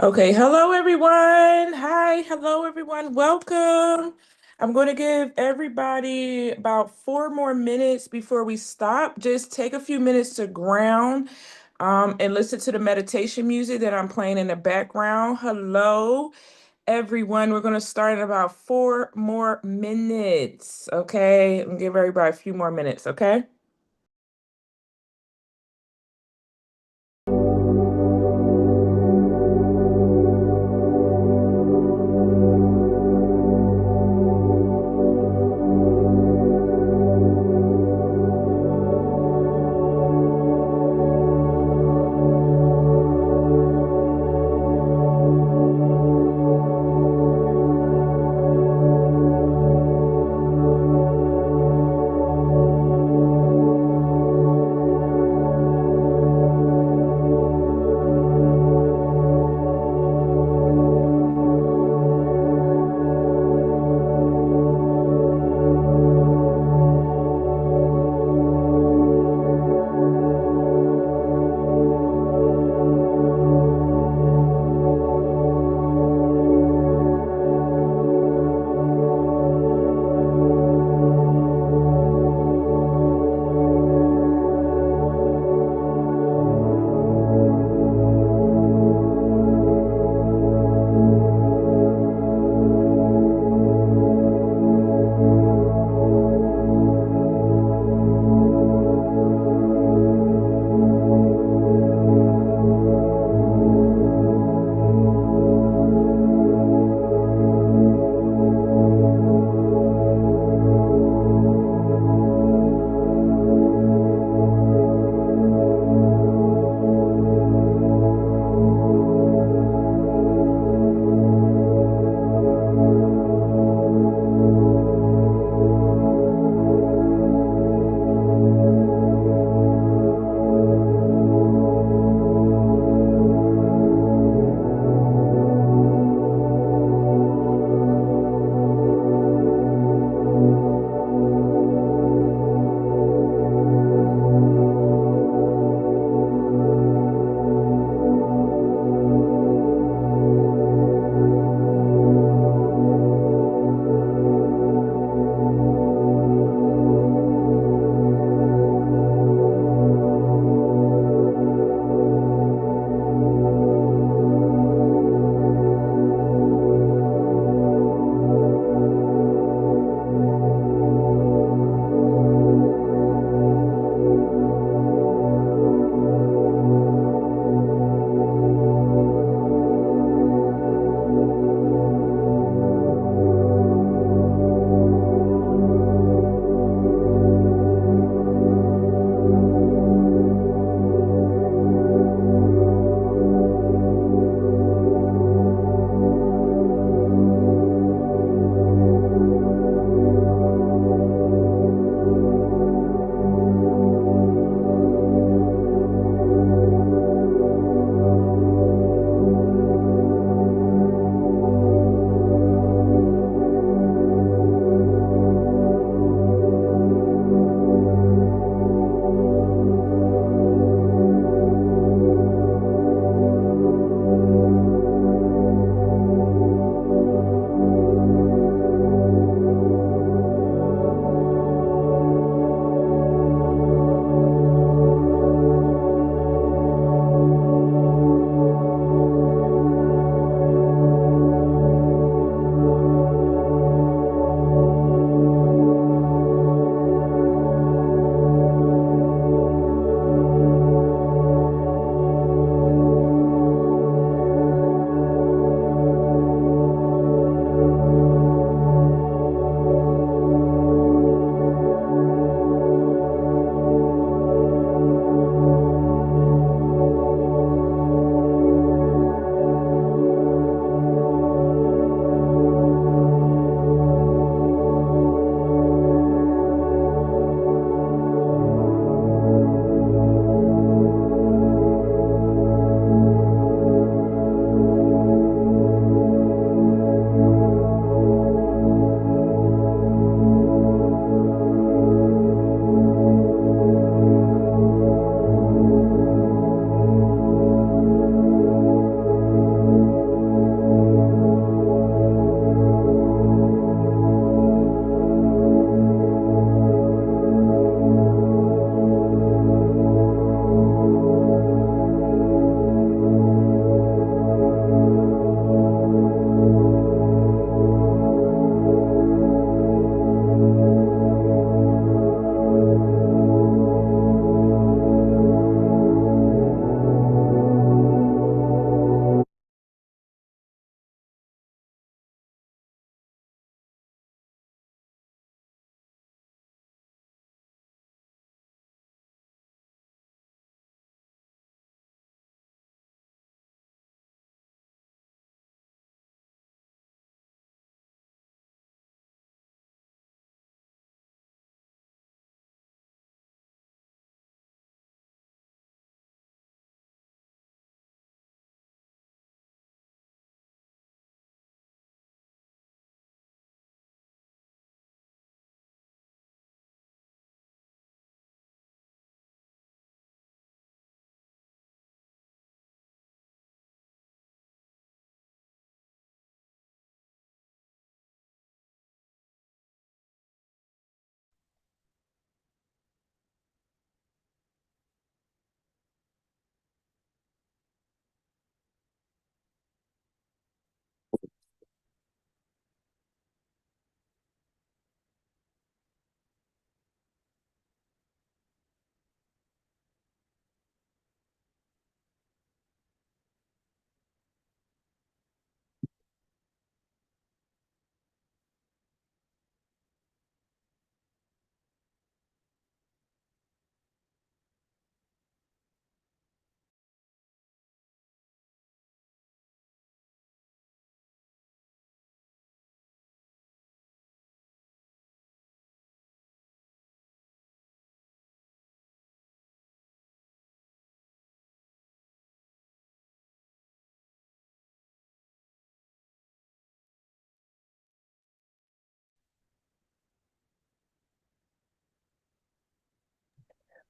Okay, hello everyone. Hi, hello everyone. Welcome. I'm going to give everybody about 4 more minutes before we stop. Just take a few minutes to ground, and listen to the meditation music that I'm playing in the background. Hello, everyone. We're going to start in about 4 more minutes. Okay, and give everybody a few more minutes. Okay.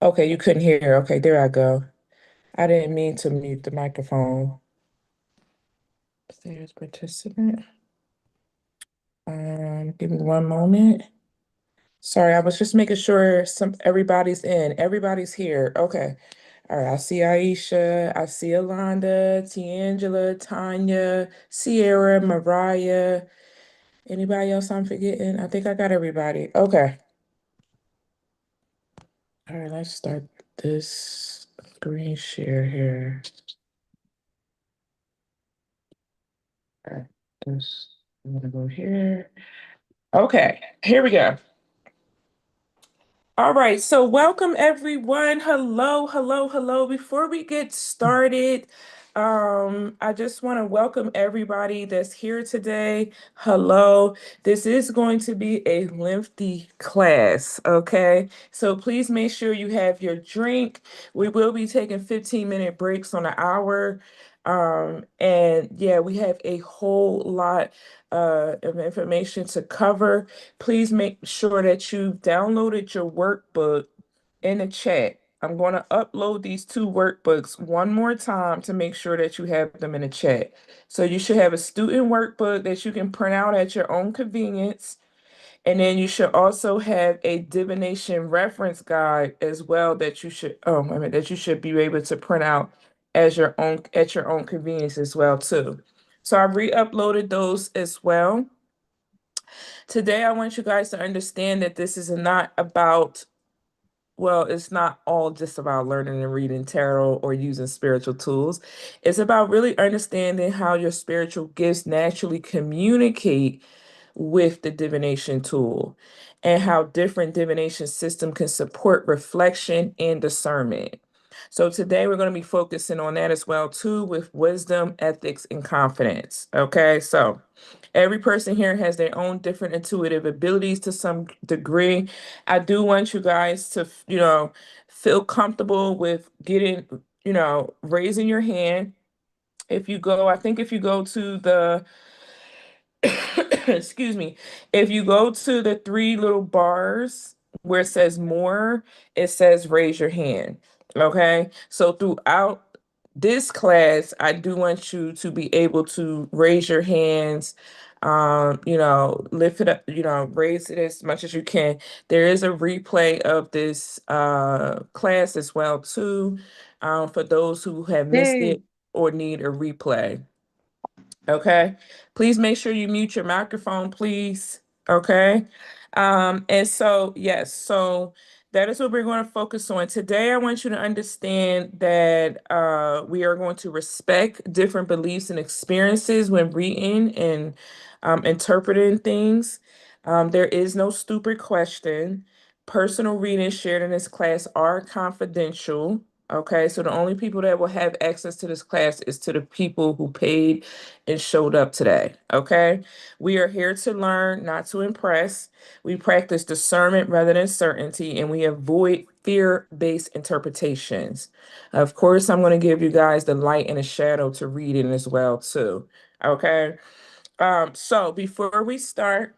Okay, you couldn't hear. Okay, there I go. I didn't mean to mute the microphone. There's participant. Give me one moment. Sorry, I was just making sure everybody's in. Everybody's here. Okay. All right. I see Aisha. I see Alonda, Tiangela, Tanya, Sierra, Mariah. Anybody else I'm forgetting? I think I got everybody. Okay. All right, let's start this screen share here. All right. I'm gonna go here. Okay, here we go. All right, so welcome everyone. Hello, hello, hello. Before we get started, I just want to welcome everybody that's here today. Hello. This is going to be a lengthy class, okay? So please make sure you have your drink. We will be taking 15-minute breaks on an hour. And yeah, we have a whole lot of information to cover. Please make sure that you downloaded your workbook in the chat. I'm going to upload these two workbooks one more time to make sure that you have them in the chat. So you should have a student workbook that you can print out at your own convenience. And then you should also have a divination reference guide as well that you should that you should be able to print out as your own at your own convenience as well too. So I re-uploaded those as well. Today, I want you guys to understand that this is not about, well, it's not all just about learning and reading tarot or using spiritual tools. It's about really understanding how your spiritual gifts naturally communicate with the divination tool and how different divination system can support reflection and discernment. So today we're going to be focusing on that as well too with wisdom, ethics, and confidence. Okay, so every person here has their own different intuitive abilities to some degree. I do want you guys to, feel comfortable with raising your hand. I think if you go to the excuse me, if you go to the three little bars where it says more, it says raise your hand. Okay. So throughout this class, I do want you to be able to raise your hands, lift it up, raise it as much as you can. There is a replay of this class as well, too, for those who have missed Yay. it or need a replay. Okay. Please make sure you mute your microphone, please. Okay. And so, yes, so that is what we're going to focus on. Today, I want you to understand that we are going to respect different beliefs and experiences when reading and interpreting things. There is no stupid question. Personal readings shared in this class are confidential. Okay, so the only people that will have access to this class is to the people who paid and showed up today. Okay. We are here to learn, not to impress. We practice discernment rather than certainty, and we avoid fear-based interpretations. Of course, I'm going to give you guys the light and the shadow to read in as well, too. Okay. So before we start,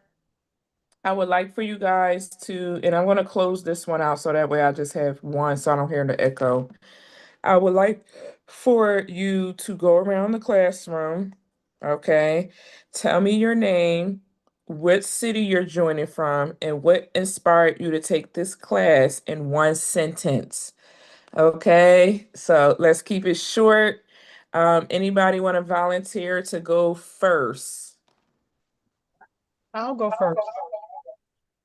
I would like for you guys to, and I'm going to close this one out so that way I just have one so I don't hear the echo. I would like for you to go around the classroom, okay? Tell me your name, what city you're joining from, and what inspired you to take this class in one sentence. Okay, so let's keep it short. Anybody want to volunteer to go first? I'll go first.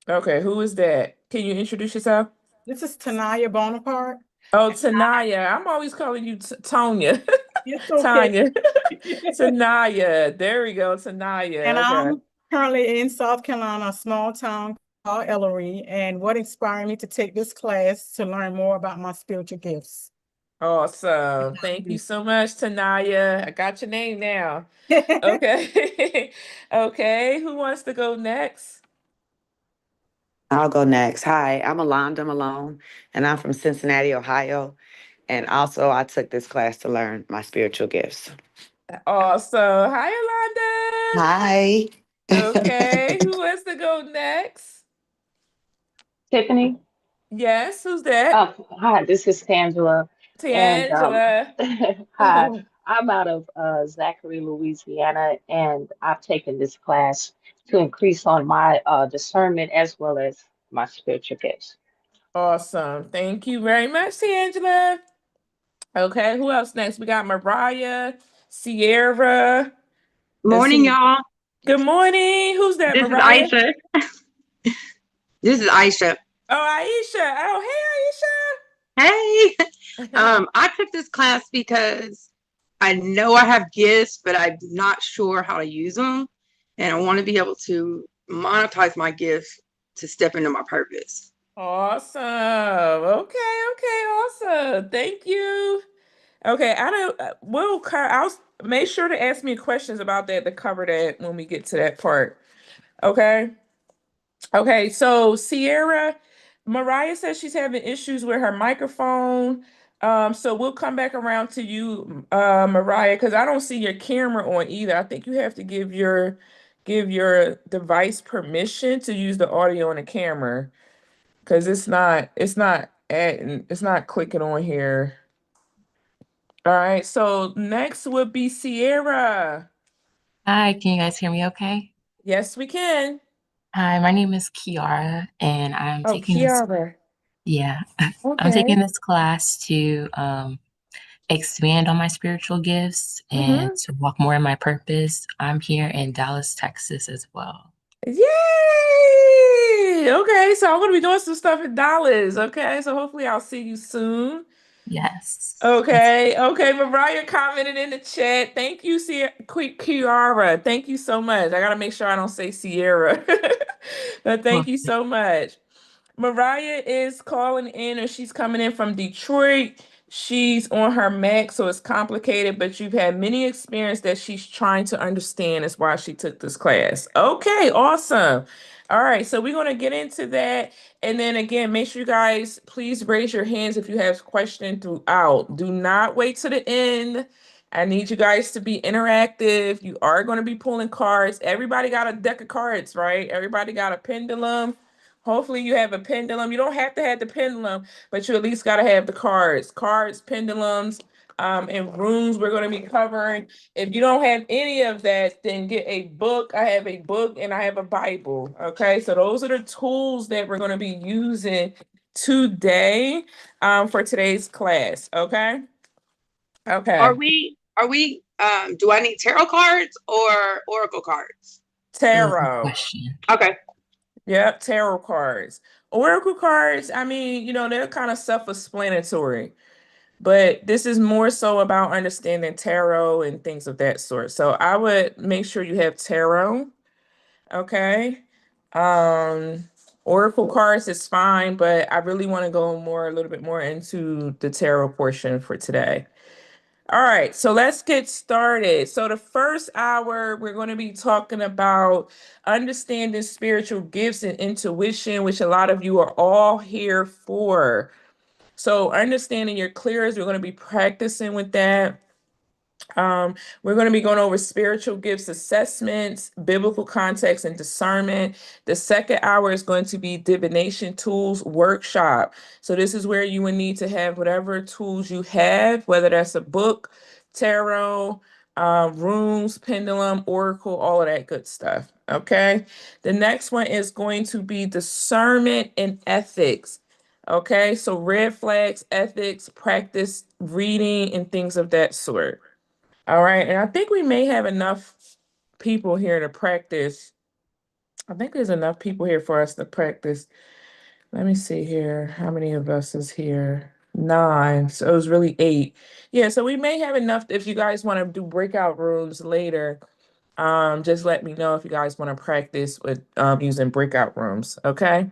Okay, who is that? Can you introduce yourself? This is Tanaya Bonaparte. Oh, Tanaya. I'm always calling you Tonya. It's okay. Tanya. Tanaya. There we go. Tanaya. And Okay. I'm currently in South Carolina, a small town called Ellery. And what inspired me to take this class to learn more about my spiritual gifts. Awesome. Thank you so much, Tanaya. I got your name now. Okay. Okay. Who wants to go next? I'll go next. Hi, I'm Alonda Malone, and I'm from Cincinnati, Ohio. And also, I took this class to learn my spiritual gifts. Awesome. Hi, Hi. Yolanda. Okay. Who wants to go next? Tiffany. Yes, who's that? Hi, this is Tangela, and Tangela. hi, I'm out of Zachary, Louisiana, and I've taken this class to increase on my discernment as well as my spiritual gifts. Awesome. Thank you very much, Tangela. Okay, who else next? We got Mariah, Sierra. Let's Morning, see. y'all. Good morning. Who's that, This is Mariah? Aisha. This is Aisha. Oh, Aisha. Oh, Hey. hey, Aisha. I took this class because I know I have gifts, but I'm not sure how to use them. And I want to be able to monetize my gifts to step into my purpose. Awesome. Okay, awesome. Thank you. Okay, I don't. I'll make sure to ask me questions about that to cover that when we get to that part. Okay. Okay. So Sierra, Mariah says she's having issues with her microphone. So we'll come back around to you, Mariah, because I don't see your camera on either. I think you have to give your device permission to use the audio and the camera because it's not clicking on here. All right, so next would be Sierra. Hi, can you guys hear me okay? Yes, we can. Hi, my name is Kiara, and I'm Oh, taking this, Kiara. yeah, I'm Okay. taking this class to expand on my spiritual gifts and Mm-hmm. to walk more in my purpose. I'm here in Dallas, Texas as well. Yay! Okay, so I'm gonna be doing some stuff in Dallas. Okay, so hopefully I'll see you soon. Yes, that's Okay, Mariah commented in the chat. Thank you, Kiara. Thank you so much. I gotta make sure I don't say Sierra. But thank you perfect. so much. Mariah is calling in, or she's coming in from Detroit. She's on her Mac, so it's complicated, but you've had many experience that she's trying to understand. Is why she took this class. Okay, awesome. All right, so we're going to get into that. And then again, make sure you guys please raise your hands if you have questions throughout. Do not wait to the end. I need you guys to be interactive. You are going to be pulling cards. Everybody got a deck of cards, right? Everybody got a pendulum. Hopefully you have a pendulum. You don't have to have the pendulum, but you at least got to have the cards, pendulums, and runes we're going to be covering. If you don't have any of that, then get a book. I have a book and I have a Bible. Okay, so those are the tools that we're going to be using today, for today's class. Okay. Are Okay. we do I need tarot cards or oracle cards? Good Tarot. question. Okay. Yep, tarot cards. Oracle cards, I mean, they're kind of self-explanatory, but this is more so about understanding tarot and things of that sort. So I would make sure you have tarot, okay? Um, Oracle cards is fine, but I really want to go a little bit more into the tarot portion for today. All right, so let's get started. So the first hour, we're going to be talking about understanding spiritual gifts and intuition, which a lot of you are all here for. So understanding your clears, we're going to be practicing with that. We're going to be going over spiritual gifts assessments, biblical context, and discernment. The second hour is going to be divination tools workshop. So this is where you would need to have whatever tools you have, whether that's a book, tarot, runes, pendulum, oracle, all of that good stuff. Okay. The next one is going to be discernment and ethics. Okay, so red flags, ethics, practice reading, and things of that sort. All right, and I think we may have enough people here to practice. I think there's enough people here for us to practice. Let me see here. How many of us is here? 9. So it was really 8. Yeah, so we may have enough if you guys want to do breakout rooms later. Just let me know if you guys want to practice with using breakout rooms. Okay.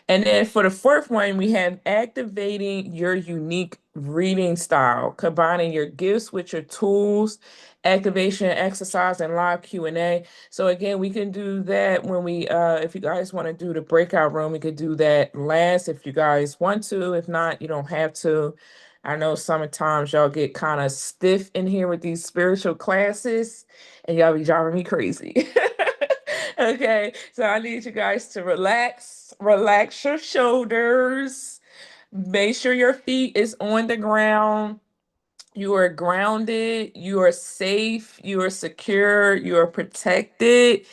And then for the fourth one, we have activating your unique reading style, combining your gifts with your tools, activation exercise, and live Q&A. So again, we can do that when if you guys want to do the breakout room, we could do that last if you guys want to. If not, you don't have to. I know sometimes y'all get kind of stiff in here with these spiritual classes, and y'all be driving me crazy. Okay, so I need you guys to relax your shoulders. Make sure your feet is on the ground. You are grounded, you are safe, you are secure, you are protected,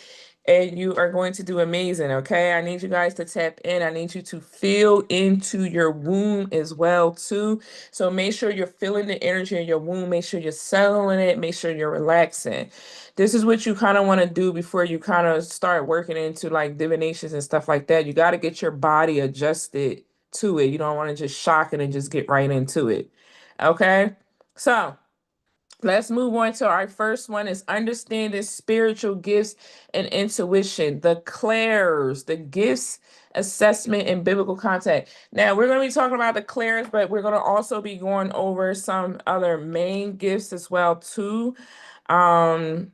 and you are going to do amazing. Okay, I need you guys to tap in. I need you to feel into your womb as well too. So make sure you're feeling the energy in your womb. Make sure you're settling it. Make sure you're relaxing. This is what you kind of want to do before you kind of start working into like divinations and stuff like that. You got to get your body adjusted to it. You don't want to just shock it and just get right into it. Okay. So let's move on to our first one is understanding spiritual gifts and intuition, the clairs, the gifts, assessment, and biblical contact. Now we're going to be talking about the clairs, but we're going to also be going over some other main gifts um,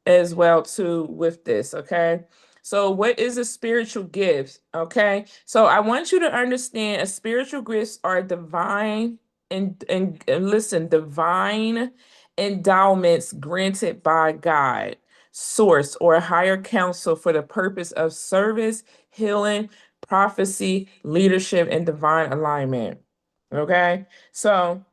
as well too with this. Okay. So what is a spiritual gift? Okay. So I want you to understand a spiritual gifts are divine and listen, divine endowments granted by God, source, or a higher council for the purpose of service, healing, prophecy, leadership, and divine alignment. Okay. So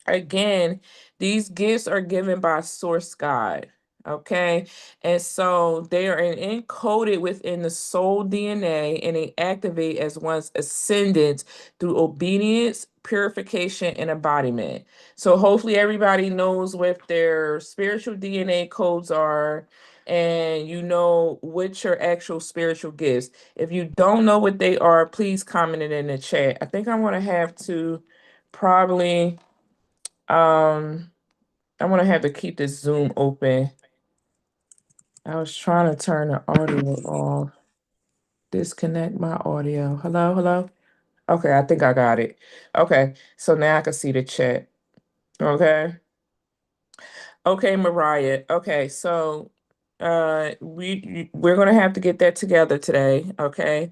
again, these gifts are given by source God. Okay. And so they are encoded within the soul DNA and they activate as one's ascendant through obedience, purification, and embodiment. So hopefully everybody knows what their spiritual DNA codes are and you know what your actual spiritual gifts. If you don't know what they are, please comment it in the chat. I think I'm going to have to probably um, I'm gonna have to keep this Zoom open. I was trying to turn the audio off. Disconnect my audio. Hello, hello. Okay, I think I got it. Okay, so now I can see the chat. Okay. Okay, Mariah. Okay, so we're gonna have to get that together today. Okay.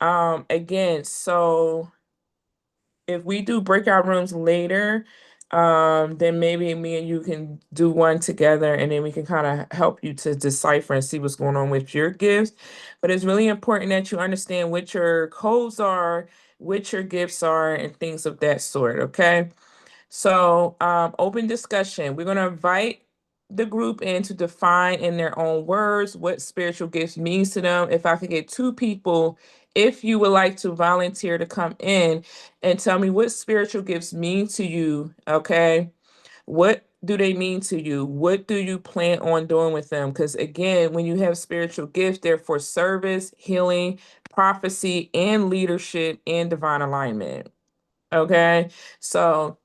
Again, so if we do breakout rooms later, then maybe me and you can do one together and then we can kind of help you to decipher and see what's going on with your gifts. But it's really important that you understand what your codes are, what your gifts are, and things of that sort. Okay. So, open discussion. We're going to invite the group in to define in their own words what spiritual gifts means to them. If I could get two people, if you would like to volunteer to come in and tell me what spiritual gifts mean to you, okay? What do they mean to you? What do you plan on doing with them? Because again, when you have spiritual gifts, they're for service, healing, prophecy, and leadership and divine alignment. Okay. So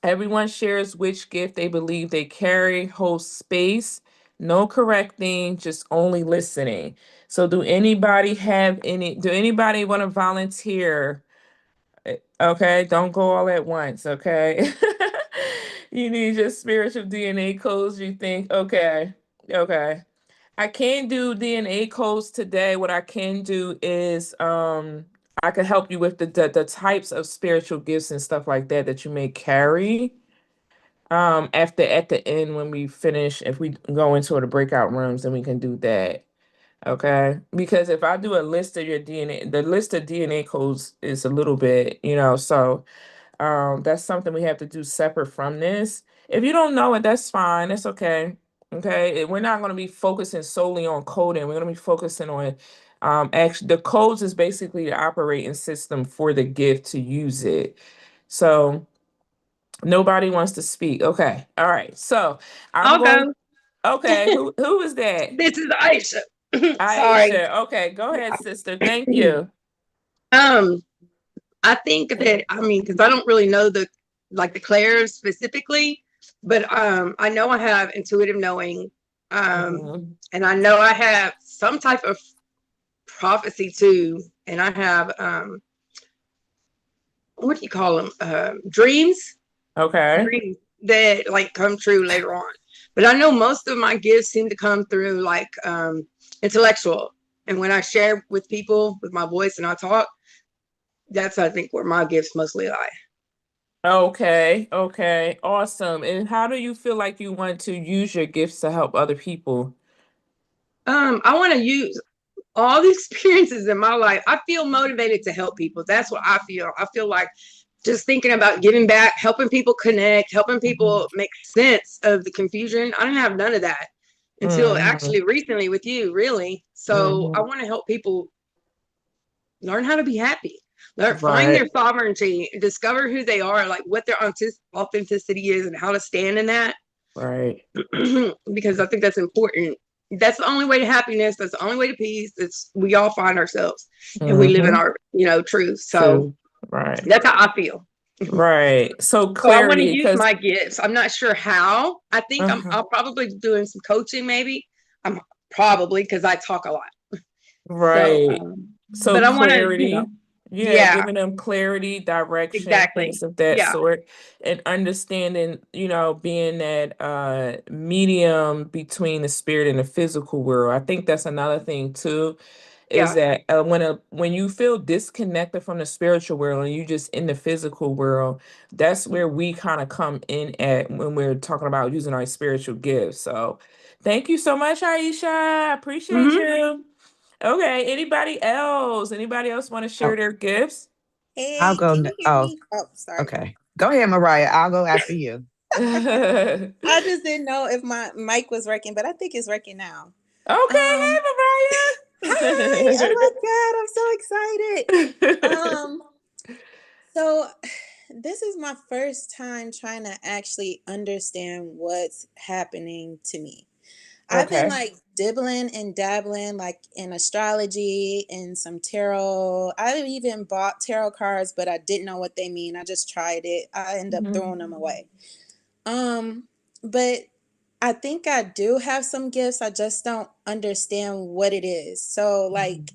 everyone shares which gift they believe they carry, hold space, no correcting, just only listening. So do anybody want to volunteer? Okay, don't go all at once, okay? You need your spiritual DNA codes. You think, okay, okay. I can't do DNA codes today. What I can do is I can help you with the types of spiritual gifts and stuff like that that you may carry. After at the end when we finish, if we go into the breakout rooms, then we can do that. Okay. Because if I do a list of your DNA, the list of DNA codes is a little bit, so that's something we have to do separate from this. If you don't know it, that's fine. That's okay. Okay. We're not going to be focusing solely on coding. We're going to be focusing on actually the codes is basically the operating system for the gift to use it. So nobody wants to speak. Okay. All right. So I'm I'll going. go. Okay. Who was that? This is Aisha. Sorry. Aisha. Okay. Go ahead, sister. Thank you. Um, I think that because I don't really know the clairs specifically, but I know I have intuitive knowing, Mhm. and I know I have some type of prophecy too, and I have what do you call them? Dreams. Okay. Dreams that like come true later on. But I know most of my gifts seem to come through like intellectual. And when I share with people with my voice and I talk, that's I think where my gifts mostly lie. Okay. Okay. Awesome. And how do you feel like you want to use your gifts to help other people? I want to use all the experiences in my life. I feel motivated to help people. That's what I feel. I feel like just thinking about giving back, helping people connect, helping people make sense of the confusion. I didn't have none of that until actually recently with you, really. So I want to help people learn how to be happy, find their Right. sovereignty, discover who they are, like what their authenticity is, and how to stand in that. Right. Because I think that's important. That's the only way to happiness. That's the only way to peace. It's we all find ourselves and we live in our, truth. So True. Right. that's how I feel. Right. So So I want to clarity, use because my gifts. I'm not sure how. I think I'll probably doing some coaching. Maybe I'm probably because I talk a lot. So, right. So but I want to, clarity, yeah, yeah, giving them clarity, direction, exactly. things of that Yeah, sort, and understanding, being that medium between the spirit and the physical world. I think that's another thing too, is yeah. that when you feel disconnected from the spiritual world and you just in the physical world, that's where we kind of come in at when we're talking about using our spiritual gifts. So thank you so much, Aisha. I appreciate Mm-hmm. you. Okay, anybody else want to share Oh, their gifts? I'll Hey, go. can you hear Oh, me? Oh, sorry. okay. Go ahead, Mariah. I'll go after you. Okay, I just didn't know if my mic was working, but I think it's working now. hey Um, Hi, Mariah. oh my God, I'm so excited. Um, so this is my first time trying to actually understand what's happening to me. I've been Okay. like dibbling and dabbling like in astrology and some tarot. I even bought tarot cards, but I didn't know what they mean. I just tried it. I end up throwing them away. Um, but I think I do have some gifts. I just don't understand what it is. So like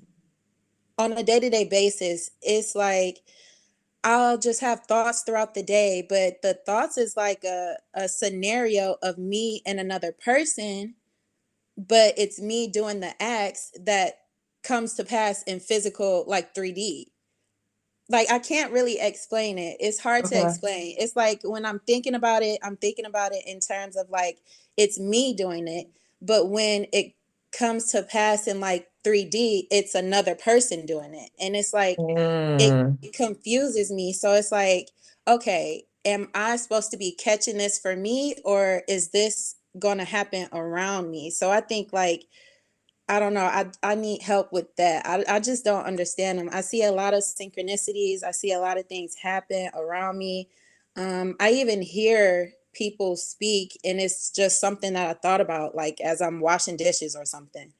on a day-to-day basis, it's like I'll just have thoughts throughout the day, but the thoughts is like a scenario of me and another person, but it's me doing the acts that comes to pass in physical like 3D. Like I can't really explain it. It's hard to Okay. explain. It's like when I'm thinking about it, I'm thinking about it in terms of like it's me doing it, but when it comes to pass in like 3D, it's another person doing it. And it's like Mm, it confuses me. So it's like, okay, am I supposed to be catching this for me or is this going to happen around me? So I think like I don't know. I need help with that. I just don't understand them. I see a lot of synchronicities. I see a lot of things happen around me. I even hear people speak, and it's just something that I thought about, like as I'm washing dishes or something.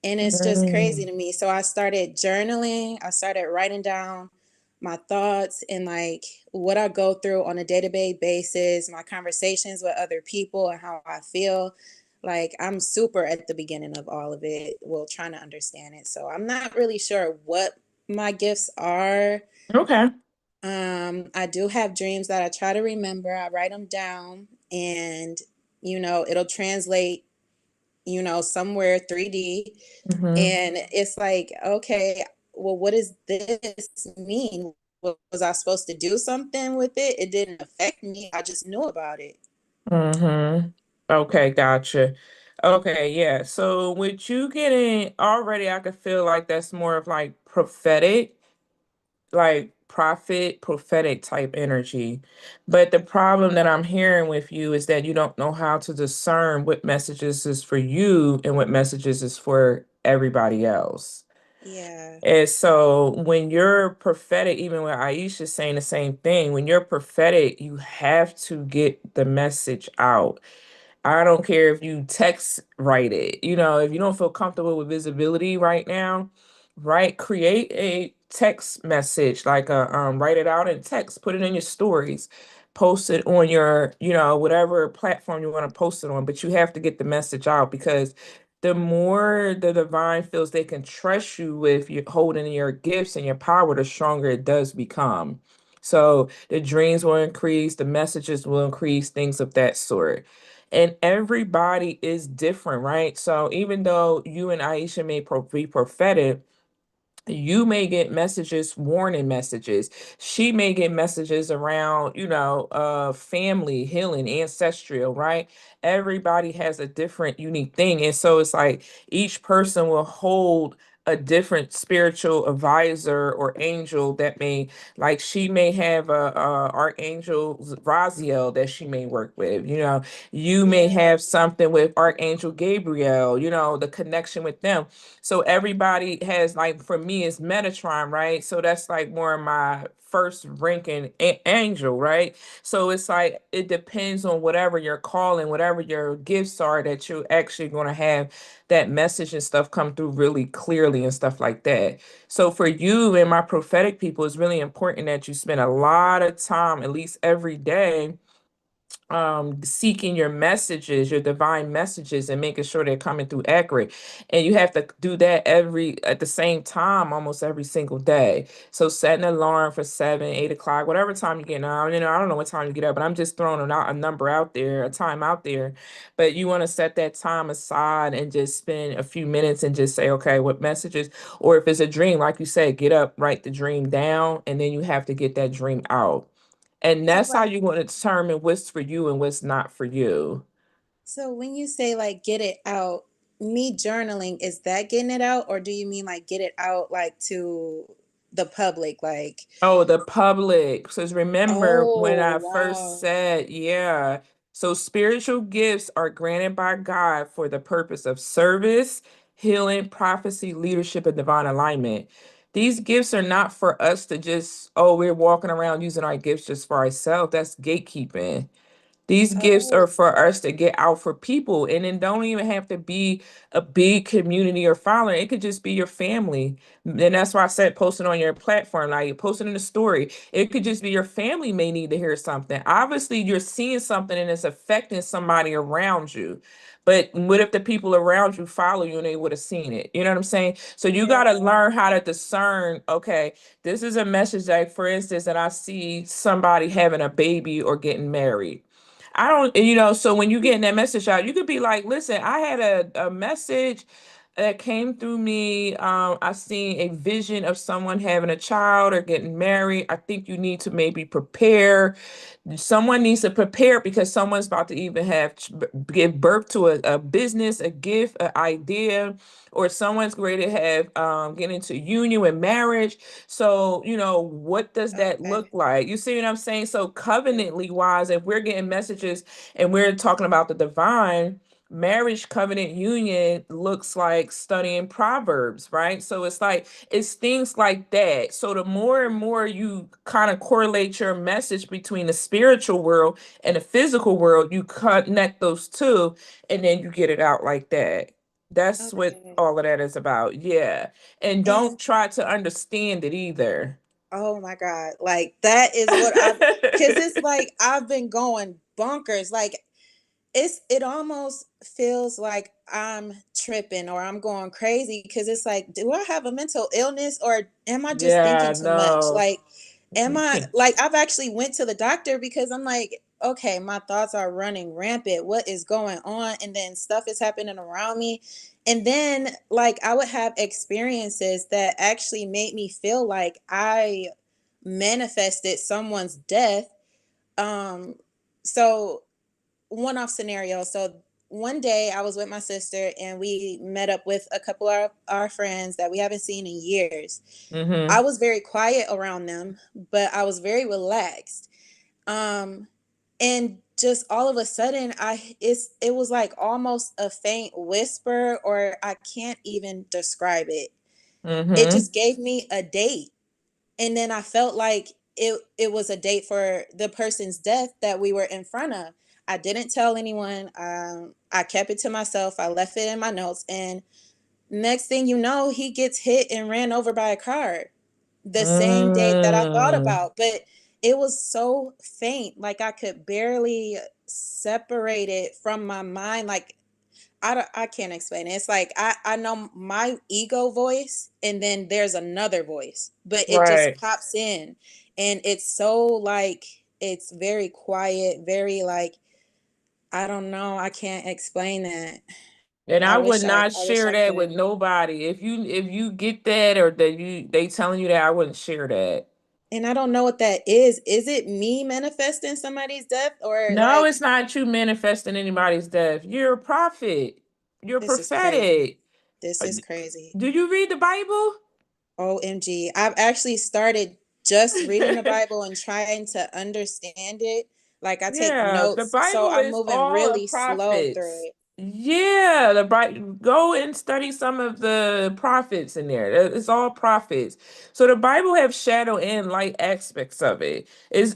And it's just crazy mm, to me. So I started journaling. I started writing down my thoughts and like what I go through on a day-to-day basis, my conversations with other people and how I feel. Like I'm super at the beginning of all of it, well, trying to understand it. So I'm not really sure what my gifts are. okay. I do have dreams that I try to remember. I write them down and it'll translate, somewhere 3D. Hmm. And it's like, okay, well, what does this mean? Was I supposed to do something with it? It didn't affect me. I just knew about it. Hmm. Okay, gotcha. Okay, yeah. So with you getting already, I could feel like that's more of like prophetic, like prophetic type energy. But the problem that I'm hearing with you is that you don't know how to discern what messages is for you and what messages is for everybody else. Yeah. And so when you're prophetic, even with Aisha saying the same thing, when you're prophetic, you have to get the message out. I don't care if you text write it. If you don't feel comfortable with visibility right now, create a text message, like write it out in text, put it in your stories, post it on your, whatever platform you want to post it on, but you have to get the message out because the more the divine feels they can trust you with you holding your gifts and your power, the stronger it does become. So the dreams will increase, the messages will increase, things of that sort. And everybody is different, right? So even though you and Aisha may be prophetic, You may get messages, warning messages. She may get messages around, family, healing, ancestral, right? Everybody has a different unique thing. And so it's like each person will hold a different spiritual advisor or angel that may, like she may have a Archangel Raziel that she may work with, you may Yeah. have something with Archangel Gabriel, the connection with them. So everybody has, like, for me it's Metatron, right? So that's like more of my first ranking angel, right? So it's like it depends on whatever you're calling, whatever your gifts are, that you're actually going to have that message and stuff come through really clearly and stuff like that. So for you and my prophetic people, it's really important that you spend a lot of time, at least every day, seeking your messages, your divine messages, and making sure they're coming through accurate. And you have to do that at the same time, almost every single day. So set an alarm for 7, 8 o'clock, whatever time you get now. I don't know what time you get up, but I'm just throwing a number out there, a time out there. But you want to set that time aside and just spend a few minutes and just say, okay, what messages, or if it's a dream, like you said, get up, write the dream down, and then you have to get that dream out. And So that's how like, you're going to determine what's for you and what's not for you. so when you say like get it out, me journaling, is that getting it out, or do you mean like get it out like to the public? Like, Oh, the public. So remember when oh I first wow. said, yeah. So spiritual gifts are granted by God for the purpose of service, healing, prophecy, leadership, and divine alignment. These gifts are not for us to just, oh, we're walking around using our gifts just for ourselves. That's gatekeeping. These gifts Oh, are for us to get out for people. And it don't even have to be a big community or following. It could just be your family. And that's why I said post it on your platform, like post it in the story. It could just be your family may need to hear something. Obviously, you're seeing something and it's affecting somebody around you. But what if the people around you follow you and they would have seen it? You know what I'm saying? So you got to yeah. learn how to discern, okay, this is a message, like, for instance, that I see somebody having a baby or getting married. I don't, so when you getting that message out, you could be like, listen, I had a message that came through me. I seen a vision of someone having a child or getting married. I think you need to maybe prepare. Someone needs to prepare because someone's about to even give birth to a business, a gift, an idea, or someone's ready to have get into union and marriage. So, what does that look Okay. like? You see what I'm saying? So, covenantly wise, if we're getting messages and we're talking about the divine, marriage covenant union looks like studying Proverbs, right? So it's things like that. So the more and more you kind of correlate your message between the spiritual world and the physical world, you connect those two, and then you get it out like that. That's what Okay. all of that is about. Yeah. And don't And try to understand it either. oh my God, like that is what because it's like I've been going bonkers. Like it almost feels like I'm tripping or I'm going crazy because it's like, do I have a mental illness or am I just thinking Yeah, too much? no. Like, am I like I've actually went to the doctor because I'm like, okay, my thoughts are running rampant. What is going on? And then stuff is happening around me. And then like I would have experiences that actually made me feel like I manifested someone's death. Um, so one-off scenario. So one day I was with my sister and we met up with a couple of our friends that we haven't seen in years. Mm-hmm. I was very quiet around them, but I was very relaxed. Um, and just all of a sudden it was like almost a faint whisper, or I can't even describe it. It Mm-hmm. just gave me a date, and then I felt like it was a date for the person's death that we were in front of. I didn't tell anyone. I kept it to myself. I left it in my notes, and next thing you know, he gets hit and ran over by a car. The same date that I thought Mm. about, but it was so faint, like I could barely separate it from my mind. Like I can't explain it. It's like I know my ego voice and then there's another voice, but it just Right. pops in and it's so like it's very quiet, very like I don't know, I can't explain that. And I I would wish not I wish share I that could. with nobody. If you get that or that they telling you that, I wouldn't share that. And I don't know what that is. Is it me manifesting somebody's death or No, like it's not you manifesting anybody's death. You're a prophet. You're this is crazy. prophetic. This Uh, is crazy. Do you read the Bible? OMG. I've actually started just reading the Bible and trying to understand it. Like I take Yeah, the notes, so Bible I'm is moving all of really slow through prophets. it. Yeah, the Bible. Go and study some of the prophets in there. It's all prophets. So the Bible have shadow and light aspects of it. It's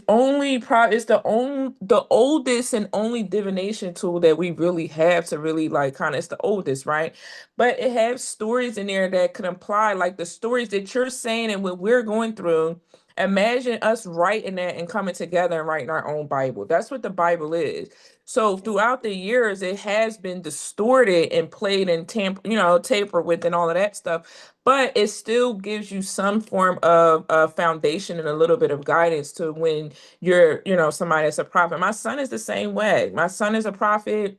the oldest and only divination tool that we really have to really like kind of. It's the oldest, right? But it has stories in there that can apply, like the stories that you're saying and what we're going through. Imagine us writing that and coming together and writing our own Bible. That's what the Bible is. So throughout the years, it has been distorted and played and tampered with and all of that stuff. But it still gives you some form of foundation and a little bit of guidance to when you're somebody that's a prophet. My son is the same way. My son is a prophet.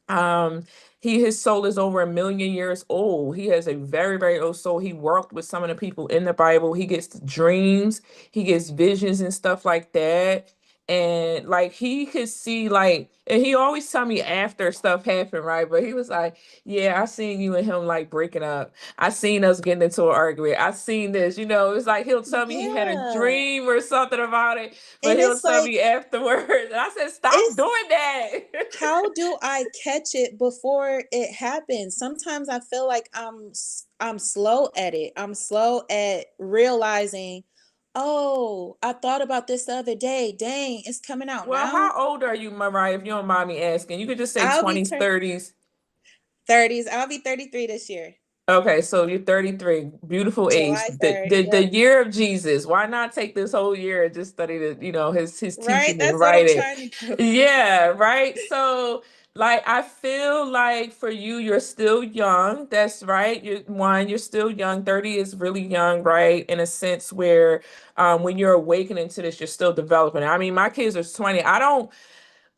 um his soul is over 1 million years old. He has a very, very old soul. He worked with some of the people in the Bible. He gets dreams, he gets visions and stuff like that. And like he could see, like, and he always tell me after stuff happened, right? But he was like, yeah, I seen you and him like breaking up. I seen us getting into an argument. I seen this, it's like he'll tell me he had a Yeah. dream or something about it, but And he'll it's tell like me afterwards. And I said, stop it's doing that. how do I catch it before it happens? Sometimes I feel like I'm slow at it. I'm slow at realizing, oh, I thought about this the other day. Dang, it's coming out Well, now. how old are you, Mariah, if you don't mind me asking? You could just say I'll be 20s, 30s. 30s. I'll be 33 this year. Okay, so you're 33. Beautiful age. July The, 3rd. the the Yep. year of Jesus. Why not take this whole year and just study his Right? teaching and That's what write I'm it? trying to do. Yeah, right. So like I feel like for you, you're still young. That's right. You're still young. 30 is really young, right? In a sense where when you're awakening to this, you're still developing. I mean, my kids are 20. I don't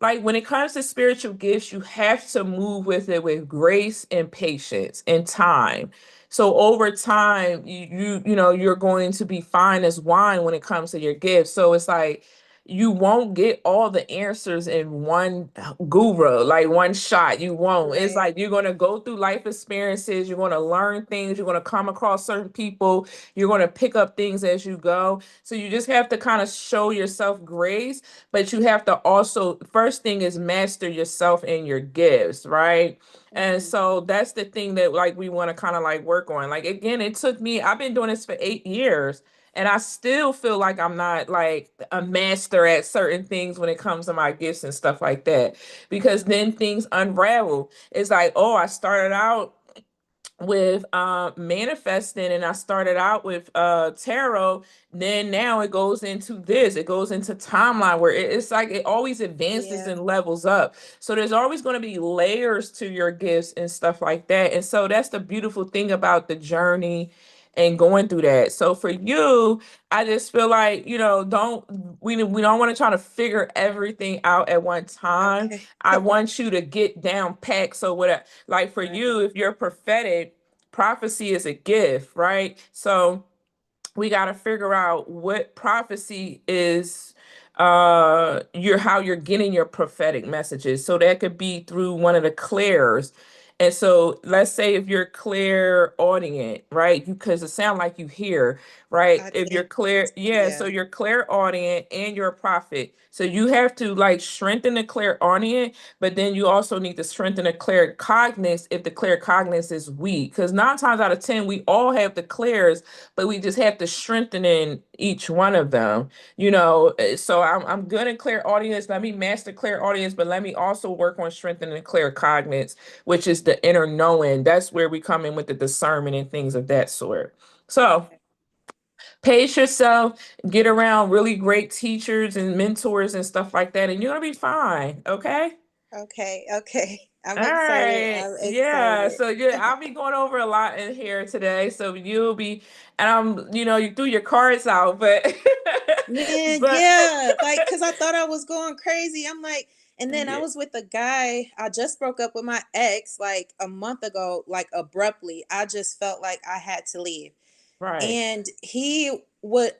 like when it comes to spiritual gifts, you have to move with it with grace and patience and time. So over time, you're going to be fine as wine when it comes to your gifts. So it's like you won't get all the answers in one guru, like one shot. You won't. It's Right. like you're going to go through life experiences, you're going to learn things, you're going to come across certain people, you're going to pick up things as you go. So you just have to kind of show yourself grace, but you have to also, first thing is master yourself and your gifts, right? And Mhm. so that's the thing that like we want to kind of like work on. Like again, I've been doing this for 8 years and I still feel like I'm not like a master at certain things when it comes to my gifts and stuff like that. Because then things unravel. It's like, oh, I started out with manifesting and I started out with tarot. Then now it goes into timeline where it's like it always advances Yeah. and levels up. So there's always going to be layers to your gifts and stuff like that. And so that's the beautiful thing about the journey and going through that. So for you, I just feel like, we don't want to try to figure everything out at one time. Okay. I want you to get down packed. So what, like for Right. you, if you're prophetic, prophecy is a gift, right? So we got to figure out what prophecy is, how you're getting your prophetic messages. So that could be through one of the clairs. And so let's say if you're clairaudient, right? Because it sounds like you hear, right? I If you're think clear, yeah, so yeah. you're clairaudient and you're a prophet. So you have to like strengthen the clairaudient, but then you also need to strengthen the claircognizance if the claircognizance is weak. Because 9 times out of 10, we all have the clairs, but we just have to strengthen in each one of them. So I'm good at clairaudience. Let me master clairaudience, but let me also work on strengthening claircognizance, which is the inner knowing. That's where we come in with the discernment and things of that sort. So Okay. pace yourself, get around really great teachers and mentors and stuff like that, and you're gonna be fine. Okay. Okay. Okay. I'm All excited. right. I'm Yeah. excited. So yeah, I'll be going over a lot in here today. So you'll be, and you threw your cards out, but Man, but yeah, like, cause I thought I was going crazy. I'm like, and then I was with a guy. I just broke up with my ex like a month ago, like abruptly. I just felt like I had to leave. right. And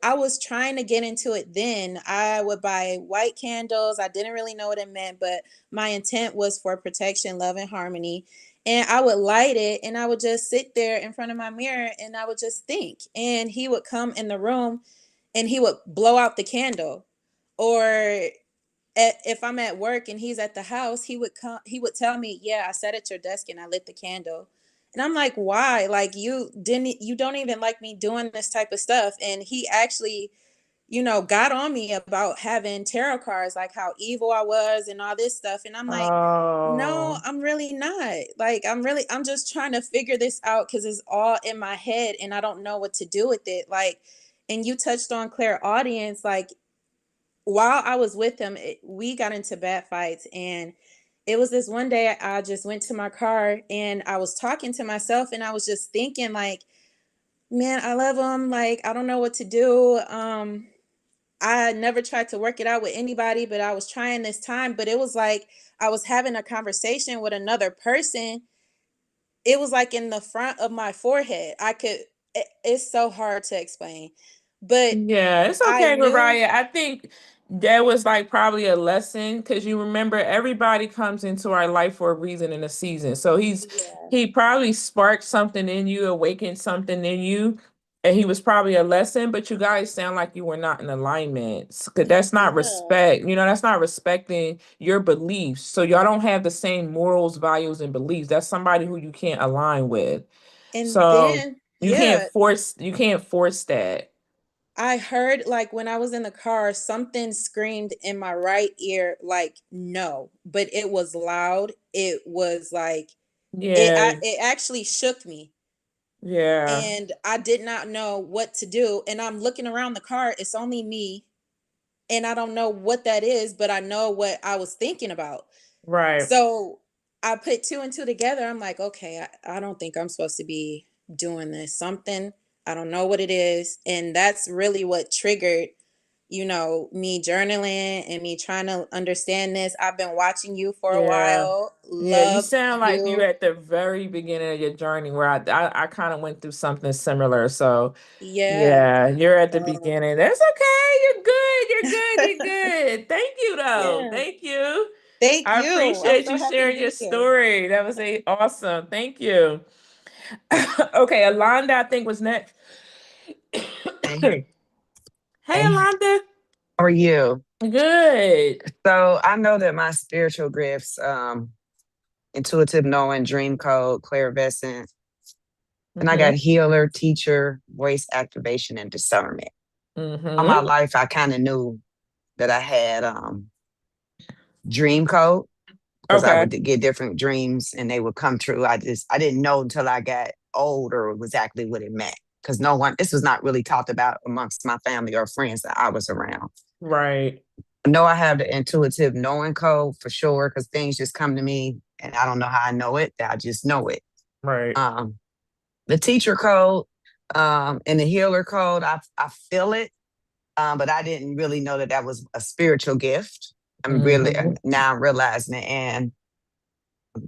I was trying to get into it then. I would buy white candles. I didn't really know what it meant, but my intent was for protection, love, and harmony. And I would light it and I would just sit there in front of my mirror and I would just think. And he would come in the room and he would blow out the candle. Or if I'm at work and he's at the house, he would tell me, "Yeah, I sat at your desk and I lit the candle." And I'm like, "Why? Like you don't even like me doing this type of stuff." And he actually, got on me about having tarot cards, like how evil I was and all this stuff. And I'm like, "No, Oh, I'm really not. Like I'm just trying to figure this out cuz it's all in my head and I don't know what to do with it." Like, and you touched on clairaudience, like while I was with him, we got into bad fights. And it was this one day I just went to my car and I was talking to myself and I was just thinking, like, man, I love him. Like, I don't know what to do. I never tried to work it out with anybody, but I was trying this time. But it was like I was having a conversation with another person. It was like in the front of my forehead. It's so hard to explain. But yeah, it's I okay, knew, Mariah. I think that was like probably a lesson because you remember everybody comes into our life for a reason and a season. So yeah, he probably sparked something in you, awakened something in you, and he was probably a lesson, but you guys sound like you were not in alignment. 'Cause that's not yeah. respect, that's not respecting your beliefs. So y'all don't have the same morals, values, and beliefs. That's somebody who you can't align with. And So then, you can't yeah, force that. I heard like when I was in the car, something screamed in my right ear, like no, but it was loud. It was like Yeah, it actually shook me. yeah, And I did not know what to do. And I'm looking around the car, it's only me, and I don't know what that is, but I know what I was thinking about. right. So I put two and two together. I'm like, okay, I don't think I'm supposed to be doing this. Something, I don't know what it is. And that's really what triggered, me journaling and me trying to understand this. I've been watching you for a Yeah. while. Yeah, you Love sound like you're you. at the very beginning of your journey where I kind of went through something similar. So Yeah. yeah, you're at the Uh, beginning. That's okay. You're good. You're good. You're good. Thank you though. yeah. Thank you. Thank I you. I'm appreciate so you happy to sharing your be here. story. That was awesome. Thank you. Okay, Alonda, I think was next. Hey, Hey, hey, Alonda. how are you? Good. So I know that my spiritual gifts, intuitive knowing, dream code, clairvoyant, and I got Mm-hmm. healer, teacher, voice activation, and discernment. All my Mm-hmm. life, I kind of knew that I had dream code because I Okay. would get different dreams and they would come true. I didn't know until I got older exactly what it meant because this was not really talked about amongst my family or friends that I was around. Right. I know I have the intuitive knowing code for sure because things just come to me and I don't know how I know it. I just know it. Right. Um, the teacher code and the healer code, I feel it, but I didn't really know that that was a spiritual gift. Mm-hmm. Now I'm realizing it. And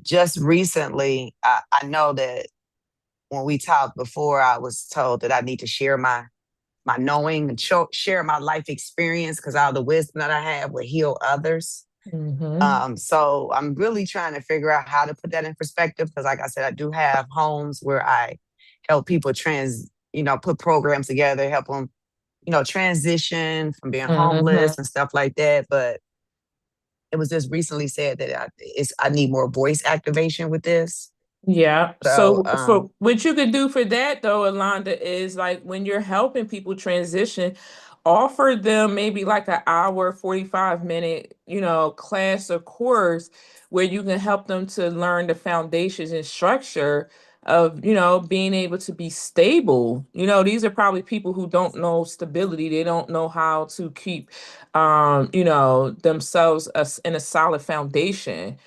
just recently, I know that when we talked before, I was told that I need to share my knowing and share my life experience because all the wisdom that I have will heal others. Mm-hmm. So I'm really trying to figure out how to put that in perspective because, like I said, I do have homes where I help people put programs together, help them, transition from being Mm-hmm. homeless and stuff like that. But it was just recently said that I need more voice activation with this. Yeah. So, So for what you could do for that though, Alonda, is like when you're helping people transition, offer them maybe like an hour, 45 minute, class or course where you can help them to learn the foundations and structure of, being able to be stable. These are probably people who don't know stability. They don't know how to keep themselves in a solid foundation.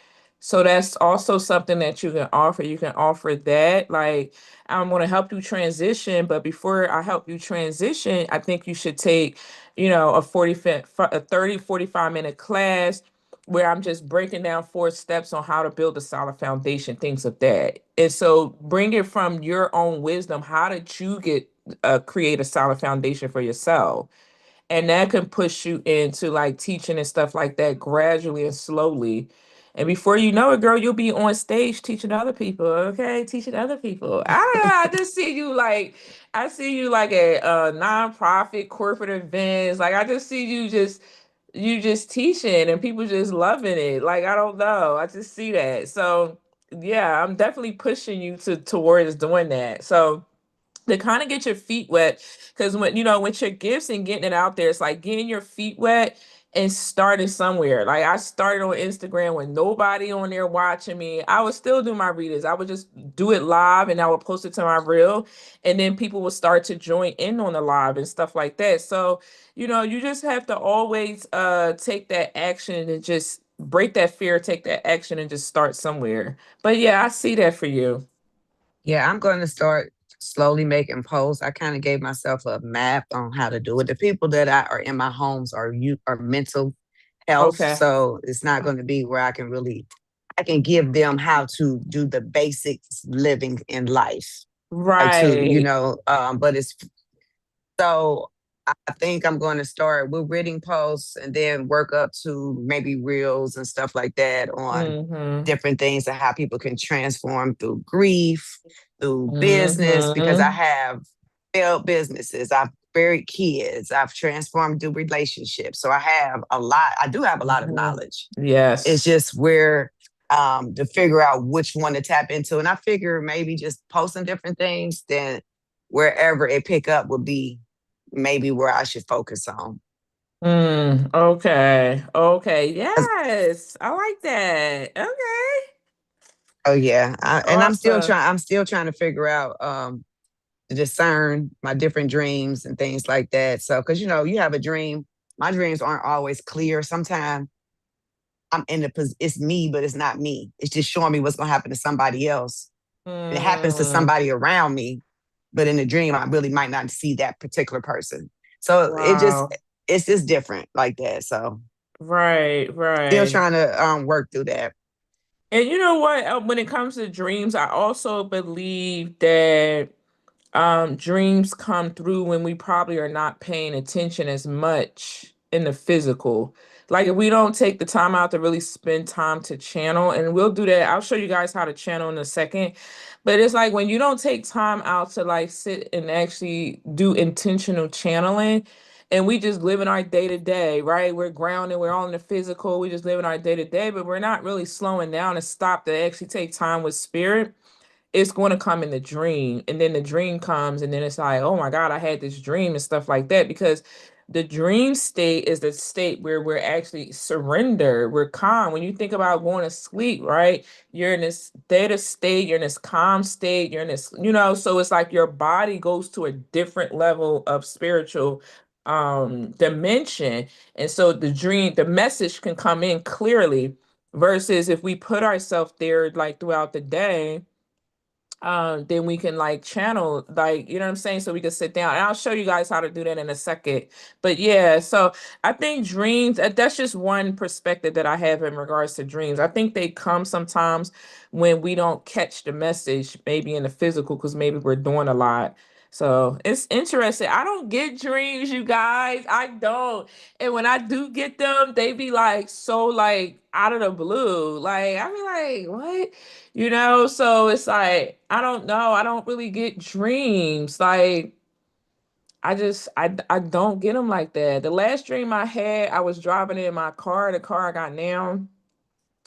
So that's also something that you can offer. You can offer that. Like, I'm going to help you transition, but before I help you transition, I think you should take, a 30, 45-minute class where I'm just breaking down 4 steps on how to build a solid foundation, things of that. And so bring it from your own wisdom. How did you create a solid foundation for yourself? And that can push you into like teaching and stuff like that gradually and slowly. And before you know it, girl, you'll be on stage teaching other people. Okay, teaching other people. I don't know. I just see you like, I see you like at nonprofit corporate events. Like I just see you just teaching and people just loving it. Like I don't know. I just see that. So yeah, I'm definitely pushing you towards doing that. So to kind of get your feet wet, because with your gifts and getting it out there, it's like getting your feet wet and starting somewhere. Like I started on Instagram with nobody on there watching me. I would still do my readings. I would just do it live and I would post it to my reel, and then people would start to join in on the live and stuff like that. So you just have to always take that action and just break that fear, take that action and just start somewhere. But yeah, I see that for you. Yeah, I'm going to start slowly making posts. I kind of gave myself a map on how to do it. The people that are in my homes are mental health, Okay. so it's not going to be where I can give them how to do the basics living in life. Like Right. but it's so I think I'm going to start with reading posts and then work up to maybe reels and stuff like that on Mm-hmm. different things and how people can transform through grief, through business, because I Mm-hmm. have failed businesses. I've buried kids. I've transformed through relationships. So I do have a lot of Mm-hmm. knowledge. It's Yes. just where to figure out which one to tap into. And I figure maybe just posting different things, then wherever it pick up would be maybe where I should focus on. Okay. Okay. Yes. I like that. Okay. Oh yeah, and Awesome. I'm still trying to figure out to discern my different dreams and things like that. So, because you have a dream, my dreams aren't always clear. Sometimes I'm in it's me, but it's not me. It's just showing me what's gonna happen to somebody else, and it happens to Mm, somebody around me. But in the dream, I really might not see that particular person. So wow. it's just different like that. So Right. still Right. trying to work through that. And you know what? When it comes to dreams, I also believe that dreams come through when we probably are not paying attention as much in the physical. Like if we don't take the time out to really spend time to channel, and we'll do that. I'll show you guys how to channel in a second. But it's like when you don't take time out to like sit and actually do intentional channeling, and we just live in our day to day, right? We're grounded, we're all in the physical, we just live in our day to day, but we're not really slowing down and stop to actually take time with spirit. It's going to come in the dream, and then the dream comes, and then it's like, oh my god, I had this dream and stuff like that, because the dream state is the state where we're actually surrender, we're calm. When you think about going to sleep, right, you're in this theta state, you're in this calm state, you're in this, so it's like your body goes to a different level of spiritual dimension. And so the message can come in clearly, versus if we put ourselves there like throughout the day, then we can like channel, like, you know what I'm saying? So we can sit down, and I'll show you guys how to do that in a second. But yeah, so I think dreams, that's just one perspective that I have in regards to dreams. I think they come sometimes when we don't catch the message, maybe in the physical, because maybe we're doing a lot. So it's interesting. I don't get dreams, you guys. I don't. And when I do get them, they be like so like out of the blue. Like I be like, what? So it's like, I don't know. I don't really get dreams. Like, I don't get them like that. The last dream I had, I was driving in my car, the car I got now,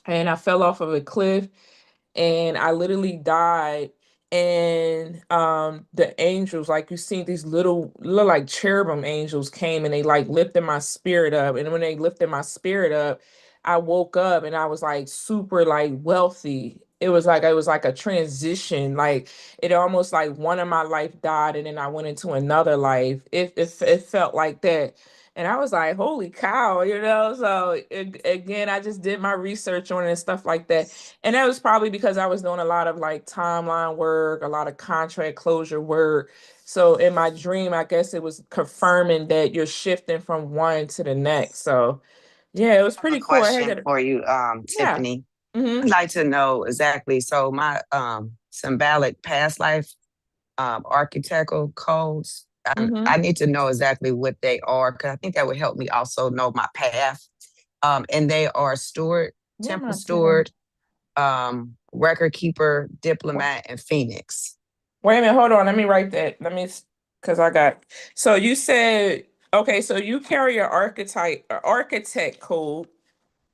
and I fell off of a cliff, and I literally died. And the angels, like you see these little like cherubim angels came, and they like lifted my spirit up. And when they lifted my spirit up, I woke up and I was like super like wealthy. It was like a transition. Like it almost like one of my life died and then I went into another life. It felt like that. And I was like, holy cow, So again, I just did my research on it and stuff like that. And that was probably because I was doing a lot of like timeline work, a lot of contract closure work. So in my dream, I guess it was confirming that you're shifting from one to the next. So yeah, it was I have a pretty cool. I had question that. for you, Yeah. Tiffany. Mm-hmm. I'd like to know exactly. So my symbolic past life architectural codes, Mm-hmm. I need to know exactly what they are because I think that would help me also know my path. And they are steward, What am temple I seeing? steward, record keeper, diplomat, and phoenix. Wait a minute, hold on. Let me write that. Because I got. So you said, okay, so you carry an architect code.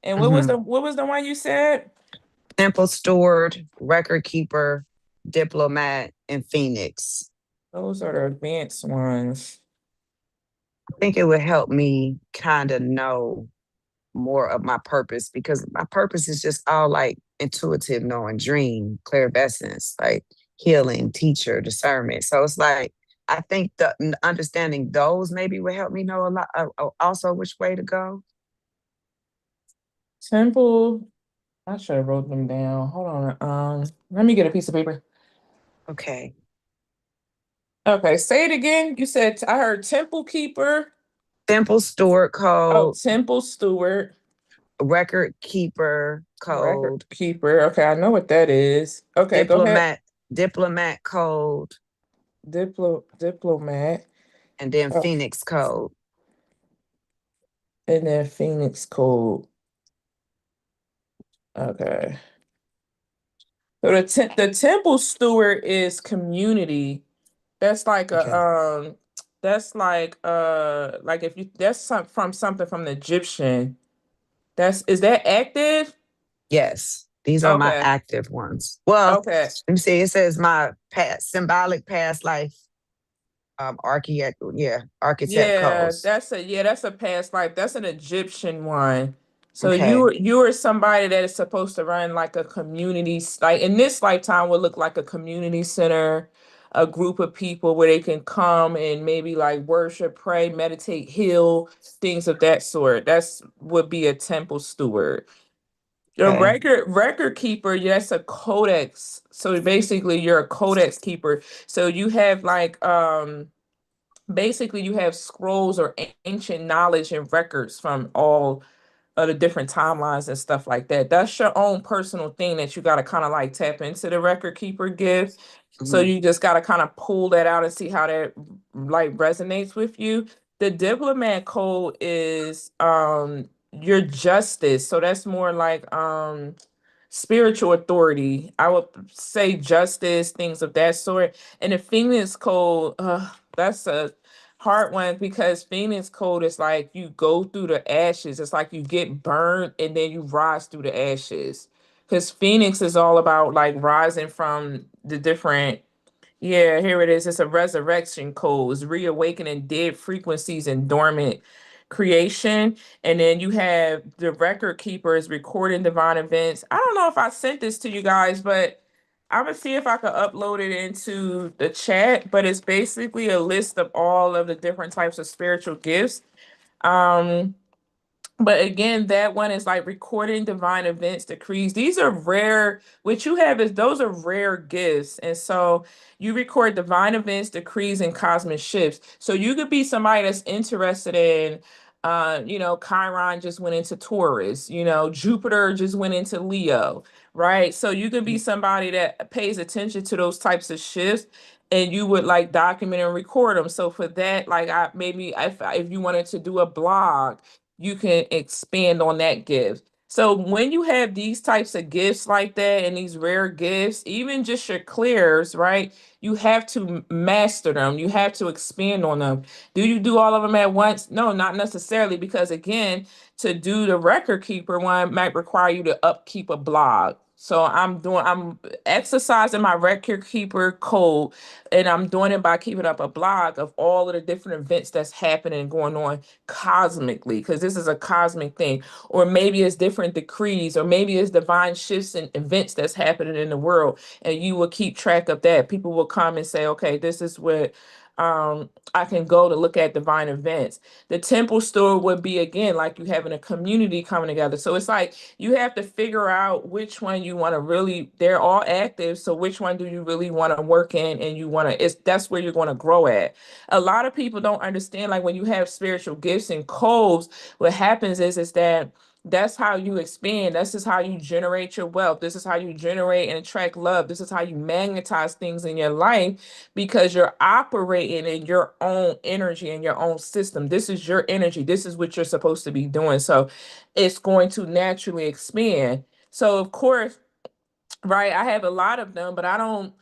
And Mhm. what was the one you said? Temple steward, record keeper, diplomat, and phoenix. Those are the advanced ones. I think it would help me kind of know more of my purpose because my purpose is just all like intuitive knowing, dream, clairvoyance, like healing, teacher, discernment. So it's like I think the understanding those maybe would help me know a lot. Also, which way to go. Temple. I should have wrote them down. Hold on. Let me get a piece of paper. Okay. Okay, say it again. You said I heard Temple Keeper. Temple steward Oh, code, Temple Steward, record keeper Record code, Keeper. Okay, I know what that is. Okay, go ahead. diplomat code, Diplomat. and then Oh, phoenix code. and then Phoenix Code. Okay. So the Temple Steward is community. That's like a Okay. that's like if you that's from something from the Egyptian. Is that active? Yes, these are my Okay. active ones. Well, Okay. let me see. It says my past symbolic past life architect codes. That's a past life. That's an Egyptian one. So Okay. you are somebody that is supposed to run like a community, like in this lifetime would look like a community center, a group of people where they can come and maybe like worship, pray, meditate, heal, things of that sort. That's would be a temple steward. The Okay. record keeper, yeah, that's a codex. So basically you're a codex keeper. So you have like basically you have scrolls or ancient knowledge and records from all of the different timelines and stuff like that. That's your own personal thing that you got to kind of like tap into the record keeper gift. So Mhm. you just got to kind of pull that out and see how that like resonates with you. The diplomat code is your justice. So that's more like spiritual authority. I would say justice, things of that sort. And the Phoenix code, that's a hard one because Phoenix code is like you go through the ashes. It's like you get burned and then you rise through the ashes. Because Phoenix is all about like rising from the different yeah, here it is. It's a resurrection code. It's reawakening dead frequencies and dormant creation. And then you have the record keepers recording divine events. I don't know if I sent this to you guys, but I'm gonna see if I can upload it into the chat. But it's basically a list of all of the different types of spiritual gifts. Um, but again, that one is like recording divine events, decrees. These are rare. What you have is those are rare gifts. And so you record divine events, decrees, and cosmic shifts. So you could be somebody that's interested in, Chiron just went into Taurus, Jupiter just went into Leo, right? So you could be somebody that pays attention to those types of shifts and you would like document and record them. So for that, like if you wanted to do a blog, you can expand on that gift. So when you have these types of gifts like that and these rare gifts, even just your clears, right? You have to master them. You have to expand on them. Do you do all of them at once? No, not necessarily, because again, to do the record keeper one might require you to upkeep a blog. So I'm exercising my record keeper code, and I'm doing it by keeping up a blog of all of the different events that's happening and going on cosmically, because this is a cosmic thing. Or maybe it's different decrees, or maybe it's divine shifts and events that's happening in the world, and you will keep track of that. People will come and say, okay, this is what I can go to look at divine events. The temple store would be, again, like you having a community coming together. So it's like you have to figure out which one you want to really, they're all active. So which one do you really want to work in, and you want to, that's where you're going to grow at. A lot of people don't understand, like when you have spiritual gifts and codes, what happens is that that's how you expand. This is how you generate your wealth. This is how you generate and attract love. This is how you magnetize things in your life, because you're operating in your own energy and your own system. This is your energy. This is what you're supposed to be doing. So it's going to naturally expand. So of course, right, I have a lot of them, but I don't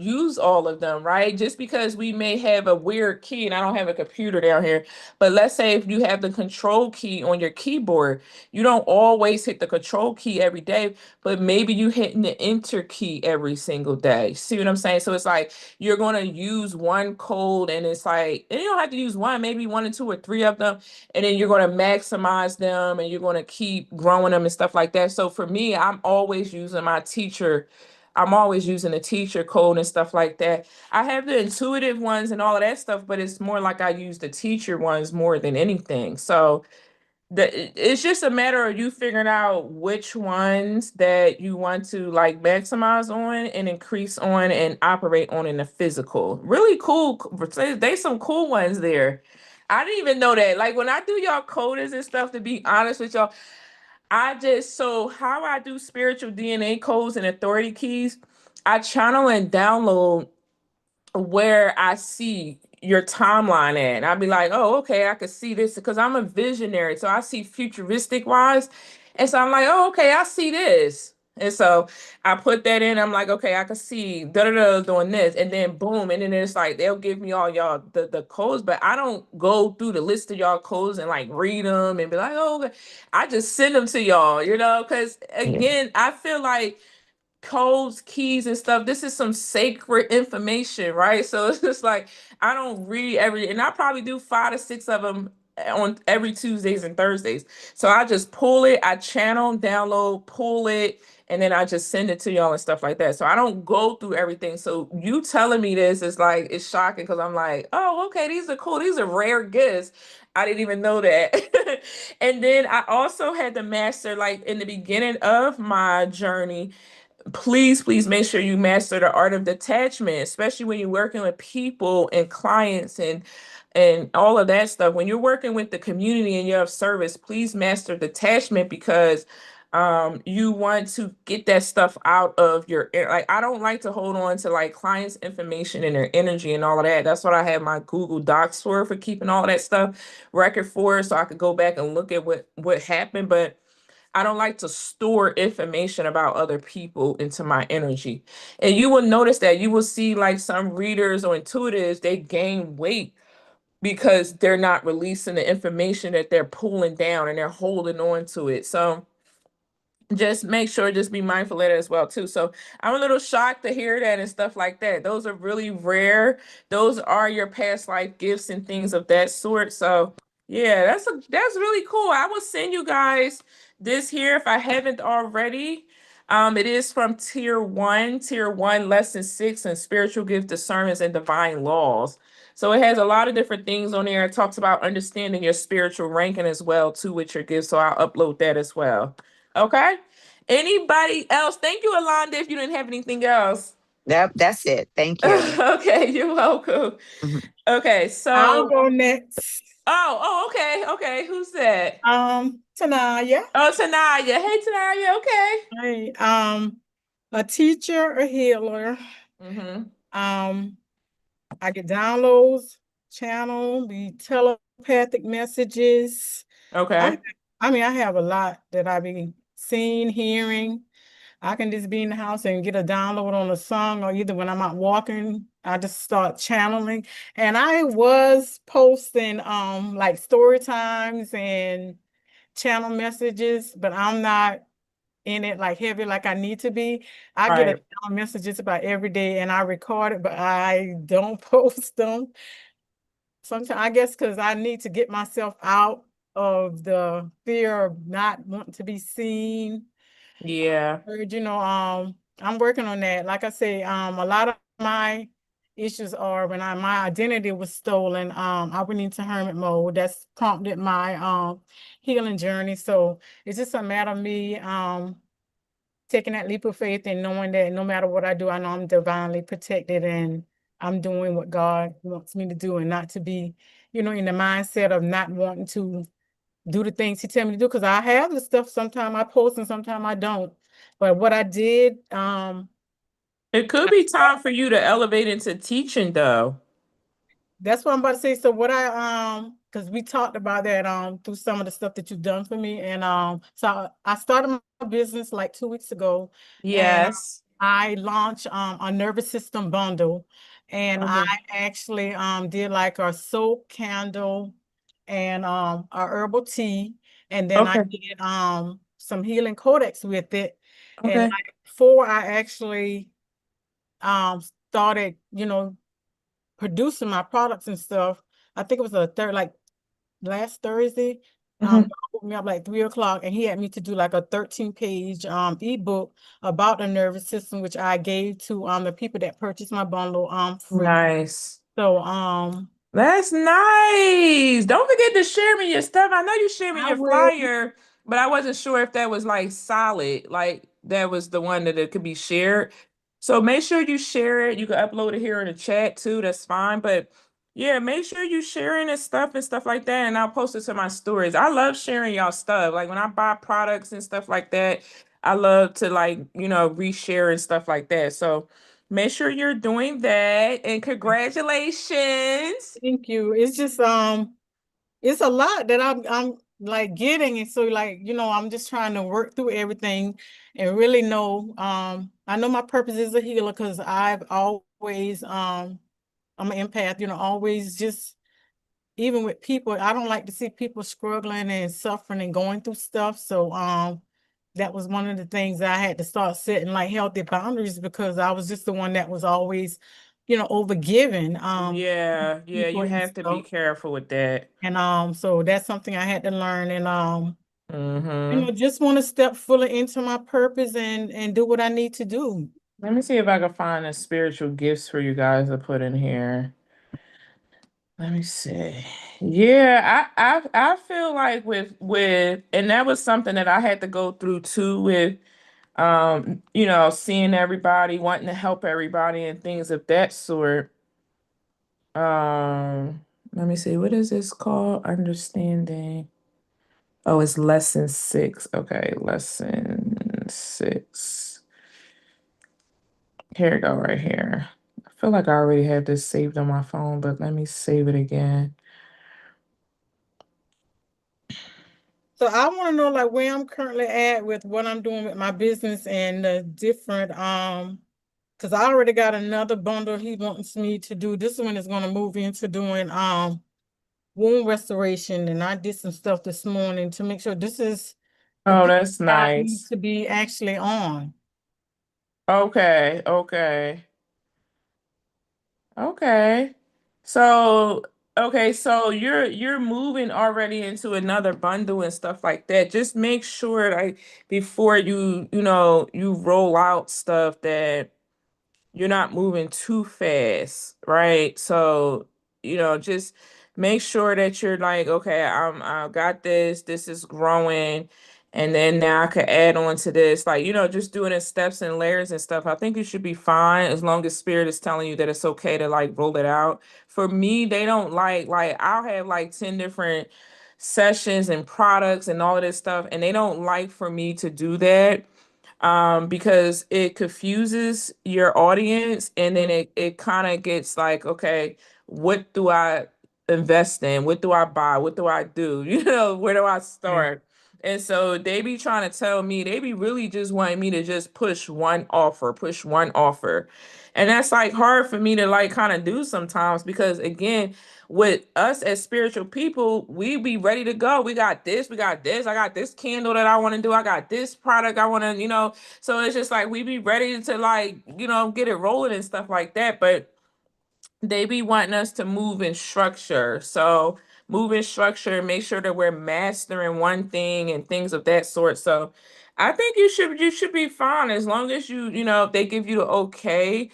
use all of them, right? Just because we may have a weird key, and I don't have a computer down here, but let's say if you have the control key on your keyboard, you don't always hit the control key every day, but maybe you hitting the enter key every single day. See what I'm saying? So it's like you're going to use one code, and it's like, and you don't have to use one, maybe one or two or three of them, and then you're going to maximize them, and you're going to keep growing them and stuff like that. So for me, I'm always using the teacher code and stuff like that. I have the intuitive ones and all of that stuff, but it's more like I use the teacher ones more than anything. So it's just a matter of you figuring out which ones that you want to like maximize on and increase on and operate on in the physical. Really cool. There's some cool ones there. I didn't even know that. Like when I do y'all coders and stuff, to be honest with y'all, so how I do spiritual DNA codes and authority keys, I channel and download where I see your timeline at. And I'll be like, oh, okay, I could see this because I'm a visionary. So I see futuristic wise. And so I'm like, oh, okay, I see this. And so I put that in. I'm like, okay, I can see da da da doing this. And then boom. And then it's like they'll give me all y'all the codes, but I don't go through the list of y'all codes and like read them and be like, oh, okay. I just send them to y'all, because Yeah. again, I feel like codes, keys, and stuff. This is some sacred information, right? So it's just like I don't read and I probably do 5 to 6 of them on every Tuesdays and Thursdays. So I just pull it, I channel, download, pull it, and then I just send it to y'all and stuff like that. So I don't go through everything. So you telling me this is like it's shocking because I'm like, oh, okay, these are cool. These are rare gifts. I didn't even know that. And then I also had to master, like in the beginning of my journey, please make sure you master the art of detachment, especially when you're working with people and clients and all of that stuff. When you're working with the community and you're of service, please master detachment, because you want to get that stuff out of your like I don't like to hold on to like clients' information and their energy and all of that. That's what I have my Google Docs for keeping all that stuff record for, so I could go back and look at what happened. But I don't like to store information about other people into my energy. And you will notice that you will see like some readers or intuitives, they gain weight because they're not releasing the information that they're pulling down and they're holding on to it. So just make sure, just be mindful of that as well too. So I'm a little shocked to hear that and stuff like that. Those are really rare. Those are your past life gifts and things of that sort. So yeah, that's really cool. I will send you guys this here if I haven't already. It is from tier one, lesson 6 in spiritual gift discernments and divine laws. So it has a lot of different things on there. It talks about understanding your spiritual ranking as well too with your gifts. So I'll upload that as well. Okay. Anybody else? Thank you, Alonda, if you didn't have anything else. That's it. Thank you. Okay, you're welcome. Mhm. Okay, I'll so go next. okay. Who's that? Tanaya. Oh, Tanaya. Hey, Tanaya. Okay. Hey, a teacher, a healer. Mm-hmm. I get downloads, channel, the telepathic messages. Okay. I have a lot that I be seeing, hearing. I can just be in the house and get a download on a song, or either when I'm out walking, I just start channeling. And I was posting like story times and channel messages, but I'm not in it like heavy like I need to be. I get a Right. channel messages about every day and I record it, but I don't post them. Sometimes I guess because I need to get myself out of the fear of not wanting to be seen. Yeah. I'm working on that. Like I say, a lot of my issues are when my identity was stolen. I went into hermit mode. That's prompted my healing journey. So it's just a matter of me taking that leap of faith and knowing that no matter what I do, I know I'm divinely protected and I'm doing what God wants me to do and not to be, in the mindset of not wanting to do the things he tell me to do. Because I have the stuff, sometimes I post and sometimes I don't. But what I did, It could be time for you to elevate into teaching, though. that's what I'm about to say. So what because we talked about that through some of the stuff that you've done for me. And so I started my business like 2 weeks ago, and Yes. I launched a nervous system bundle, and I Mhm. actually did like a soap candle and a herbal tea, and then I Okay. did some healing codex with it. And Okay. like before I actually started, producing my products and stuff, I think it was a third, like last Thursday. Mhm. God woke me up like 3 o'clock, and he had me to do like a 13-page ebook about the nervous system, which I gave to the people that purchased my bundle free. Nice. So That's nice. Don't forget to share me your stuff. I know you shared me I your will. flyer, but I wasn't sure if that was like solid, like that was the one that it could be shared. So make sure you share it. You can upload it here in the chat too. That's fine. But yeah, make sure you sharing this stuff and stuff like that. And I'll post it to my stories. I love sharing y'all stuff. Like when I buy products and stuff like that, I love to like, reshare and stuff like that. So make sure you're doing that. And congratulations. Thank you. It's just it's a lot that I'm like getting, and so like I'm just trying to work through everything and really know. I know my purpose is a healer because I've always I'm an empath, always just even with people, I don't like to see people struggling and suffering and going through stuff. So that was one of the things I had to start setting like healthy boundaries because I was just the one that was always, over giving Yeah, yeah, people you and have to be stuff. careful with that. And so that's something I had to learn and Mm-hmm. just want to step fully into my purpose and do what I need to do. Let me see if I can find the spiritual gifts for you guys to put in here. Let me see. Yeah, I feel like with and that was something that I had to go through too with seeing everybody, wanting to help everybody and things of that sort. Let me see, what is this called? Understanding. Oh, it's lesson 6. Okay, lesson 6. Here we go, right here. I feel like I already have this saved on my phone, but let me save it again. So I want to know like where I'm currently at with what I'm doing with my business and the different because I already got another bundle he wants me to do. This one is going to move into doing wound restoration, and I did some stuff this morning to make sure this is the Oh, business that's I need nice. to be actually on. Okay, okay. Okay. So, okay, so you're moving already into another bundle and stuff like that. Just make sure like before you roll out stuff that you're not moving too fast, right? So, just make sure that you're like, okay, I got this is growing, and then now I could add on to this, like, just doing it steps and layers and stuff. I think you should be fine as long as spirit is telling you that it's okay to like roll it out. For me, they don't like I'll have like 10 different sessions and products and all of this stuff, and they don't like for me to do that because it confuses your audience and then it kind of gets like, okay, what do I invest in? What do I buy? What do I do? Where do I Okay. start? And so they be trying to tell me, they be really just wanting me to just push one offer, push one offer. And that's like hard for me to like kind of do sometimes because again, with us as spiritual people, we be ready to go. We got this, we got this. I got this candle that I want to do. I got this product I want to, so it's just like we be ready to like, get it rolling and stuff like that. But they be wanting us to move in structure. So move in structure, make sure that we're mastering one thing and things of that sort. So I think you should be fine as long as you know if they give you the okay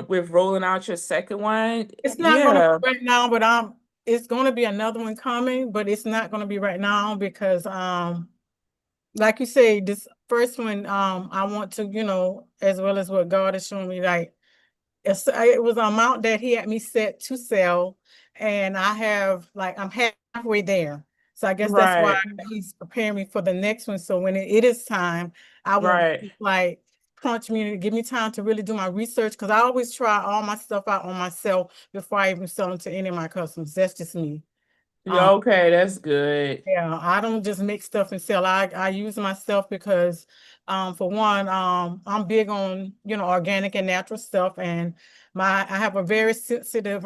with rolling out your second one. It's not gonna be Yeah. right now, but it's gonna be another one coming, but it's not gonna be right now because like you say, this first one, I want to, as well as what God is showing me, like it was an amount that he had me set to sell, and I'm halfway there. So I guess that's why Right. he's preparing me for the next one. So when it is time, I won't Right. like crunch me and give me time to really do my research because I always try all my stuff out on myself before I even sell them to any of my customers. That's just me. Yeah, okay, that's good. Yeah, I don't just make stuff and sell. I use my stuff because for one, I'm big on, organic and natural stuff, and I have a very sensitive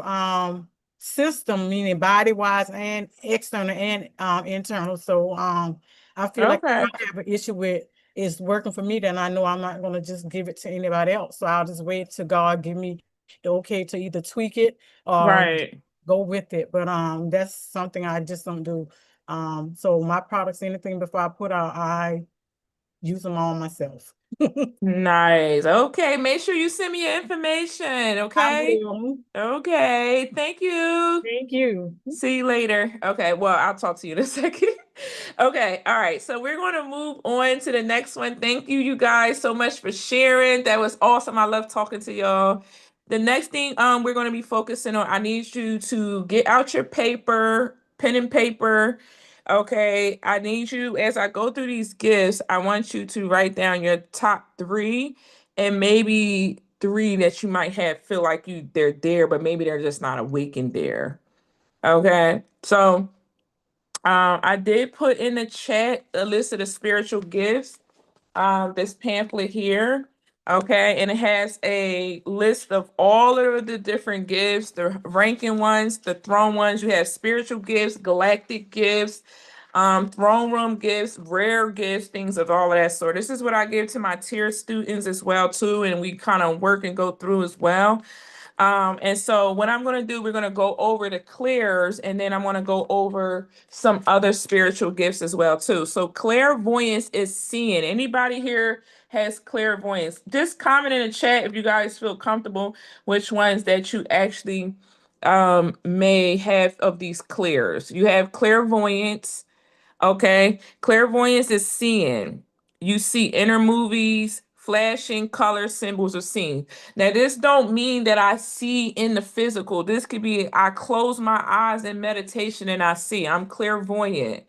system, meaning body wise and external and internal. So I feel like Okay. if I have an issue with is working for me, then I know I'm not gonna just give it to anybody else. So I'll just wait till God give me the okay to either tweak it or Right. go with it. But that's something I just don't do. So my products, anything before I put out, I use them all myself. Nice. Okay, make sure you send me your information, I okay? will. Okay, thank you. Thank you. See you later. Okay, well, I'll talk to you in a second. Okay, all right. So we're going to move on to the next one. Thank you, you guys, so much for sharing. That was awesome. I love talking to y'all. The next thing we're going to be focusing on, I need you to get out your paper, pen and paper. Okay, I need you as I go through these gifts, I want you to write down your top three and maybe three that you might have feel like they're there, but maybe they're just not awakened there. Okay. So I did put in the chat a list of the spiritual gifts. This pamphlet here. Okay, and it has a list of all of the different gifts, the ranking ones, the throne ones. You have spiritual gifts, galactic gifts, throne room gifts, rare gifts, things of all of that sort. This is what I give to my tier students as well too, and we kind of work and go through as well. And so what I'm going to do, we're going to go over the clears and then I'm going to go over some other spiritual gifts as well too. So clairvoyance is seeing. Anybody here has clairvoyance? Just comment in the chat if you guys feel comfortable which ones that you actually may have of these clears. You have clairvoyance. Okay. Clairvoyance is seeing. You see inner movies, flashing color symbols are seen. Now, this don't mean that I see in the physical. This could be I close my eyes in meditation and I see. I'm clairvoyant.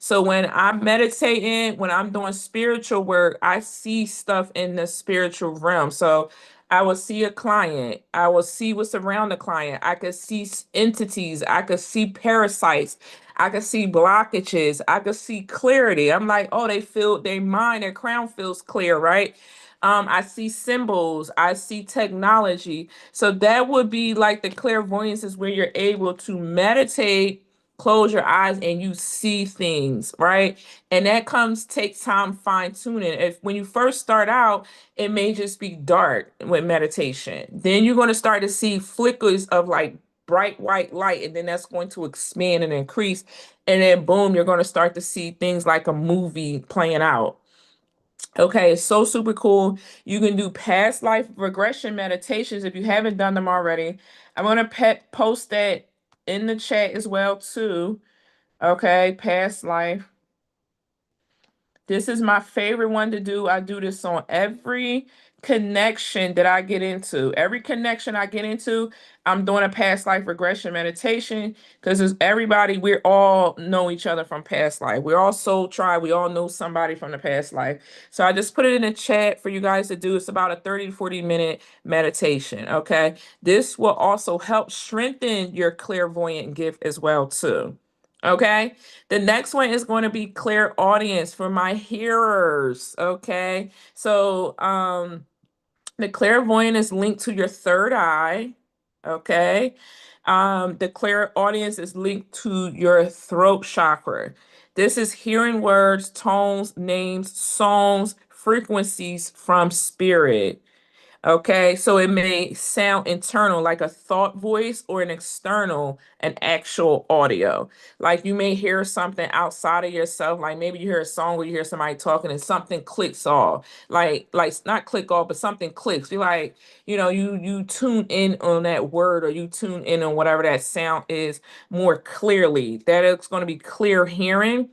So when I'm meditating, when I'm doing spiritual work, I see stuff in the spiritual realm. So I will see a client. I will see what's around the client. I could see entities. I could see parasites. I could see blockages. I could see clarity. I'm like, oh, they feel their mind, their crown feels clear, right? I see symbols. I see technology. So that would be like the clairvoyance is where you're able to meditate, close your eyes, and you see things, right? And that takes time fine tuning. If when you first start out, it may just be dark with meditation. Then you're going to start to see flickers of like bright white light, and then that's going to expand and increase. And then boom, you're going to start to see things like a movie playing out. Okay, it's so super cool. You can do past life regression meditations if you haven't done them already. I'm gonna post that in the chat as well too. Okay, past life. This is my favorite one to do. I do this on every connection that I get into. Every connection I get into, I'm doing a past life regression meditation because as everybody, we all know each other from past life. We're all soul tribe. We all know somebody from the past life. So I just put it in the chat for you guys to do. It's about a 30 to 40-minute meditation. Okay. This will also help strengthen your clairvoyant gift as well, too. Okay. The next one is going to be clear audience for my hearers. Okay. So the clairvoyant is linked to your third eye. Okay. The clear audience is linked to your throat chakra. This is hearing words, tones, names, songs, frequencies from spirit. Okay, so it may sound internal, like a thought voice, or an external, an actual audio. Like you may hear something outside of yourself, like maybe you hear a song or you hear somebody talking and something clicks off. Like not click off, but something clicks. You're like, you tune in on that word, or you tune in on whatever that sound is more clearly. That it's going to be clear hearing.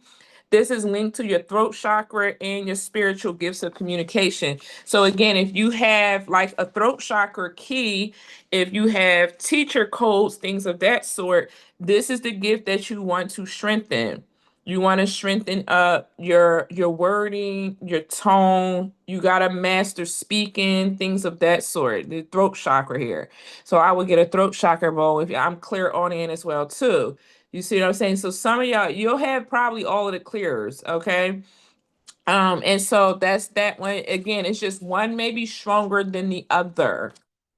This is linked to your throat chakra and your spiritual gifts of communication. So again, if you have like a throat chakra key, if you have teacher codes, things of that sort, this is the gift that you want to strengthen. You want to strengthen up your wording, your tone. You got to master speaking, things of that sort. The throat chakra here. So I would get a throat chakra bowl if I'm clear on in as well too. You see what I'm saying? So some of y'all, you'll have probably all of the clears, okay? And so that's that one. Again, it's just one may be stronger than the other.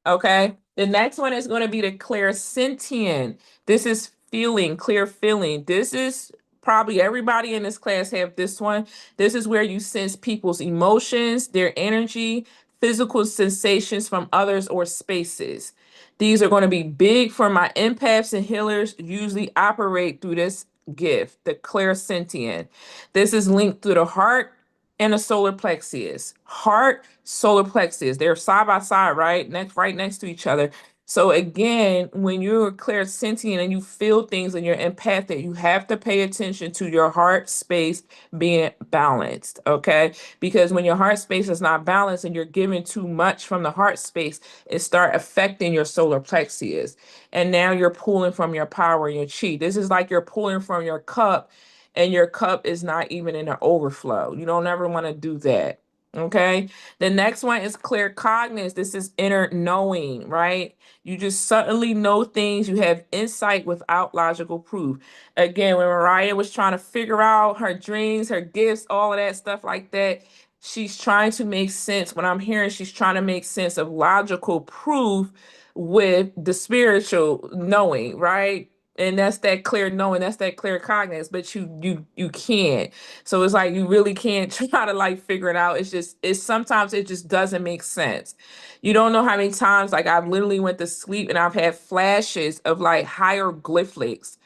Okay. The next one is going to be the clairsentient. This is feeling, clear feeling. This is probably everybody in this class have this one. This is where you sense people's emotions, their energy, physical sensations from others or spaces. These are going to be big for my empaths and healers, usually operate through this gift, the clairsentient. This is linked through the heart and the solar plexus. Heart, solar plexus. They're side by side, right next to each other. So again, when you're clairsentient and you feel things and you're empathic, you have to pay attention to your heart space being balanced, okay? Because when your heart space is not balanced and you're giving too much from the heart space, it start affecting your solar plexus. And now you're pulling from your power and your chi. This is like you're pulling from your cup and your cup is not even in an overflow. You don't ever want to do that. Okay. The next one is clear cognizance. This is inner knowing, right? You just suddenly know things. You have insight without logical proof. Again, when Mariah was trying to figure out her dreams, her gifts, all of that stuff like that, she's trying to make sense. What I'm hearing, she's trying to make sense of logical proof with the spiritual knowing, right? And that's that clear knowing, that's that clear cognizance, but you can't. So it's like you really can't try to like figure it out. It's sometimes it just doesn't make sense. You don't know how many times like I've literally went to sleep and I've had flashes of like hieroglyphics.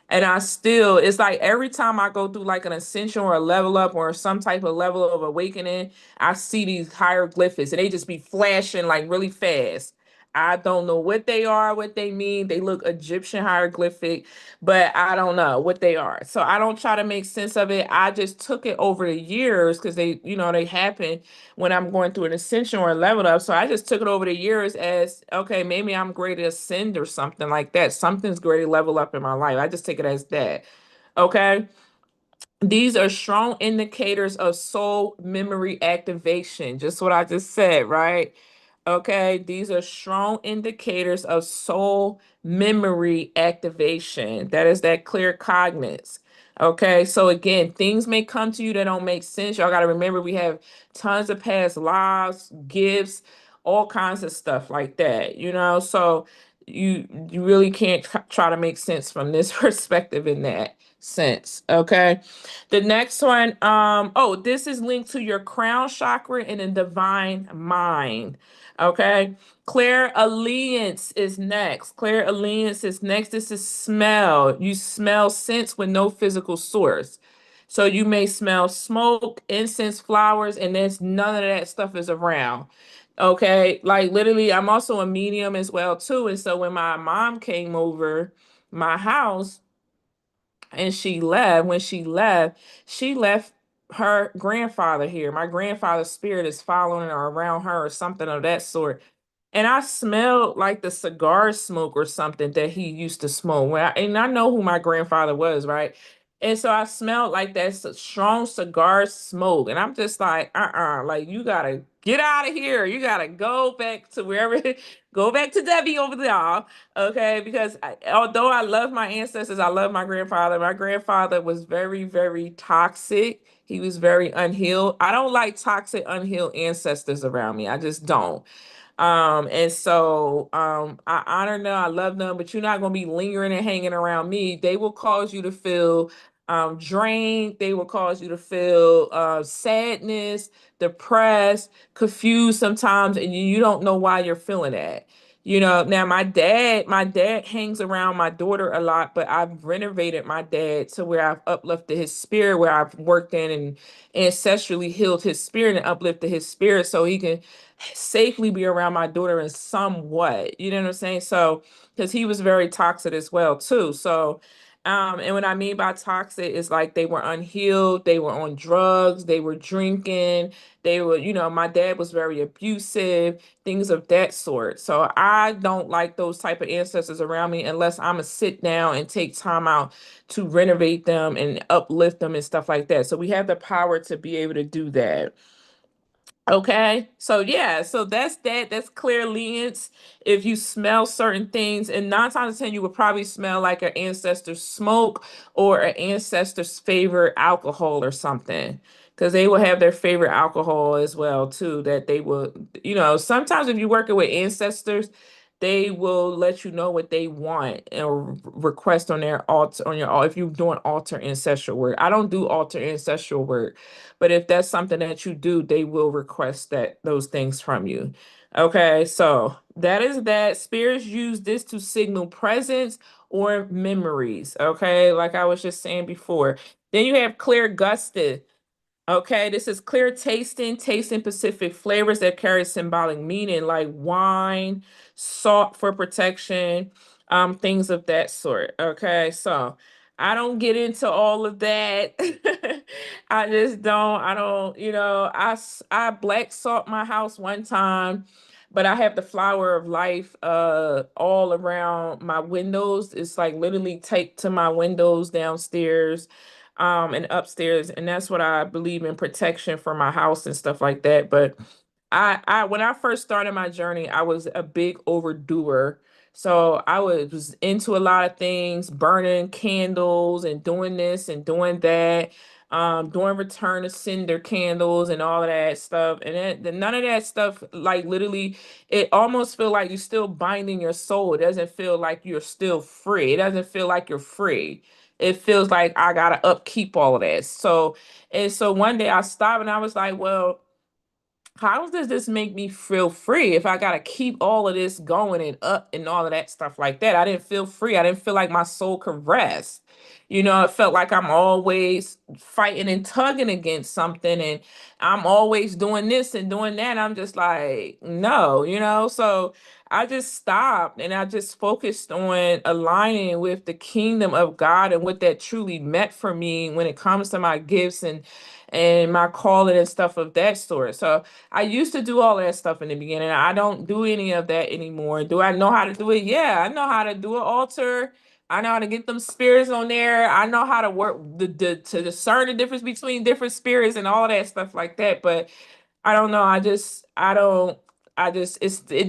And I still, it's like every time I go through like an ascension or a level up or some type of level of awakening, I see these hieroglyphics and they just be flashing like really fast. I don't know what they are, what they mean. They look Egyptian hieroglyphic, but I don't know what they are. So I don't try to make sense of it. I just took it over the years because they happen when I'm going through an ascension or a level up. So I just took it over the years as, okay, maybe I'm great to ascend or something like that. Something's great to level up in my life. I just take it as that. Okay. These are strong indicators of soul memory activation. Just what I just said, right? Okay, these are strong indicators of soul memory activation. That is that clear cognizance. Okay, so again, things may come to you that don't make sense. Y'all got to remember we have tons of past lives, gifts, all kinds of stuff like that, So you really can't try to make sense from this perspective in that sense. Okay. The next one, this is linked to your crown chakra and a divine mind. Okay. Claire Alliance is next. Claire Alliance is next. This is smell. You smell scents with no physical source. So you may smell smoke, incense, flowers, and there's none of that stuff is around. Okay. Like literally, I'm also a medium as well, too. And so when my mom came over my house, and she left her grandfather here. My grandfather's spirit is following her around her or something of that sort. And I smelled like the cigar smoke or something that he used to smoke. And I know who my grandfather was, right? And so I smelled like that strong cigar smoke. And I'm just like, like you gotta get out of here. You gotta go back to wherever, go back to Debbie over there. Okay. Because although I love my ancestors, I love my grandfather. My grandfather was very, very toxic. He was very unhealed. I don't like toxic, unhealed ancestors around me. I just don't. And so I honor them, I love them, but you're not gonna be lingering and hanging around me. They will cause you to feel drained. They will cause you to feel sadness, depressed, confused sometimes, and you don't know why you're feeling that. Now my dad hangs around my daughter a lot, but I've renovated my dad to where I've uplifted his spirit, where I've worked in and ancestrally healed his spirit and uplifted his spirit so he can safely be around my daughter in somewhat. You know what I'm saying? So, because he was very toxic as well too. So, and what I mean by toxic is like they were unhealed, they were on drugs, they were drinking, they were, my dad was very abusive, things of that sort. So I don't like those type of ancestors around me unless I'm gonna sit down and take time out to renovate them and uplift them and stuff like that. So we have the power to be able to do that. Okay, so yeah, so that's that. That's clairvoyance. If you smell certain things, and 9 times out of 10, you would probably smell like an ancestor's smoke or an ancestor's favorite alcohol or something, because they will have their favorite alcohol as well too. That they will, sometimes if you're working with ancestors, they will let you know what they want and request on their altar on your if you're doing altar ancestral work. I don't do altar ancestral work. But if that's something that you do, they will request those things from you. Okay, so that is that. Spirits use this to signal presence or memories. Okay, like I was just saying before. Then you have clear gusted. Okay, this is clear tasting specific flavors that carry symbolic meaning like wine, salt for protection, things of that sort. Okay, so I don't get into all of that. I just don't, I don't, I black salt my house one time, but I have the flower of life all around my windows. It's like literally taped to my windows downstairs and upstairs, and that's what I believe in, protection for my house and stuff like that. But I when I first started my journey, I was a big overdoer. So I was into a lot of things, burning candles and doing this and doing that, doing return to sender candles and all of that stuff. And none of that stuff, like literally, it almost feel like you're still binding your soul. It doesn't feel like you're still free. It doesn't feel like you're free. It feels like I gotta upkeep all of that. So one day I stopped and I was like, well, how does this make me feel free if I gotta keep all of this going and up and all of that stuff like that? I didn't feel free. I didn't feel like my soul could rest. It felt like I'm always fighting and tugging against something, and I'm always doing this and doing that. I'm just like, no, So I just stopped and I just focused on aligning with the kingdom of God and what that truly meant for me when it comes to my gifts and my calling and stuff of that sort. So I used to do all that stuff in the beginning. I don't do any of that anymore. Do I know how to do it? Yeah, I know how to do an altar. I know how to get them spirits on there. I know how to work to discern the difference between different spirits and all that stuff like that. But I don't know. It's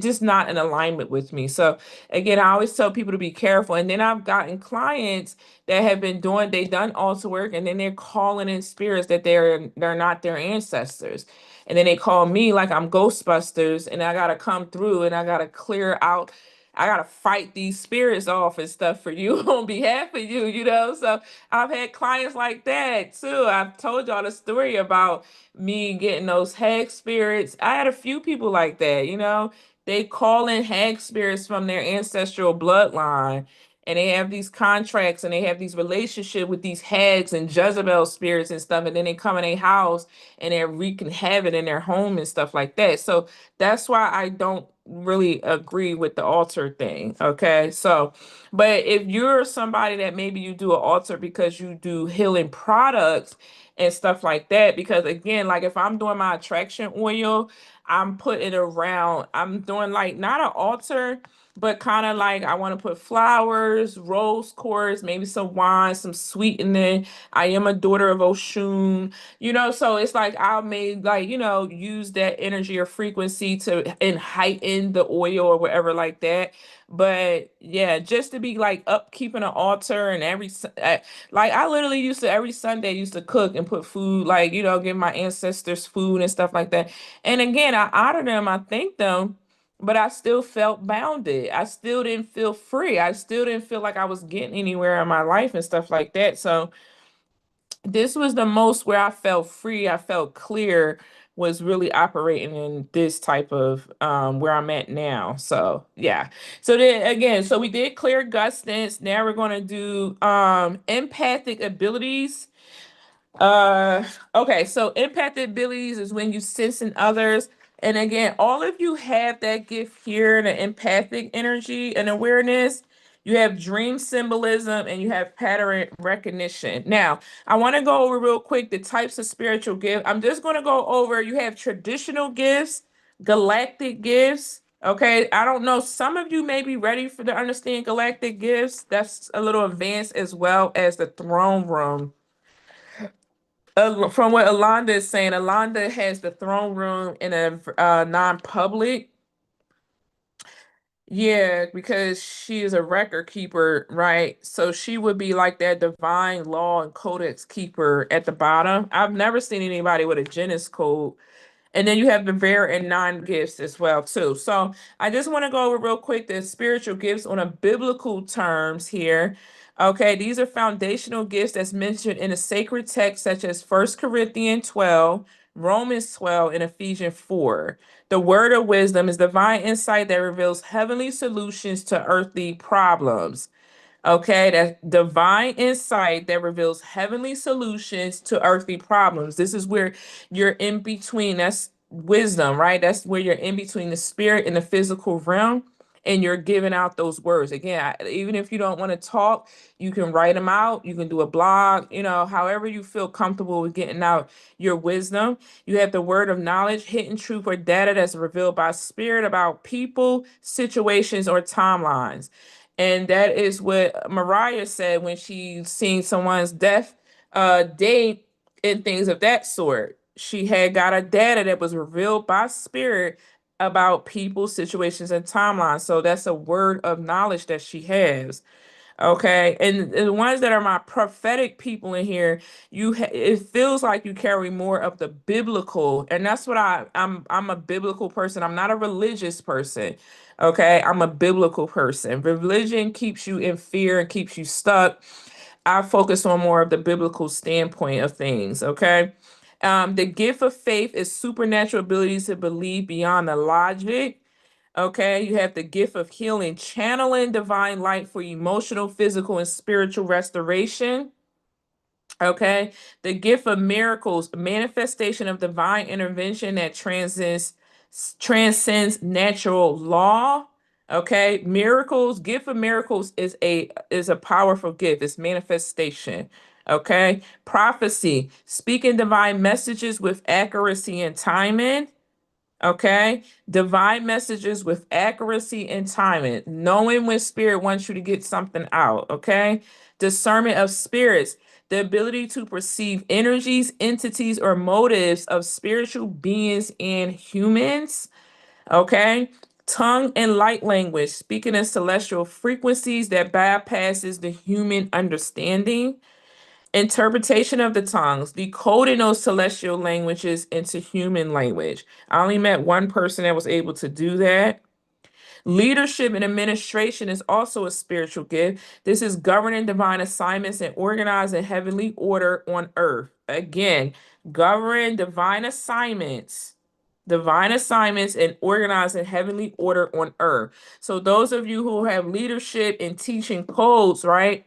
just not in alignment with me. So again, I always tell people to be careful. And then I've gotten clients that have they done altar work, and then they're calling in spirits that they're not their ancestors. And then they call me like I'm Ghostbusters, and I gotta come through and I gotta clear out. I gotta fight these spirits off and stuff for you on behalf of you. So I've had clients like that too. I've told y'all the story about me getting those hag spirits. I had a few people like that. They call in hag spirits from their ancestral bloodline, and they have these contracts and they have these relationships with these hags and Jezebel spirits and stuff, and then they come in a house and they're wreaking havoc in their home and stuff like that. So that's why I don't really agree with the altar thing. Okay. So, but if you're somebody that maybe you do an altar because you do healing products and stuff like that, because again, like if I'm doing my attraction oil, I'm doing like not an altar, but kind of like I want to put flowers, rose quartz, maybe some wine, some sweetening. I am a daughter of Oshun, so it's like I may like, use that energy or frequency to and heighten the oil or whatever like that. But yeah, just to be like up keeping an altar and like I literally used to every Sunday used to cook and put food, like, give my ancestors food and stuff like that. And again, I honor them, I thank them, but I still felt bounded. I still didn't feel free. I still didn't feel like I was getting anywhere in my life and stuff like that. So this was the most where I felt free, I felt clear, was really operating in this type of where I'm at now. So yeah. So then again, so we did clear gustance. Now we're gonna do empathic abilities. Okay, so empathic abilities is when you sense in others. And again, all of you have that gift here, the empathic energy and awareness. You have dream symbolism and you have pattern recognition. Now, I want to go over real quick the types of spiritual gifts. I'm just going to go over, you have traditional gifts, galactic gifts. Okay, I don't know. Some of you may be ready for to understand galactic gifts. That's a little advanced, as well as the throne room. From what Alonda is saying, Alonda has the throne room in a non-public. Yeah, because she is a record keeper, right? So she would be like that divine law and codex keeper at the bottom. I've never seen anybody with a Genesis code. And then you have the rare and non-gifts as well, too. So I just want to go over real quick the spiritual gifts on a biblical terms here. Okay, these are foundational gifts that's mentioned in a sacred text, such as 1 Corinthians 12, Romans 12, and Ephesians 4. The word of wisdom is divine insight that reveals heavenly solutions to earthly problems. Okay, that divine insight that reveals heavenly solutions to earthly problems. This is where you're in between. That's wisdom, right? That's where you're in between the spirit and the physical realm, and you're giving out those words. Again, even if you don't want to talk, you can write them out. You can do a blog, however you feel comfortable with getting out your wisdom. You have the word of knowledge, hidden truth, or data that's revealed by spirit about people, situations, or timelines. And that is what Mariah said when she seen someone's death date and things of that sort. She had got a data that was revealed by spirit about people, situations, and timelines. So that's a word of knowledge that she has. Okay, and the ones that are my prophetic people in here, it feels like you carry more of the biblical, and that's what I'm a biblical person. I'm not a religious person. Okay, I'm a biblical person. Religion keeps you in fear and keeps you stuck. I focus on more of the biblical standpoint of things. Okay. The gift of faith is supernatural abilities to believe beyond the logic. Okay, you have the gift of healing, channeling divine light for emotional, physical, and spiritual restoration. Okay, the gift of miracles, manifestation of divine intervention that transcends natural law. Okay, miracles, gift of miracles is a powerful gift. It's manifestation. Okay, prophecy, speaking divine messages with accuracy and timing. Okay. Divine messages with accuracy and timing, knowing when spirit wants you to get something out. Okay. Discernment of spirits, the ability to perceive energies, entities, or motives of spiritual beings and humans. Okay. Tongue and light language, speaking in celestial frequencies that bypasses the human understanding. Interpretation of the tongues, decoding those celestial languages into human language. I only met one person that was able to do that. Leadership and administration is also a spiritual gift. This is governing divine assignments and organizing heavenly order on earth. Again, governing divine assignments and organizing heavenly order on earth. So those of you who have leadership and teaching codes, right?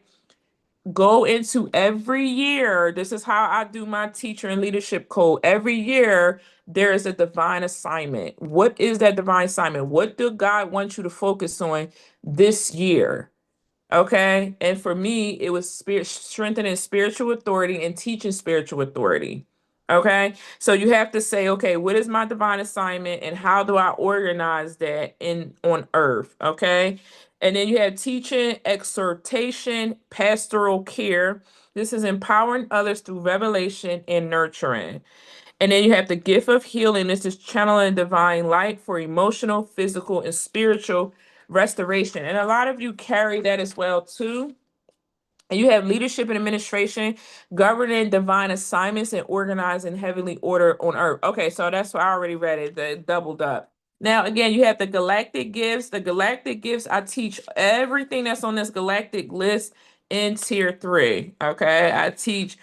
Go into every year. This is how I do my teacher and leadership code. Every year, there is a divine assignment. What is that divine assignment? What do God want you to focus on this year? Okay. And for me, it was strengthening spiritual authority and teaching spiritual authority. Okay. So you have to say, okay, what is my divine assignment and how do I organize that on earth? Okay. And then you have teaching, exhortation, pastoral care. This is empowering others through revelation and nurturing. And then you have the gift of healing. This is channeling divine light for emotional, physical, and spiritual restoration. And a lot of you carry that as well too. And you have leadership and administration, governing divine assignments and organizing heavenly order on earth. Okay, so that's what I already read it, the doubled up. Now, again, you have the galactic gifts. The galactic gifts, I teach everything that's on this galactic list in tier 3. Okay. I teach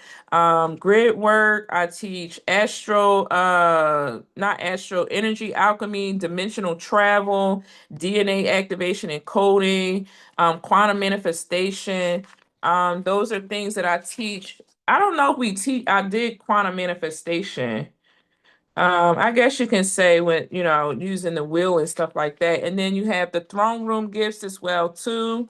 grid work. I teach not astro energy alchemy, dimensional travel, DNA activation and coding, quantum manifestation. Those are things that I teach. I don't know if I did quantum manifestation. I guess you can say when, using the wheel and stuff like that. And then you have the throne room gifts as well too.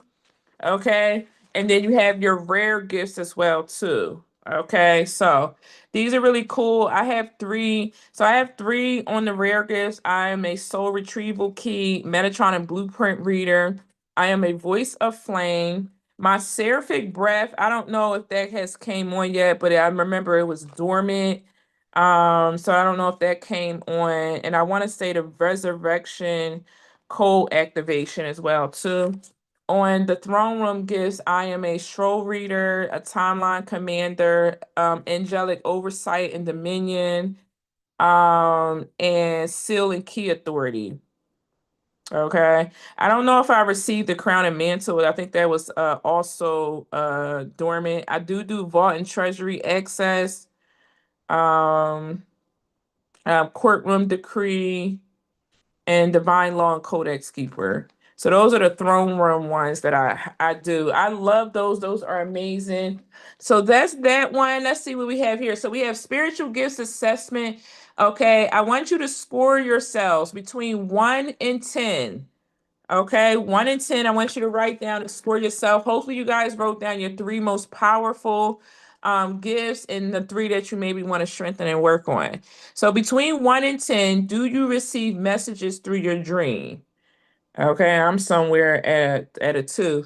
Okay. And then you have your rare gifts as well too. Okay. So these are really cool. I have three. So I have three on the rare gifts. I am a soul retrieval key, Metatron and blueprint reader. I am a voice of flame. My seraphic breath, I don't know if that has came on yet, but I remember it was dormant. So I don't know if that came on. And I want to say the resurrection code activation as well too. On the throne room gifts, I am a scroll reader, a timeline commander, angelic oversight and dominion, and seal and key authority. Okay. I don't know if I received the crown and mantle. I think that was also dormant. I do vault and treasury access, um, courtroom decree, and divine law and codex keeper. So those are the throne room ones that I do. I love those. Those are amazing. So that's that one. Let's see what we have here. So we have spiritual gifts assessment. Okay, I want you to score yourselves between 1 and 10. Okay, 1 and 10. I want you to write down and score yourself. Hopefully, you guys wrote down your 3 most powerful gifts and the 3 that you maybe want to strengthen and work on. So, between 1 and 10, do you receive messages through your dream? Okay, I'm somewhere at a 2.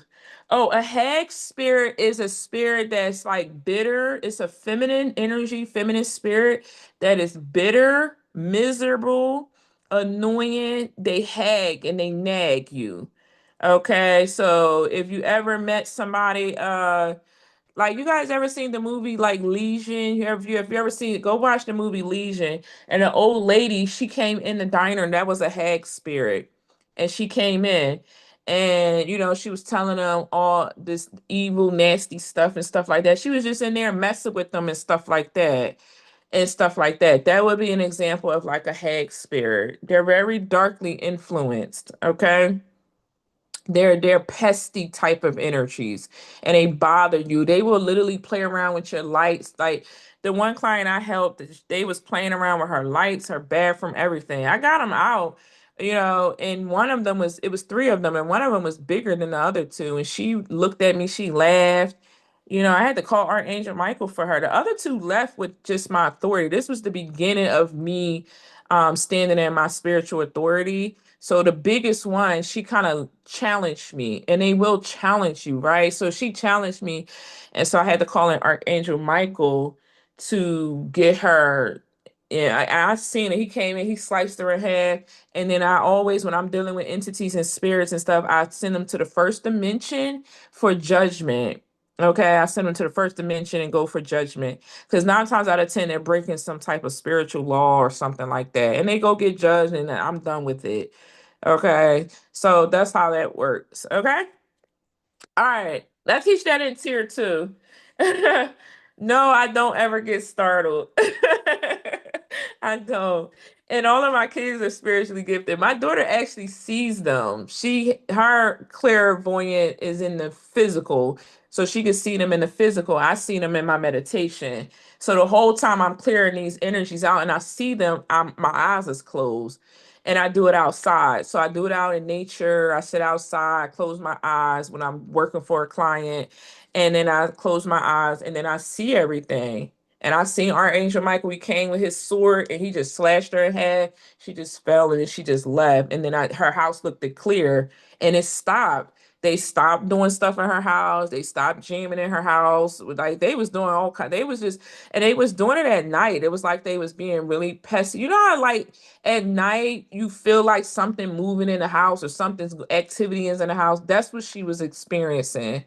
Oh, a hag spirit is a spirit that's like bitter. It's a feminine energy, feminine spirit that is bitter, miserable, annoying. They hag and they nag you. Okay, so if you ever met somebody, like, you guys ever seen the movie like Legion? Have you ever seen it? Go watch the movie Legion. And an old lady, she came in the diner, and that was a hag spirit. And she came in, and she was telling them all this evil, nasty stuff and stuff like that. She was just in there messing with them and stuff like that. And stuff like that. That would be an example of like a hag spirit. They're very darkly influenced, okay? They're pesty type of energies, and they bother you. They will literally play around with your lights. Like the one client I helped, they was playing around with her lights, her bathroom, everything. I got them out, and one of them it was 3 of them, and one of them was bigger than the other 2. And she looked at me, she laughed. I had to call Archangel Michael for her. The other 2 left with just my authority. This was the beginning of me standing in my spiritual authority. So the biggest one, she kind of challenged me, and they will challenge you, right? So she challenged me, and so I had to call in Archangel Michael to get her. Yeah, I seen it. He came in, he sliced her in half, and then I always, when I'm dealing with entities and spirits and stuff, I send them to the first dimension for judgment. Okay, I send them to the first dimension and go for judgment. Because 9 times out of 10, they're breaking some type of spiritual law or something like that. And they go get judged, and I'm done with it. Okay, so that's how that works. Okay. All right, let's teach that in tier 2. No, I don't ever get startled. I don't. And all of my kids are spiritually gifted. My daughter actually sees them. Her clairvoyant is in the physical, so she can see them in the physical. I see them in my meditation. So the whole time I'm clearing these energies out and I see them, my eyes is closed. And I do it outside. So I do it out in nature. I sit outside, I close my eyes when I'm working for a client, and then I close my eyes and then I see everything. And I seen Archangel Michael, he came with his sword and he just slashed her in half. She just fell and then she just left. And then her house looked clear and it stopped. They stopped doing stuff in her house. They stopped jamming in her house. Like they was doing all kind. They was just, and they was doing it at night. It was like they was being really pesky. You know how like at night you feel like something moving in the house or something's activity is in the house. That's what she was experiencing.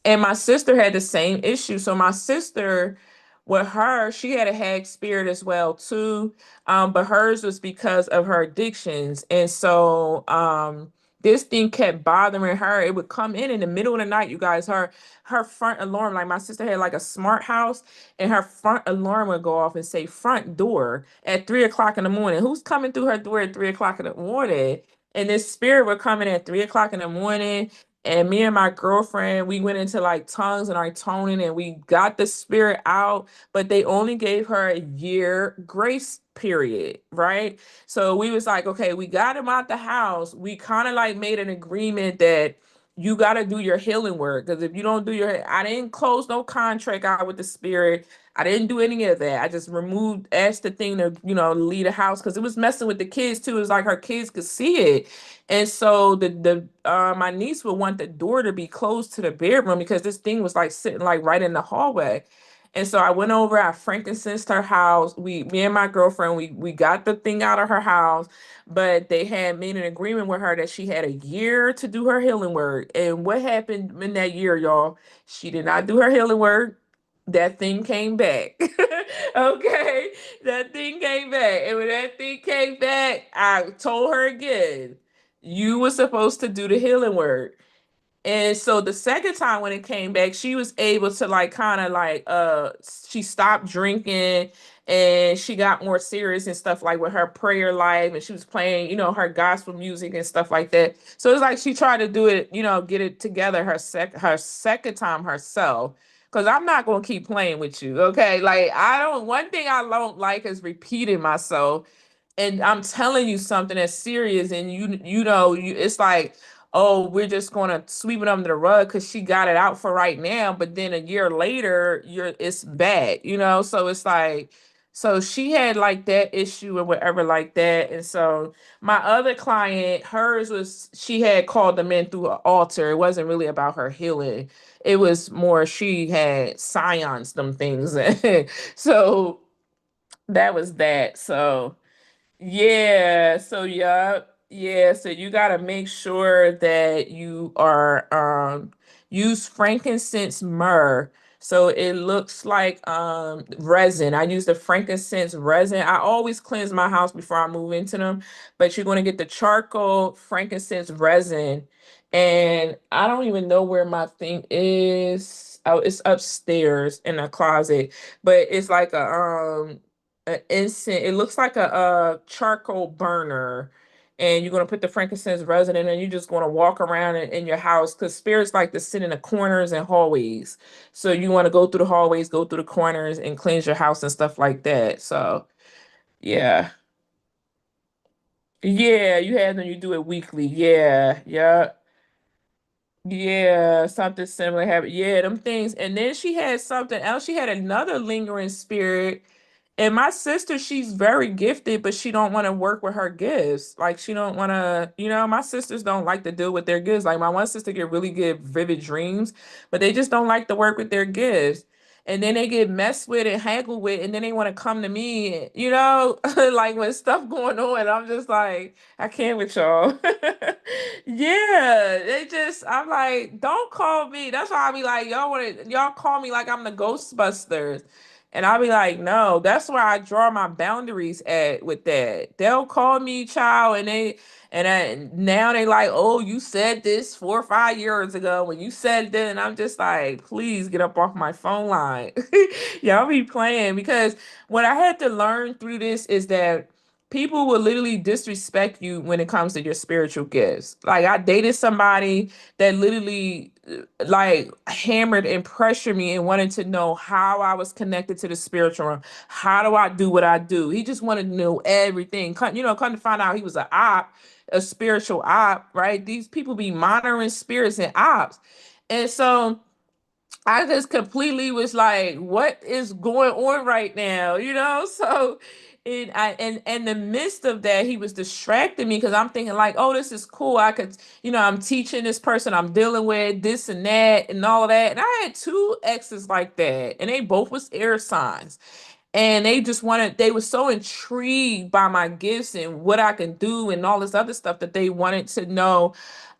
And my sister had the same issue. So my sister, with her, she had a hag spirit as well too. But hers was because of her addictions. And so this thing kept bothering her. It would come in the middle of the night, you guys. Her front alarm, like my sister had like a smart house, and her front alarm would go off and say front door at 3 o'clock in the morning. Who's coming through her door at 3 o'clock in the morning? And this spirit would come in at 3 o'clock in the morning. And me and my girlfriend, we went into like tongues and our toning, and we got the spirit out, but they only gave her a year grace period, right? So we was like, okay, we got him out the house. We kind of like made an agreement that you got to do your healing work, because if you don't do I didn't close no contract out with the spirit. I didn't do any of that. I just asked the thing to, leave the house, because it was messing with the kids too. It was like her kids could see it. And so my niece would want the door to be closed to the bedroom, because this thing was like sitting like right in the hallway. And so I went over, I frankincense her house. Me and my girlfriend, we got the thing out of her house, but they had made an agreement with her that she had a year to do her healing work. And what happened in that year, y'all? She did not do her healing work. That thing came back. Okay. That thing came back. And when that thing came back, I told her again, you were supposed to do the healing work. And so the second time when it came back, she was able to like kind of like she stopped drinking, and she got more serious and stuff like with her prayer life, and she was playing, her gospel music and stuff like that. So it's like she tried to do it, get it together her second time herself. Cause I'm not gonna keep playing with you, okay? Like one thing I don't like is repeating myself, and I'm telling you something that's serious, and it's like, oh, we're just gonna sweep it under the rug because she got it out for right now, but then a year later, it's bad, So it's like, so she had like that issue or whatever like that, and so my other client, hers was she had called them in through an altar. It wasn't really about her healing. It was more she had science them things, so that was that. So. Yeah, so yeah, so you got to make sure that you are use frankincense myrrh. So it looks like resin. I use the frankincense resin. I always cleanse my house before I move into them, but you're going to get the charcoal frankincense resin. And I don't even know where my thing is. Oh, it's upstairs in a closet, but it's like an incense. It looks like a charcoal burner, and you're gonna put the frankincense resin in, and you're just gonna walk around in your house, because spirits like to sit in the corners and hallways. So you want to go through the hallways, go through the corners, and cleanse your house and stuff like that. So yeah, yeah, you have them. You do it weekly. Yeah, yeah. Yeah, something similar happened. Yeah, them things. And then she had something else. She had another lingering spirit. And my sister, she's very gifted, but she don't want to work with her gifts. Like she don't want to, my sisters don't like to deal with their gifts. Like my one sister get really good vivid dreams, but they just don't like to work with their gifts. And then they get messed with and haggled with, and then they want to come to me, like when stuff going on. I'm just like, I can't with y'all. Yeah, I'm like, don't call me. That's why I be like, y'all call me like I'm the Ghostbusters. And I'll be like, no, that's where I draw my boundaries at with that. They'll call me child, now they like, oh, you said this 4 or 5 years ago when you said that, and I'm just like, please get up off my phone line. Y'all be playing, because what I had to learn through this is that people will literally disrespect you when it comes to your spiritual gifts. Like I dated somebody that literally like hammered and pressured me and wanted to know how I was connected to the spiritual realm. How do I do what I do? He just wanted to know everything. Come to find out he was a spiritual op, right? These people be monitoring spirits and ops. And so I just completely was like, what is going on right now? So in the midst of that, he was distracting me, because I'm thinking like, oh, this is cool. I could, I'm teaching this person I'm dealing with this and that and all of that. And I had two exes like that, and they both was air signs. And they were so intrigued by my gifts and what I can do and all this other stuff, that they wanted to know,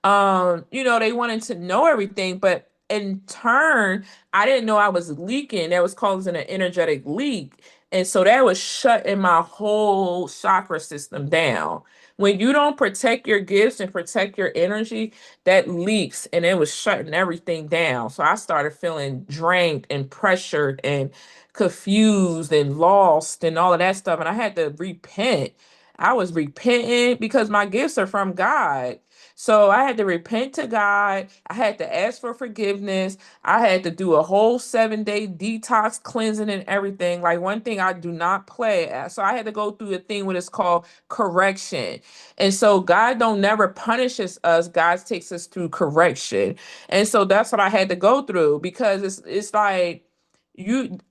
they wanted to know everything. But in turn, I didn't know I was leaking. That was causing an energetic leak. And so that was shutting my whole chakra system down. When you don't protect your gifts and protect your energy, that leaks, and it was shutting everything down. So I started feeling drained and pressured and confused and lost and all of that stuff. And I had to repent. I was repenting because my gifts are from God. So I had to repent to God. I had to ask for forgiveness. I had to do a whole 7-day detox cleansing and everything. Like, one thing I do not play. So I had to go through a thing what is called correction. And so God don't never punishes us. God takes us through correction. And so that's what I had to go through, because it's like,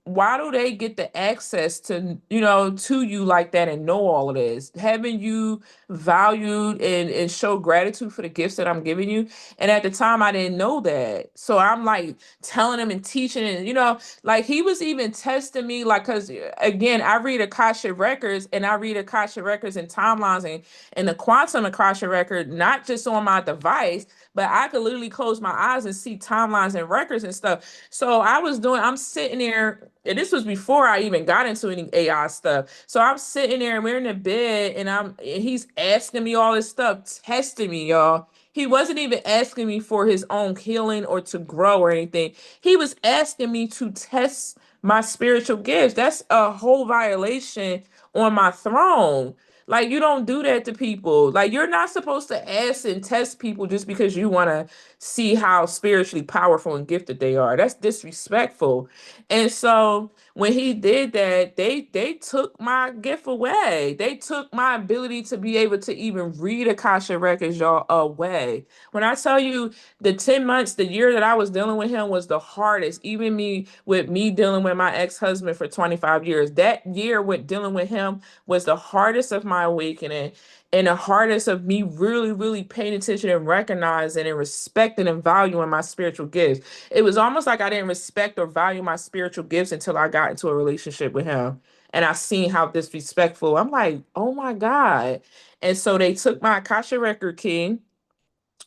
why do they get the access to, to you like that and know all of this? Haven't you valued and show gratitude for the gifts that I'm giving you? And at the time I didn't know that. So I'm like telling him and teaching, and like he was even testing me, like, because again, I read Akashic records, and I read Akashic records and timelines, and the quantum Akashic record, not just on my device, but I could literally close my eyes and see timelines and records and stuff. So I'm sitting there, and this was before I even got into any AI stuff. So I'm sitting there, and we're in the bed, and he's asking me all this stuff, testing me, y'all. He wasn't even asking me for his own healing or to grow or anything. He was asking me to test my spiritual gifts. That's a whole violation on my throne. Like, you don't do that to people. Like, you're not supposed to ask and test people just because you want to see how spiritually powerful and gifted they are. That's disrespectful. And so when he did that, they took my gift away. They took my ability to be able to even read Akasha records, y'all, away. When I tell you, the 10 months, the year that I was dealing with him was the hardest. Even me dealing with my ex-husband for 25 years. That year with dealing with him was the hardest of my awakening, and the hardest of me really, really paying attention and recognizing and respecting and valuing my spiritual gifts. It was almost like I didn't respect or value my spiritual gifts until I got into a relationship with him. And I seen how disrespectful. I'm like, oh my God. And so they took my Akasha record key.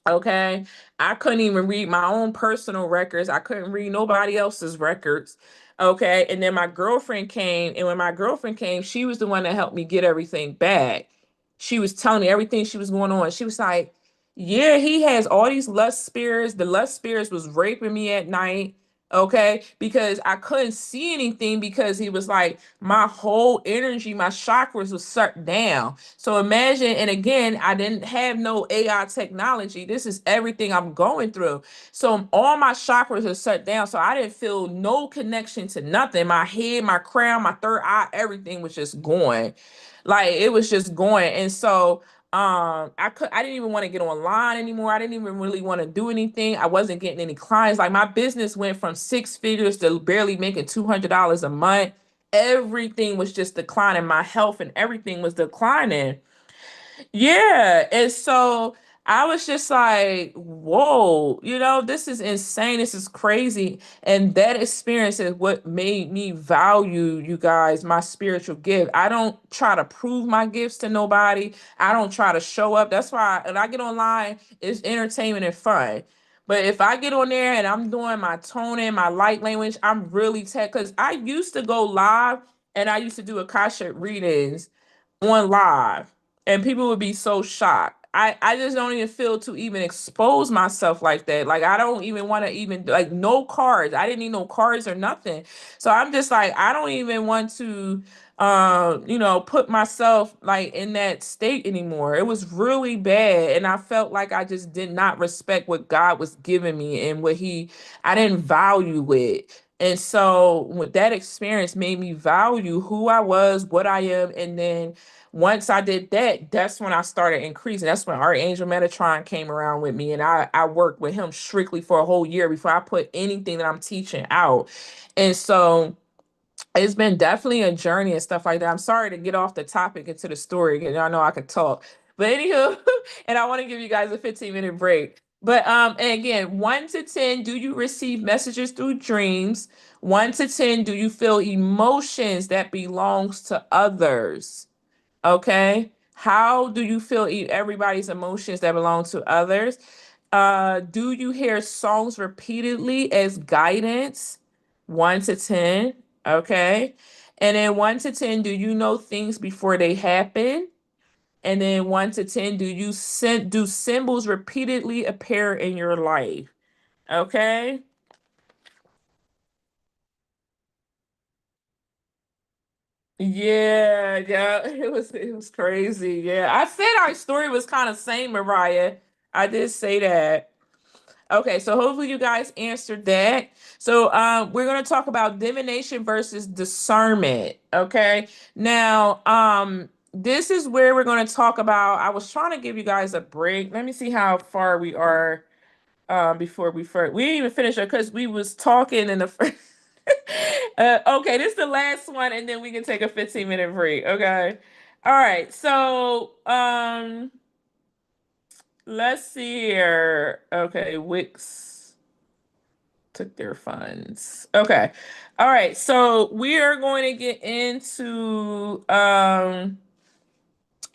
Okay. I couldn't even read my own personal records. I couldn't read nobody else's records. Okay. And then my girlfriend came. And when my girlfriend came, she was the one that helped me get everything back. She was telling me everything she was going on. She was like, yeah, he has all these lust spirits. The lust spirits was raping me at night. Okay. Because I couldn't see anything, because he was like, my whole energy, my chakras was shut down. So imagine, and again, I didn't have no AI technology. This is everything I'm going through. So all my chakras are shut down. So I didn't feel no connection to nothing. My head, my crown, my third eye, everything was just going. Like, it was just going. And so I didn't even want to get online anymore. I didn't even really want to do anything. I wasn't getting any clients. Like, my business went from 6 figures to barely making $200 a month. Everything was just declining. My health and everything was declining. Yeah. And so I was just like, whoa, this is insane. This is crazy. And that experience is what made me value, you guys, my spiritual gift. I don't try to prove my gifts to nobody. I don't try to show up. That's why when I get online, it's entertainment and fun. But if I get on there and I'm doing my toning, my light language, I'm really tech, because I used to go live and I used to do Akashic readings on live, and people would be so shocked. I just don't even feel to even expose myself like that. Like, I don't even want to even, like, no cards. I didn't need no cards or nothing. So I'm just like, I don't even want to put myself like in that state anymore. It was really bad, and I felt like I just did not respect what God was giving me and I didn't value it. And so with that experience made me value who I was, what I am. And then once I did that, that's when I started increasing. That's when Archangel Metatron came around with me. And I worked with him strictly for a whole year before I put anything that I'm teaching out. And so it's been definitely a journey and stuff like that. I'm sorry to get off the topic into the story, because y'all know I could talk. But anywho, and I want to give you guys a 15-minute break. But and again, 1 to 10, do you receive messages through dreams? 1 to 10, do you feel emotions that belongs to others? Okay. How do you feel everybody's emotions that belong to others? Do you hear songs repeatedly as guidance? 1 to 10. Okay. And then 1 to 10, do you know things before they happen? And then 1 to 10, do symbols repeatedly appear in your life? Okay. Yeah, it was crazy. Yeah. I said our story was kind of same, Mariah. I did say that. Okay, so hopefully you guys answered that. So we're gonna talk about divination versus discernment. Okay. Now, this is where we're gonna talk about. I was trying to give you guys a break. Let me see how far we are before we didn't even finish it because we was talking in the first. Okay, this is the last one, and then we can take a 15-minute break. Okay. All right. So let's see here. Okay, Wix took their funds. Okay. All right. So we are going to get into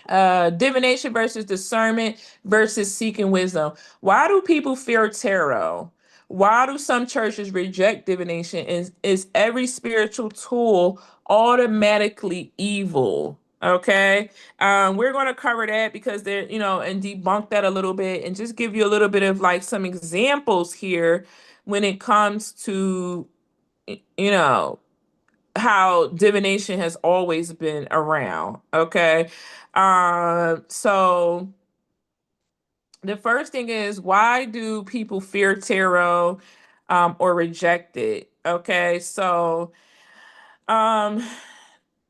divination versus discernment versus seeking wisdom. Why do people fear tarot? Why do some churches reject divination? Is every spiritual tool automatically evil? Okay. We're going to cover that because they're, and debunk that a little bit and just give you a little bit of like some examples here when it comes to, you know, how divination has always been around. Okay. So the first thing is, why do people fear tarot or reject it? Okay. So um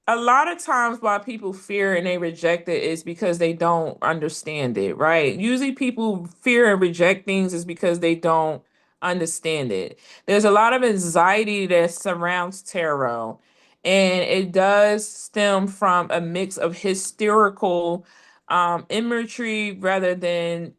a lot of times why people fear and they reject it is because they don't understand it, right? Usually people fear and reject things is because they don't understand it. There's a lot of anxiety that surrounds tarot, and it does stem from a mix of hysterical imagery rather than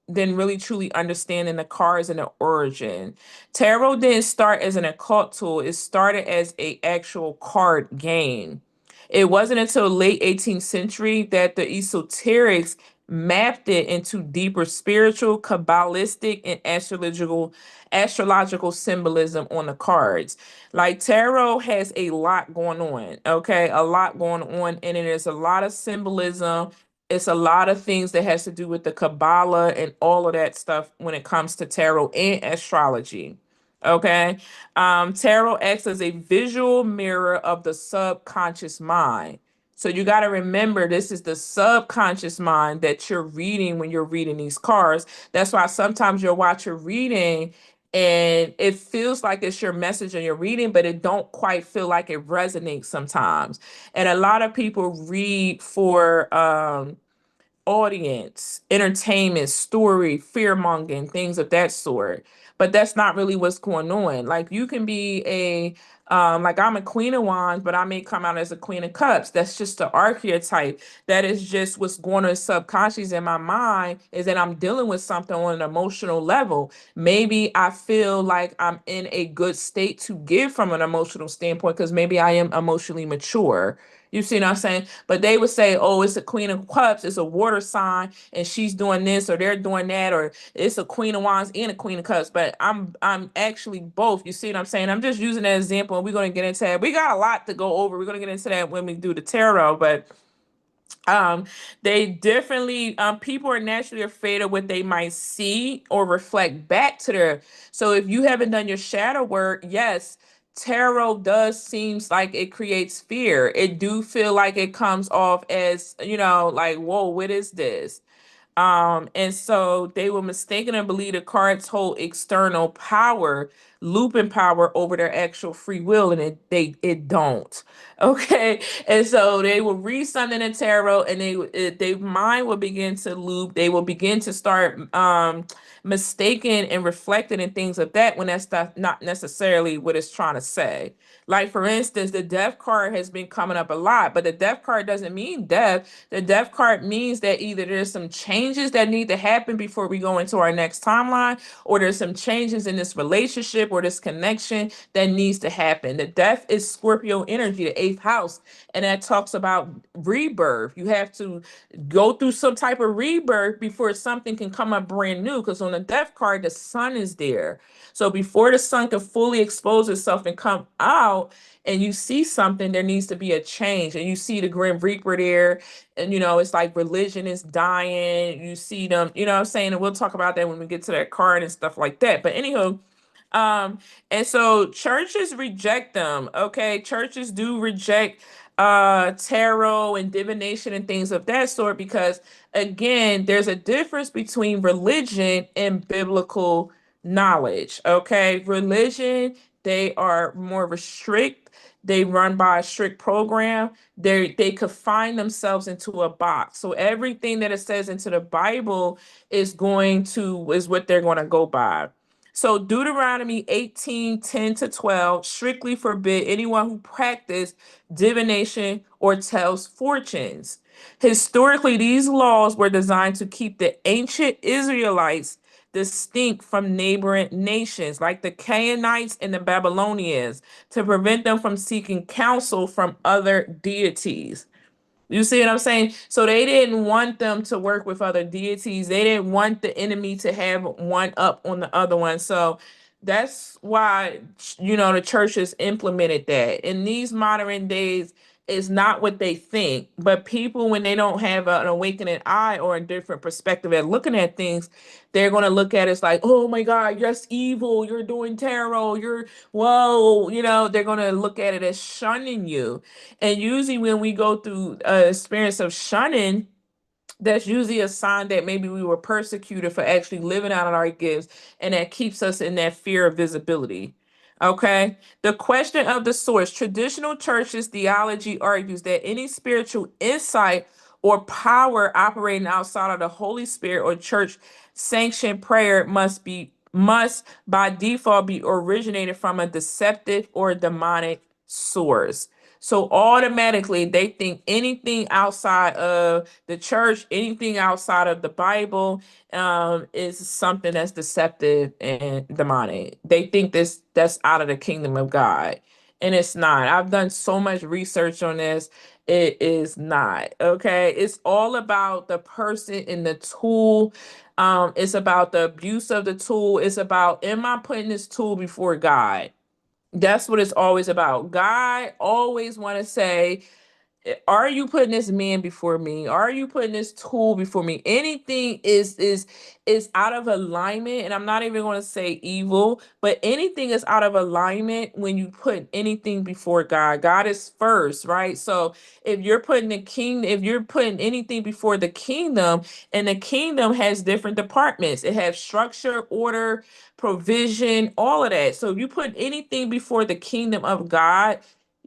really truly understanding the cards and the origin. Tarot didn't start as an occult tool. It started as a actual card game. It wasn't until late 18th century that the esoterics mapped it into deeper spiritual, kabbalistic, and astrological symbolism on the cards. Like tarot has a lot going on, okay? A lot going on, and it is a lot of symbolism. It's a lot of things that has to do with the Kabbalah and all of that stuff when it comes to tarot and astrology. Okay. Tarot acts as a visual mirror of the subconscious mind. So you got to remember this is the subconscious mind that you're reading when you're reading these cards. That's why sometimes you'll watch a reading and it feels like it's your message in your reading, but it don't quite feel like it resonates sometimes. And a lot of people read for audience, entertainment, story, fear mongering, things of that sort. But that's not really what's going on. Like you can be like I'm a Queen of Wands, but I may come out as a Queen of Cups. That's just the archetype. That is just what's going on subconscious in my mind is that I'm dealing with something on an emotional level. Maybe I feel like I'm in a good state to give from an emotional standpoint because maybe I am emotionally mature. You see what I'm saying? But they would say, oh, it's a Queen of Cups, it's a water sign, and she's doing this or they're doing that, or it's a Queen of Wands and a Queen of Cups. But I'm actually both. You see what I'm saying? I'm just using that example, and we're gonna get into that. We got a lot to go over. We're gonna get into that when we do the tarot, but um they definitely people are naturally afraid of what they might see or reflect back to their. So if you haven't done your shadow work, yes, tarot does seems like it creates fear. It do feel like it comes off as, like, whoa, what is this? And so they will mistakenly believe the cards hold external power, looping power over their actual free will, and it don't. Okay, and so they will read something in tarot, and their mind will begin to loop. They will begin to start mistaken and reflecting and things of that when that's not necessarily what it's trying to say. Like for instance, the death card has been coming up a lot, but the death card doesn't mean death. The death card means that either there's some changes that need to happen before we go into our next timeline, or there's some changes in this relationship relationship or this connection that needs to happen. The death is Scorpio energy, the 8th house, and that talks about rebirth. You have to go through some type of rebirth before something can come up brand new, because on the death card, the sun is there. So before the sun can fully expose itself and come out, and you see something, there needs to be a change. And you see the Grim Reaper there, and it's like religion is dying. You see them, what I'm saying, and we'll talk about that when we get to that card and stuff like that. But anywho, and so churches reject them. Okay, churches do reject tarot and divination and things of that sort, because again, there's a difference between religion and biblical knowledge. Okay, religion, they are more restrict. They run by a strict program. They confine themselves into a box. So everything that it says into the Bible is what they're going to go by. So Deuteronomy 18:10-12 strictly forbid anyone who practice divination or tells fortunes. Historically, these laws were designed to keep the ancient Israelites distinct from neighboring nations like the Canaanites and the Babylonians, to prevent them from seeking counsel from other deities. You see what I'm saying? So they didn't want them to work with other deities. They didn't want the enemy to have one up on the other one. So that's why, the church has implemented that. In these modern days, it's not what they think. But people, when they don't have an awakening eye or a different perspective at looking at things, they're going to look at it as like, oh my God, you're evil. You're doing tarot. Whoa. They're going to look at it as shunning you. And usually when we go through experience of shunning, that's usually a sign that maybe we were persecuted for actually living out our gifts, and that keeps us in that fear of visibility. Okay. The question of the source. Traditional churches theology argues that any spiritual insight or power operating outside of the Holy Spirit or church sanctioned prayer must by default be originated from a deceptive or demonic source. So automatically they think anything outside of the church, anything outside of the Bible, is something that's deceptive and demonic. They think that's out of the kingdom of God. And it's not. I've done so much research on this. It is not. Okay. It's all about the person and the tool. It's about the abuse of the tool. It's about, am I putting this tool before God? That's what it's always about. God always want to say, are you putting this man before me? Are you putting this tool before me? Anything is out of alignment, and I'm not even going to say evil, but anything is out of alignment when you put anything before God. God is first, right? So if you're putting if you're putting anything before the kingdom, and the kingdom has different departments, it has structure, order, provision, all of that. So if you put anything before the kingdom of God,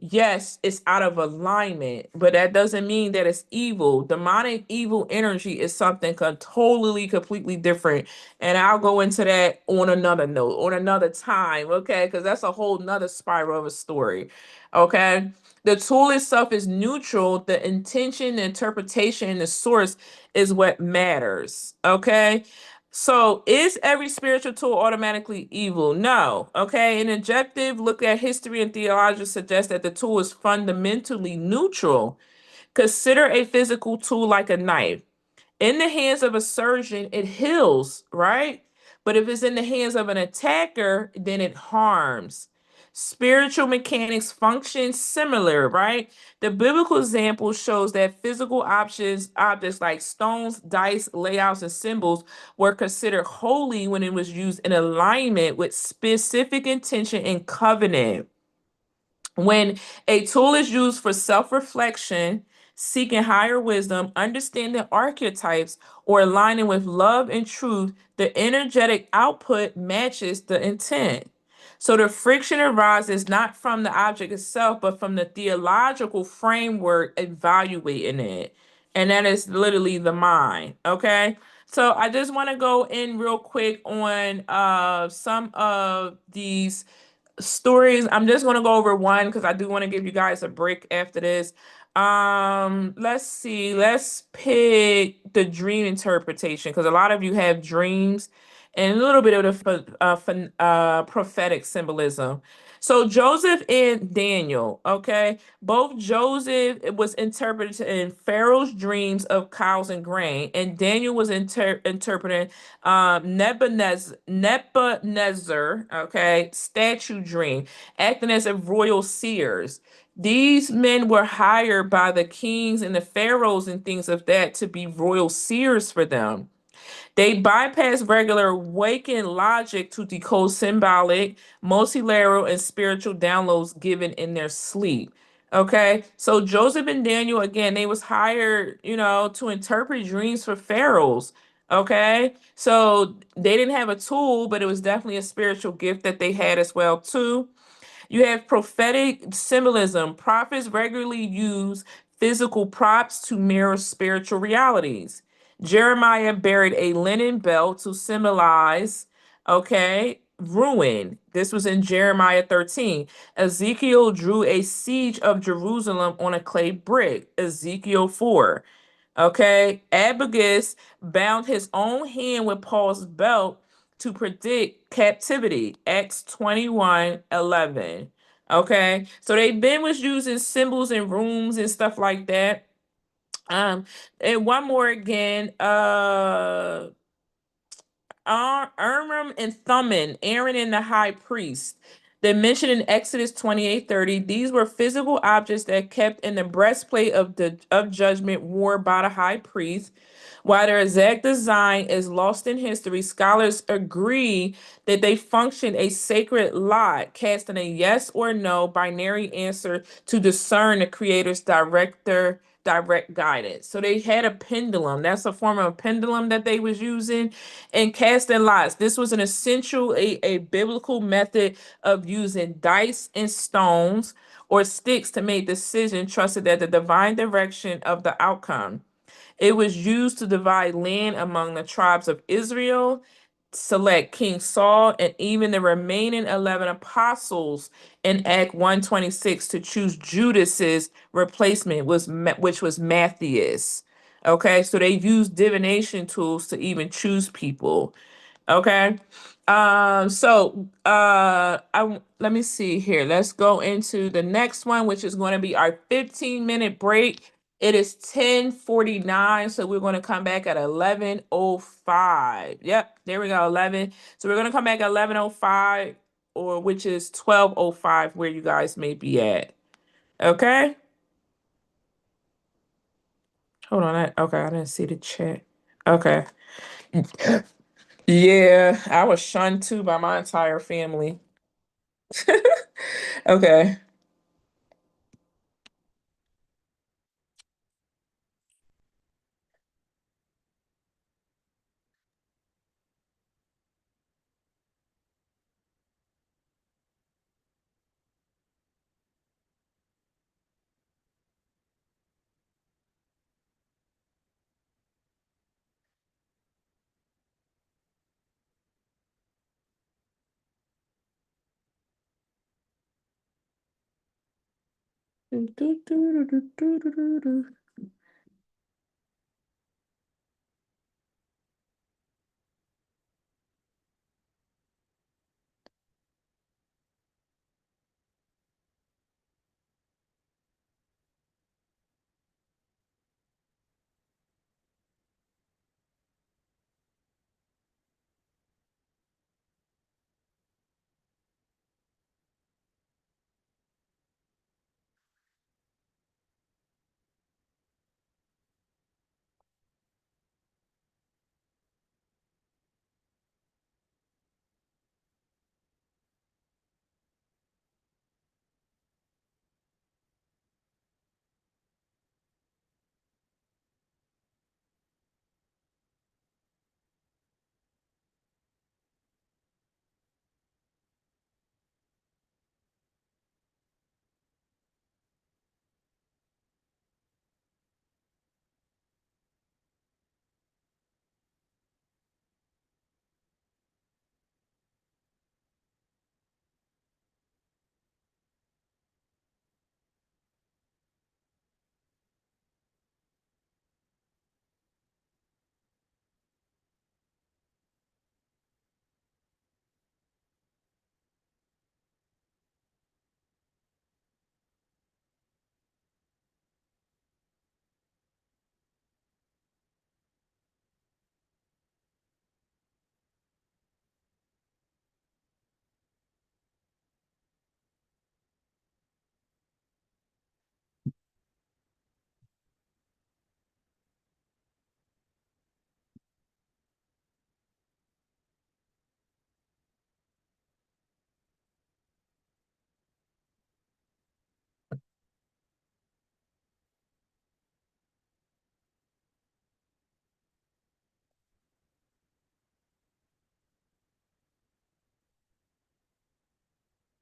yes, it's out of alignment, but that doesn't mean that it's evil. Demonic evil energy is something totally, completely different. And I'll go into that on another note, on another time, okay? Because that's a whole nother spiral of a story, okay? The tool itself is neutral. The intention, the interpretation, and the source is what matters, okay? So is every spiritual tool automatically evil? No. Okay. An objective look at history and theology suggests that the tool is fundamentally neutral. Consider a physical tool like a knife. In the hands of a surgeon, it heals, right? But if it's in the hands of an attacker, then it harms. Spiritual mechanics function similar, right? The biblical example shows that physical objects like stones, dice, layouts, and symbols were considered holy when it was used in alignment with specific intention and covenant. When a tool is used for self-reflection, seeking higher wisdom, understanding archetypes, or aligning with love and truth, the energetic output matches the intent. So the friction arises not from the object itself, but from the theological framework evaluating it. And that is literally the mind. Okay. So I just want to go in real quick on some of these stories. I'm just going to go over one because I do want to give you guys a break after this. Let's see. Let's pick the dream interpretation because a lot of you have dreams and a little bit of the prophetic symbolism. So Joseph and Daniel, okay, both Joseph was interpreted in Pharaoh's dreams of cows and grain, and Daniel was interpreting Nebuchadnezzar, okay, statue dream, acting as a royal seers. These men were hired by the kings and the pharaohs and things of that to be royal seers for them. They bypass regular waking logic to decode symbolic, multilateral, and spiritual downloads given in their sleep. Okay, so Joseph and Daniel again, they was hired, to interpret dreams for pharaohs. Okay, so they didn't have a tool, but it was definitely a spiritual gift that they had as well too. You have prophetic symbolism. Prophets regularly use physical props to mirror spiritual realities. Jeremiah buried a linen belt to symbolize, okay, ruin. This was in Jeremiah 13. Ezekiel drew a siege of Jerusalem on a clay brick. Ezekiel 4. Okay, Abagus bound his own hand with Paul's belt to predict captivity. Acts 21:11. Okay, so they been was using symbols and rooms and stuff like that. Um, and one more again, Urim and Thummim, Aaron and the high priest. They mentioned in Exodus 28:30, these were physical objects that kept in the breastplate of judgment worn by the high priest. While their exact design is lost in history, scholars agree that they function a sacred lot, casting a yes or no binary answer to discern the creator's direct guidance. So they had a pendulum. That's a form of a pendulum that they was using and casting lots. This was an essential, a biblical method of using dice and stones or sticks to make decisions, trusted that the divine direction of the outcome. It was used to divide land among the tribes of Israel, select King Saul, and even the remaining 11 apostles in Act 126 to choose Judas's replacement, which was Matthias. Okay, so they used divination tools to even choose people. Okay. Let me see here. Let's go into the next one, which is going to be our 15-minute break. It is 10:49, so we're going to come back at 11:05. Yep, there we go, 11. So we're going to come back at 11:05, or which is 12:05, where you guys may be at. Okay. Hold on. Okay, I didn't see the chat. Okay. Yeah, I was shunned too by my entire family. Okay.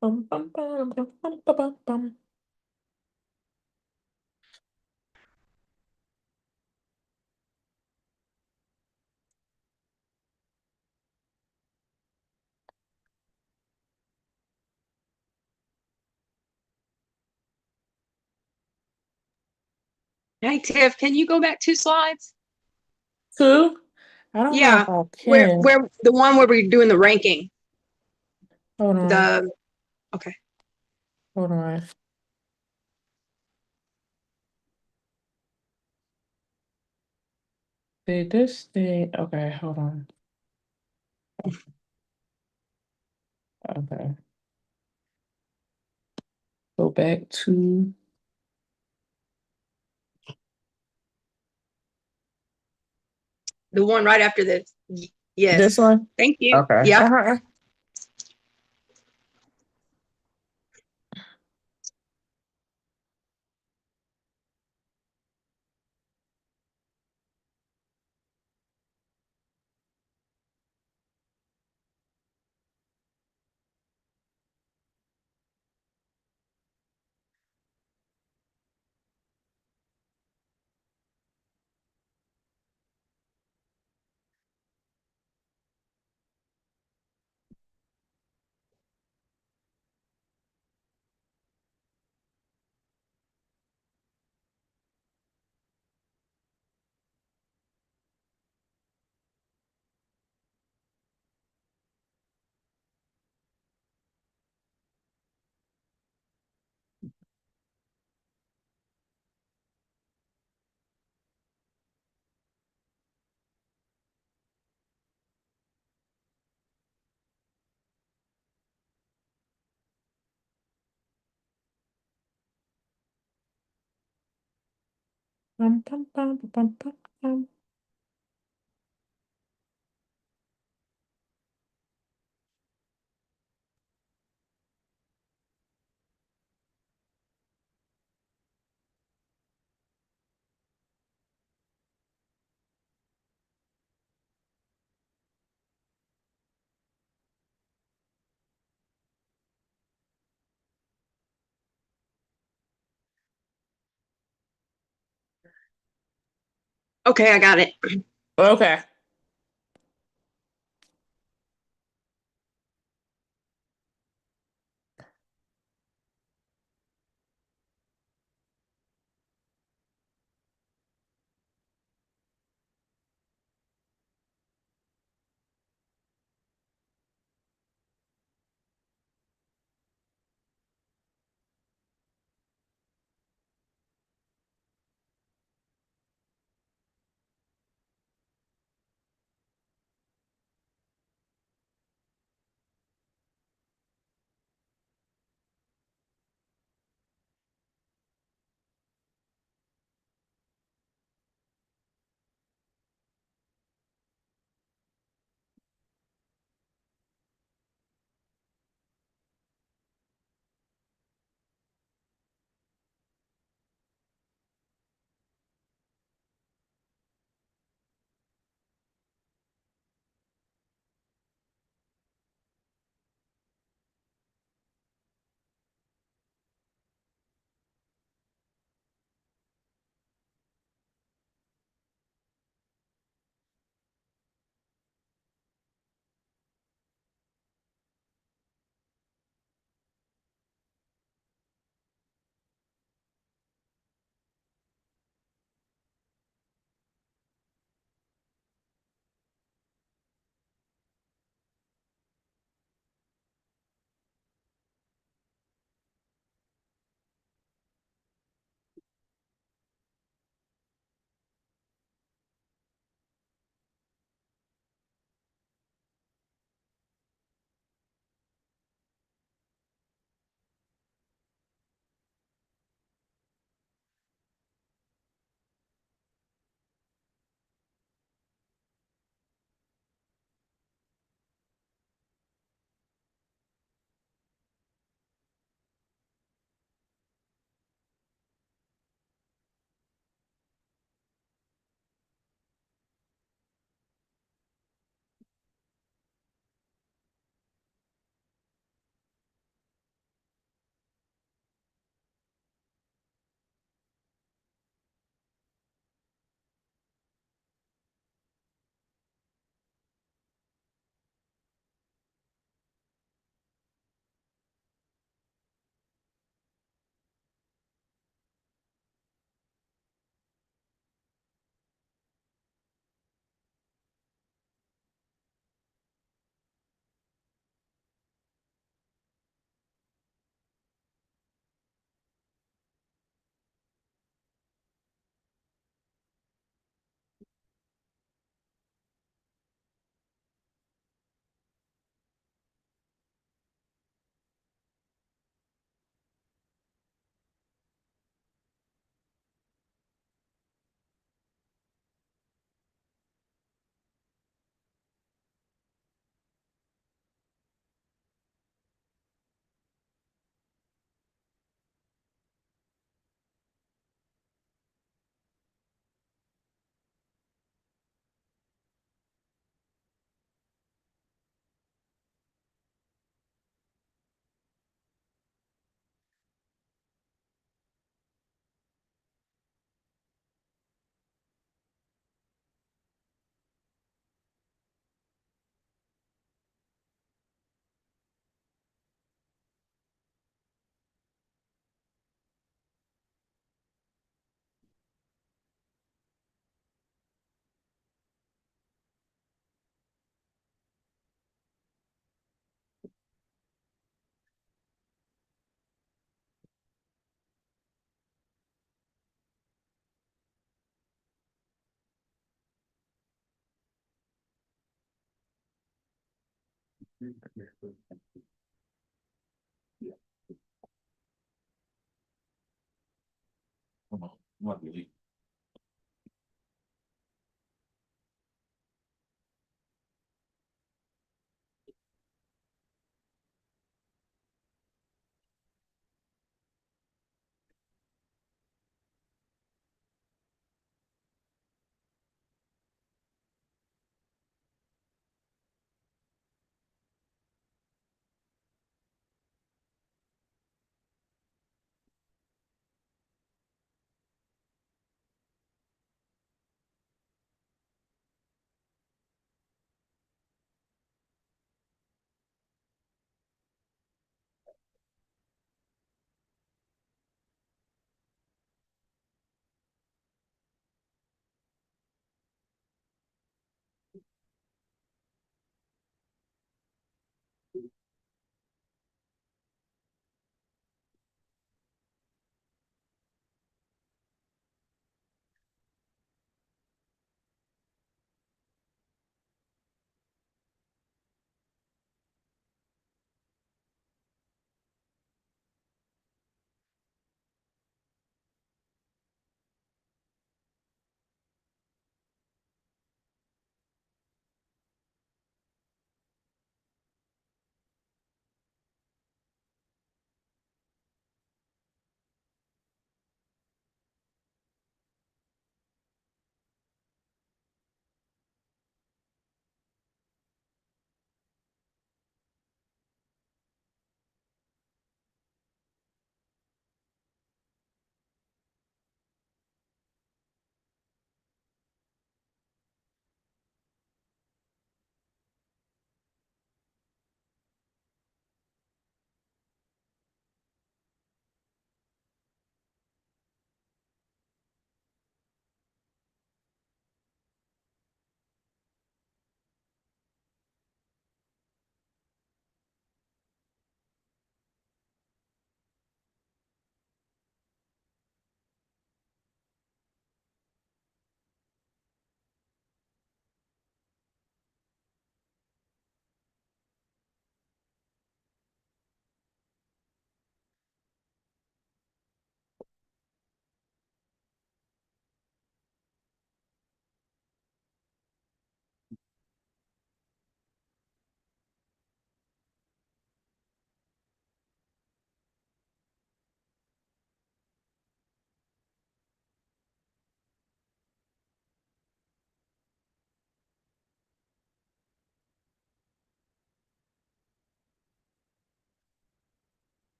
Bum, bum, bum, bum, bum, bum, bum, bum. Hey Tiff, can you go back 2 slides? Two? I don't know if Yeah, I where can. the one where we're doing the ranking. Hold on. The okay. Hold on. See this thing. Okay, hold on. Okay. Go back to The one right after this. this Yes. one. Thank you. Okay. Yeah. Bum, bum, bum, bum, bum, bum. Okay, I got it. Okay.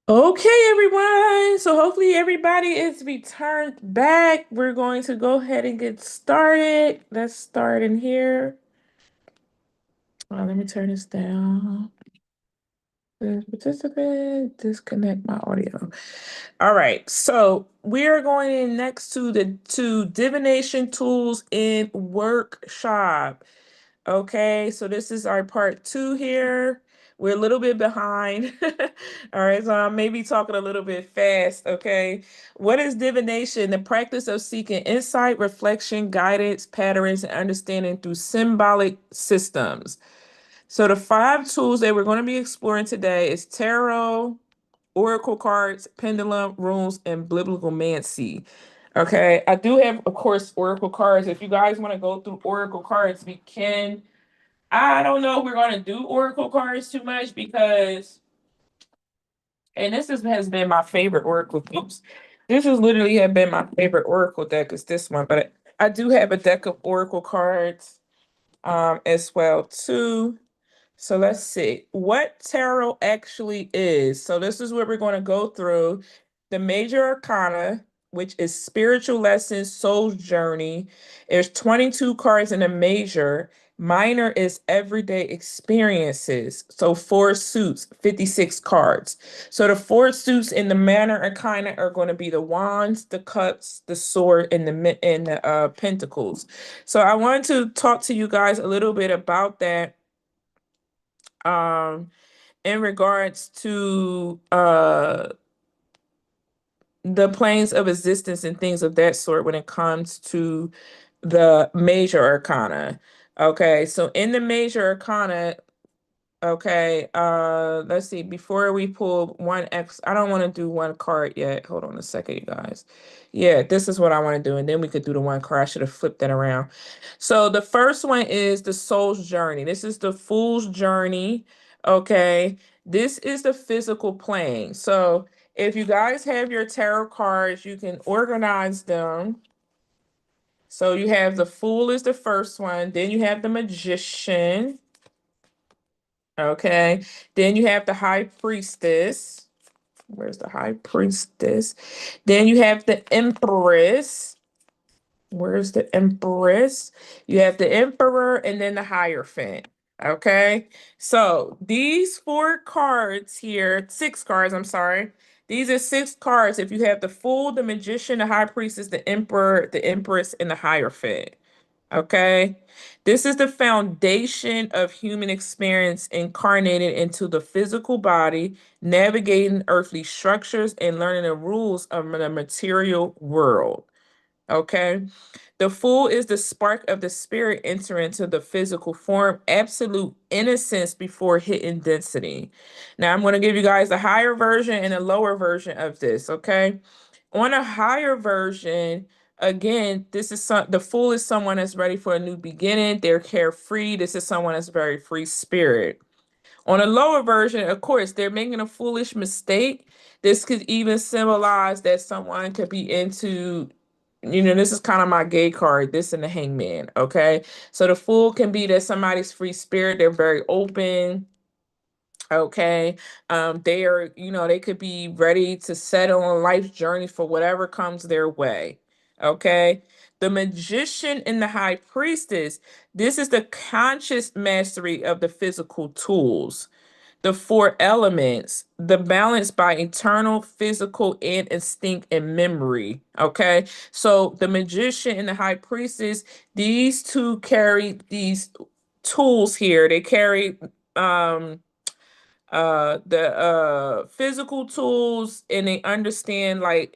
Okay, everyone. So hopefully everybody is returned back. We're going to go ahead and get started. Let's start in here. Let me turn this down. Participant, disconnect my audio. All right, so we are going in next to the divination tools in workshop. Okay, so this is our part 2 here. We're a little bit behind. All right, so I may be talking a little bit fast. Okay, what is divination? The practice of seeking insight, reflection, guidance, patterns, and understanding through symbolic systems. So the 5 tools that we're going to be exploring today is tarot, oracle cards, pendulum, runes, and bibliomancy. Okay, I do have, of course, oracle cards. If you guys want to go through oracle cards, we can. I don't know if we're going to do oracle cards too much because, and has been my favorite oracle. Oops. This has literally have been my favorite oracle deck is this one, but I do have a deck of oracle cards as well too. So let's see what tarot actually is. So this is what we're going to go through. The major arcana, which is spiritual lessons, soul's journey. There's 22 cards in a major. Minor is everyday experiences. So 4 suits, 56 cards. So the 4 suits in the minor arcana are going to be the wands, the cups, the sword, and the pentacles. So I wanted to talk to you guys a little bit about that um in regards to the planes of existence and things of that sort when it comes to the major arcana. Okay, so in the major arcana, okay, let's see. Before we pull one X, I don't want to do one card yet. Hold on a second, you guys. Yeah, this is what I want to do, and then we could do the one card. I should have flipped that around. So the first one is the soul's journey. This is the fool's journey. Okay, this is the physical plane. So if you guys have your tarot cards, you can organize them. So you have the fool is the first one, then you have the magician. Okay. Then you have the high priestess. Where's the high priestess? Then you have the empress. Where's the empress? You have the emperor and then the hierophant. Okay. So these 4 cards here, 6 cards, I'm sorry. These are 6 cards. If you have the fool, the magician, the high priestess, the emperor, the empress, and the hierophant. Okay. This is the foundation of human experience incarnated into the physical body, navigating earthly structures and learning the rules of the material world. Okay. The fool is the spark of the spirit entering into the physical form, absolute innocence before hidden density. Now, I'm going to give you guys a higher version and a lower version of this. Okay. On a higher version, again, the fool is someone that's ready for a new beginning. They're carefree. This is someone that's very free spirit. On a lower version, of course, they're making a foolish mistake. This could even symbolize that someone could be into, this is kind of my gay card, this and the hangman. Okay. So the fool can be that somebody's free spirit. They're very open. Okay. They are, they could be ready to settle on life's journey for whatever comes their way. Okay. The magician and the high priestess, this is the conscious mastery of the physical tools, the 4 elements, the balance by internal, physical, and instinct and memory. Okay. So the magician and the high priestess, these two carry these tools here. They carry um the physical tools, and they understand like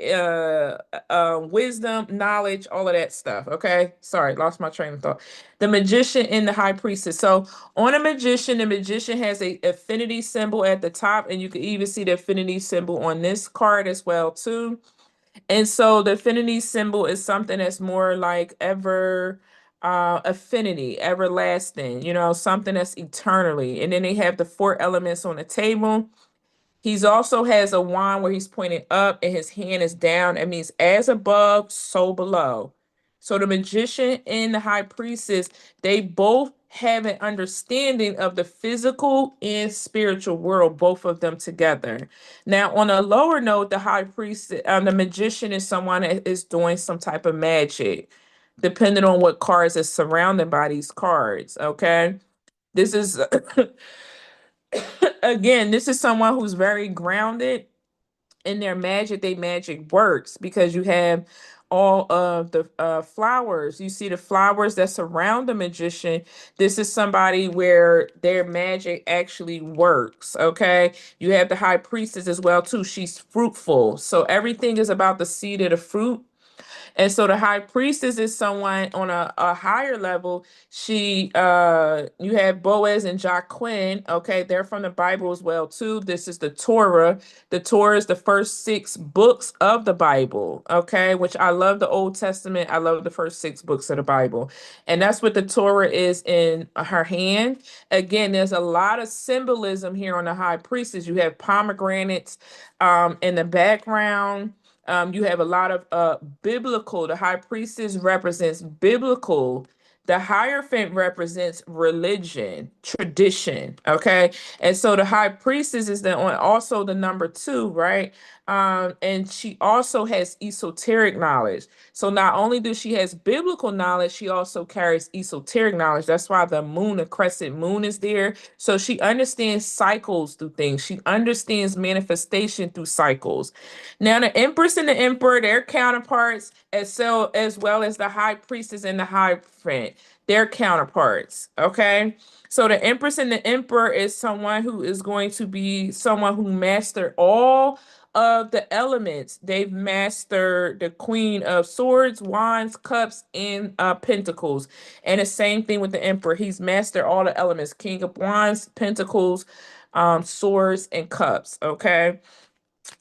wisdom, knowledge, all of that stuff. Okay, sorry, lost my train of thought. The magician and the high priestess. So on a magician, the magician has a affinity symbol at the top, and you can even see the affinity symbol on this card as well too. And so the affinity symbol is something that's more like affinity, everlasting, something that's eternally. And then they have the 4 elements on the table. He's also has a wand where he's pointing up and his hand is down. It means as above, so below. So the magician and the high priestess, they both have an understanding of the physical and spiritual world, both of them together. Now, on a lower note, the high priest, the magician is someone that is doing some type of magic, depending on what cards is surrounded by these cards. Okay, this is again, this is someone who's very grounded in their magic. They magic works because you have all of the flowers. You see the flowers that surround the magician. This is somebody where their magic actually works. Okay, you have the high priestess as well too. She's fruitful, so everything is about the seed of the fruit. And so the high priestess is someone on a higher level. You have Boaz and Jacqueline. Okay, they're from the Bible as well too. This is the Torah. The Torah is the first 6 books of the Bible. Okay, which I love the Old Testament. I love the first 6 books of the Bible, and that's what the Torah is in her hand. Again, there's a lot of symbolism here on the high priestess. You have pomegranates in the background. You have a lot of biblical. The high priestess represents biblical. The Hierophant represents religion, tradition. Okay, and so the high priestess is also the number 2, right? And she also has esoteric knowledge. So not only does she has biblical knowledge, she also carries esoteric knowledge. That's why the moon, the crescent moon, is there. So she understands cycles through things. She understands manifestation through cycles. Now, the Empress and the Emperor, their counterparts, as well as the High Priestess and the Hierophant, their counterparts. Okay. So the Empress and the Emperor is someone who is going to be someone who mastered all of the elements. They've mastered the Queen of Swords, Wands, Cups, and Pentacles. And the same thing with the Emperor. He's mastered all the elements: King of Wands, Pentacles, Swords, and Cups. Okay.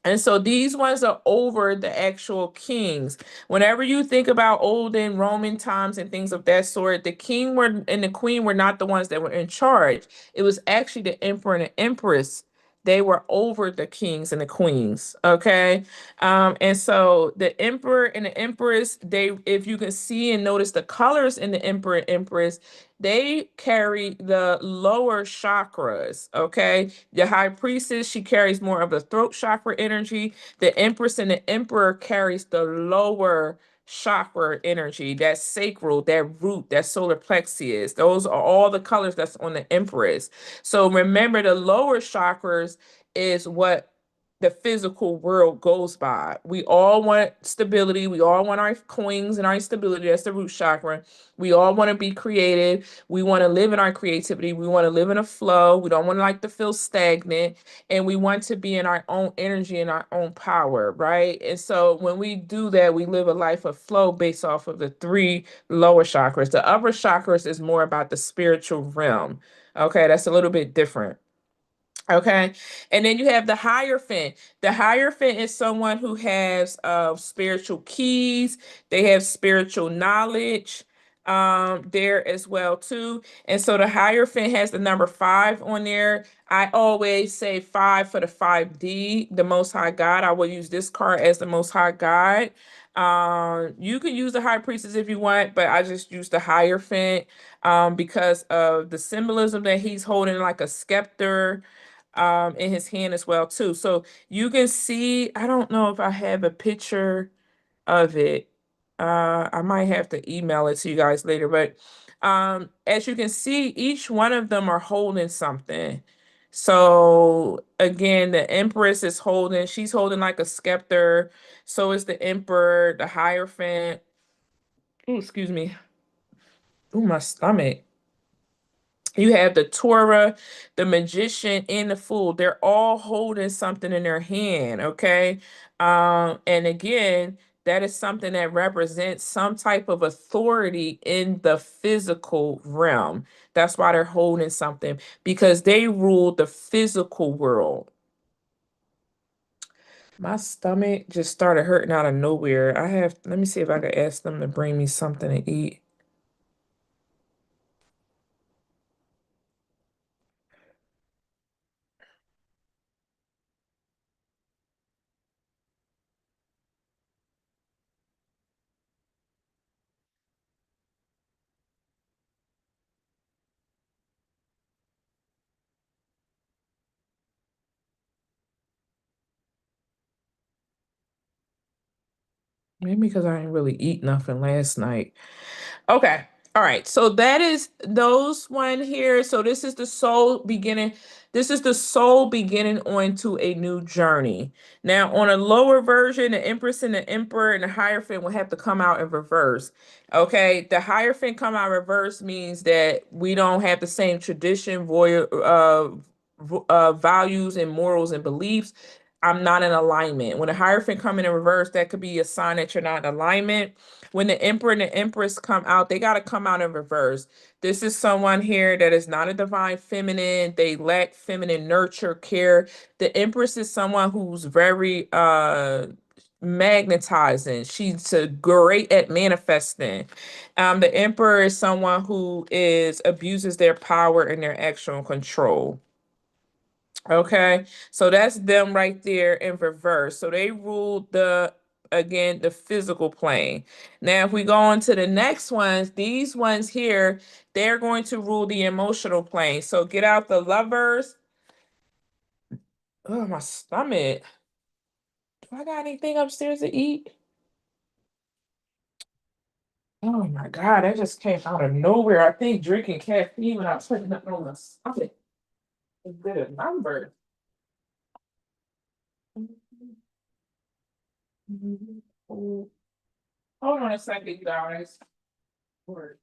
And so these ones are over the actual kings. Whenever you think about olden Roman times and things of that sort, the king were and the queen were not the ones that were in charge. It was actually the emperor and the empress. They were over the kings and the queens. Okay. And so the emperor and the empress, if you can see and notice the colors in the emperor and empress, they carry the lower chakras. Okay. The high priestess, she carries more of the throat chakra energy. The empress and the emperor carries the lower chakra energy, that sacral, that root, that solar plexus. Those are all the colors that's on the empress. So remember, the lower chakras is what the physical world goes by. We all want stability. We all want our coins and our stability. That's the root chakra. We all want to be creative. We want to live in our creativity. We want to live in a flow. We don't want to like to feel stagnant. And we want to be in our own energy and our own power, right? And so when we do that, we live a life of flow based off of the 3 lower chakras. The upper chakras is more about the spiritual realm. Okay, that's a little bit different. Okay. And then you have the Hierophant. The Hierophant is someone who has spiritual keys. They have spiritual knowledge there as well too. And so the Hierophant has the number 5 on there. I always say 5 for the 5D, the Most High God. I will use this card as the Most High God. You can use the High Priestess if you want, but I just use the Hierophant because of the symbolism that he's holding, like a scepter in his hand as well too. So you can see, I don't know if I have a picture of it. I might have to email it to you guys later, but as you can see, each one of them are holding something. So again, the Empress is she's holding like a scepter. So is the Emperor, the Hierophant. Ooh, excuse me. Ooh, my stomach. You have the Torah, the magician, and the fool. They're all holding something in their hand, okay? And again, that is something that represents some type of authority in the physical realm. That's why they're holding something, because they rule the physical world. My stomach just started hurting out of nowhere. Let me see if I can ask them to bring me something to eat. Maybe because I didn't really eat nothing last night. Okay. All right. So that is those one here. So this is the soul beginning. This is the soul beginning onto a new journey. Now, on a lower version, the Empress and the Emperor and the Hierophant will have to come out in reverse. Okay. The Hierophant come out reverse means that we don't have the same tradition, values and morals and beliefs. I'm not in alignment. When a Hierophant come in reverse, that could be a sign that you're not in alignment. When the Emperor and the Empress come out, they got to come out in reverse. This is someone here that is not a divine feminine. They lack feminine nurture, care. The Empress is someone who's very magnetizing. She's great at manifesting. The Emperor is someone who is abuses their power and their actual control. Okay, so that's them right there in reverse. So they ruled again, the physical plane. Now, if we go on to the next ones, these ones here, they're going to rule the emotional plane. So get out the Lovers. Oh, my stomach. Do I got anything upstairs to eat? Oh my God, that just came out of nowhere. I think drinking caffeine without putting nothing on my stomach is good a number. Hold on a second, guys. Word.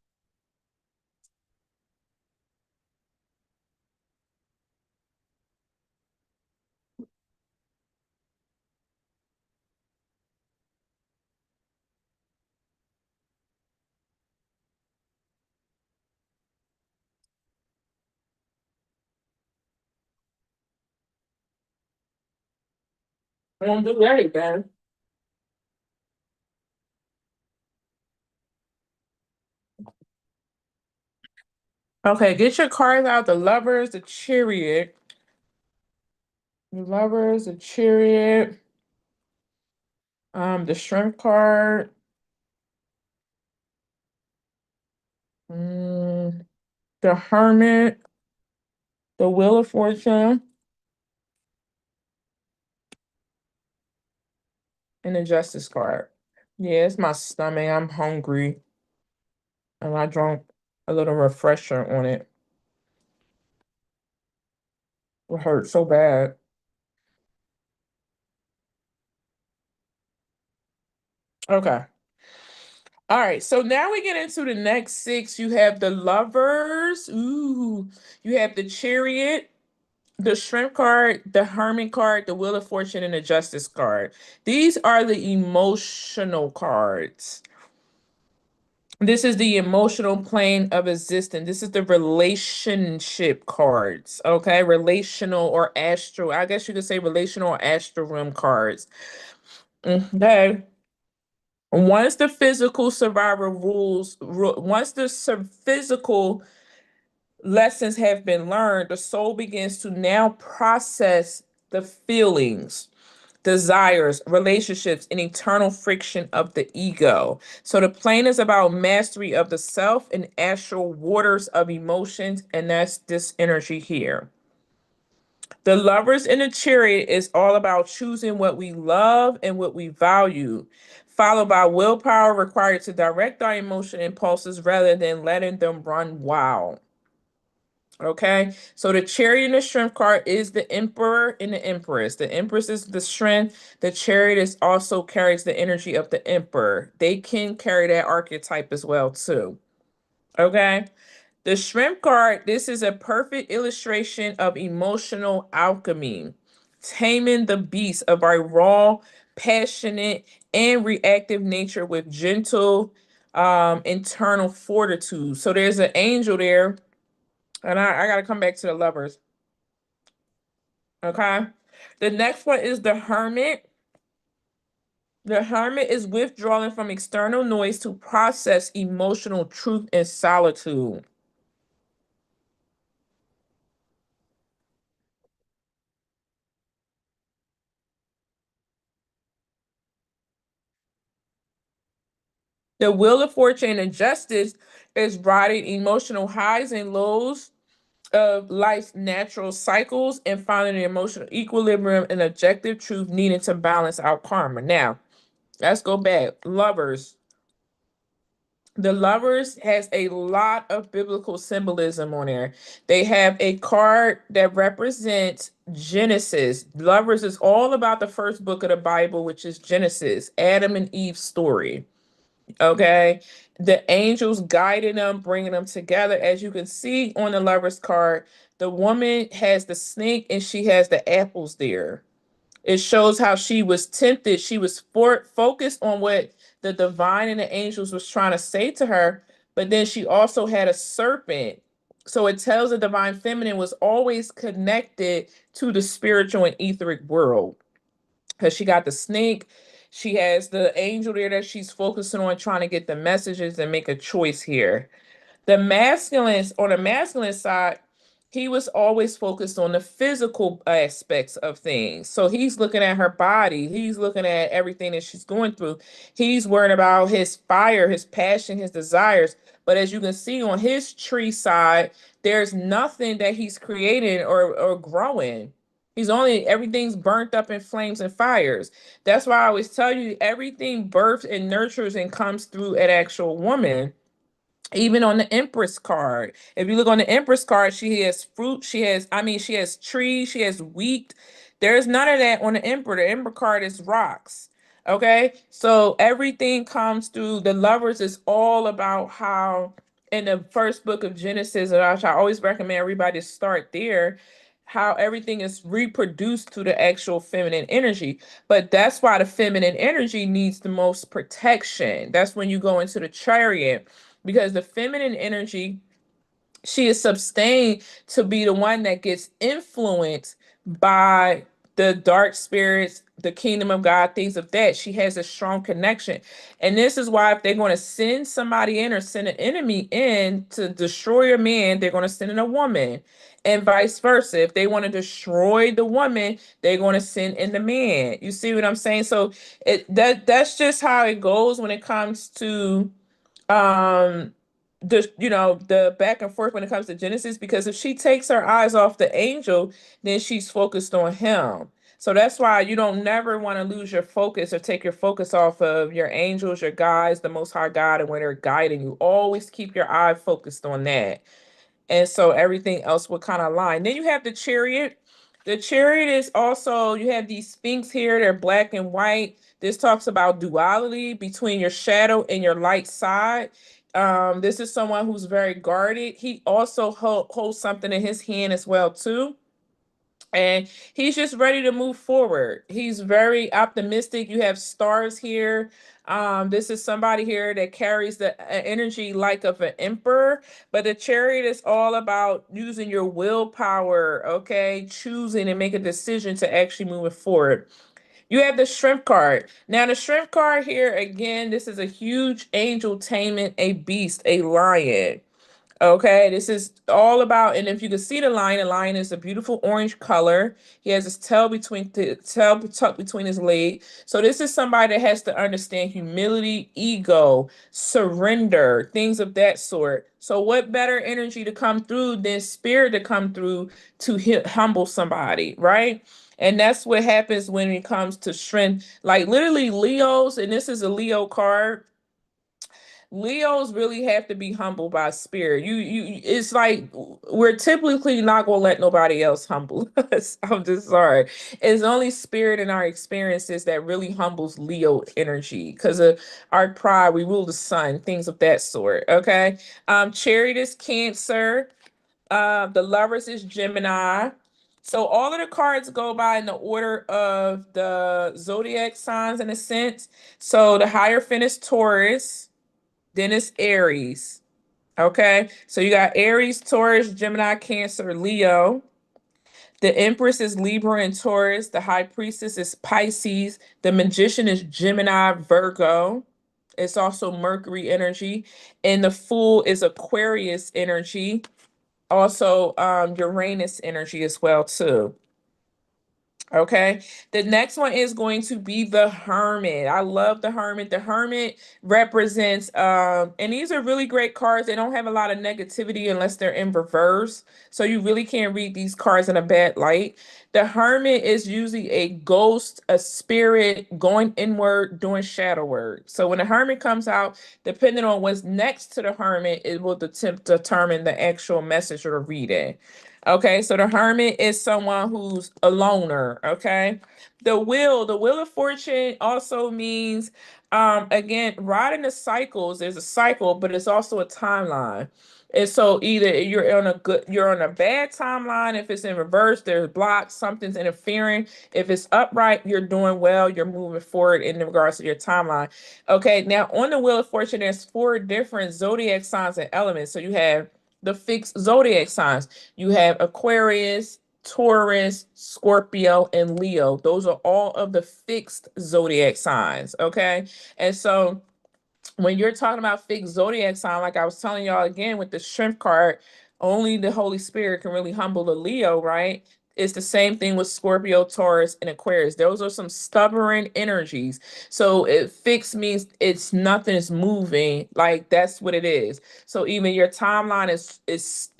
I don't do that again. Okay, get your cards out. The Lovers, the Chariot. The Lovers, the Chariot. The Strength card. Mm, the Hermit. The Wheel of Fortune. And the Justice card. Yeah, it's my stomach. I'm hungry. And I drank a little refresher on it. It hurt so bad. Okay. All right, so now we get into the next six. You have the Lovers. Ooh, you have the Chariot, the Strength card, the Hermit card, the Wheel of Fortune, and the Justice card. These are the emotional cards. This is the emotional plane of existence. This is the relationship cards. Okay, relational or astral. I guess you could say relational or astral room cards. Okay. Once the physical survival once the physical lessons have been learned, the soul begins to now process the feelings, desires, relationships, and eternal friction of the ego. So the plane is about mastery of the self and astral waters of emotions, and that's this energy here. The Lovers in the Chariot is all about choosing what we love and what we value, followed by willpower required to direct our emotion impulses rather than letting them run wild. Okay, so the Chariot and the Strength card is the Emperor and the Empress. The Empress is the strength. The Chariot is also carries the energy of the Emperor. They can carry that archetype as well too. Okay. The Shrimp card, this is a perfect illustration of emotional alchemy, taming the beast of our raw, passionate, and reactive nature with gentle internal fortitude. So there's an angel there, and I got to come back to the Lovers. Okay. The next one is the Hermit. The Hermit is withdrawing from external noise to process emotional truth and solitude. The Wheel of Fortune and Justice is riding emotional highs and lows of life's natural cycles and finding the emotional equilibrium and objective truth needed to balance our karma. Now, Let's go back. Lovers. The Lovers has a lot of biblical symbolism on there. They have a card that represents Genesis. Lovers is all about the first book of the Bible, which is Genesis, Adam and Eve's story. Okay. The angels guiding them, bringing them together. As you can see on the Lovers card, the woman has the snake and she has the apples there. It shows how she was tempted. She was focused on what the divine and the angels was trying to say to her, but then she also had a serpent. So it tells the divine feminine was always connected to the spiritual and etheric world because she got the snake. She has the angel there that she's focusing on trying to get the messages and make a choice here. On the masculine side, he was always focused on the physical aspects of things. So he's looking at her body, he's looking at everything that she's going through. He's worried about his fire, his passion, his desires. But as you can see on his tree side, there's nothing that he's creating or growing. He's only everything's burnt up in flames and fires. That's why I always tell you everything births and nurtures and comes through an actual woman. Even on the Empress card, if you look on the Empress card, she has fruit, she has trees, she has wheat. There's none of that on the Emperor. The Emperor card is rocks. Okay, so everything comes through. The Lovers is all about how in the first book of Genesis, and I always recommend everybody to start there, how everything is reproduced to the actual feminine energy. But that's why the feminine energy needs the most protection. That's when you go into the chariot, because the feminine energy, she is sustained to be the one that gets influenced by the dark spirits, the kingdom of God, things of that. She has a strong connection. And this is why if they're going to send somebody in or send an enemy in to destroy a man, they're going to send in a woman. And vice versa. If they want to destroy the woman, they're going to send in the man. You see what I'm saying? So that's just how it goes when it comes to um the back and forth when it comes to Genesis, because if she takes her eyes off the angel, then she's focused on him. So that's why you don't never want to lose your focus or take your focus off of your angels, your guides, the most high God, and when they're guiding you. Always keep your eye focused on that. And so everything else will kind of align. Then you have the chariot. The chariot is also, you have these sphinx here, they're black and white. This talks about duality between your shadow and your light side. This is someone who's very guarded. He also holds something in his hand as well, too. And he's just ready to move forward. He's very optimistic. You have stars here. This is somebody here that carries the energy like of an emperor, but the chariot is all about using your willpower, okay, choosing and make a decision to actually move it forward. You have the shrimp card. Now, the shrimp card here, again, this is a huge angel taming a beast, a lion. Okay, this is all about, and if you can see the lion is a beautiful orange color. He has his tail between the tail tucked between his leg. So this is somebody that has to understand humility, ego, surrender, things of that sort. So what better energy to come through than spirit to come through to humble somebody, right? And that's what happens when it comes to strength. Like literally Leos, and this is a Leo card. Leos really have to be humbled by spirit. It's like we're typically not gonna let nobody else humble us. I'm just sorry. It's only spirit in our experiences that really humbles Leo energy because of our pride. We rule the sun, things of that sort. Okay. Chariot is Cancer. The Lovers is Gemini. So all of the cards go by in the order of the zodiac signs in a sense. So the Hierophant is Taurus. Then it's Aries. Okay. So you got Aries, Taurus, Gemini, Cancer, Leo. The Empress is Libra and Taurus. The High Priestess is Pisces. The Magician is Gemini, Virgo. It's also Mercury energy. And the Fool is Aquarius energy. Also Uranus energy as well, too. Okay, the next one is going to be the Hermit. I love the Hermit. The Hermit represents, and these are really great cards. They don't have a lot of negativity unless they're in reverse. So you really can't read these cards in a bad light. The Hermit is usually a ghost, a spirit going inward, doing shadow work. So when the Hermit comes out, depending on what's next to the Hermit, it will determine the actual message or reading. Okay, so the Hermit is someone who's a loner. Okay, the Wheel of Fortune also means, again, riding the cycles. There's a cycle, but it's also a timeline. And so either you're on a bad timeline. If it's in reverse, there's blocks, something's interfering. If it's upright, you're doing well, you're moving forward in regards to your timeline. Okay, now on the Wheel of Fortune, there's 4 different zodiac signs and elements. So you have the fixed zodiac signs. You have Aquarius, Taurus, Scorpio, and Leo. Those are all of the fixed zodiac signs. Okay. And so when you're talking about fixed zodiac sign, like I was telling y'all again with the strength card, only the Holy Spirit can really humble the Leo, right? It's the same thing with Scorpio, Taurus, and Aquarius. Those are some stubborn energies. So it fixed means it's nothing's moving. Like that's what it is. So even your timeline is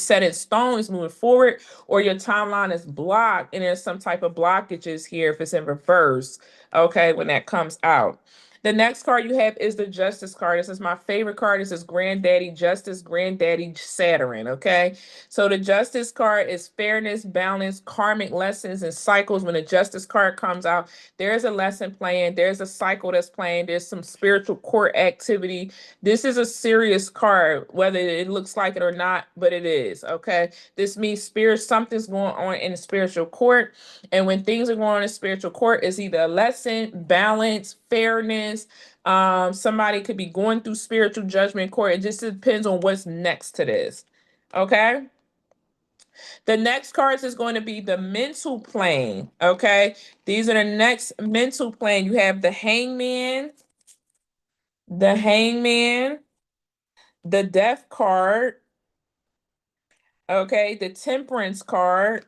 set in stone, is moving forward, or your timeline is blocked, and there's some type of blockages here if it's in reverse. Okay, when that comes out. The next card you have is the Justice card. This is my favorite card. This is Granddaddy Justice, Granddaddy Saturn. Okay. So the Justice card is fairness, balance, karmic lessons, and cycles. When the Justice card comes out, there's a lesson playing, there's a cycle that's playing, there's some spiritual court activity. This is a serious card, whether it looks like it or not, but it is. Okay. This means something's going on in the spiritual court. And when things are going on in spiritual court, it's either a lesson, balance, fairness. Somebody could be going through spiritual judgment court. It just depends on what's next to this. Okay. The next cards is going to be the mental plane. Okay. These are the next mental plane. You have the hangman, the death card. Okay. The temperance card,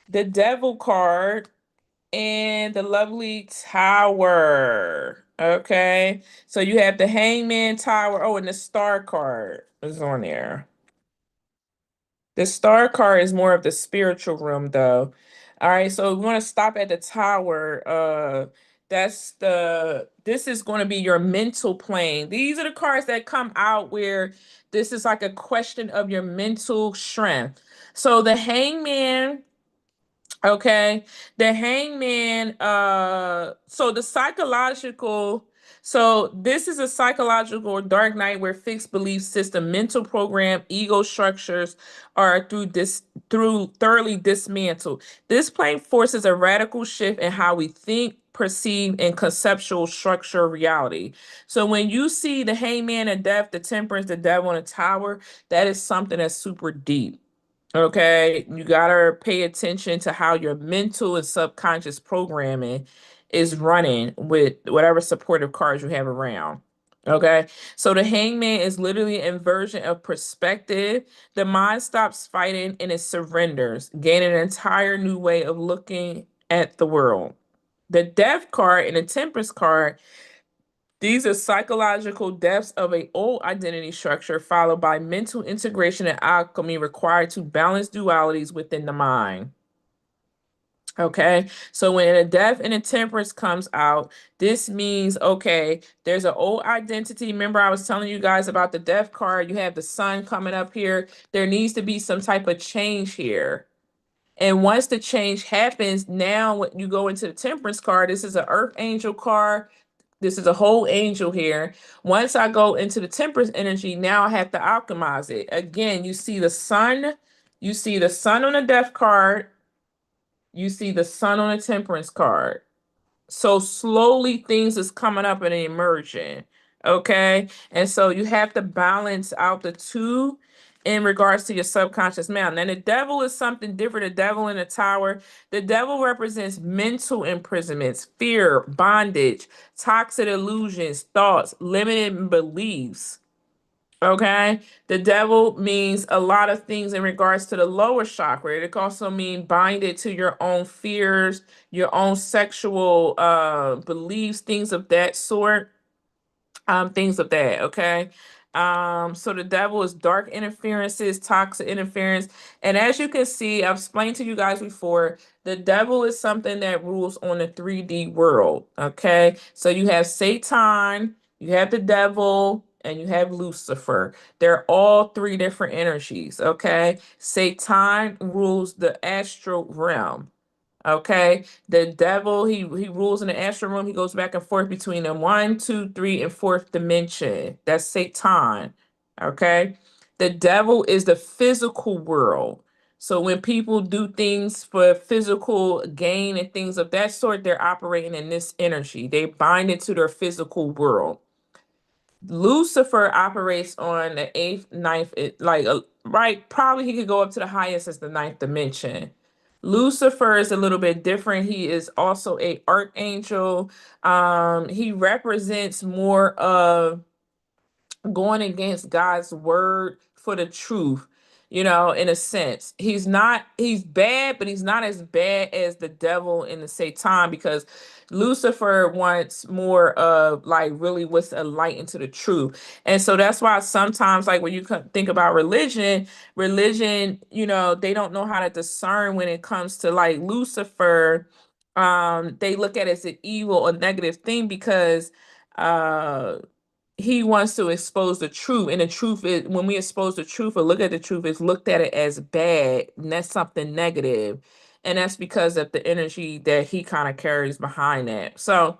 the devil card, and the lovely tower. Okay. So you have the hangman, tower. Oh, and the star card is on there. The star card is more of the spiritual room, though. All right. So we want to stop at the tower. This is going to be your mental plane. These are the cards that come out where this is like a question of your mental strength. So the hangman. Okay. The hangman, so this is a psychological dark night where fixed belief system, mental program, ego structures are through thoroughly dismantled. This plane forces a radical shift in how we think, perceive, and conceptual structure reality. So when you see the hangman and death, the temperance, the devil, and the tower, that is something that's super deep. Okay, you gotta pay attention to how your mental and subconscious programming is running with whatever supportive cards you have around. Okay, so the hangman is literally an inversion of perspective. The mind stops fighting and it surrenders, gaining an entire new way of looking at the world. The death card and the temperance card, these are psychological depths of a old identity structure, followed by mental integration and alchemy required to balance dualities within the mind. Okay, so when a death and a temperance comes out, this means, okay, there's an old identity. Remember, I was telling you guys about the death card. You have the sun coming up here. There needs to be some type of change here. And once the change happens, now when you go into the temperance card, this is an earth angel card. This is a whole angel here. Once I go into the temperance energy, now I have to alchemize it. Again, you see the sun. You see the sun on the death card. You see the sun on the temperance card. So slowly things is coming up and emerging. Okay. And so you have to balance out the two in regards to your subconscious mind. And the devil is something different. The devil in the tower. The devil represents mental imprisonments, fear, bondage, toxic illusions, thoughts, limited beliefs. Okay, the devil means a lot of things in regards to the lower chakra. It can also mean binded to your own fears, your own sexual beliefs, things of that sort. Things of that, okay? So the devil is dark interferences, toxic interference. And as you can see, I've explained to you guys before, the devil is something that rules on the 3D world, okay? So you have Satan, you have the devil, and you have Lucifer. They're all three different energies, okay? Satan rules the astral realm. Okay, the devil, he rules in the astral realm. He goes back and forth between the one, two, three, and fourth dimension. That's Satan. Okay, the devil is the physical world. So when people do things for physical gain and things of that sort, they're operating in this energy. They bind it to their physical world. Lucifer operates on the eighth, ninth, right. Probably he could go up to the highest as the ninth dimension. Lucifer is a little bit different. He is also a archangel. He represents more of going against God's word for the truth, in a sense. He's bad, but he's not as bad as the devil and the Satan, because Lucifer wants more of like really what's a light into the truth. And so that's why sometimes, like when you think about religion, they don't know how to discern when it comes to like Lucifer. They look at it as an evil or negative thing because uh he wants to expose the truth, and the truth is, when we expose the truth or look at the truth, it's looked at it as bad, and that's something negative, and that's because of the energy that he kind of carries behind that. So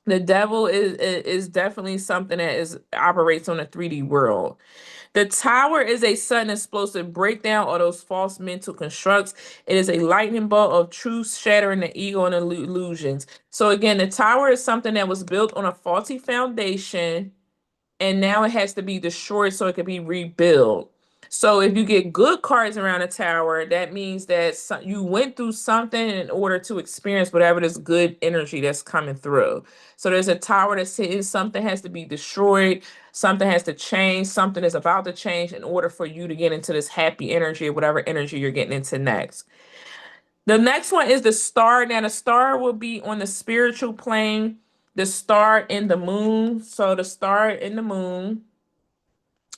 the devil is definitely something that is operates on a 3D world. The tower is a sudden explosive breakdown of those false mental constructs. It is a lightning bolt of truth, shattering the ego and illusions. So again, the tower is something that was built on a faulty foundation, and now it has to be destroyed so it can be rebuilt. So if you get good cards around a tower, that means that you went through something in order to experience whatever this good energy that's coming through. So there's a tower that's hitting, something has to be destroyed, something has to change, something is about to change in order for you to get into this happy energy or whatever energy you're getting into next. The next one is the star. Now, the star will be on the spiritual plane, the star in the moon. So, the star in the moon,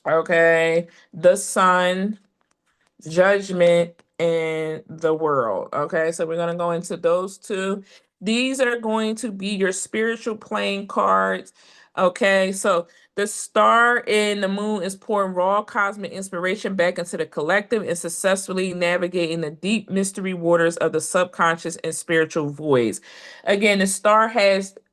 okay, the sun, judgment, and the world. Okay, so we're going to go into those two. These are going to be your spiritual plane cards. Okay, so the star in the moon is pouring raw cosmic inspiration back into the collective and successfully navigating the deep mystery waters of the subconscious and spiritual voids. Again, the star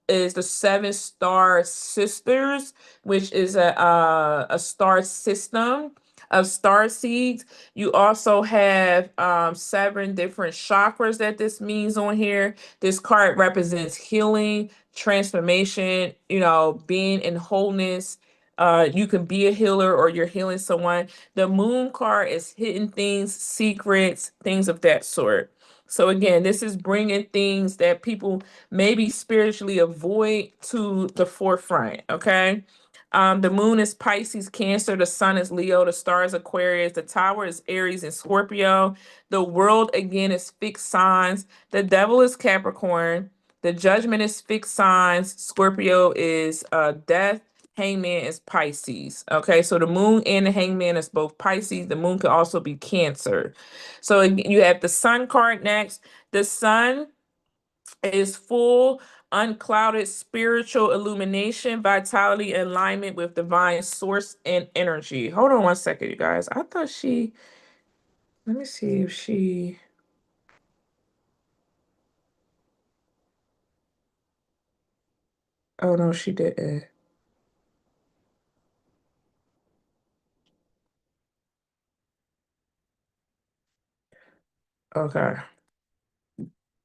is the seven star sisters, which is a star system of star seeds. You also have seven different chakras that this means on here. This card represents healing, transformation, being in wholeness. You can be a healer or you're healing someone. The moon card is hidden things, secrets, things of that sort. So again, this is bringing things that people maybe spiritually avoid to the forefront, okay? The moon is Pisces, Cancer, the sun is Leo, the star is Aquarius, the tower is Aries and Scorpio. The world again is fixed signs. The devil is Capricorn. The judgment is fixed signs. Scorpio is death. Hangman is Pisces. Okay, so the moon and the hangman is both Pisces. The moon could also be Cancer. So you have the sun card next. The sun is full, unclouded spiritual illumination, vitality, alignment with divine source and energy. Hold on one second, you guys. I thought let me see if oh no, she didn't. Okay.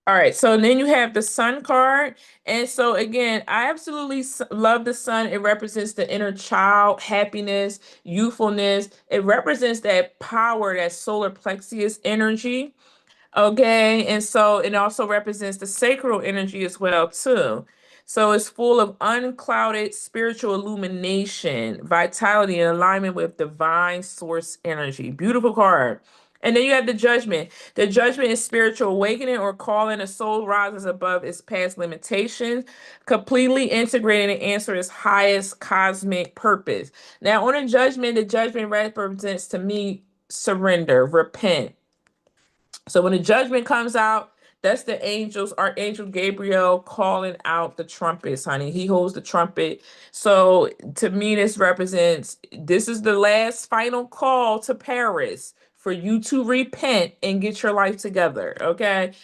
All right, so then you have the sun card. And so again, I absolutely love the sun. It represents the inner child, happiness, youthfulness. It represents that power, that solar plexus energy. Okay, and so it also represents the sacral energy as well too. So it's full of unclouded spiritual illumination, vitality, and alignment with divine source energy. Beautiful card. And then you have the Judgment. The Judgment is spiritual awakening or calling. A soul rises above its past limitations, completely integrating and answer its highest cosmic purpose. Now, on the Judgment represents to me surrender, repent. So when the Judgment comes out, that's the angels, Archangel Gabriel calling out the trumpets, honey. He holds the trumpet. So to me, this is the last final call to Paris for you to repent and get your life together. Okay.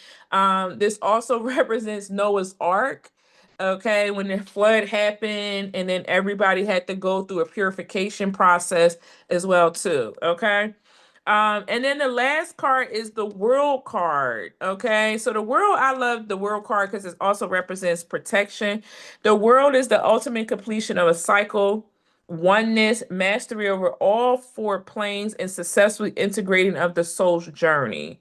This also represents Noah's Ark. Okay, when the flood happened, and then everybody had to go through a purification process as well, too. Okay. And then the last card is the World card. Okay, so I love the World card because it also represents protection. The World is the ultimate completion of a cycle, oneness, mastery over all four planes, and successfully integrating of the soul's journey.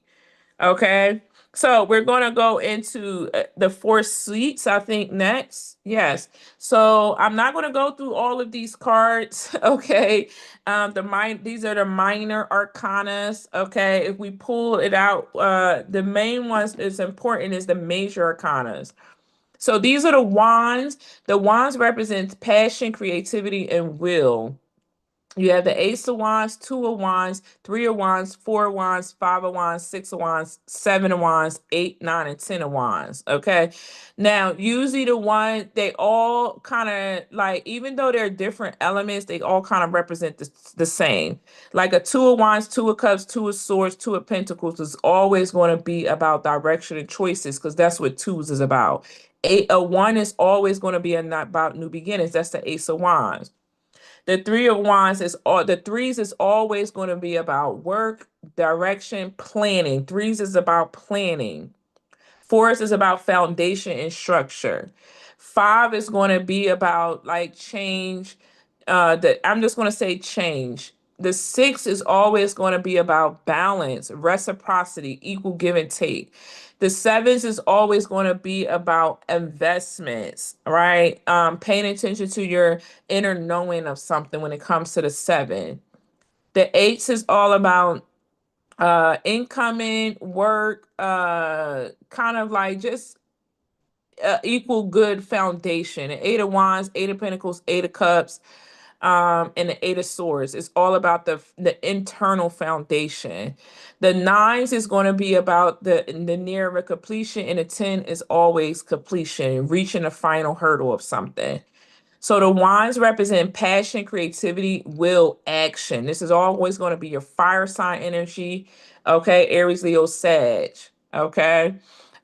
Okay. So we're going to go into the four suites, I think, next. Yes. So I'm not going to go through all of these cards. Okay. These are the minor arcanas. Okay. If we pull it out, the main ones is important is the major arcanas. So these are the wands. The wands represent passion, creativity, and will. You have the Ace of Wands, Two of Wands, Three of Wands, Four of Wands, Five of Wands, Six of Wands, Seven of Wands, Eight, Nine, and 10 of Wands. Okay. Now, usually they all kind of like, even though they're different elements, they all kind of represent the same. Like a Two of Wands, Two of Cups, Two of Swords, Two of Pentacles is always going to be about direction and choices because that's what twos is about. One is always going to be about new beginnings. That's the Ace of Wands. The Three of Wands the threes is always going to be about work, direction, planning. Threes is about planning. Fours is about foundation and structure. Five is going to be about like change. I'm just going to say change. The six is always going to be about balance, reciprocity, equal give and take. The sevens is always going to be about investments, right? Paying attention to your inner knowing of something when it comes to the seven. The eights is all about incoming work, kind of like just equal good foundation. The Eight of Wands, Eight of Pentacles, Eight of Cups, and the Eight of Swords. It's all about the internal foundation. The nines is going to be about the near of completion, and the 10 is always completion, reaching the final hurdle of something. So the wands represent passion, creativity, will, action. This is always going to be your fire sign energy. Okay, Aries, Leo, Sag. Okay.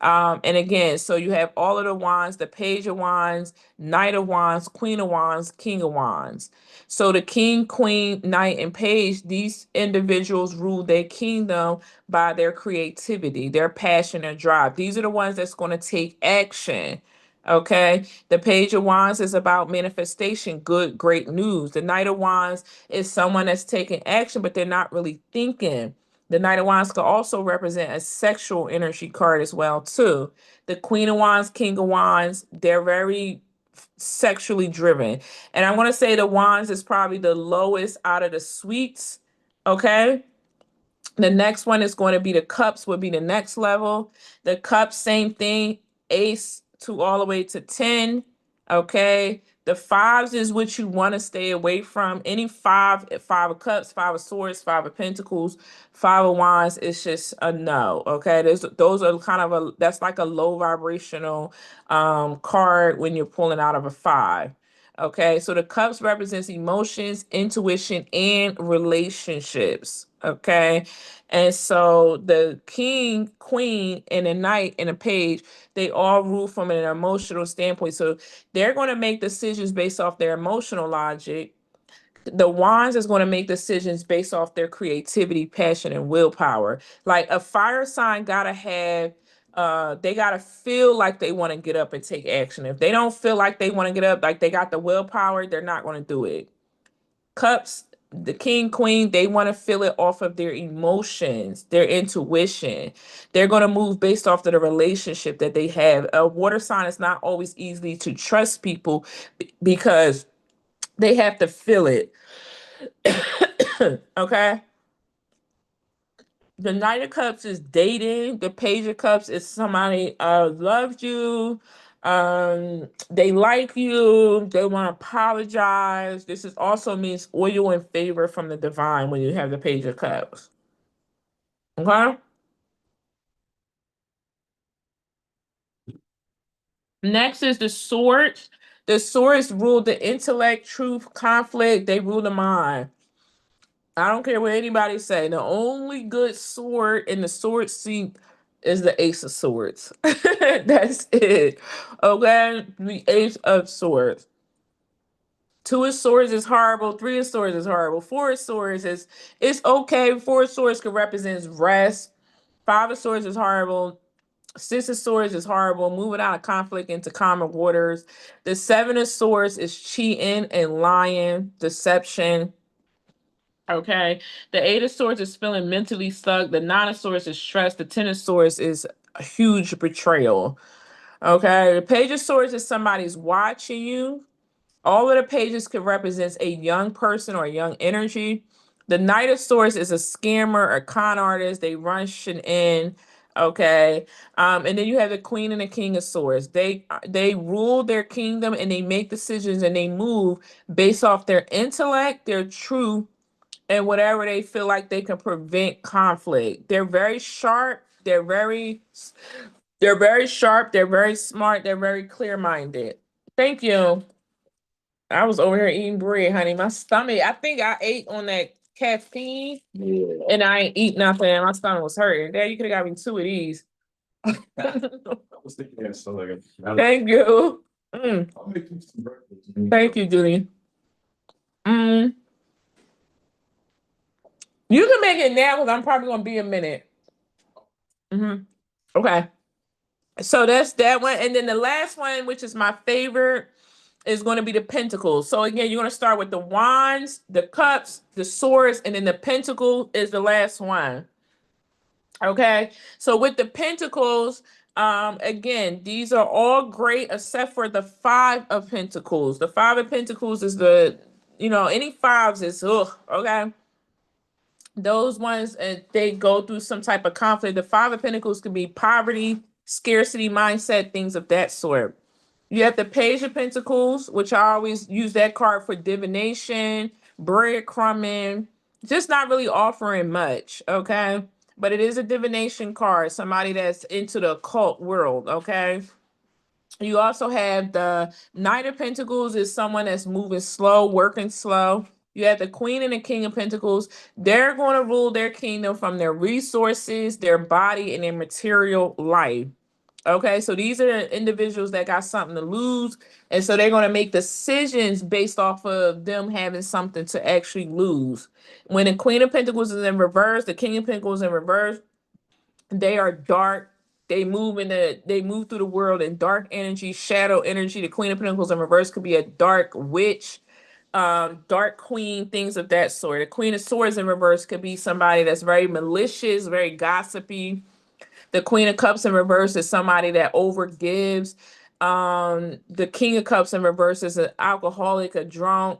And again, so you have all of the wands, the page of wands, knight of wands, queen of wands, king of wands. So the king, queen, knight, and page, these individuals rule their kingdom by their creativity, their passion, their drive. These are the ones that's going to take action. Okay. The Page of Wands is about manifestation, good, great news. The Knight of Wands is someone that's taking action, but they're not really thinking. The Knight of Wands could also represent a sexual energy card as well, too. The Queen of Wands, King of Wands, they're very sexually driven. And I want to say the Wands is probably the lowest out of the suites. Okay. The next one is going to be the cups, would be the next level. The cups, same thing, ace to all the way to 10. Okay. The fives is what you want to stay away from. Any five of cups, five of swords, five of pentacles, five of wands, it's just a no. Okay. Those are kind of that's like a low vibrational card when you're pulling out of a five. Okay, so the cups represents emotions, intuition, and relationships. Okay, and so the king, queen, and the knight and the page, they all rule from an emotional standpoint. So they're going to make decisions based off their emotional logic. The wands is going to make decisions based off their creativity, passion, and willpower. Like a fire sign gotta have they gotta feel like they want to get up and take action. If they don't feel like they want to get up, like they got the willpower, they're not going to do it. Cups, the king, queen, they want to feel it off of their emotions, their intuition. They're going to move based off of the relationship that they have. A water sign is not always easy to trust people because they have to feel it. Okay. The Knight of Cups is dating. The Page of Cups is somebody loves you. They like you. They want to apologize. This is also means oil and favor from the divine when you have the Page of Cups. Okay. Next is the Swords. The Swords rule the intellect, truth, conflict. They rule the mind. I don't care what anybody say. The only good sword in the sword seat is the Ace of Swords. That's it. Okay, the Ace of Swords. Two of Swords is horrible. Three of Swords is horrible. Four of Swords is it's okay. Four of Swords can represent rest. Five of Swords is horrible. Six of Swords is horrible. Moving out of conflict into calmer waters. The Seven of Swords is cheating and lying, deception. Okay. The Eight of Swords is feeling mentally stuck. The Nine of Swords is stress. The Ten of Swords is a huge betrayal. Okay. The Page of Swords is somebody's watching you. All of the pages could represent a young person or a young energy. The Knight of Swords is a scammer, a con artist. They rushing in. Okay. And then you have the Queen and the King of Swords. They rule their kingdom and they make decisions and they move based off their intellect, their truth, and whatever they feel like they can prevent conflict. They're very sharp. They're very sharp. They're very smart. They're very clear-minded. Thank you. I was over here eating bread, honey. My stomach, I think I ate on that caffeine and I ain't eat nothing and my stomach was hurting. Dad, you could have got me two of these. I was thinking that, so like, Thank you. Mm. I'll make you some breakfast. Thank you, Julie. Mm. You can make it now because I'm probably gonna be a minute. Okay. So that's that one. And then the last one, which is my favorite, is going to be the Pentacles. So again, you're going to start with the Wands, the Cups, the Swords, and then the Pentacle is the last one. Okay. So with the Pentacles, again, these are all great except for the Five of Pentacles. The Five of Pentacles is any fives is, okay. Those ones, they go through some type of conflict. The Five of Pentacles could be poverty, scarcity mindset, things of that sort. You have the Page of Pentacles, which I always use that card for divination, breadcrumbing, just not really offering much, okay? But it is a divination card, somebody that's into the occult world, okay? You also have the Knight of Pentacles is someone that's moving slow, working slow. You have the Queen and the King of Pentacles. They're going to rule their kingdom from their resources, their body, and their material life. Okay, so these are the individuals that got something to lose. And so they're going to make decisions based off of them having something to actually lose. When the Queen of Pentacles is in reverse, the King of Pentacles in reverse, they are dark. They move through the world in dark energy, shadow energy. The Queen of Pentacles in reverse could be a dark witch, dark queen, things of that sort. The Queen of Swords in reverse could be somebody that's very malicious, very gossipy. The Queen of Cups in reverse is somebody that overgives. The King of Cups in reverse is an alcoholic, a drunk.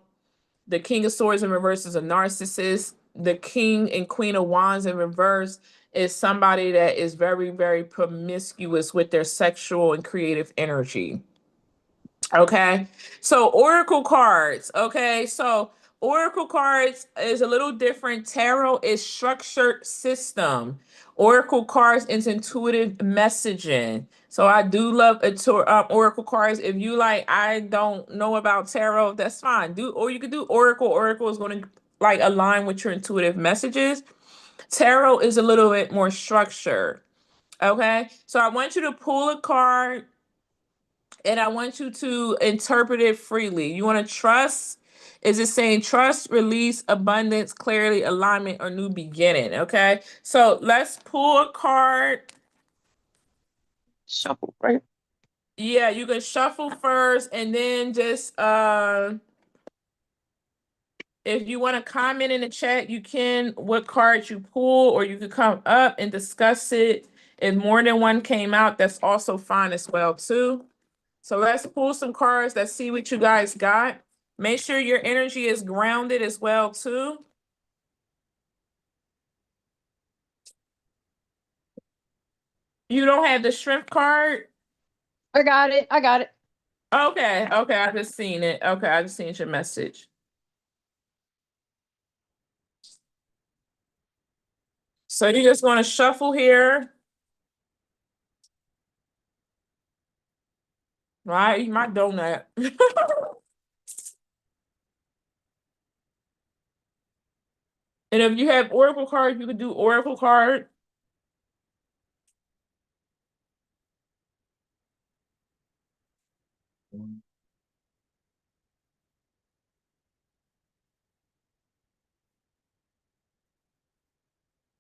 The King of Swords in reverse is a narcissist. The King and Queen of Wands in reverse is somebody that is very, very promiscuous with their sexual and creative energy. Okay, so Oracle cards. Okay, so Oracle cards is a little different. Tarot is structured system. Oracle cards is intuitive messaging. So I do love Oracle cards. If you like, I don't know about tarot, that's fine. Or you could do Oracle. Oracle is going to like align with your intuitive messages. Tarot is a little bit more structured. Okay, so I want you to pull a card and I want you to interpret it freely. You want to trust? Is it saying trust, release, abundance, clarity, alignment, or new beginning? Okay, so let's pull a card. Shuffle, right? Yeah, you can shuffle first and then just If you want to comment in the chat, you can, what cards you pull, or you could come up and discuss it. If more than one came out, that's also fine as well too. So let's pull some cards. Let's see what you guys got. Make sure your energy is grounded as well too. You don't have the strength card? I got it. I got it. Okay, okay, I just seen it. Okay, I just seen your message. So you're just going to shuffle here. Right, my donut. And if you have oracle cards, you could do oracle card.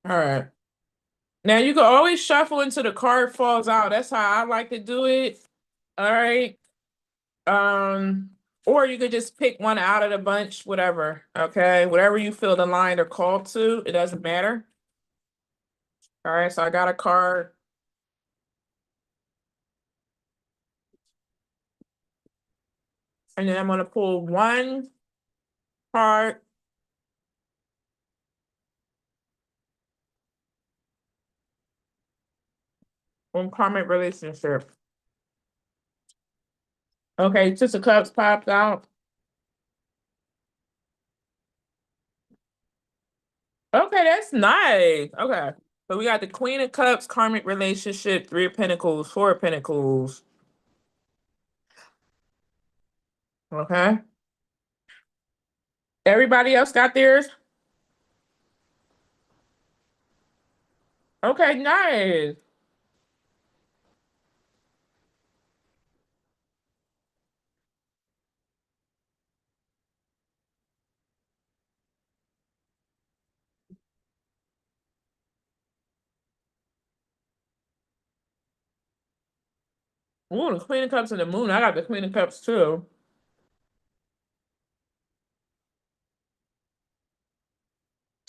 All right. Now you can always shuffle until the card falls out. That's how I like to do it. All right. Or you could just pick one out of the bunch, whatever. Okay, whatever you feel aligned or called to, it doesn't matter. All right, so I got a card. And then I'm gonna pull one card. On karmic relationship. Okay, Six of Cups popped out. Okay, that's nice. Okay. So we got the Queen of Cups, karmic relationship, Three of Pentacles, Four of Pentacles. Okay. Everybody else got theirs? Okay, nice. Ooh, the Queen of Cups and the Moon. I got the Queen of Cups too.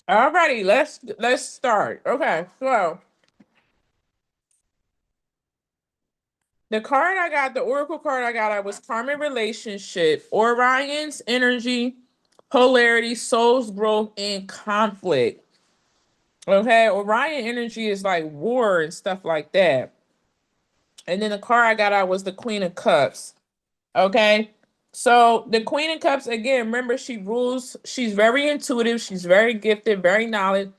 Alrighty, let's start. Okay, so the card I got, the Oracle card I got, I was karmic relationship, Orion's energy, polarity, soul's growth, and conflict. Okay, Orion energy is like war and stuff like that. And then the card I got out was the Queen of Cups. Okay. So the Queen of Cups, again, remember she rules, she's very intuitive, she's very gifted, very knowledge.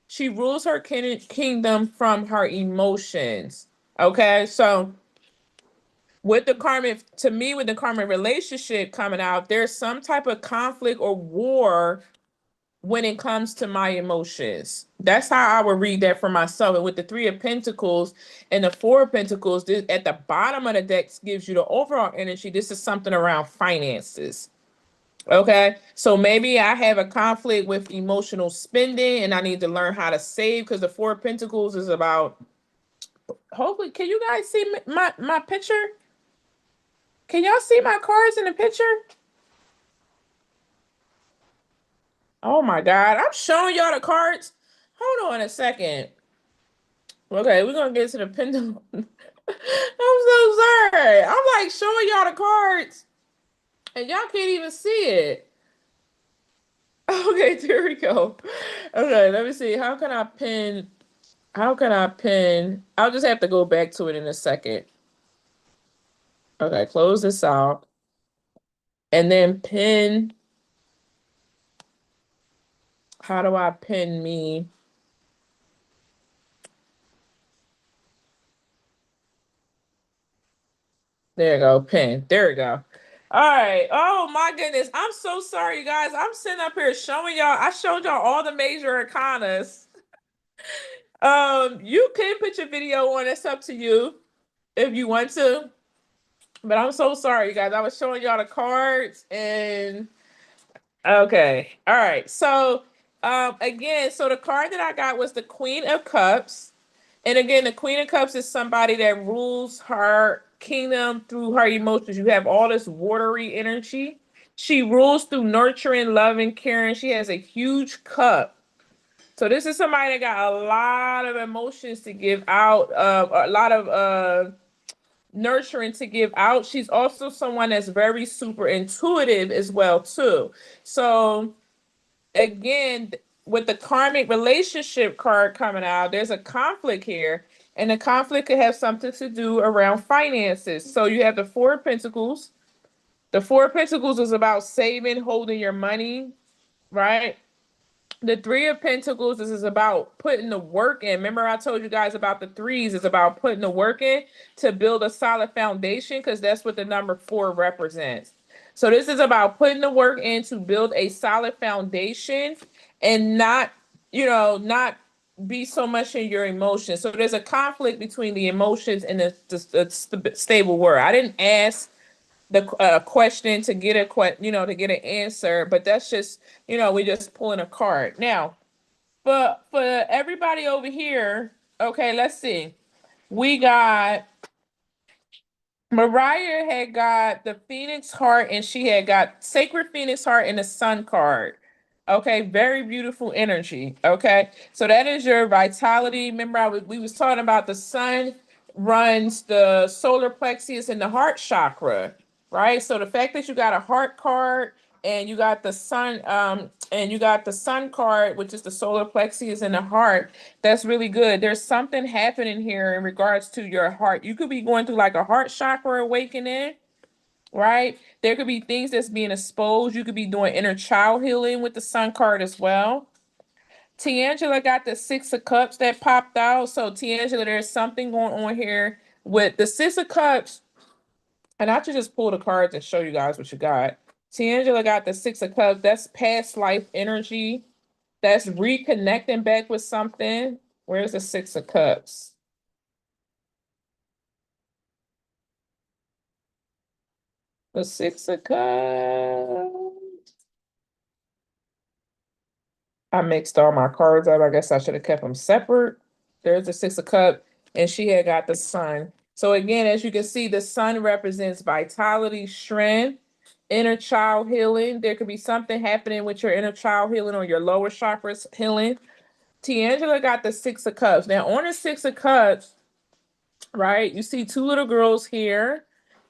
She rules her kingdom from her emotions. Okay. So with the karmic, to me, with the karmic relationship coming out, there's some type of conflict or war when it comes to my emotions. That's how I would read that for myself. And with the Three of Pentacles and the Four of Pentacles, this, at the bottom of the deck gives you the overall energy. This is something around finances. Okay. So maybe I have a conflict with emotional spending and I need to learn how to save because the Four of Pentacles is about, hopefully, can you guys see my picture? Can y'all see my cards in the picture? Oh my God. I'm showing y'all the cards. Hold on a second. Okay, we're gonna get to the pendulum. I'm so sorry. I'm like showing y'all the cards, and y'all can't even see it. Okay, there we go. Okay, let me see. How can I pin? How can I pin? I'll just have to go back to it in a second. Okay, close this out. And then pin. How do I pin me? There you go, pin. There we go. All right. Oh my goodness. I'm so sorry, you guys. I'm sitting up here showing y'all. I showed y'all all the major arcanas. You can put your video on. It's up to you if you want to. But I'm so sorry, you guys. I was showing y'all the cards and okay. All right. So again, so the card that I got was the Queen of Cups. And again, the Queen of Cups is somebody that rules her kingdom through her emotions. You have all this watery energy. She rules through nurturing, loving, caring. She has a huge cup. So this is somebody that got a lot of emotions to give out, a lot of nurturing to give out. She's also someone that's very super intuitive as well too. So again, with the karmic relationship card coming out, there's a conflict here, and the conflict could have something to do around finances. So you have the Four of Pentacles. The Four of Pentacles is about saving, holding your money, right? The Three of Pentacles is about putting the work in. Remember, I told you guys about the threes. It's about putting the work in to build a solid foundation, because that's what the number 4 represents. So this is about putting the work in to build a solid foundation and not, not be so much in your emotions. So there's a conflict between the emotions and the stable word. I didn't ask the question to get to get an answer, but that's just, we just pulling a card now. But for everybody over here, okay, let's see. We got Mariah had got the Phoenix heart, and she had got Sacred Phoenix heart and the Sun card. Okay, very beautiful energy. Okay, so that is your vitality. Remember, we was talking about the Sun runs the solar plexus and the heart chakra, right? So the fact that you got a heart card and you got the Sun, and you got the Sun card, which is the solar plexus and the heart, that's really good. There's something happening here in regards to your heart. You could be going through like a heart chakra awakening, right? There could be things that's being exposed. You could be doing inner child healing with the Sun card as well. Tiangela got the Six of Cups that popped out. So Tiangela, there's something going on here with the Six of Cups. And I should just pull the cards and show you guys what you got. Tiangela got the Six of Cups. That's past life energy. That's reconnecting back with something. Where's the Six of Cups? The Six of Cups. I mixed all my cards up. I guess I should have kept them separate. There's the Six of Cups, and she had got the Sun. So again, as you can see, the Sun represents vitality, strength, inner child healing. There could be something happening with your inner child healing or your lower chakras healing. Tiangela got the Six of Cups. Now, on the Six of Cups, right, you see two little girls here.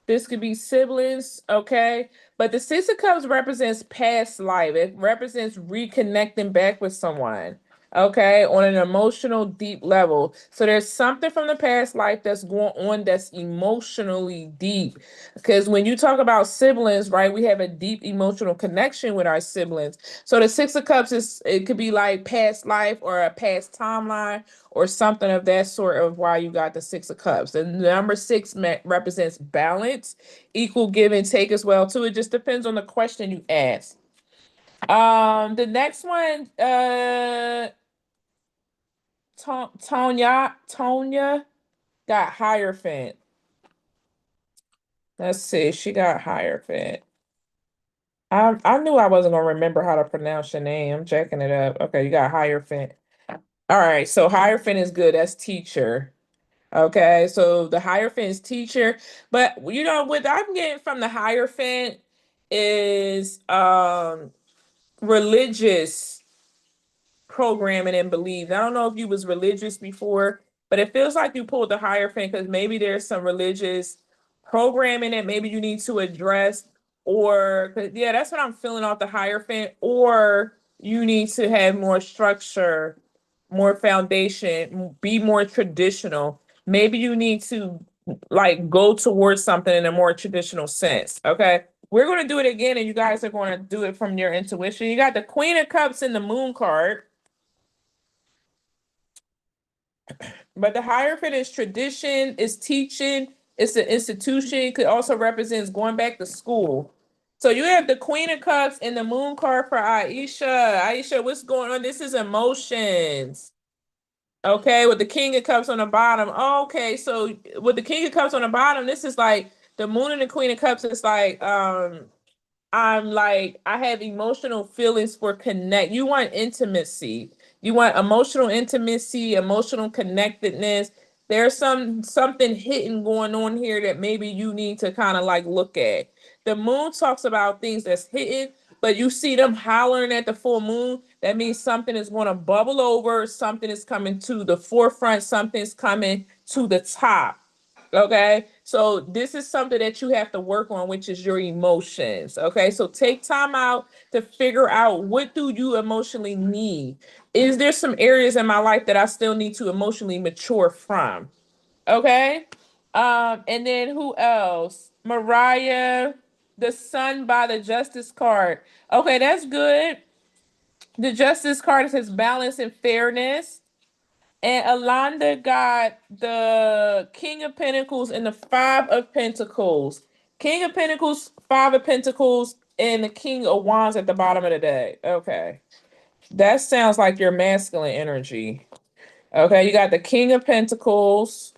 This could be siblings, okay? But the Six of Cups represents past life. It represents reconnecting back with someone, okay, on an emotional, deep level. So there's something from the past life that's going on that's emotionally deep. Because when you talk about siblings, right, we have a deep emotional connection with our siblings. So the Six of Cups it could be like past life or a past timeline or something of that sort of why you got the Six of Cups. And the number 6 represents balance, equal give and take as well too. It just depends on the question you ask. The next one, Tonya got Hierophant. Let's see, she got Hierophant. I knew I wasn't gonna remember how to pronounce your name. I'm checking it up. Okay, you got Hierophant. All right, so Hierophant is good. That's teacher. Okay, so the Hierophant is teacher, but what I'm getting from the Hierophant is religious programming and belief. I don't know if you was religious before, but it feels like you pulled the Hierophant because maybe there's some religious programming that maybe you need to address, or yeah, that's what I'm feeling off the Hierophant, or you need to have more structure, more foundation, be more traditional. Maybe you need to like go towards something in a more traditional sense. Okay. We're going to do it again, and you guys are going to do it from your intuition. You got the Queen of Cups in the Moon card. But the Hierophant is tradition, is teaching, it's an institution, could also represents going back to school. So you have the Queen of Cups and the Moon card for Aisha. Aisha, what's going on? This is emotions. Okay, with the King of Cups on the bottom. Okay, so with the King of Cups on the bottom, this is like the Moon and the Queen of Cups is like I have emotional feelings for connect. You want intimacy. You want emotional intimacy, emotional connectedness. There's something hidden going on here that maybe you need to kind of like look at. The moon talks about things that's hidden, but you see them hollering at the full moon. That means something is going to bubble over, something is coming to the forefront, something's coming to the top. Okay, so this is something that you have to work on, which is your emotions. Okay, so take time out to figure out, what do you emotionally need? Is there some areas in my life that I still need to emotionally mature from? Okay. And then who else? Mariah, the Sun by the Justice card. Okay, that's good. The Justice card says balance and fairness. And Alonda got the King of Pentacles and the Five of Pentacles. King of Pentacles, Five of Pentacles, and the King of Wands at the bottom of the deck. Okay. That sounds like your masculine energy. Okay, you got the King of Pentacles.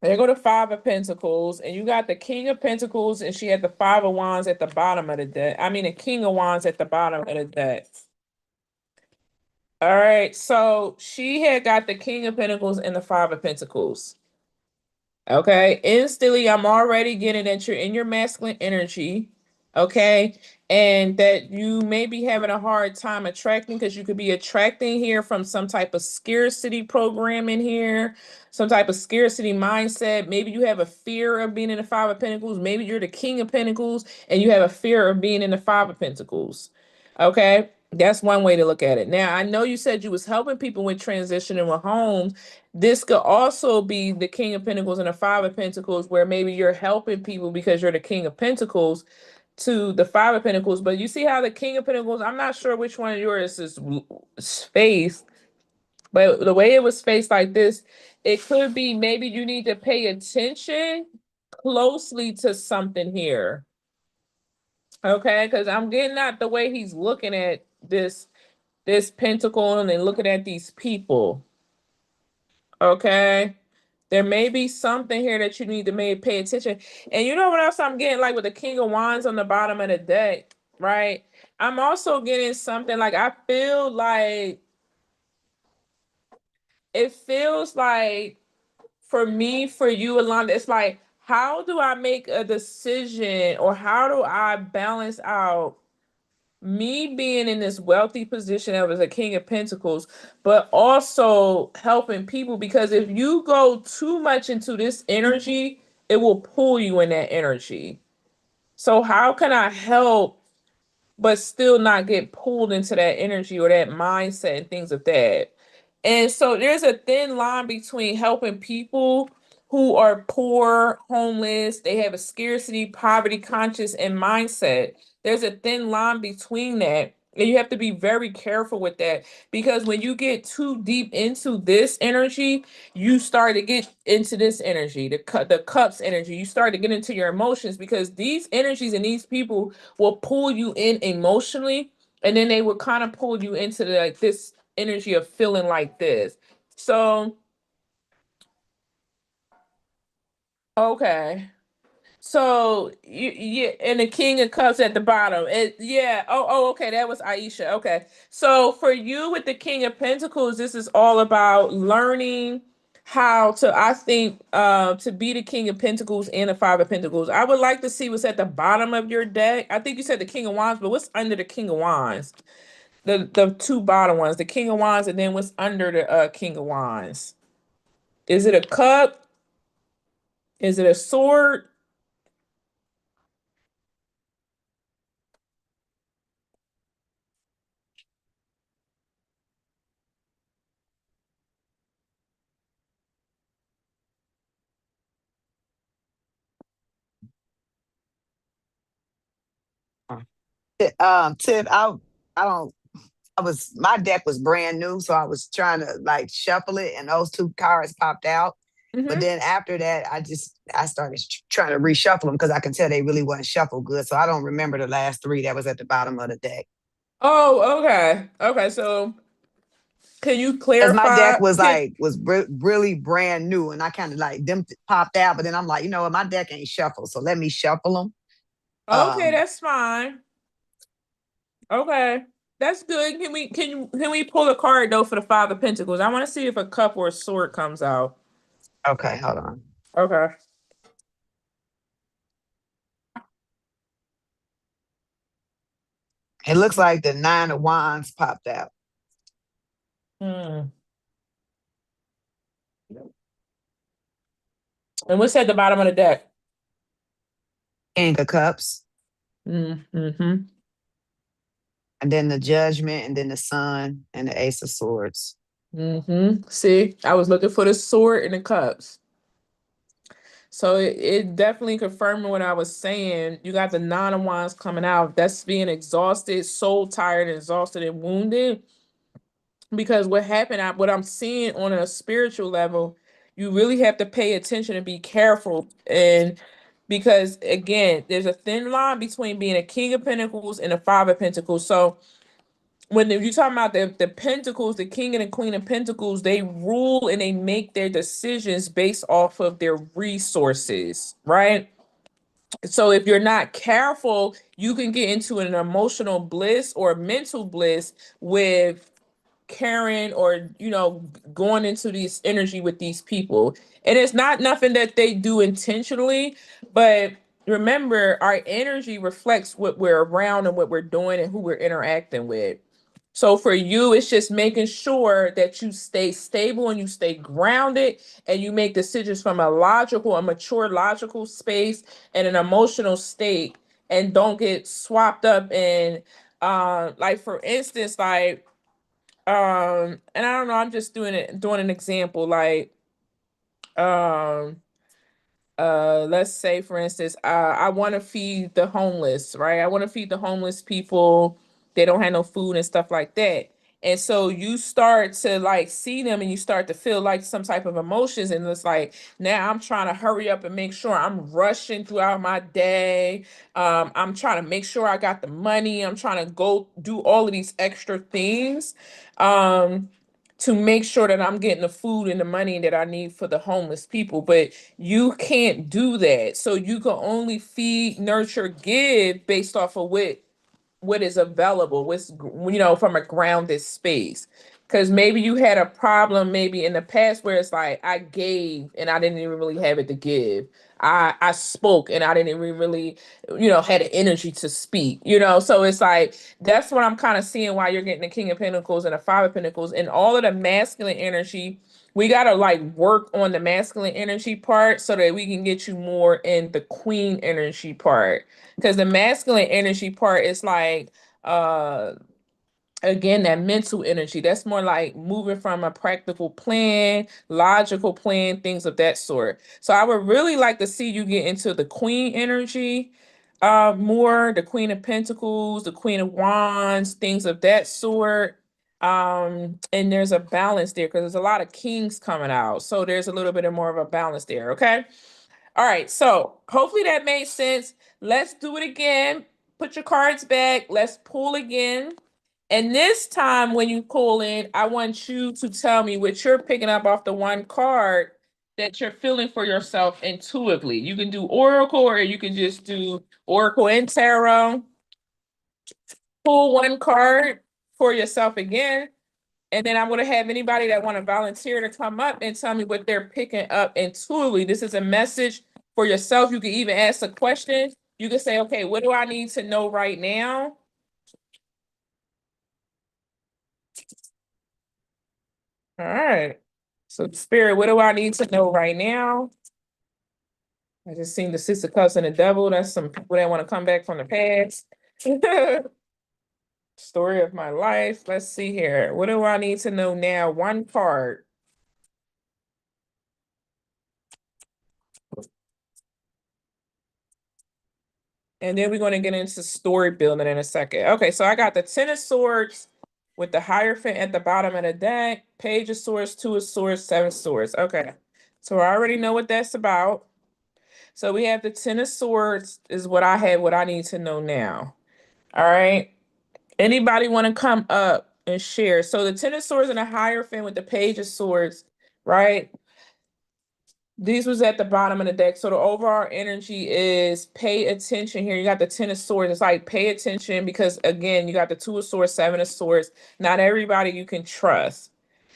There go the Five of Pentacles, and you got the King of Pentacles, and she had the Five of Wands at the bottom of the deck. I mean, the King of Wands at the bottom of the deck. All right, so she had got the King of Pentacles and the Five of Pentacles. Okay, instantly, I'm already getting that you're in your masculine energy. Okay, and that you may be having a hard time attracting, because you could be attracting here from some type of scarcity program in here, some type of scarcity mindset. Maybe you have a fear of being in the Five of Pentacles. Maybe you're the King of Pentacles and you have a fear of being in the Five of Pentacles. Okay, that's one way to look at it. Now, I know you said you was helping people with transitioning with homes. This could also be the King of Pentacles and the Five of Pentacles, where maybe you're helping people because you're the King of Pentacles to the Five of Pentacles. But you see how the King of Pentacles, I'm not sure which one of yours is faced, but the way it was faced like this, it could be maybe you need to pay attention closely to something here. Okay, because I'm getting at the way he's looking at this pentacle and then looking at these people. Okay. There may be something here that you need to maybe pay attention. And you know what else I'm getting, like with the King of Wands on the bottom of the deck, right? I'm also getting something like, I feel like it feels like for me, for you, Alonda, it's like, how do I make a decision, or how do I balance out me being in this wealthy position as a King of Pentacles, but also helping people? Because if you go too much into this energy, it will pull you in that energy. So how can I help but still not get pulled into that energy or that mindset and things of that? And so there's a thin line between helping people who are poor, homeless, they have a scarcity, poverty conscious, and mindset. There's a thin line between that. And you have to be very careful with that, because when you get too deep into this energy, you start to get into this energy, the cups energy. You start to get into your emotions, because these energies and these people will pull you in emotionally, and then they will kind of pull you into like this energy of feeling like this. So, okay. So yeah, and the King of Cups at the bottom. Yeah. Okay. That was Aisha. Okay. So for you with the King of Pentacles, this is all about learning how to, I think, to be the King of Pentacles and the Five of Pentacles. I would like to see what's at the bottom of your deck. I think you said the King of Wands, but what's under the King of Wands? The two bottom ones, the King of Wands, and then what's under the King of Wands? Is it a cup? Is it a sword? Tiff, I don't, my deck was brand new, so I was trying to like shuffle it, and those two cards popped out. But Mm-hmm. then after that, I started trying to reshuffle them, because I can tell they really wasn't shuffled good. So I don't remember the last three that was at the bottom of the deck. Oh, okay. Okay, so can you As my deck clarify? was like really brand new, and I kind of like them popped out. But then I'm like, you know what, my deck ain't shuffled, so let me shuffle them. Okay, that's fine. Okay. That's good. Can we pull a card though for the Five of Pentacles? I want to see if a cup or a sword comes out. Okay, hold on. Okay. It looks like the Nine of Wands popped out. Hmm. And what's at the bottom of the deck? King of Cups, Mm-hmm. and then the Judgment, and then the Sun, and the Ace of Swords. Mm-hmm. See, I was looking for the sword and the cups. So it definitely confirmed what I was saying. You got the Nine of Wands coming out. That's being exhausted, soul tired, exhausted, and wounded. Because what happened, what I'm seeing on a spiritual level, you really have to pay attention and be careful. And because again, there's a thin line between being a King of Pentacles and a Five of Pentacles. So when you're talking about the Pentacles, the King and the Queen of Pentacles, they rule and they make their decisions based off of their resources, right? So if you're not careful, you can get into an emotional bliss or mental bliss with caring or going into this energy with these people, and it's not nothing that they do intentionally, but remember our energy reflects what we're around and what we're doing and who we're interacting with. So for you, it's just making sure that you stay stable and you stay grounded and you make decisions from a mature logical space and an emotional state, and don't get swapped up in like for instance, like and I don't know, I'm just doing an example, like um let's say for instance, I want to feed the homeless, right? I want to feed the homeless people. They don't have no food and stuff like that. And so you start to like see them and you start to feel like some type of emotions, and it's like now I'm trying to hurry up and make sure I'm rushing throughout my day. I'm trying to make sure I got the money. I'm trying to go do all of these extra things. Um to make sure that I'm getting the food and the money that I need for the homeless people. But you can't do that. So you can only feed, nurture, give based off of what is available, what's from a grounded space. Because maybe you had a problem maybe in the past where it's like I gave and I didn't even really have it to give. I spoke and I didn't even really had the energy to speak. So it's like that's what I'm kind of seeing why you're getting the King of Pentacles and the Five of Pentacles and all of the masculine energy. We got to like work on the masculine energy part so that we can get you more in the queen energy part, because the masculine energy part is like uh again that mental energy, that's more like moving from a practical plan, logical plan, things of that sort. So I would really like to see you get into the queen energy more, the Queen of Pentacles, the Queen of Wands, things of that sort. And there's a balance there because there's a lot of kings coming out, so there's a little bit of more of a balance there. Okay. All right, so hopefully that made sense. Let's do it again. Put your cards back. Let's pull again. And this time when you pull in, I want you to tell me what you're picking up off the one card that you're feeling for yourself intuitively. You can do Oracle or you can just do Oracle and Tarot. Pull one card for yourself again. And then I'm going to have anybody that want to volunteer to come up and tell me what they're picking up intuitively. This is a message for yourself. You can even ask a question. You can say, okay, what do I need to know right now? All right. So Spirit, what do I need to know right now? I just seen the Six of Cups and the Devil. That's some people that want to come back from the past. Story of my life. Let's see here. What do I need to know now? One card. And then we're going to get into story building in a second. Okay, so I got the Ten of Swords with the Hierophant at the bottom of the deck, Page of Swords, Two of Swords, Seven of Swords. Okay, so I already know what that's about. So we have the Ten of Swords is what I have, what I need to know now. All right. Anybody want to come up and share? So the Ten of Swords and the Hierophant with the Page of Swords, right? These was at the bottom of the deck. So the overall energy is pay attention here. You got the Ten of Swords. It's like pay attention because again, you got the Two of Swords, Seven of Swords. Not everybody you can trust.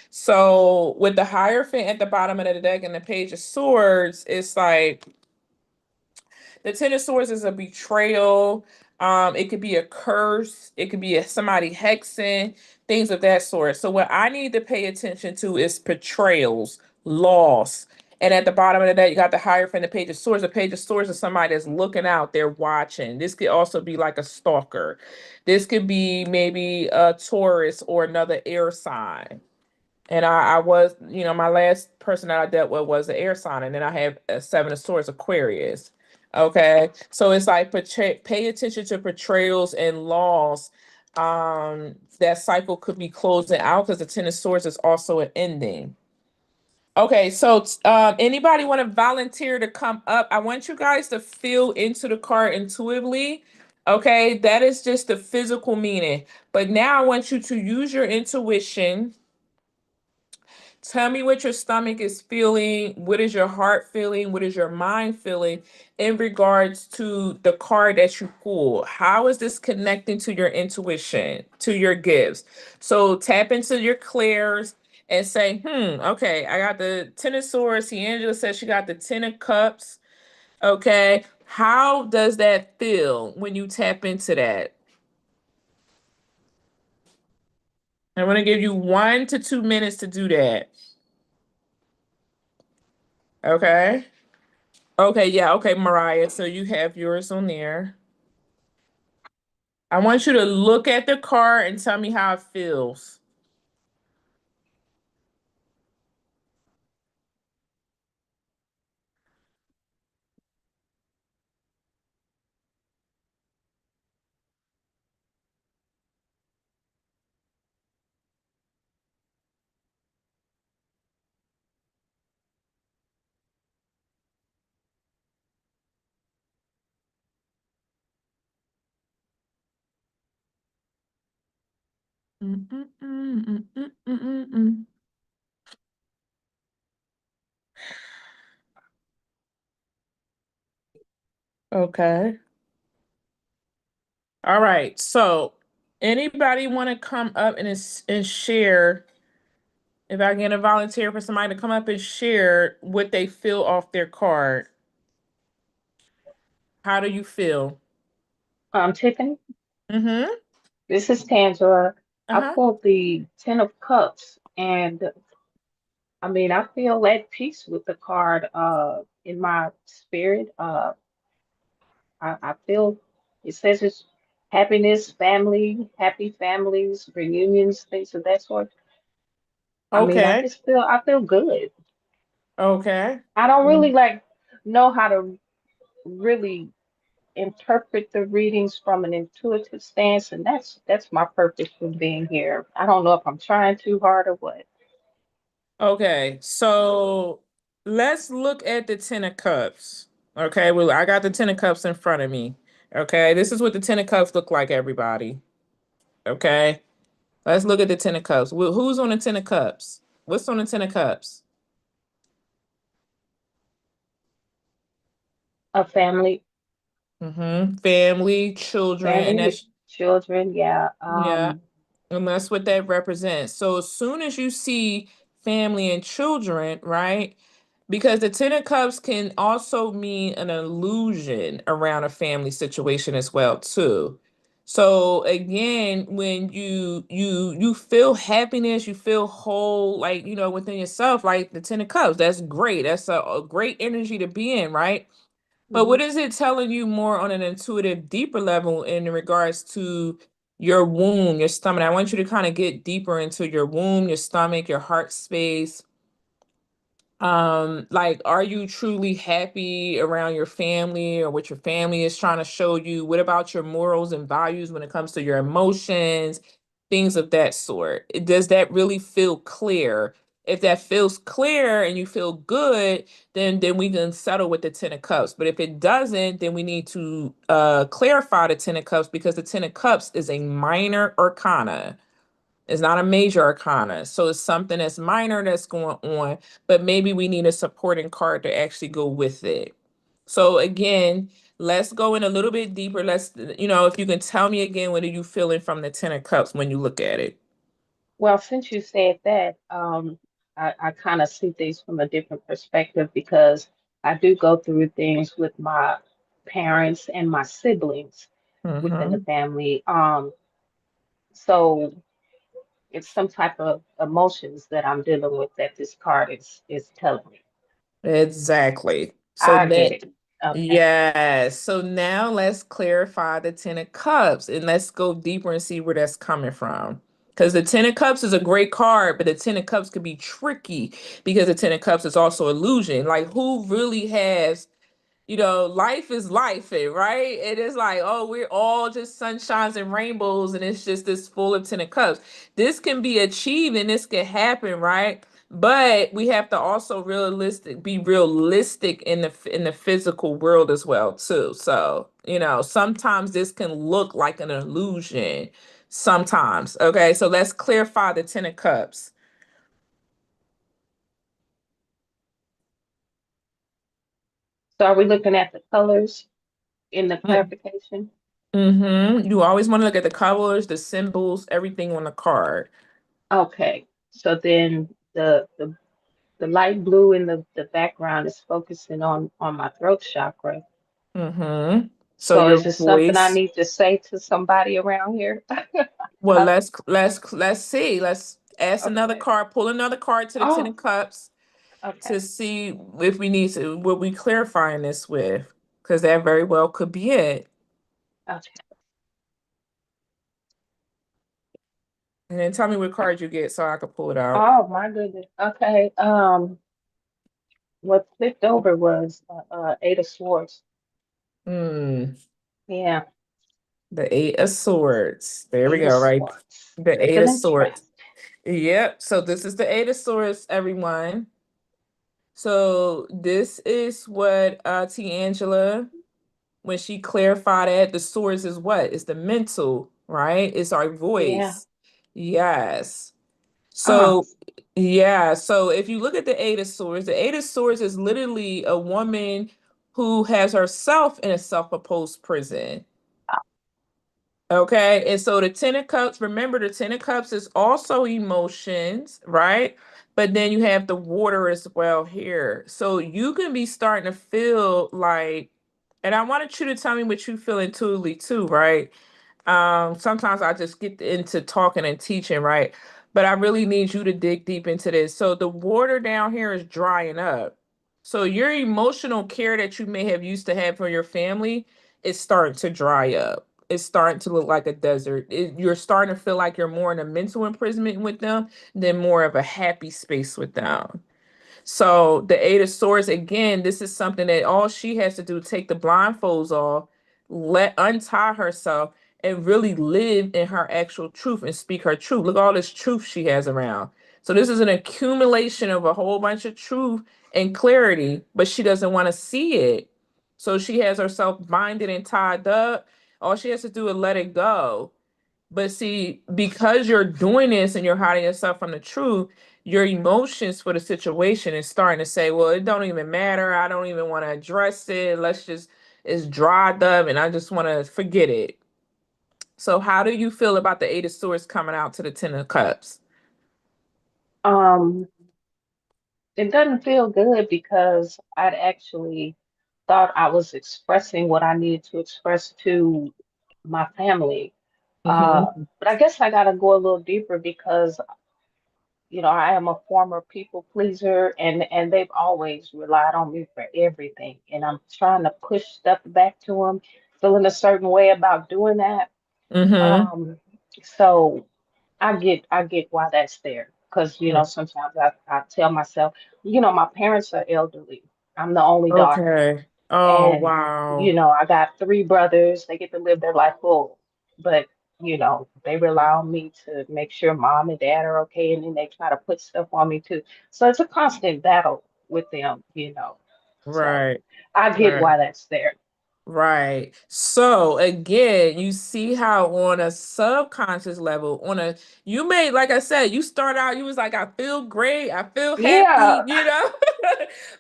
So with the Hierophant at the bottom of the deck and the Page of Swords, it's like the Ten of Swords is a betrayal. It could be a curse. It could be somebody hexing, things of that sort. So what I need to pay attention to is betrayals, loss. And at the bottom of the deck, you got the Hierophant, the Page of Swords. The Page of Swords is somebody that's looking out, they're watching. This could also be like a stalker. This could be maybe a Taurus or another air sign. And I was, my last person that I dealt with was the air sign, and then I have a Seven of Swords, Aquarius. Okay, so it's like pay attention to portrayals and loss. That cycle could be closing out because the Ten of Swords is also an ending. Okay, so anybody want to volunteer to come up? I want you guys to feel into the card intuitively. Okay, that is just the physical meaning. But now I want you to use your intuition. Tell me what your stomach is feeling. What is your heart feeling? What is your mind feeling in regards to the card that you pull? How is this connecting to your intuition, to your gifts? So tap into your clairs and say, okay, I got the Ten of Swords. Angela says she got the Ten of Cups. Okay. How does that feel when you tap into that? I'm going to give you 1 to 2 minutes to do that. Okay. Okay, yeah, okay, Mariah. So you have yours on there. I want you to look at the card and tell me how it feels. Mm, mm, mm, mm, mm, mm, mm, mm. Okay. All right. So anybody want to come up and share? If I get a volunteer for somebody to come up and share what they feel off their card. How do you feel? Tiffany, Mm-hmm. this is Tangela. I Uh-huh. pulled the Ten of Cups, and I mean, I feel at peace with the card in my spirit. I feel it says it's happiness, family, happy families, reunions, things of that sort. I mean, Okay. I feel good. Okay. I don't really Mm. like know how to really interpret the readings from an intuitive stance, and that's my purpose for being here. I don't know if I'm trying too hard or what. Okay, so let's look at the Ten of Cups. Okay, well, I got the Ten of Cups in front of me. Okay, this is what the Ten of Cups look like, everybody. Okay, let's look at the Ten of Cups. Well, who's on the Ten of Cups? What's on the Ten of Cups? A family, Family, children, and family, that's children, yeah. yeah, and that's what that represents. So as soon as you see family and children, right? Because the Ten of Cups can also mean an illusion around a family situation as well, too. So again, when you feel happiness, you feel whole, like within yourself, like the Ten of Cups. That's great. That's a great energy to be in, right? But Mhm. what is it telling you more on an intuitive, deeper level in regards to your womb, your stomach? I want you to kind of get deeper into your womb, your stomach, your heart space. Like, are you truly happy around your family or what your family is trying to show you? What about your morals and values when it comes to your emotions, things of that sort? Does that really feel clear? If that feels clear and you feel good, then we can settle with the Ten of Cups. But if it doesn't, then we need to clarify the Ten of Cups because the Ten of Cups is a minor arcana. It's not a major arcana. So it's something that's minor that's going on, but maybe we need a supporting card to actually go with it. So again, let's go in a little bit deeper. Let's, if you can tell me again, what are you feeling from the Ten of Cups when you look at it? Well, since you said that, I kind of see things from a different perspective because I do go through things with my parents and my siblings within the Mm-hmm. family. So it's some type of emotions that I'm dealing with that this card is telling me. Exactly. So I get then, it. Okay. yes. So now let's clarify the Ten of Cups and let's go deeper and see where that's coming from. Because the Ten of Cups is a great card, but the Ten of Cups could be tricky because the Ten of Cups is also illusion. Like, who really has life is life, right? It is like, oh, we're all just sunshines and rainbows, and it's just this full of Ten of Cups. This can be achieved and this can happen, right? But we have to also be realistic in the physical world as well, too. So, sometimes this can look like an illusion. Sometimes. Okay, so let's clarify the Ten of Cups. So are we looking at the colors in the clarification? Mm-hmm. You always want to look at the colors, the symbols, everything on the card. Okay. So then the light blue in the background is focusing on my throat chakra. Mm-hmm. So So your is this something I voice. need to say to somebody around here? Well, Uh, let's see. Let's ask another okay. card. Pull another card to the Ten Oh, of Cups to okay. see if we need to what we clarifying this with, because that very well could be it. Okay. And then tell me what card you get so I can pull it out. Oh my goodness. Okay. What flipped over was Eight of Swords. Hmm. Yeah, The Eight of Swords. There we Eight of go. Right. Swords. The Eight of Feeling Swords. trapped. Yep. So this is the Eight of Swords, everyone. So this is what T. Angela, when she clarified that the source is what? It's the mental, right? It's our Yeah. voice. Yes. Oh, So yeah, so if you look at the Eight of Swords is literally a woman who has herself in a self-imposed prison. Okay, and so the Ten of Cups, remember the Ten of Cups is also emotions, right? But then you have the water as well here. So you can be starting to feel like, and I wanted you to tell me what you feel intuitively too, right? Sometimes I just get into talking and teaching, right? But I really need you to dig deep into this. So the water down here is drying up. So your emotional care that you may have used to have for your family is starting to dry up. It's starting to look like a desert. You're starting to feel like you're more in a mental imprisonment with them than more of a happy space with them. So the Eight of Swords, again, this is something that all she has to do, take the blindfolds off, untie herself, and really live in her actual truth and speak her truth. Look at all this truth she has around. So this is an accumulation of a whole bunch of truth and clarity, but she doesn't want to see it. So she has herself binded and tied up. All she has to do is let it go. But see, because you're doing this and you're hiding yourself from the truth, your emotions for the situation is starting to say, well, it don't even matter. I don't even want to address it. It's dried up and I just want to forget it. So how do you feel about the Eight of Swords coming out to the Ten of Cups? um, it doesn't feel good because I'd actually thought I was expressing what I needed to express to my family. Uh, Mm-hmm. but I guess I gotta go a little deeper because I am a former people pleaser and they've always relied on me for everything. And I'm trying to push stuff back to them, feeling a certain way about doing that. Mm-hmm. Um, so I get why that's there. Because, sometimes I tell myself, my parents are elderly. I'm the only daughter. Okay. Oh, And, wow. I got three brothers. They get to live their life full. But, they rely on me to make sure mom and dad are okay. And then they try to put stuff on me too. So it's a constant battle with them. So Right. I get Right. why that's there. Right. So again, you see how on a subconscious level, you may, like I said, you start out, you was like, I feel great, I feel happy, Yeah.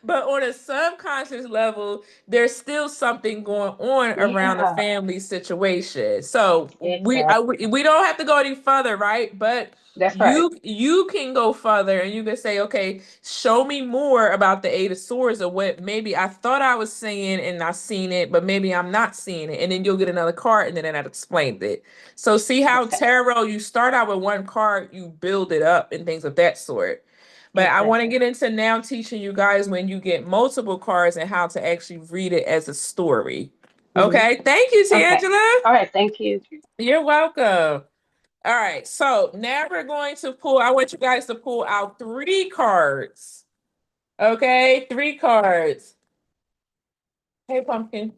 but on a subconscious level, there's still something going on around the Yeah. family situation. So Exactly. we don't have to go any further, right? But That's right. you can go further and you can say, okay, show me more about the Eight of Swords, or what maybe I thought I was seeing and I seen it, but maybe I'm not seeing it. And then you'll get another card and then that explains it. So see how Okay. tarot, you start out with one card, you build it up and things of that sort. But I want to Exactly. get into now teaching you guys when you get multiple cards and how to actually read it as a story. Hmm. Okay. Thank you, Okay. Tangela. All right. Thank you. You're welcome. All right, so now we're going to pull, I want you guys to pull out 3 cards. Okay, 3 cards. Hey, Pumpkin.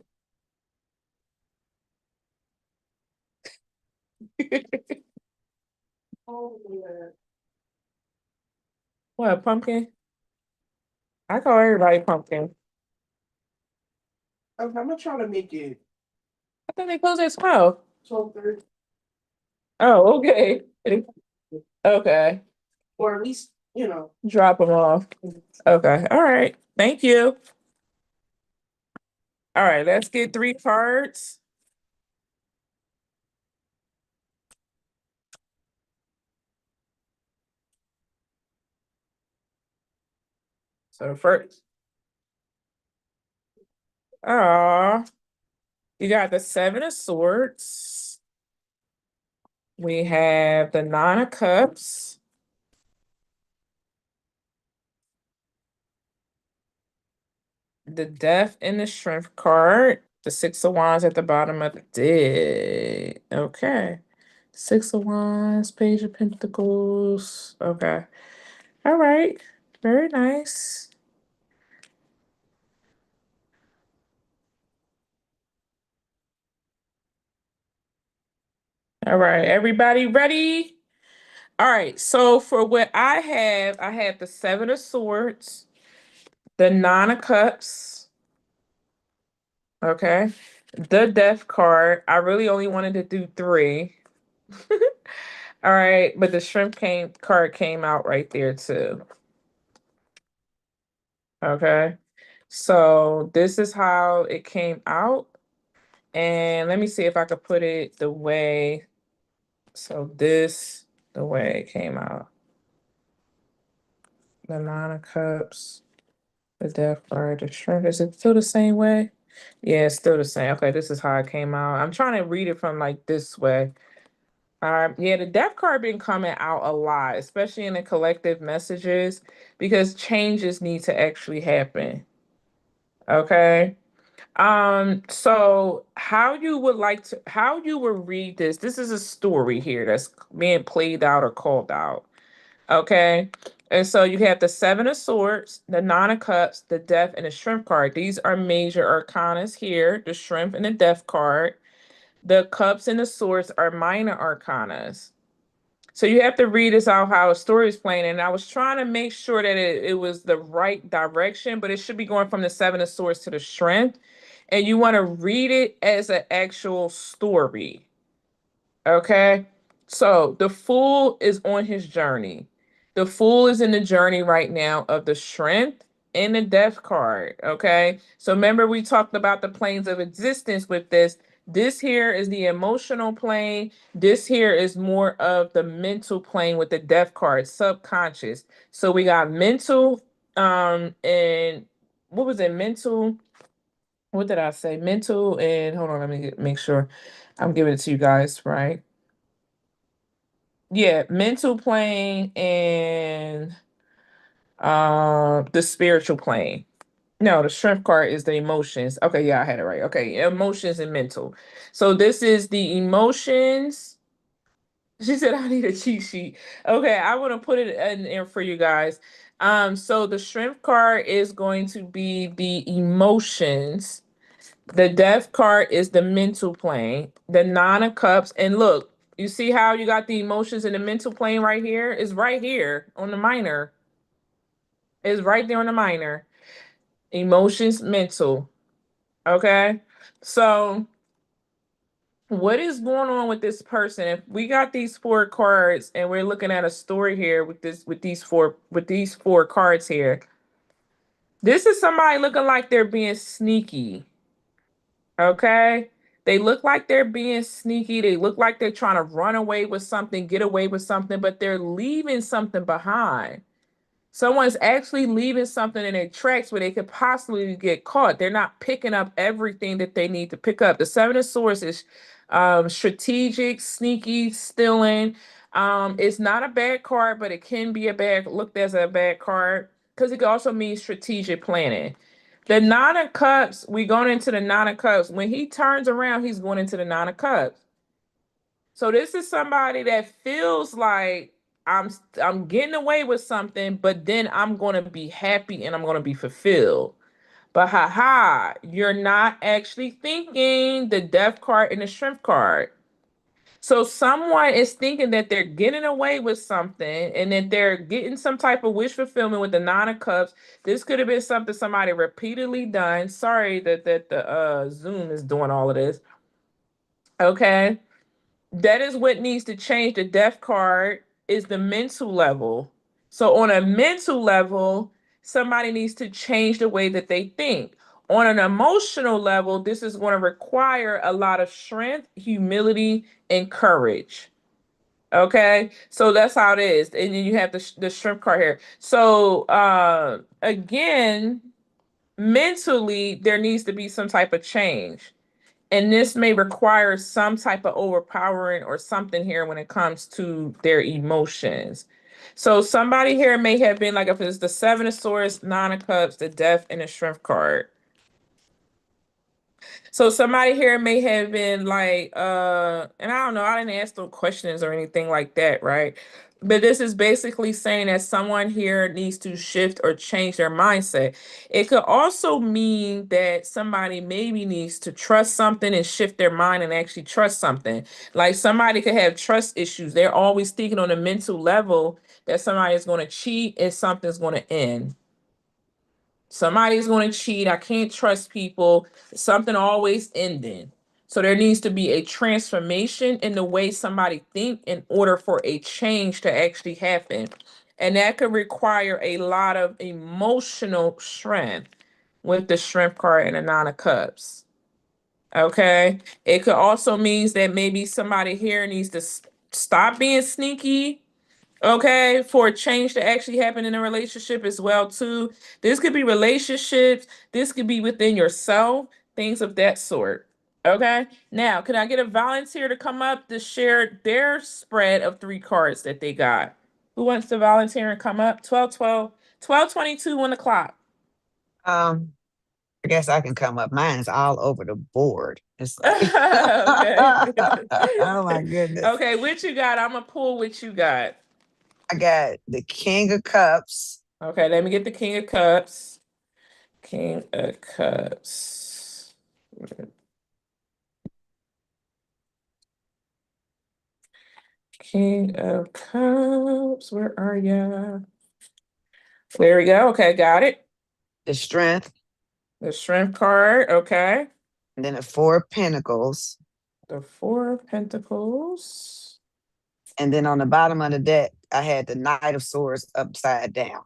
What, Pumpkin? I call everybody Pumpkin. I'm gonna try to make it I thought they closed at 12. 12:30, Oh, okay. Okay, or at least, drop them off. Okay, all right. Thank you. All right, let's get 3 cards. So first, you got the 7 of Swords. We have the 9 of Cups. The Death and the Strength card. The 6 of Wands at the bottom of the deck. Okay. 6 of Wands, Page of Pentacles. Okay. All right. Very nice. All right. Everybody ready? All right. So for what I have the 7 of Swords, the 9 of Cups. Okay. The Death card. I really only wanted to do 3. All right, but the card came out right there too. Okay. So this is how it came out. And let me see if I could put it the way. So this, the way it came out. The 9 of Cups, the Death card, the Strength. Is it still the same way? Yeah, it's still the same. Okay, this is how it came out. I'm trying to read it from like this way. Yeah, the Death card been coming out a lot, especially in the collective messages, because changes need to actually happen. Okay. So how you would read this? This is a story here that's being played out or called out. Okay. And so you have the 7 of Swords, the 9 of Cups, the Death, and the Strength card. These are major arcanas here, the Strength and the Death card. The Cups and the Swords are minor arcanas. So you have to read this out how a story is playing. And I was trying to make sure that it was the right direction, but it should be going from the 7 of Swords to the Strength. And you want to read it as an actual story. Okay. So the Fool is on his journey. The Fool is in the journey right now of the Strength and the Death card. Okay. So remember, we talked about the planes of existence with this. This here is the emotional plane. This here is more of the mental plane with the Death card, subconscious. So we got mental, and what was it? Mental. What did I say? Mental and hold on, let me make sure I'm giving it to you guys, right? Yeah, mental plane and the spiritual plane. No, the strength card is the emotions. Okay, yeah, I had it right. Okay, emotions and mental. So this is the emotions. She said I need a cheat sheet. Okay, I want to put it in there for you guys. So the strength card is going to be the emotions. The Death card is the mental plane. The 9 of Cups, and look, you see how you got the emotions in the mental plane right here? It's right here on the minor. It's right there on the minor. Emotions, mental. Okay. So what is going on with this person? If we got these four cards and we're looking at a story here with these four cards here, this is somebody looking like they're being sneaky. Okay? They look like they're being sneaky. They look like they're trying to run away with something, get away with something, but they're leaving something behind. Someone's actually leaving something in their tracks where they could possibly get caught. They're not picking up everything that they need to pick up. The Seven of Swords is strategic, sneaky, stealing. It's not a bad card, but it can be looked as a bad card because it can also mean strategic planning. The Nine of Cups, we going into the Nine of Cups. When he turns around, he's going into the Nine of Cups. So this is somebody that feels like I'm getting away with something, but then I'm going to be happy and I'm going to be fulfilled. But you're not actually thinking the Death card and the Strength card. So someone is thinking that they're getting away with something and that they're getting some type of wish fulfillment with the Nine of Cups. This could have been something somebody repeatedly done. Sorry that the Zoom is doing all of this. Okay. That is what needs to change. The Death card is the mental level. So on a mental level, somebody needs to change the way that they think. On an emotional level, this is going to require a lot of strength, humility, and courage. Okay, so that's how it is. And then you have the strength card here. So again, mentally, there needs to be some type of change. And this may require some type of overpowering or something here when it comes to their emotions. So somebody here may have been like, if it's the Seven of Swords, Nine of Cups, the Death, and the Strength card. So somebody here may have been like, and I don't know, I didn't ask no questions or anything like that, right? But this is basically saying that someone here needs to shift or change their mindset. It could also mean that somebody maybe needs to trust something and shift their mind and actually trust something. Like somebody could have trust issues. They're always thinking on a mental level that somebody is going to cheat and something's going to end. Somebody's going to cheat. I can't trust people. Something always ending. So there needs to be a transformation in the way somebody think in order for a change to actually happen. And that could require a lot of emotional strength with the Strength card and the Nine of Cups. Okay. It could also means that maybe somebody here needs to stop being sneaky. Okay, for a change to actually happen in a relationship as well too. This could be relationships, this could be within yourself, things of that sort. Okay, now can I get a volunteer to come up to share their spread of three cards that they got? Who wants to volunteer and come up? 12, 12, 12, 22 on the clock. I guess I can come up. Mine's all over the board. It's like, Okay. oh my goodness. Okay, what you got? I'm gonna pull what you got. I got the King of Cups. Okay, let me get the King of Cups. King of Cups. King of Cups. Where are you? There we go. Okay, got it. The Strength. The Strength card. Okay. And then the Four of Pentacles. The Four of Pentacles. And then on the bottom of the deck, I had the Knight of Swords upside down.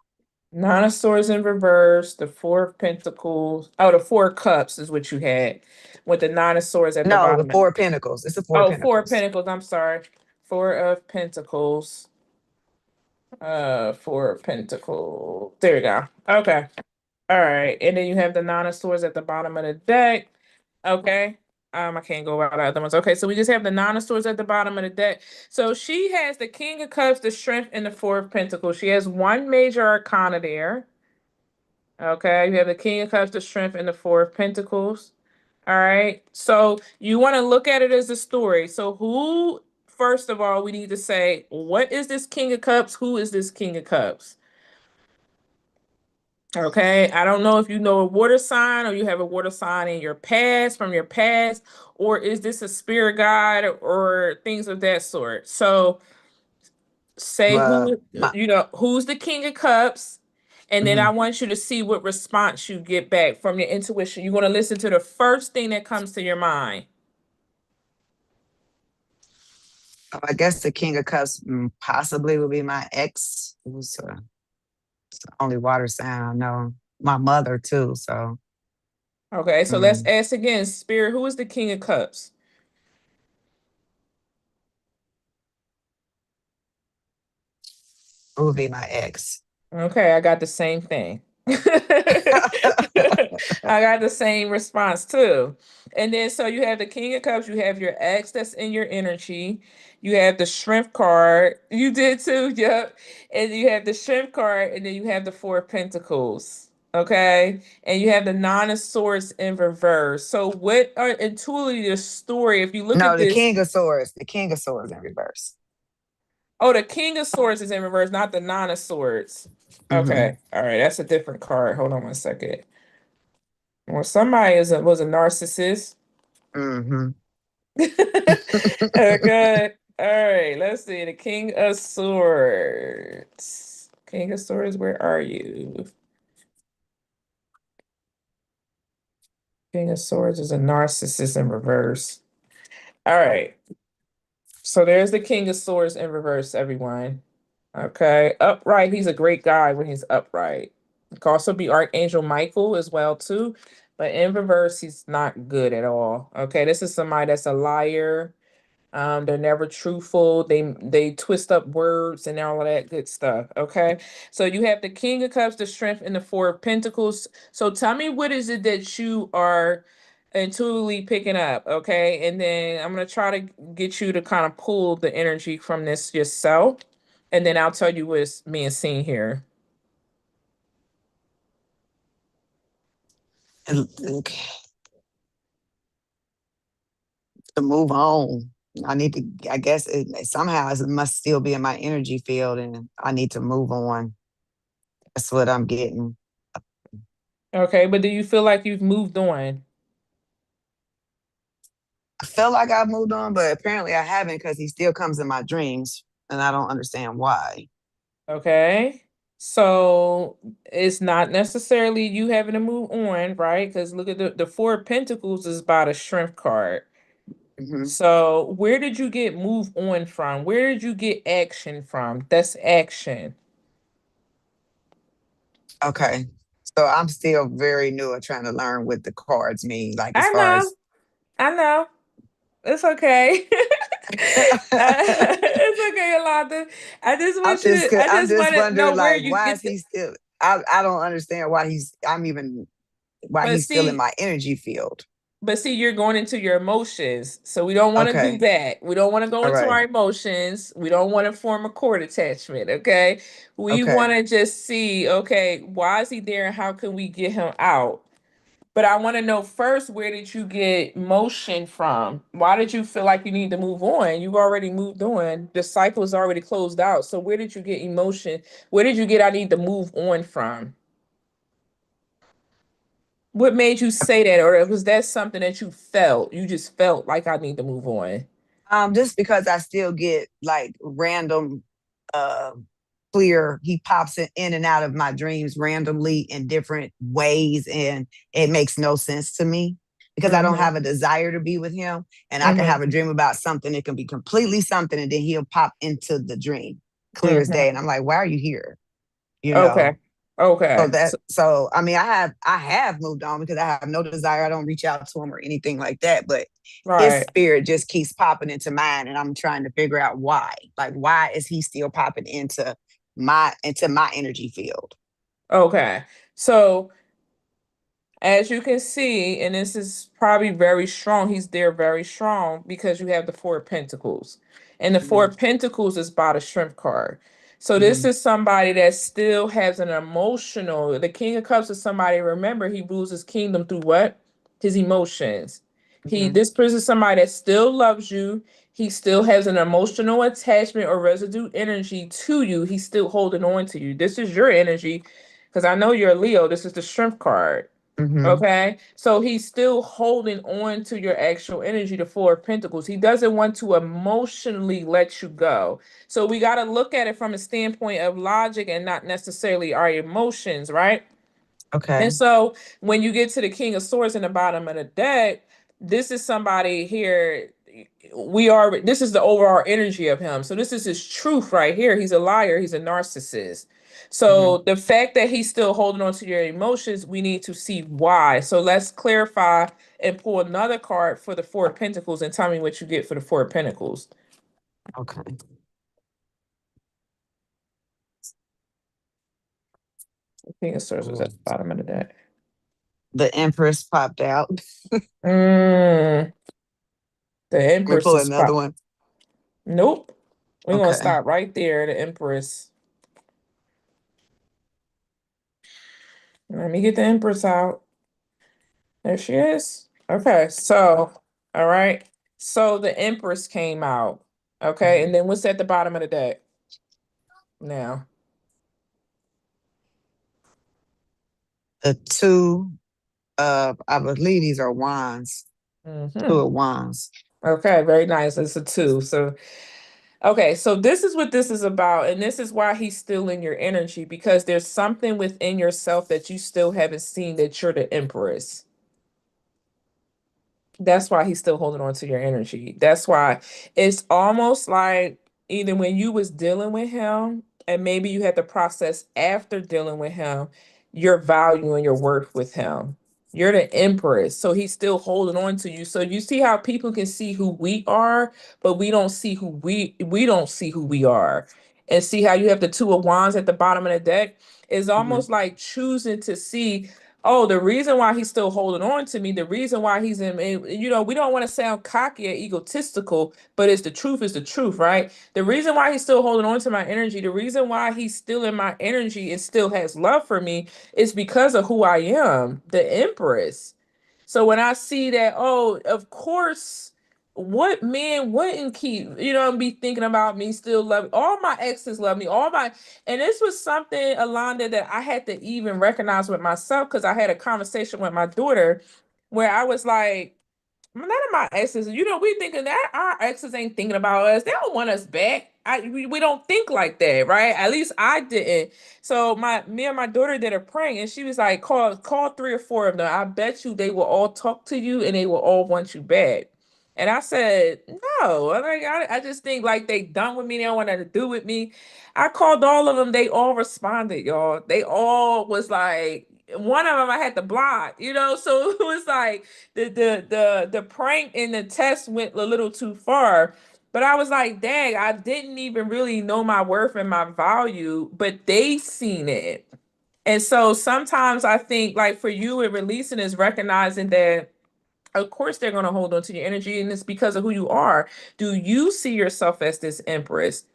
Nine of Swords in reverse. The Four of Pentacles. Oh, the Four of Cups is what you had with the Nine of Swords at the bottom. No, the Four of Pentacles. It's the Four of Pentacles. Four of Pentacles. I'm sorry. Four of Pentacles. Four of Pentacles. There you go. Okay. All right. And then you have the Nine of Swords at the bottom of the deck. Okay. I can't go about the other ones. Okay, so we just have the Nine of Swords at the bottom of the deck. So she has the King of Cups, the Strength, and the Four of Pentacles. She has one major arcana there. Okay, you have the King of Cups, the Strength, and the Four of Pentacles. All right. So you want to look at it as a story. So who, first of all, we need to say, what is this King of Cups? Who is this King of Cups? Okay, I don't know if you know a water sign or you have a water sign in your past, from your past, or is this a spirit guide or things of that sort? So say who's the King of Cups And then I want you to see what response you get back from your intuition. You're going to listen to the first thing that comes to your mind. I guess the King of Cups possibly would be my ex. Who's it's the only water sign I know. My mother too. So Okay, so let's ask again, Spirit, who is the King of Cups? it would be my ex. Okay, I got the same thing. I got the same response too. And then so you have the King of Cups, you have your ex that's in your energy, you have the Strength card. You did too, yep. And you have the Strength card, and then you have the Four of Pentacles. Okay, and you have the Nine of Swords in reverse. So, what are intuitively the story? If you look No, at the this, King of Swords. The King of Swords in reverse. oh, the King of Swords is in reverse, not the Nine of Swords. Okay, all right, that's a different card. Hold on one second. Well, somebody was a narcissist. Mm-hmm. Okay. All right. Let's see. The King of Swords. King of Swords, where are you? King of Swords is a narcissist in reverse. All right. So there's the King of Swords in reverse, everyone. Okay. Upright, he's a great guy when he's upright. He could also be Archangel Michael as well, too. But in reverse, he's not good at all. Okay. This is somebody that's a liar. They're never truthful. They twist up words and all of that good stuff. Okay. So you have the King of Cups, the Strength, and the Four of Pentacles. So tell me, what is it that you are intuitively picking up? Okay. And then I'm gonna try to get you to kind of pull the energy from this yourself. And then I'll tell you what's being seen here. Okay. To move on. I need to, I guess somehow it must still be in my energy field and I need to move on. That's what I'm getting. Okay, but do you feel like you've moved on? I feel like I've moved on, but apparently I haven't because he still comes in my dreams and I don't understand why. Okay. So it's not necessarily you having to move on, right? Because look at the Four of Pentacles is about a Strength card. Hmm. So where did you get move on from? Where did you get action from? That's action. Okay. So I'm still very new at trying to learn what the cards mean, like as I far know. as I know. It's okay. It's okay, Yolanda. I just want you to, I I'm just just want to know wondering where like you why get is the, he still I don't understand why why but he's still in see, my energy field. But see, you're going into your emotions. So we don't want to do Okay. that. We don't want to go All into right. our emotions. We don't want to form a cord attachment. Okay. We Okay. want to just see, okay, why is he there and how can we get him out? But I want to know first, where did you get motion from? Why did you feel like you need to move on? You've already moved on. The cycle is already closed out. So where did you get emotion? Where did you get I need to move on from? What made you say that? Or was that something that you felt? You just felt like I need to move on. Just because I still get like random uh clear he pops in and out of my dreams randomly in different ways and it makes no sense to me because I don't Mm-hmm. have a desire to be with him and I can Mm-hmm. have a dream about something, it can be completely something and then he'll pop into the dream clear as day Mm-hmm. and I'm like, why are you here? You know. Okay. Okay. So I mean I have moved on because I have no desire. I don't reach out to him or anything like that. But his Right. spirit just keeps popping into mine, and I'm trying to figure out why. Like why is he still popping into my energy field? Okay. So as you can see, and this is probably very strong, he's there very strong because you have the Four of Pentacles. And the Four Hmm. of Pentacles is by the Strength card. So this Hmm. is somebody that still has an emotional, the King of Cups is somebody, remember, he rules his kingdom through what? His emotions. Hmm. This person is somebody that still loves you. He still has an emotional attachment or residue energy to you. He's still holding on to you. This is your energy because I know you're a Leo. This is the Strength card. Okay, so he's still holding on to your actual energy, the Four of Pentacles. He doesn't want to emotionally let you go. So we got to look at it from a standpoint of logic and not necessarily our emotions, right? Okay. And so when you get to the King of Swords in the bottom of the deck, this is somebody here. This is the overall energy of him. So this is his truth right here. He's a liar. He's a narcissist. So the fact that he's still holding on to your emotions, we need to see why. So let's clarify and pull another card for the Four of Pentacles and tell me what you get for the Four of Pentacles. Okay. The King of Swords was at the bottom of the deck. The Empress popped out. The We Empress pull is another one. Nope. We're gonna Okay. stop right there. The Empress. Let me get the Empress out. There she is. Okay, so all right. So the Empress came out. Okay, and then what's at the bottom of the deck? Now. The two of, I believe these are wands. Two of wands. Okay, very nice. It's a two. So okay, so this is what this is about, and this is why he's still in your energy, because there's something within yourself that you still haven't seen, that you're the Empress. That's why he's still holding on to your energy. That's why it's almost like either when you was dealing with him and maybe you had to process after dealing with him your value and your worth with him. You're the Empress. So he's still holding on to you. So you see how people can see who we are, but we don't see who we don't see who we are. And see how you have the Two of Wands at the bottom of the deck? It's almost like choosing to see, oh, the reason why he's still holding on to me, the reason why he's we don't want to sound cocky or egotistical, but it's the truth is the truth, right? The reason why he's still holding on to my energy, the reason why he's still in my energy and still has love for me is because of who I am, the Empress. So when I see that, oh, of course, what man wouldn't keep, be thinking about me, still love all my exes love me, and this was something, Alonda, that I had to even recognize with myself, because I had a conversation with my daughter where I was like, none of my exes, we thinking that our exes ain't thinking about us. They don't want us back. We don't think like that, right? At least I didn't. So me and my daughter did a prank, and she was like, call three or four of them. I bet you they will all talk to you and they will all want you back. And I said, no, I just think like they done with me. They don't want nothing to do with me. I called all of them. They all responded, y'all. They all was like, one of them I had to block, so it was like the prank and the test went a little too far. But I was like, dang, I didn't even really know my worth and my value, but they seen it. And so sometimes I think like for you, it releasing is recognizing that of course they're going to hold on to your energy, and it's because of who you are. Do you see yourself as this Empress?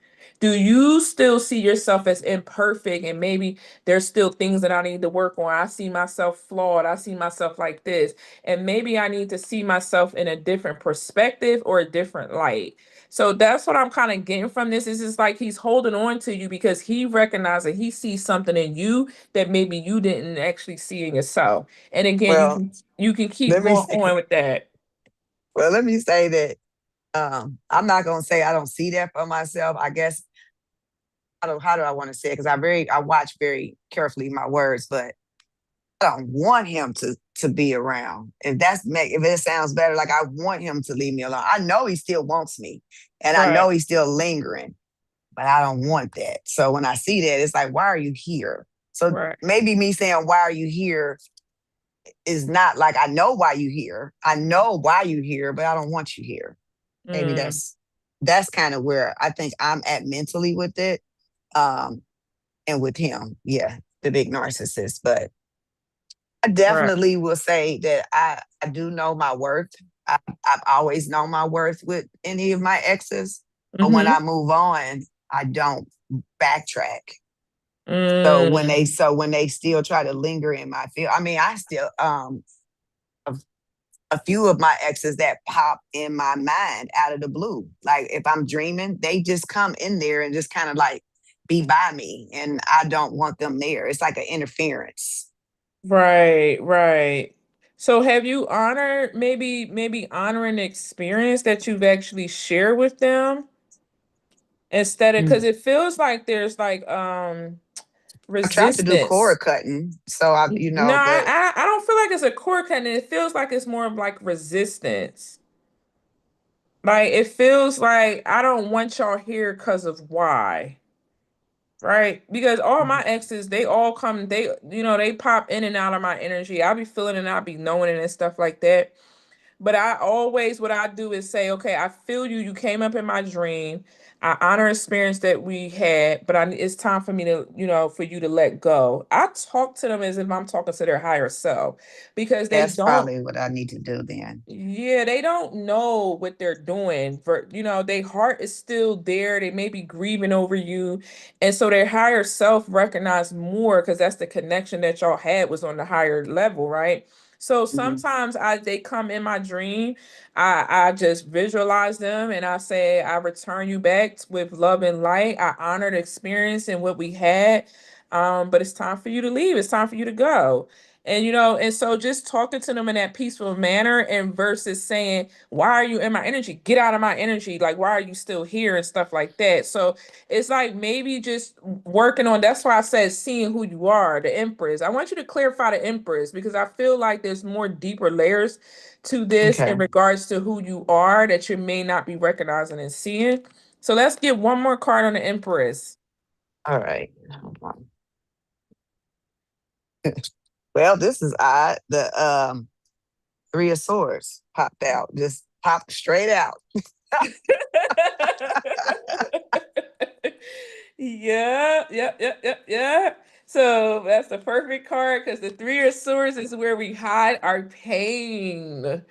Do you still see yourself as imperfect, and maybe there's still things that I need to work on? I see myself flawed. I see myself like this, and maybe I need to see myself in a different perspective or a different light. So that's what I'm kind of getting from this. Is just like he's holding on to you because he recognizes, he sees something in you that maybe you didn't actually see in yourself. And again, Well, you can keep let me going say, on with that. well, let me say that I'm not gonna say I don't see that for myself. I guess how do I want to say it? Because I watch very carefully my words, but I don't want him to be around. If it sounds better, like I want him to leave me alone. I know he still wants me, and I know Right. he's still lingering, but I don't want that. So when I see that, it's like, why are you here? So Right. maybe me saying, why are you here, is not like I know why you here. I know why you here, but I don't want you here. Maybe Mm, that's kind of where I think I'm at mentally with it. Um, and with him, yeah, the big narcissist. But I right. definitely will say that I do know my worth. I've always known my worth with any of my exes. But when Mm-hmm. I move on, I don't backtrack. Mm, So when they still try to linger in my field, I mean, I still a, a few of my exes that pop in my mind out of the blue. Like if I'm dreaming, they just come in there and just kind of like be by me, and I don't want them there. It's like an interference. Right, right. So have you honored maybe honoring the experience that you've actually shared with them instead of because Mm. it feels like there's like I tried to do cord resistance. cutting, so I, No, but I don't feel like it's a core cutting. It feels like it's more of like resistance. Like it feels like I don't want y'all here because of why. Right? Because all my exes, they all come, they pop in and out of my energy. I'll be feeling it and I'll be knowing it and stuff like that. But I always, what I do is say, okay, I feel you. You came up in my dream. I honor experience that we had, but it's time for me to, for you to let go. I talk to them as if I'm talking to their higher self because they that's don't. probably what I need to do then. Yeah, they don't know what they're doing. Their heart is still there. They may be grieving over you. And so their higher self recognize more because that's the connection that y'all had was on the higher level, right? So Mhm. sometimes they come in my dream. I just visualize them and I say, I return you back with love and light. I honor the experience and what we had. But it's time for you to leave. It's time for you to go. And so just talking to them in that peaceful manner and versus saying, why are you in my energy? Get out of my energy. Like, why are you still here and stuff like that? So it's like maybe just working on that's why I said seeing who you are, the Empress. I want you to clarify the Empress because I feel like there's more deeper layers to this Okay. in regards to who you are that you may not be recognizing and seeing. So let's get one more card on the Empress. All right. Hold on. Well, this is odd. The Three of Swords popped out, just popped straight out. Yeah, yep, yep, yep, yep. So that's the perfect card because the Three of Swords is where we hide our pain.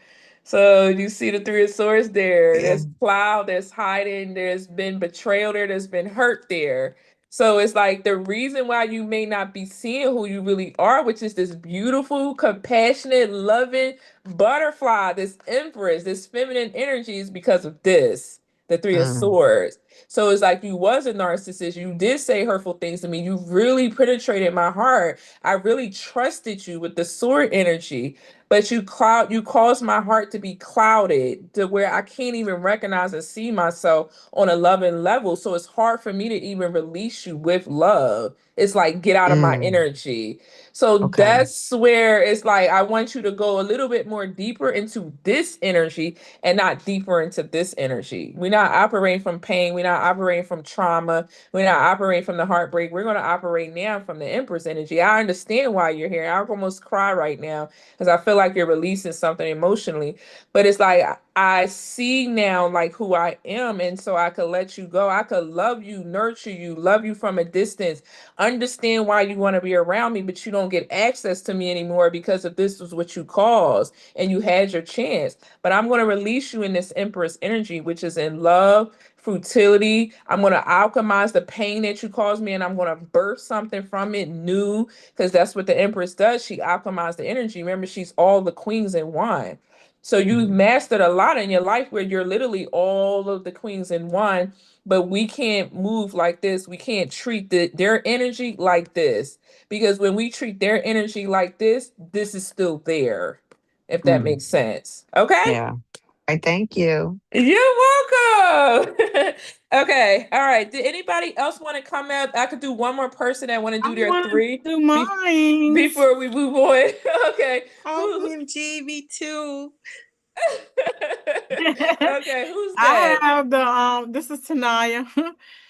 So you see the Three of Swords there. Yeah. There's cloud, there's hiding, there's been betrayal there, there's been hurt there. So it's like the reason why you may not be seeing who you really are, which is this beautiful, compassionate, loving butterfly, this empress, this feminine energy is because of this, the Three of Mm, Swords. So it's like you was a narcissist. You did say hurtful things to me. You really penetrated my heart. I really trusted you with the sword energy, but you caused my heart to be clouded to where I can't even recognize and see myself on a loving level. So it's hard for me to even release you with love. It's like get out of my mm, energy. So okay. that's where it's like I want you to go a little bit more deeper into this energy and not deeper into this energy. We're not operating from pain. We're not operating from trauma. We're not operating from the heartbreak. We're going to operate now from the Empress energy. I understand why you're here. I almost cry right now because I feel like you're releasing something emotionally. But it's like I see now like who I am. And so I could let you go. I could love you, nurture you, love you from a distance, understand why you want to be around me, but you don't get access to me anymore because of this was what you caused and you had your chance. But I'm going to release you in this Empress energy, which is in love, futility. I'm going to alchemize the pain that you caused me and I'm going to birth something from it new because that's what the Empress does. She alchemized the energy. Remember, she's all the queens in one. So you've Mhm. mastered a lot in your life where you're literally all of the queens in one, but we can't move like this. We can't treat their energy like this because when we treat their energy like this is still there, if that Mm, makes sense. Okay? yeah. I thank you. You're welcome. Okay. All right. Did anybody else want to come up? I could do one more person that want to I do their want to three do be- mine. before we move on. Okay. Who? OMG, me too. Okay. Who's I that? have the this is Tanaya.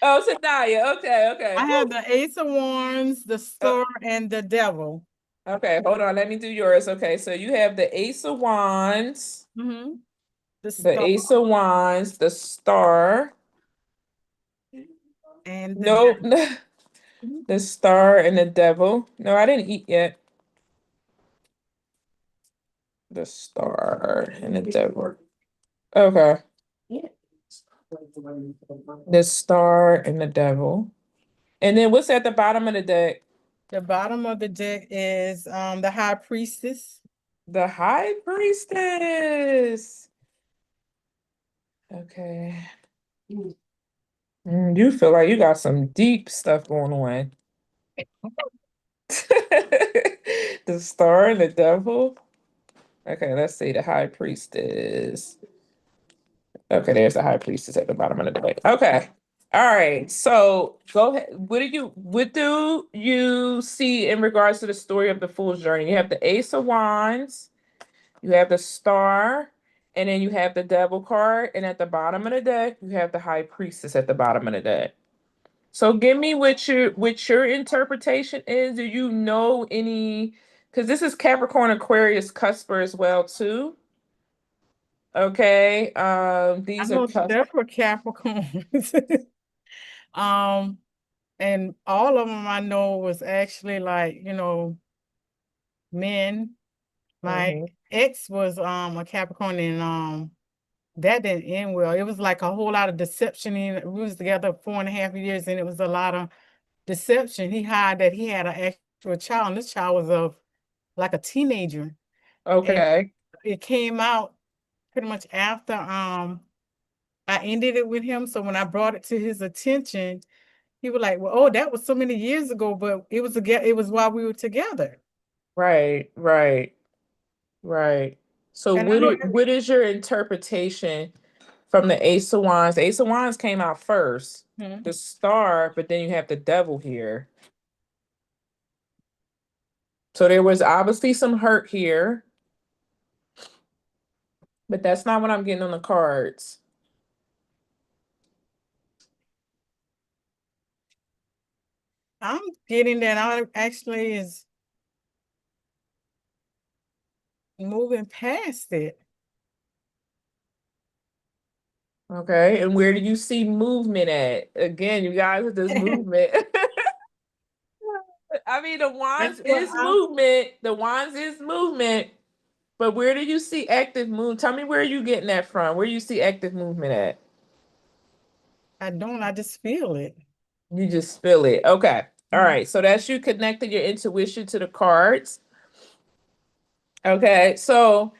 Oh, Sanaya. Okay. Okay. I have Whew. the Ace of Wands, the Uh, Star, and the Devil. okay. Hold on. Let me do yours. Okay. So you have the Ace of Wands, Mm-hmm. The the Star Ace of Wands, the Star. and the Nope. Devil. The Star and the Devil. No, I didn't eat yet. The Star and the Devil. Okay. The Star and the Devil. And then what's at the bottom of the deck? The bottom of the deck is the High Priestess. The High Priestess. Okay. You feel like you got some deep stuff going on. The star and the devil. Okay, let's see the high priestess. Okay, there's the high priestess at the bottom of the deck. Okay. All right. So go ahead. What do you see in regards to the story of the fool's journey? You have the Ace of Wands, you have the star, and then you have the devil card, and at the bottom of the deck, you have the high priestess at the bottom of the deck. So give me what your interpretation is. Do you know any? Because this is Capricorn, Aquarius, Cusper as well too. Okay. I These are know several Capricorns. Um, and all of them I know was actually like, men. My Mhm. ex was a Capricorn, and that didn't end well. It was like a whole lot of deception. We was together 4.5 years, and it was a lot of deception. He had an actual child, and this child was like a teenager. And Okay. it came out pretty much after I ended it with him. So when I brought it to his attention, he was like, "Well, oh, that was so many years ago, but it was while we were together." Right, right, right. So And I know what is your interpretation from the Ace of Wands? The Ace of Wands came out first, the star, but then you have the devil here. So there was obviously some hurt here, but that's not what I'm getting on the cards. I'm getting that I actually is moving past it. Okay, and where do you see movement at? Again, you guys with this movement. I mean, the That's wands what is movement. The wands is movement. But where do you see active movement? Tell me where you getting that from. Where you see active movement at? I don't. I just feel it. You just feel it. Okay. All right. So that's you connecting your intuition to the cards. Okay. So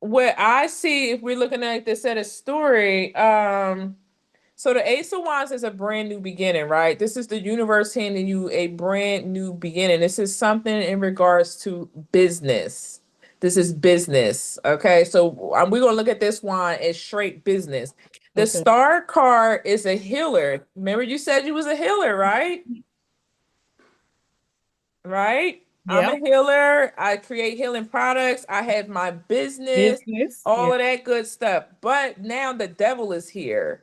what I see, if we're looking at this at a story, so the Ace of Wands is a brand new beginning, right? This is the universe handing you a brand new beginning. This is something in regards to business. This is business. Okay. So we're going to look at this one as straight business. The Okay. star card is a healer. Remember, you said you was a healer, right? Right? I'm a Yep. healer. I create healing products. I have my business, Business. all Yeah. of that good stuff. But now the devil is here.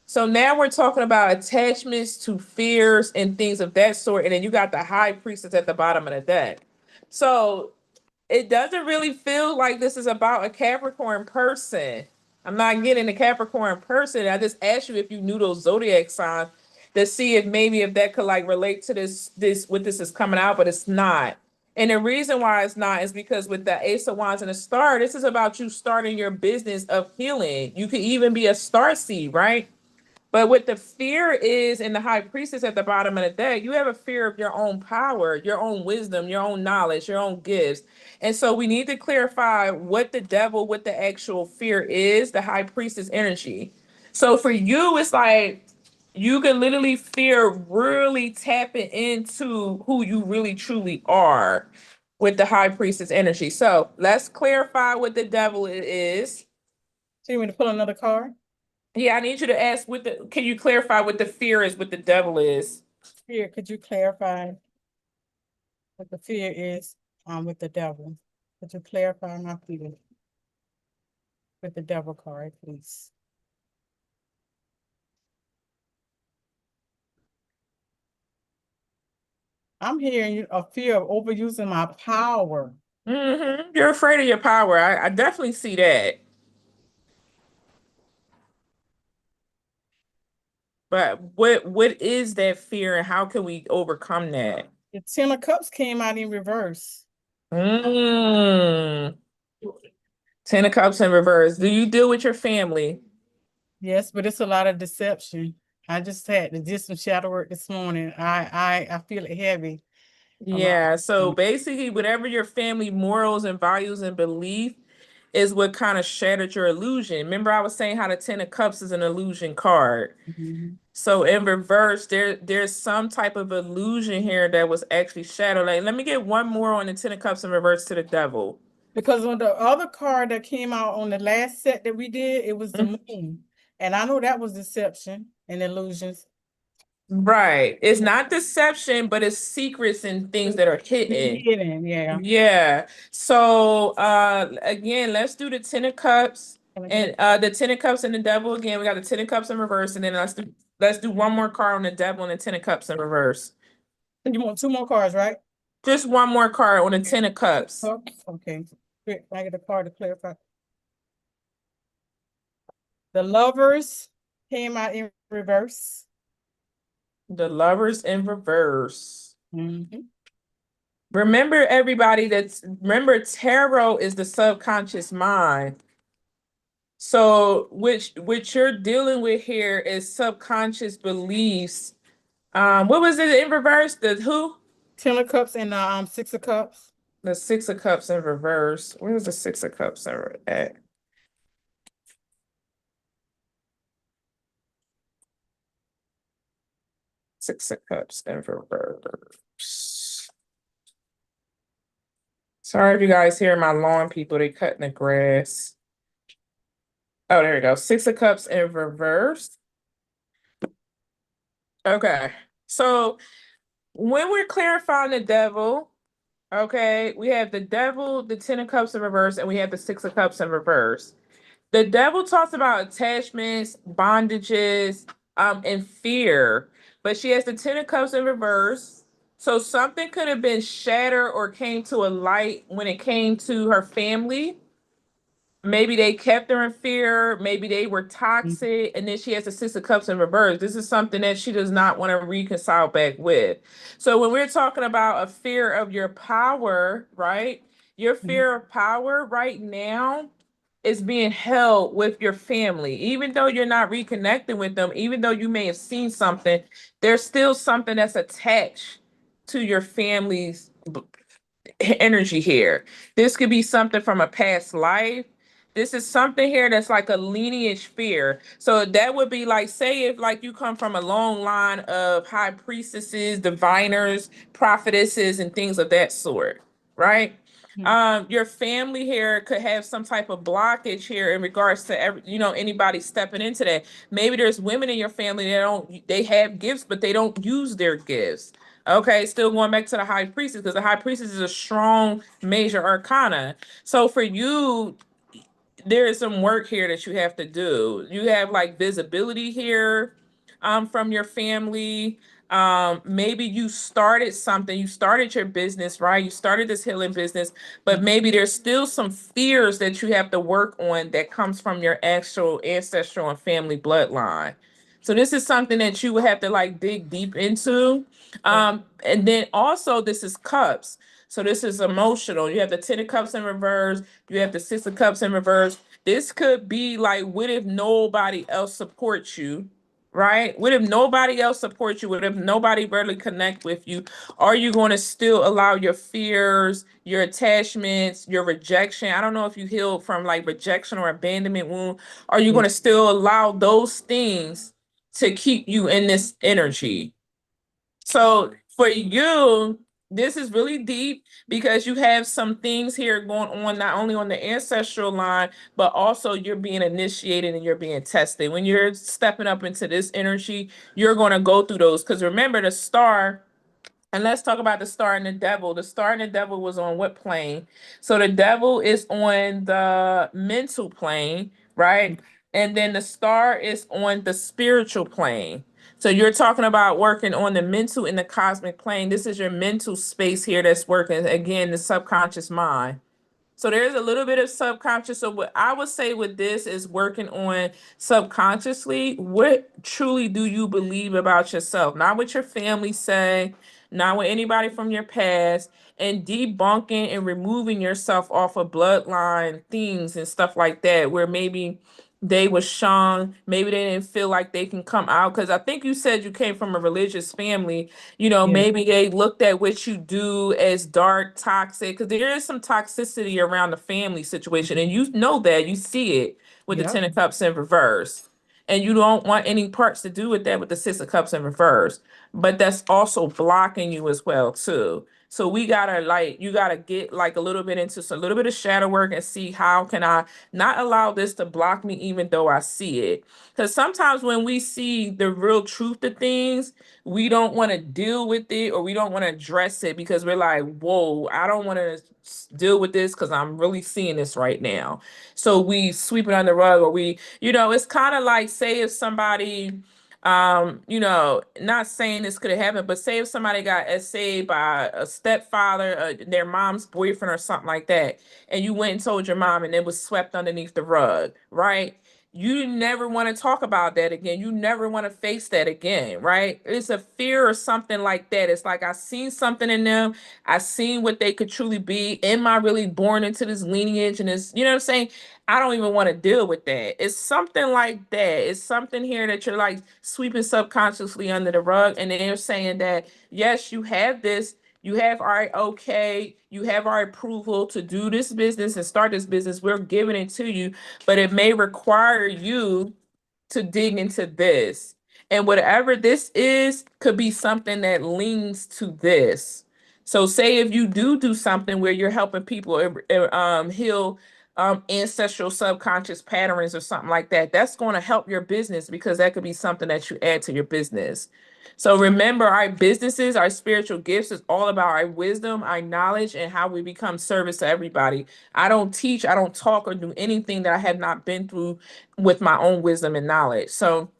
So now we're talking about attachments to fears and things of that sort. And then you got the high priestess at the bottom of the deck. So it doesn't really feel like this is about a Capricorn person. I'm not getting a Capricorn person. I just asked you if you knew those zodiac signs to see if maybe if that could like relate to this what this is coming out, but it's not. And the reason why it's not is because with the Ace of Wands and the Star, this is about you starting your business of healing. You could even be a star seed, right? But what the fear is in the high priestess at the bottom of the deck, you have a fear of your own power, your own wisdom, your own knowledge, your own gifts. And so we need to clarify what the devil, what the actual fear is, the high priestess energy. So for you, it's like you can literally fear really tapping into who you really truly are with the high priestess energy. So let's clarify what the devil is. So you want me to pull another card? Yeah, I need you to ask can you clarify what the fear is, what the devil is? Here, could you clarify what the fear is with the devil? Could you clarify my fear with the devil card, please? I'm hearing a fear of overusing my power. You're afraid of your power. I definitely see that. But what is that fear and how can we overcome that? The Ten of Cups came out in reverse. Mm. Ten of Cups in reverse. Do you deal with your family? Yes, but it's a lot of deception. I just had to do some shadow work this morning. I feel it heavy. A lot. Yeah, so basically, whatever your family morals and values and belief, is what kind of shattered your illusion. Remember, I was saying how the Ten of Cups is an illusion card. So in reverse, there's some type of illusion here that was actually shattered. Like, let me get one more on the Ten of Cups in reverse to the Devil. Because on the other card that came out on the last set that we did, it was the moon. And I know that was deception and illusions. Right. It's not deception, but it's secrets and things that are hidden. Hidden, yeah. Yeah. So again, let's do the Ten of Cups and the Ten of Cups and the Devil again. We got the Ten of Cups in reverse, and then let's do one more card on the Devil and the Ten of Cups in reverse. You want two more cards, right? Just one more card on the Ten of Cups. Okay. I get a card to clarify. The Lovers came out in reverse. The Lovers in reverse. Mm-hmm. Remember, everybody, remember tarot is the subconscious mind. So what you're dealing with here is subconscious beliefs. What was it in reverse? The who? Ten of Cups and the Six of Cups. The Six of Cups in reverse. Where's the Six of Cups at? Six of Cups in reverse. Sorry if you guys hear my lawn people, they cutting the grass. Oh, there we go. Six of Cups in reverse. Okay. So when we're clarifying the Devil, okay, we have the Devil, the Ten of Cups in reverse, and we have the Six of Cups in reverse. The Devil talks about attachments, bondages, and fear, but she has the Ten of Cups in reverse. So something could have been shattered or came to a light when it came to her family. Maybe they kept her in fear. Maybe they were toxic. And then she has the Six of Cups in reverse. This is something that she does not want to reconcile back with. So when we're talking about a fear of your power, right? Your fear of power right now is being held with your family. Even though you're not reconnecting with them, even though you may have seen something, there's still something that's attached to your family's energy here. This could be something from a past life. This is something here that's like a lineage fear. So that would be like, say if like you come from a long line of high priestesses, diviners, prophetesses, and things of that sort, right? Your family here could have some type of blockage here in regards to anybody stepping into that. Maybe there's women in your family that they have gifts, but they don't use their gifts. Okay, still going back to the High Priestess, because the High Priestess is a strong major arcana. So for you, there is some work here that you have to do. You have like visibility here from your family. Maybe you started something, you started your business, right? You started this healing business, but maybe there's still some fears that you have to work on that comes from your actual ancestral and family bloodline. So this is something that you would have to like dig deep into. And then also this is cups. So this is emotional. You have the Ten of Cups in reverse. You have the Six of Cups in reverse. This could be like, what if nobody else supports you, right? What if nobody else supports you? What if nobody really connect with you? Are you going to still allow your fears, your attachments, your rejection? I don't know if you healed from like rejection or abandonment wound. Are you going to still allow those things to keep you in this energy? So for you, this is really deep because you have some things here going on, not only on the ancestral line, but also you're being initiated and you're being tested. When you're stepping up into this energy, you're going to go through those. Because remember, the star, and let's talk about the star and the devil. The star and the devil was on what plane? So the devil is on the mental plane, right? And then the star is on the spiritual plane. So you're talking about working on the mental and the cosmic plane. This is your mental space here that's working. Again, the subconscious mind. So there's a little bit of subconscious. So what I would say with this is working on subconsciously. What truly do you believe about yourself? Not what your family say, not what anybody from your past, and debunking and removing yourself off of bloodline things and stuff like that, where maybe they were shunned. Maybe they didn't feel like they can come out. Because I think you said you came from a religious family. Yeah. Maybe they looked at what you do as dark, toxic. Because there is some toxicity around the family situation. And you know that. You see it with the Yep. Ten of Cups in reverse. And you don't want any parts to do with that with the Six of Cups in reverse. But that's also blocking you as well, too. So we gotta you gotta get like a little bit into a little bit of shadow work and see how can I not allow this to block me even though I see it. Because sometimes when we see the real truth of things, we don't want to deal with it or we don't want to address it because we're like, whoa, I don't want to deal with this because I'm really seeing this right now. So we sweep it under the rug or it's kind of like say if somebody not saying this could have happened, but say if somebody got essayed by a stepfather, their mom's boyfriend or something like that, and you went and told your mom and it was swept underneath the rug, right? You never want to talk about that again. You never want to face that again, right? It's a fear or something like that. It's like I seen something in them. I seen what they could truly be. Am I really born into this lineage? And it's, you know what I'm saying? I don't even want to deal with that. It's something like that. It's something here that you're like sweeping subconsciously under the rug. And they're saying that, yes, you have this. You have our okay, you have our approval to do this business and start this business. We're giving it to you, but it may require you to dig into this. And whatever this is could be something that leans to this. So say if you do something where you're helping people heal ancestral subconscious patterns or something like that, that's going to help your business because that could be something that you add to your business. So remember, our businesses, our spiritual gifts is all about our wisdom, our knowledge, and how we become service to everybody. I don't teach, I don't talk or do anything that I have not been through with my own wisdom and knowledge. So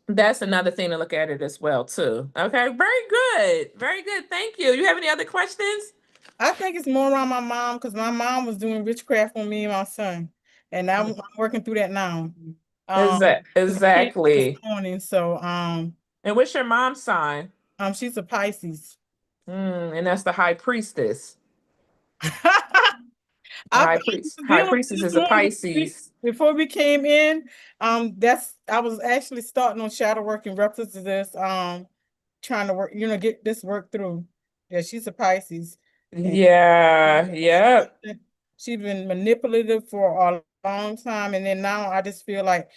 that's another thing to look at it as well, too. Okay, very good. Very good. Thank you. You have any other questions? I think it's more around my mom because my mom was doing witchcraft on me and my son, and I'm working through that now. This Exactly. morning, so And what's your mom's sign? she's a Pisces. And that's the High Priestess. The I High was Priest. High dealing with Priestess this is a one Pisces. before we came in. I was actually starting on shadow work in reference to this. Trying to work, get this work through. Yeah, she's a Pisces. And Yeah. Yep. she's been manipulative for a long time, and then now I just feel like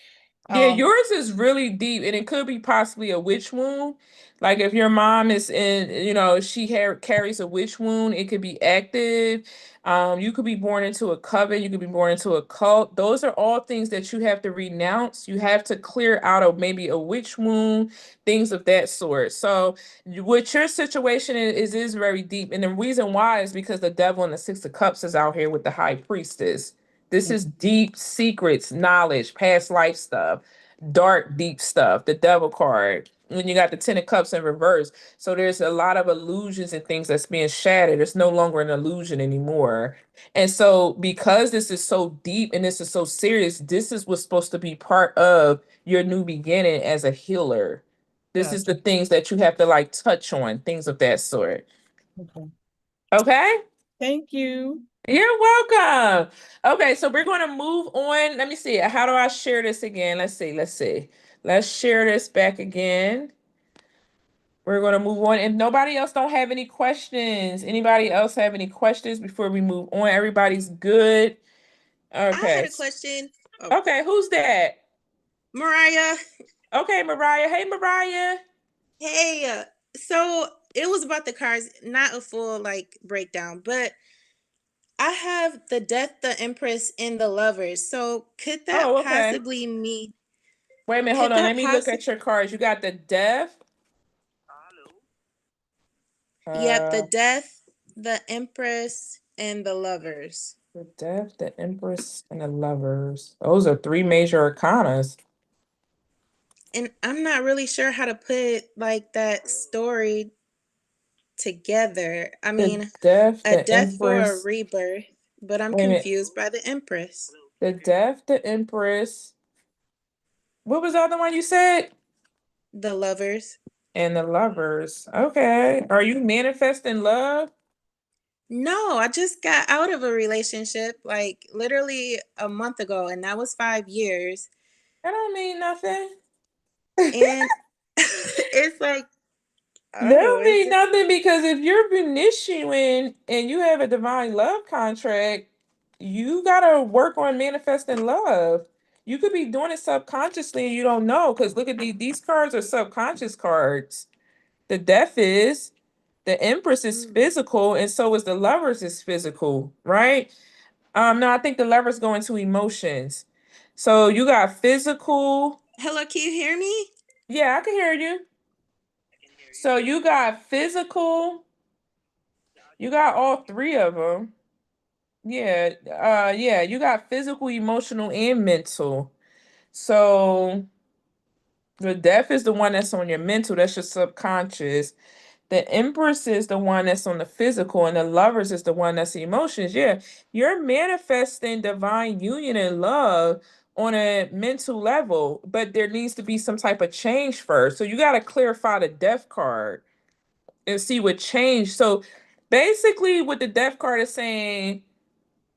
Yeah, yours is really deep, and it could be possibly a witch wound. Like if your mom is in, carries a witch wound, it could be active. You could be born into a coven, you could be born into a cult. Those are all things that you have to renounce. You have to clear out of maybe a witch wound, things of that sort. So, what your situation is very deep, and the reason why is because the devil in the Six of Cups is out here with the High Priestess. This is deep secrets, knowledge, past life stuff, dark, deep stuff, the devil card. When you got the Ten of Cups in reverse. So there's a lot of illusions and things that's being shattered. It's no longer an illusion anymore. And so because this is so deep and this is so serious, this is what's supposed to be part of your new beginning as a healer. This is the things that you have to like touch on, things of that sort. okay. Okay? Thank you. You're welcome. Okay, so we're going to move on. Let me see. How do I share this again? Let's see. Let's share this back again. We're going to move on. If nobody else don't have any questions, anybody else have any questions before we move on? Everybody's good. I Okay. had a question. Oh, Okay, who's that? Mariah. Okay, Mariah. Hey, Mariah. Hey, so it was about the cards, not a full like breakdown, but I have the Death, the Empress, and the Lovers. So could that Oh, okay. possibly mean? Wait a minute. Hold Could on. that Let me look at possibly? your cards. You got the Death. Yep, the Uh, Death, the Empress, and the Lovers. the Death, the Empress, and the Lovers. Those are three major arcanas. And I'm not really sure how to put like that story together. I The mean, Death, a the death for a Empress. rebirth, but I'm Wait a minute. confused by the Empress. The Death, the Empress. What was the other one you said? The Lovers. And the Lovers. Okay. Are you manifesting love? No, I just got out of a relationship like literally a month ago, and that was 5 years. That don't mean nothing. And it's like, That oh, don't it's mean nothing because if you're Venusian and you have a divine love contract, you gotta work on manifesting love. You could be doing it subconsciously and you don't know because look at these cards are subconscious cards. The death is, the Empress is physical, and so is the Lovers is physical, right? No, I think the Lovers go into emotions. So you got physical. hello, can you hear me? Yeah, I can hear you. So you got physical. You got all three of them. Yeah, yeah, you got physical, emotional, and mental. So the death is the one that's on your mental, that's your subconscious. The Empress is the one that's on the physical, and the Lovers is the one that's the emotions. Yeah, you're manifesting divine union and love on a mental level, but there needs to be some type of change first. So you got to clarify the death card and see what changed. So basically, what the death card is saying,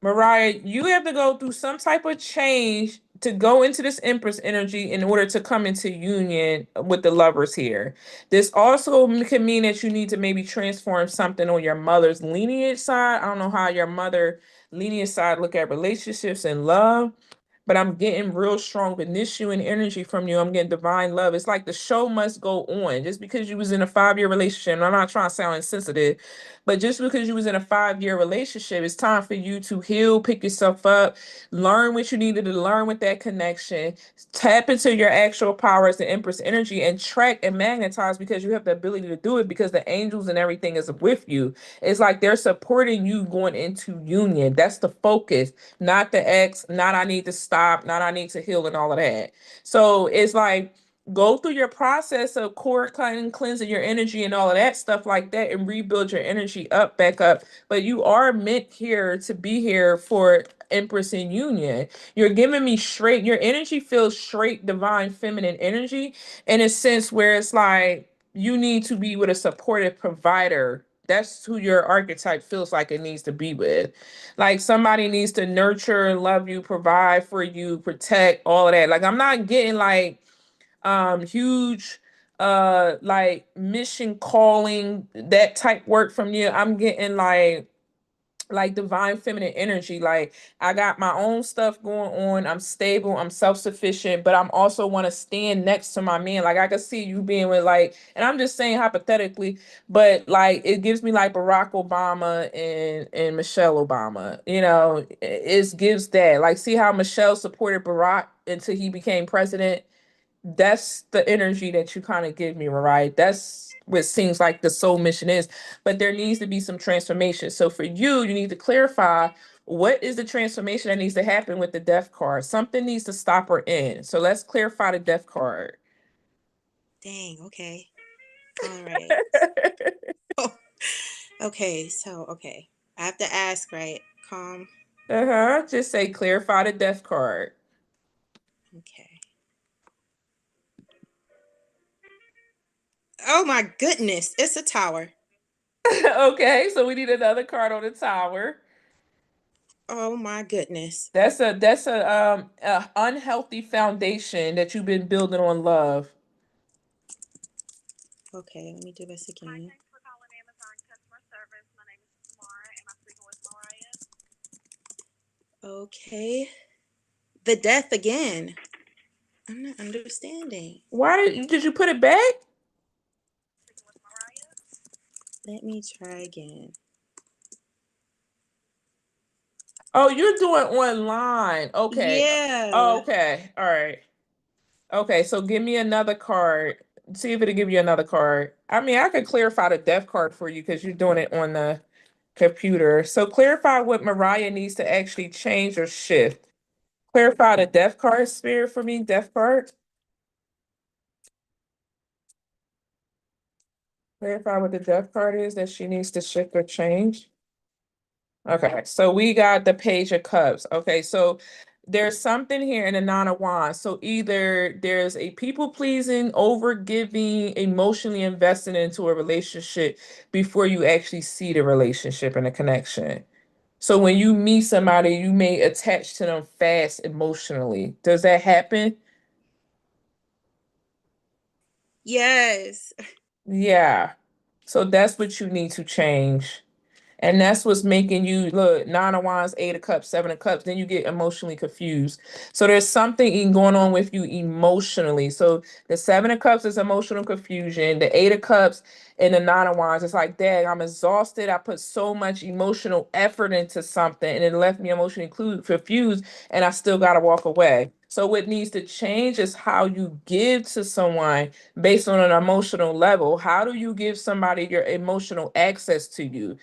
Mariah, you have to go through some type of change to go into this Empress energy in order to come into union with the Lovers here. This also can mean that you need to maybe transform something on your mother's lineage side. I don't know how your mother lineage side look at relationships and love, but I'm getting real strong Venusian energy from you. I'm getting divine love. It's like the show must go on. Just because you was in a 5-year relationship, and I'm not trying to sound insensitive, but just because you was in a 5-year relationship, it's time for you to heal, pick yourself up, learn what you needed to learn with that connection, tap into your actual power as the Empress energy, and track and magnetize because you have the ability to do it because the angels and everything is with you. It's like they're supporting you going into union. That's the focus, not the ex, not I need to stop, not I need to heal, and all of that. So it's like go through your process of core cutting, cleansing your energy and all of that stuff like that and rebuild your energy up back up. But you are meant here to be here for Empress in Union. You're giving me straight, your energy feels straight divine feminine energy in a sense where it's like you need to be with a supportive provider. That's who your archetype feels like it needs to be with. Like somebody needs to nurture, love you, provide for you, protect, all of that. Like I'm not getting like huge like mission calling that type work from you. I'm getting like divine feminine energy. Like I got my own stuff going on. I'm stable, I'm self-sufficient, but I'm also want to stand next to my man. Like I can see you being with like, and I'm just saying hypothetically, but like it gives me like Barack Obama and Michelle Obama. You know, it gives that. Like see how Michelle supported Barack until he became president. That's the energy that you kind of give me, right? That's what seems like the soul mission is. But there needs to be some transformation. So for you, you need to clarify what is the transformation that needs to happen with the death card. Something needs to stop or end. So let's clarify the death card. Dang, okay. All right. Oh, okay, so okay. I have to ask, right? Calm. Just say clarify the death card. Okay. Oh my goodness, it's a tower. Okay, so we need another card on the tower. Oh my goodness. That's a unhealthy foundation that you've been building on love. Okay, let me do this again. Okay. The death again. I'm not understanding. Why did you put it back? Let me try again. Oh, you're doing online. Okay. Yeah. Okay. All right. Okay, so give me another card. See if it'll give you another card. I mean, I could clarify the death card for you because you're doing it on the computer. So clarify what Mariah needs to actually change or shift. Clarify the death card spirit for me, death card. Clarify what the death card is that she needs to shift or change. Okay, so we got the Page of Cups. Okay, so there's something here in the Nine of Wands. So either there's a people pleasing, over giving, emotionally invested into a relationship before you actually see the relationship and the connection. So when you meet somebody, you may attach to them fast emotionally. Does that happen? Yes. Yeah. So that's what you need to change. And that's what's making you look, Nine of Wands, Eight of Cups, Seven of Cups, then you get emotionally confused. So there's something going on with you emotionally. So the Seven of Cups is emotional confusion. The Eight of Cups and the Nine of Wands, it's like, dang, I'm exhausted. I put so much emotional effort into something and it left me emotionally confused, and I still got to walk away. So what needs to change is how you give to someone based on an emotional level. How do you give somebody your emotional access to you?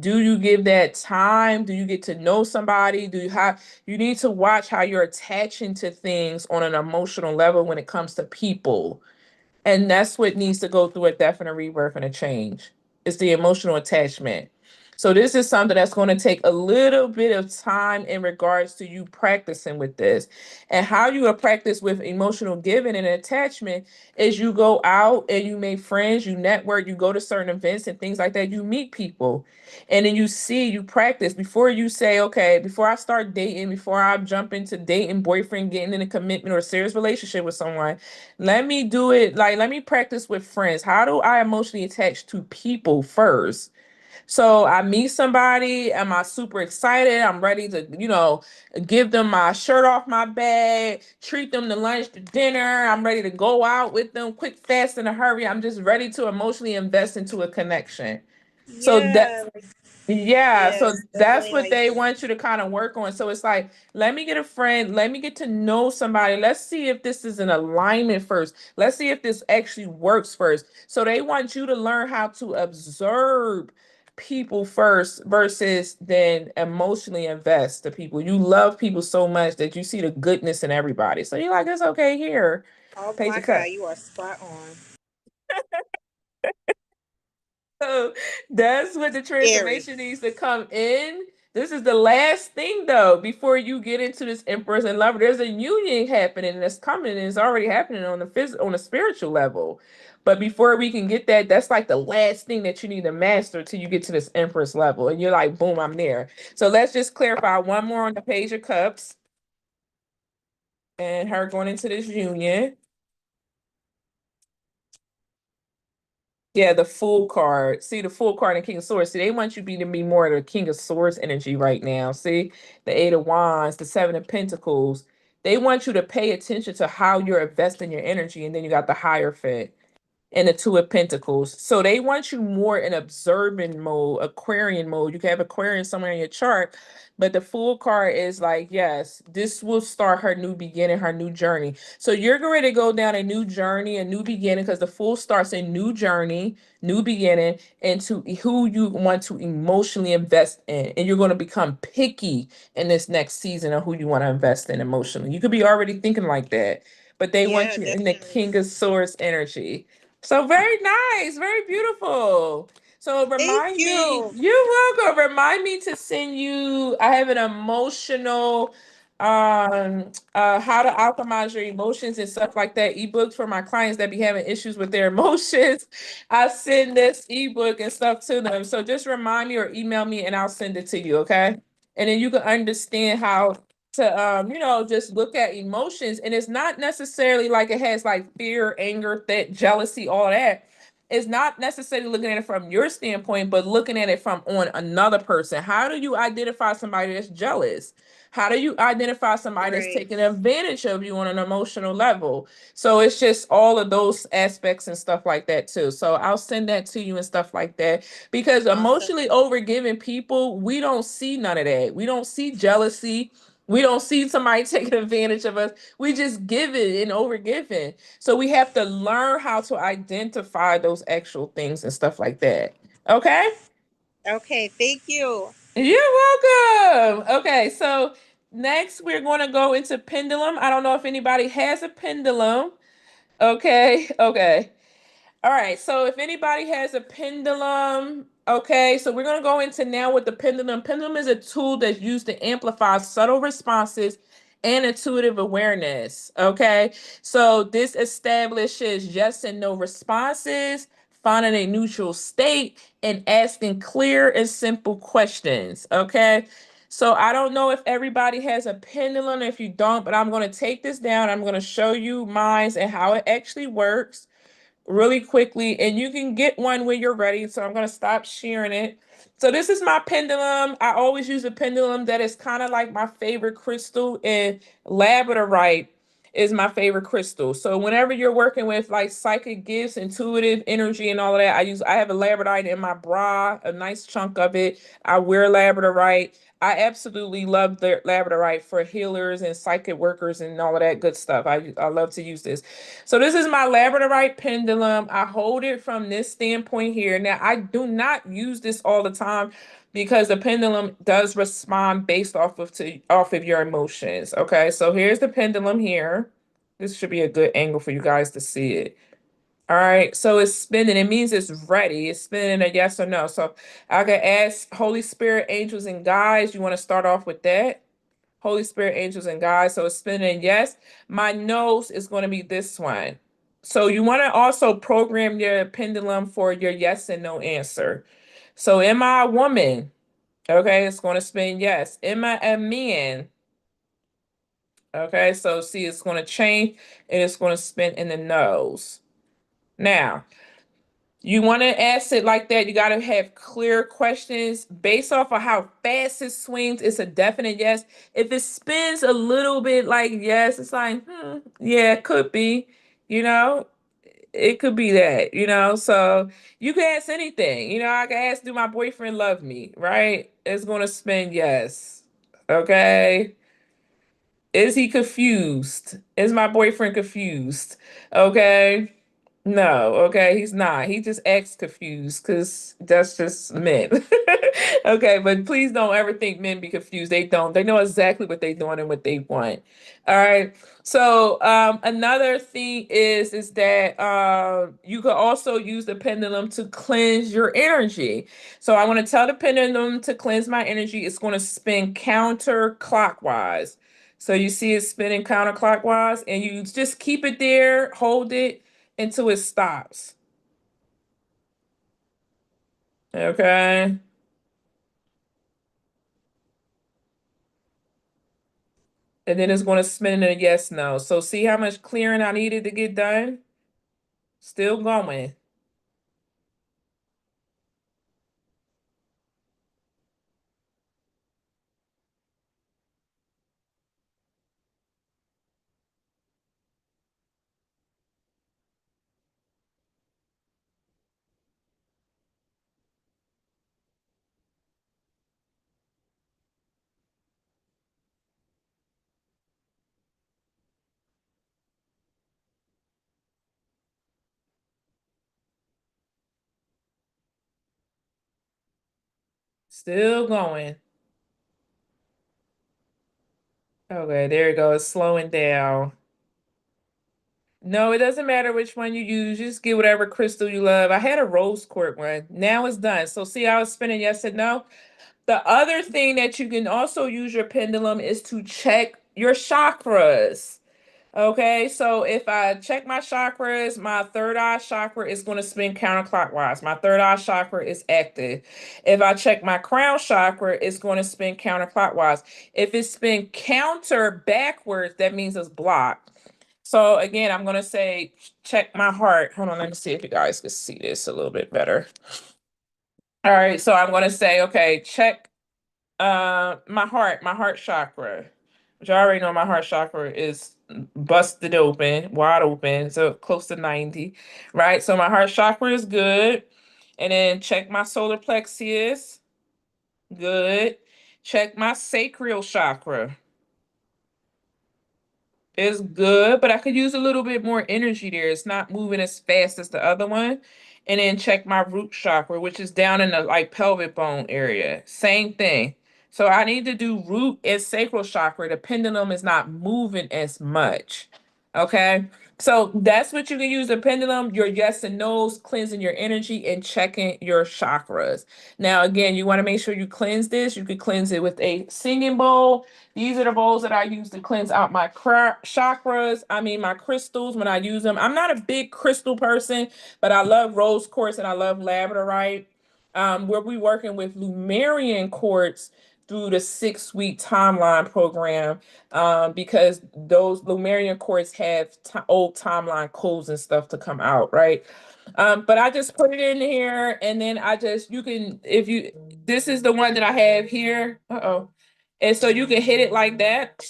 Do you give that time? Do you get to know somebody? Do you have, you need to watch how you're attaching to things on an emotional level when it comes to people. And that's what needs to go through a death and a rebirth and a change. It's the emotional attachment. So this is something that's going to take a little bit of time in regards to you practicing with this. And how you will practice with emotional giving and attachment is you go out and you make friends, you network, you go to certain events and things like that, you meet people. And then you see, you practice before you say, okay, before I start dating, before I jump into dating, boyfriend, getting in a commitment or a serious relationship with someone, let me do it like, let me practice with friends. How do I emotionally attach to people first? So I meet somebody, am I super excited? I'm ready to, give them my shirt off my back, treat them to lunch, to dinner. I'm ready to go out with them quick, fast, in a hurry. I'm just ready to emotionally invest into a connection. So that Yeah. yeah, so Yes, that's definitely what like they that. want you to kind of work on. So it's like, let me get a friend, let me get to know somebody. Let's see if this is an alignment first. Let's see if this actually works first. So they want you to learn how to observe people first versus then emotionally invest to people. You love people so much that you see the goodness in everybody. So you're like, it's okay here. Oh Page my of God, Cups. you are spot on. So that's what the Scary. transformation needs to come in. This is the last thing though, before you get into this Empress and Lover. There's a union happening that's coming, and it's already happening on the physical, on a spiritual level. But before we can get that, that's like the last thing that you need to master till you get to this Empress level. And you're like, boom, I'm there. So let's just clarify one more on the Page of Cups and her going into this union. Yeah, the Fool card. See, the Fool card and King of Swords. See, they want you to be more of the King of Swords energy right now. See, the Eight of Wands, the Seven of Pentacles. They want you to pay attention to how you're investing your energy. And then you got the Hierophant and the Two of Pentacles. So they want you more in observing mode, Aquarian mode. You can have Aquarian somewhere in your chart, but the Fool card is like, yes, this will start her new beginning, her new journey. So you're going to go down a new journey, a new beginning, because the Fool starts a new journey, new beginning into who you want to emotionally invest in. And you're going to become picky in this next season of who you want to invest in emotionally. You could be already thinking like that, but they want Yeah, you in the definitely. King of Swords energy. So very nice, very beautiful. So Thank remind me, you. you're welcome. Remind me to send you, I have an emotional how to alchemize your emotions and stuff like that ebook for my clients that be having issues with their emotions. I send this ebook and stuff to them. So just remind me or email me and I'll send it to you, okay? And then you can understand how to just look at emotions, and it's not necessarily like it has like fear, anger, that jealousy, all that. It's not necessarily looking at it from your standpoint, but looking at it from on another person. How do you identify somebody that's jealous? How do you identify somebody that's Right. taking advantage of you on an emotional level? So it's just all of those aspects and stuff like that too. So I'll send that to you and stuff like that, because Awesome. emotionally overgiving people, we don't see none of that. We don't see jealousy. We don't see somebody taking advantage of us. We just give it and overgiving. So we have to learn how to identify those actual things and stuff like that. Okay? Okay, thank you. You're welcome. Okay, so next we're going to go into pendulum. I don't know if anybody has a pendulum. Okay, okay. All right, so if anybody has a pendulum, okay, so we're going to go into now with the pendulum. Pendulum is a tool that's used to amplify subtle responses and intuitive awareness. Okay. So this establishes yes and no responses, finding a neutral state, and asking clear and simple questions. Okay. So I don't know if everybody has a pendulum. If you don't, but I'm going to take this down. I'm going to show you mine and how it actually works really quickly, and you can get one when you're ready. So I'm going to stop sharing it. So this is my pendulum. I always use a pendulum that is kind of like my favorite crystal, and labradorite is my favorite crystal. So whenever you're working with like psychic gifts, intuitive energy, and all of that, I have a labradorite in my bra, a nice chunk of it. I wear labradorite. I absolutely love the labradorite for healers and psychic workers and all of that good stuff. I love to use this. So this is my labradorite pendulum. I hold it from this standpoint here. Now, I do not use this all the time because the pendulum does respond based off of your emotions. Okay, so here's the pendulum here. This should be a good angle for you guys to see it. All right, so it's spinning. It means it's ready. It's spinning a yes or no. So I can ask Holy Spirit, angels, and guides. You want to start off with that? Holy Spirit, angels, and guides. So it's spinning yes. My nose is going to be this one. So you want to also program your pendulum for your yes and no answer. So am I a woman? Okay, it's going to spin yes. Am I a man? Okay, so see, it's going to change and it's going to spin in the nose. Now, you want to ask it like that. You got to have clear questions based off of how fast it swings. It's a definite yes. If it spins a little bit like yes, it's like, yeah, it could be, you know, it could be that, So you can ask anything. I can ask, do my boyfriend love me? Right? It's going to spin yes. Okay. Is he confused? Is my boyfriend confused? Okay. No, okay, he's not. He just acts confused because that's just men. Okay, but please don't ever think men be confused. They don't. They know exactly what they're doing and what they want. All right. So another thing is that you could also use the pendulum to cleanse your energy. So I want to tell the pendulum to cleanse my energy. It's going to spin counterclockwise. So you see it spinning counterclockwise, and you just keep it there, hold it until it stops. Okay. And then it's going to spin in a yes, no. So see how much clearing I needed to get done? Still going. Still going. Okay, there you go. It's slowing down. No, it doesn't matter which one you use. Just get whatever crystal you love. I had a rose quartz one. Now it's done. So see how it's spinning yes and no? The other thing that you can also use your pendulum is to check your chakras. Okay, so if I check my chakras, my third eye chakra is going to spin counterclockwise. My third eye chakra is active. If I check my crown chakra, it's going to spin counterclockwise. If it's spin counter backwards, that means it's blocked. So again, I'm going to say check my heart. Hold on, let me see if you guys can see this a little bit better. All right, so I'm going to say, okay, check my heart chakra, which I already know my heart chakra is busted open, wide open, so close to 90, right? So my heart chakra is good. And then check my solar plexus, good. Check my sacral chakra. It's good, but I could use a little bit more energy there. It's not moving as fast as the other one. And then check my root chakra, which is down in the like pelvic bone area. Same thing. So I need to do root and sacral chakra. The pendulum is not moving as much. Okay. So that's what you can use the pendulum, your yes and no's, cleansing your energy and checking your chakras. Now, again, you want to make sure you cleanse this. You could cleanse it with a singing bowl. These are the bowls that I use to cleanse out my chakras. I mean, my crystals when I use them. I'm not a big crystal person, but I love rose quartz and I love labradorite. We'll be working with Lumerian quartz through the 6-week timeline program, because those Lumerian courts have old timeline codes and stuff to come out, right? But I just put it in here, and then you can, if you, this is the one that I have here. And so you can hit it like that,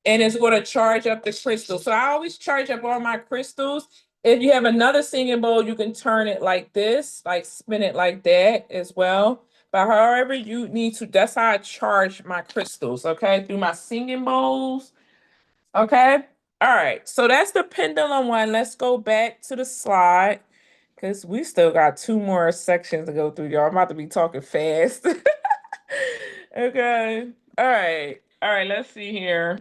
and it's going to charge up the crystal. So I always charge up all my crystals. If you have another singing bowl, you can turn it like this, like spin it like that as well. But however you need to, that's how I charge my crystals, okay? Through my singing bowls, okay? All right, so that's the pendulum one. Let's go back to the slide because we still got 2 more sections to go through, y'all. I'm about to be talking fast. Okay. All right, let's see here.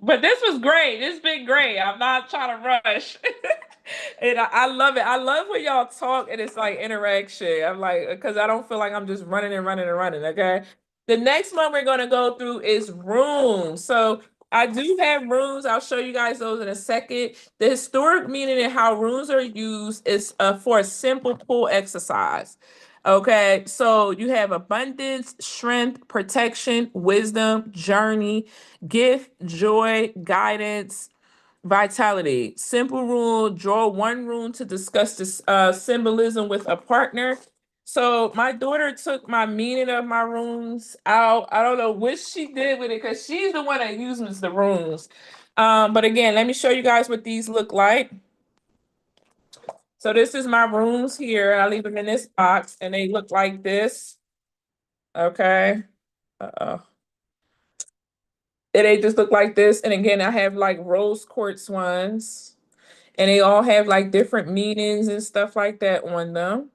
But this was great. It's been great. I'm not trying to rush. And I love it. I love when y'all talk and it's like interaction. I'm like, because I don't feel like I'm just running and running and running. Okay. The next one we're going to go through is runes. So I do have runes. I'll show you guys those in a second. The historic meaning and how runes are used is for a simple pull exercise. Okay, so you have abundance, strength, protection, wisdom, journey, gift, joy, guidance, vitality. Simple rule, draw one rune to discuss this symbolism with a partner. So my daughter took my meaning of my runes out. I don't know what she did with it because she's the one that uses the runes. But again, let me show you guys what these look like. So this is my runes here. I leave them in this box and they look like this. Okay. Uh-oh. And they just look like this. And again, I have like rose quartz ones. And they all have like different meanings and stuff like that on them.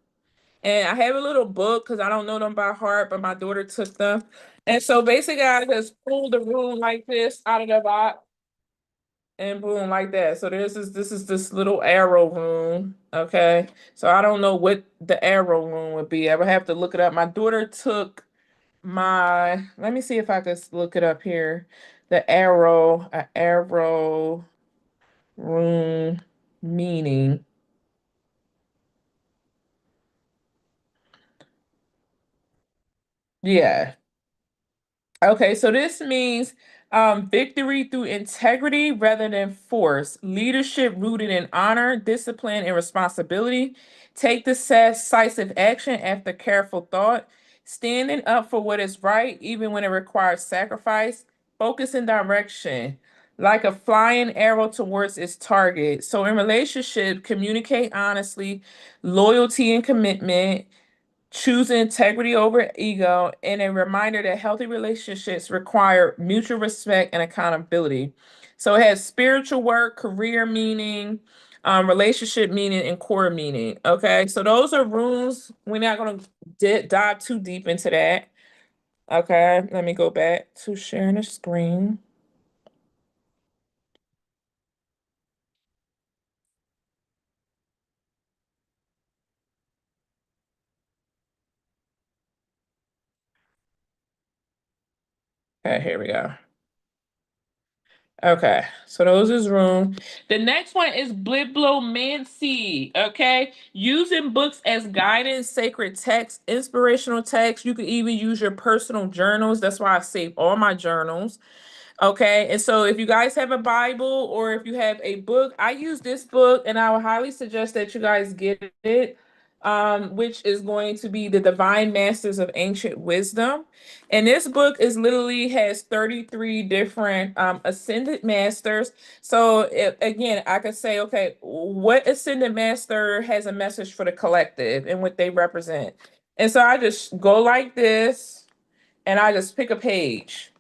And I have a little book because I don't know them by heart, but my daughter took them. And so basically I just pulled the rune like this out of the box and boom, like that. So this is this little arrow rune. Okay. So I don't know what the arrow rune would be. I would have to look it up. My daughter took let me see if I could look it up here. The arrow rune meaning. Yeah. Okay, so this means victory through integrity rather than force, leadership rooted in honor, discipline, and responsibility. Take decisive action after careful thought, standing up for what is right, even when it requires sacrifice, focus and direction, like a flying arrow towards its target. So, in relationship, communicate honestly, loyalty and commitment, choose integrity over ego, and a reminder that healthy relationships require mutual respect and accountability. So it has spiritual work, career meaning, relationship meaning, and core meaning. Okay, so those are rules. We're not going to dive too deep into that. Okay, let me go back to sharing the screen. Okay, here we go. Okay, so those is room. The next one is bibliomancy. Okay, using books as guidance, sacred text, inspirational text. You can even use your personal journals. That's why I save all my journals. Okay, and so if you guys have a Bible or if you have a book, I use this book and I would highly suggest that you guys get it, which is going to be The Divine Masters of Ancient Wisdom. And this book is literally has 33 different ascended masters. So again, I could say, okay, what ascended master has a message for the collective and what they represent? And so I just go like this and I just pick a page.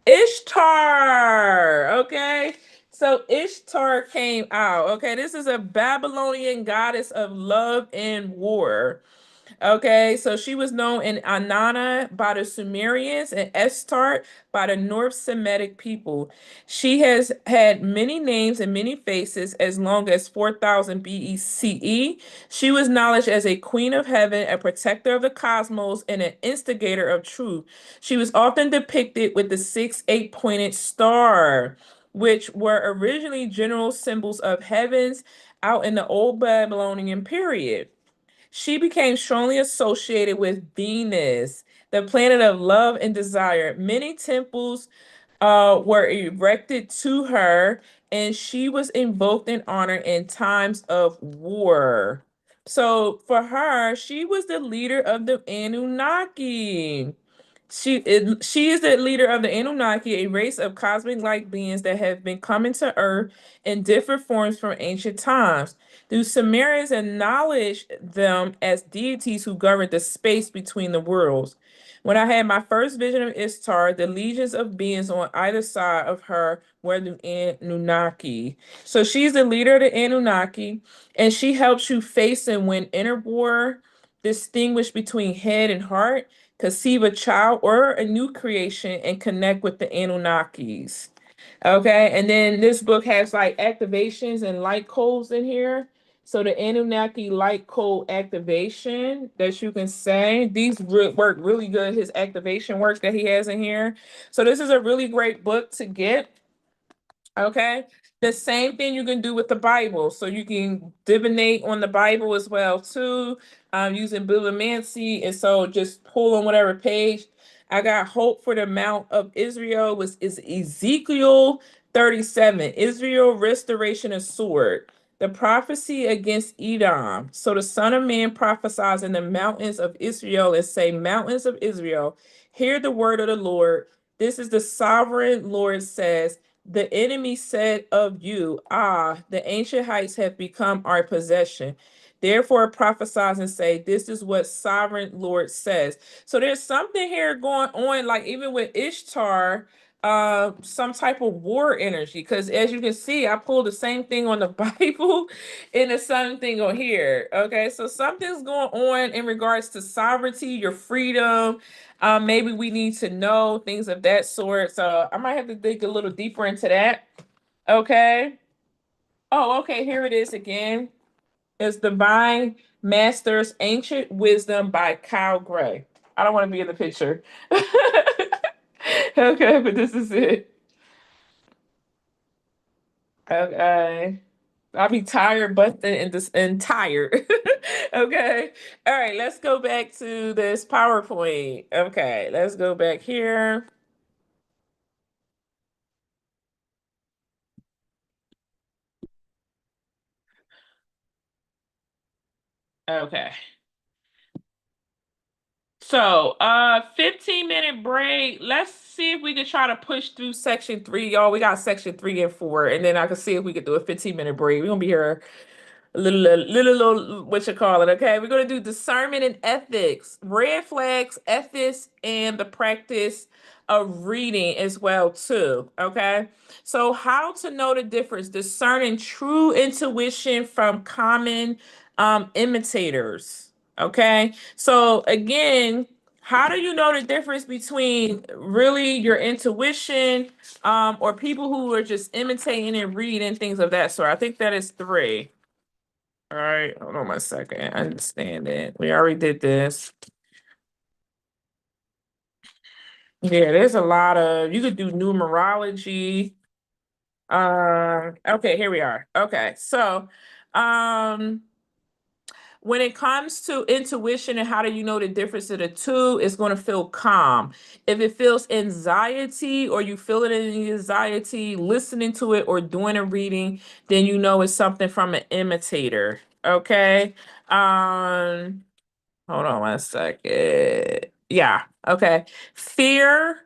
Ishtar. Okay. So Ishtar came out. Okay. This is a Babylonian goddess of love and war. Okay, so she was known in Anana by the Sumerians and Estart by the North Semitic people. She has had many names and many faces as long as 4000 BCE. She was acknowledged as a queen of heaven, a protector of the cosmos, and an instigator of truth. She was often depicted with the six eight-pointed star, which were originally general symbols of heavens out in the old Babylonian period. She became strongly associated with Venus, the planet of love and desire. Many temples were erected to her, and she was invoked and honored in times of war. So for her, she was the leader of the Anunnaki. She is the leader of the Anunnaki, a race of cosmic-like beings that have been coming to Earth in different forms from ancient times. The Sumerians acknowledged them as deities who governed the space between the worlds. When I had my first vision of Ishtar, the legions of beings on either side of her were the Anunnaki. So she's the leader of the Anunnaki, and she helps you face and win inner war, distinguish between head and heart, conceive a child or a new creation, and connect with the Anunnakis. Okay, and then this book has like activations and light codes in here. So the Anunnaki light code activation that you can say, these work really good. His activation work that he has in here. So this is a really great book to get. Okay. The same thing you can do with the Bible. So you can divinate on the Bible as well too, using bibliomancy. And so just pull on whatever page. I got hope for the Mount of Israel is Ezekiel 37. Israel restoration of sword. The prophecy against Edom. So the Son of Man prophesies in the mountains of Israel and say, Mountains of Israel, hear the word of the Lord. This is the sovereign Lord says, the enemy said of you, Ah, the ancient heights have become our possession. Therefore prophesies and say, This is what sovereign Lord says. So there's something here going on, like even with Ishtar, some type of war energy. Because as you can see, I pulled the same thing on the Bible and the same thing on here. Okay, so something's going on in regards to sovereignty, your freedom. Maybe we need to know things of that sort. So I might have to dig a little deeper into that. Okay. Oh, okay. Here it is again. It's Divine Masters Ancient Wisdom by Kyle Gray. I don't want to be in the picture. Okay, but this is it. Okay. I'll be tired, but and tired. Okay. All right, let's go back to this PowerPoint. Okay, let's go back here. Okay. So, 15-minute break. Let's see if we can try to push through section 3, y'all. We got section 3 and 4, and then I can see if we could do a 15-minute break. We're gonna be here a little, what you call it, okay? We're gonna do discernment and ethics, red flags, ethics, and the practice of reading as well, too. Okay. So, how to know the difference, discerning true intuition from common imitators. Okay. So again, how do you know the difference between really your intuition or people who are just imitating and reading things of that sort? I think that is 3. All right, hold on 1 second. I understand it. We already did this. Yeah, there's a lot of, you could do numerology. Okay, here we are. Okay, so when it comes to intuition and how do you know the difference of the two, it's going to feel calm. If it feels anxiety or you feel it in anxiety, listening to it or doing a reading, then you know it's something from an imitator. Okay. Hold on 1 second. Yeah. Okay. Fear.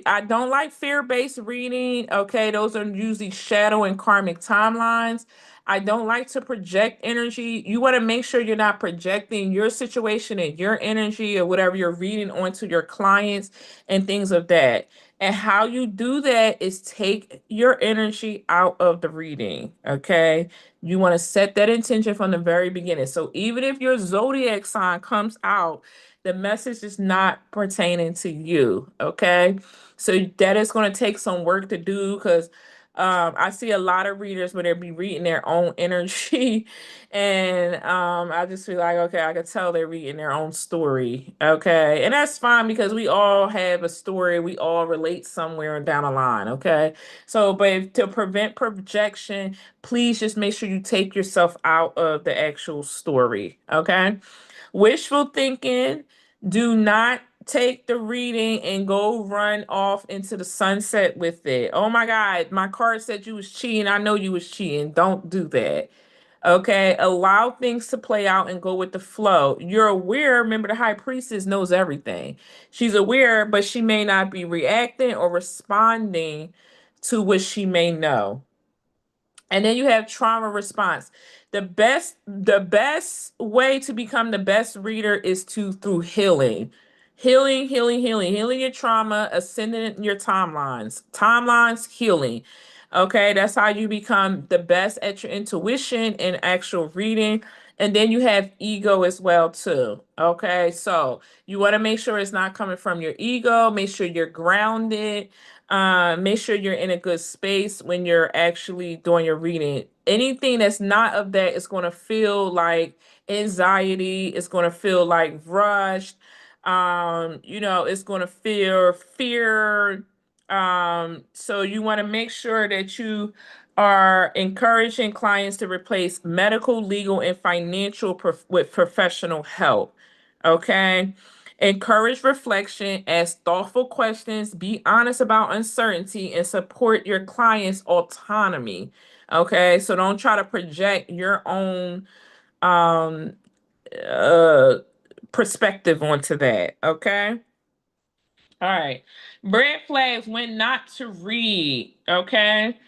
I don't like fear-based reading. Okay. Those are usually shadow and karmic timelines. I don't like to project energy. You want to make sure you're not projecting your situation and your energy or whatever you're reading onto your clients and things of that. And how you do that is take your energy out of the reading, okay? You want to set that intention from the very beginning. So even if your zodiac sign comes out, the message is not pertaining to you, okay? So that is going to take some work to do because I see a lot of readers when they be reading their own energy, and I just feel like, okay, I could tell they're reading their own story, okay, and that's fine because we all have a story, we all relate somewhere down the line, okay. So, but to prevent projection, please just make sure you take yourself out of the actual story, okay. Wishful thinking, do not take the reading and go run off into the sunset with it. Oh my God, my card said you was cheating. I know you was cheating. Don't do that. Okay, allow things to play out and go with the flow. You're aware, remember the high priestess knows everything. She's aware, but she may not be reacting or responding to what she may know. And then you have trauma response. The best way to become the best reader is to through healing. Healing your trauma, ascending your timelines. Timelines, healing. Okay, that's how you become the best at your intuition and actual reading. And then you have ego as well too. Okay, so you want to make sure it's not coming from your ego. Make sure you're grounded. Make sure you're in a good space when you're actually doing your reading. Anything that's not of that is going to feel like anxiety. It's going to feel like rushed. It's going to feel fear. So you want to make sure that you are encouraging clients to replace medical, legal, and financial with professional help. Okay. Encourage reflection, ask thoughtful questions, be honest about uncertainty, and support your client's autonomy. Okay, so don't try to project your own um uh perspective onto that. Okay. All right. Red flags when not to read. Okay.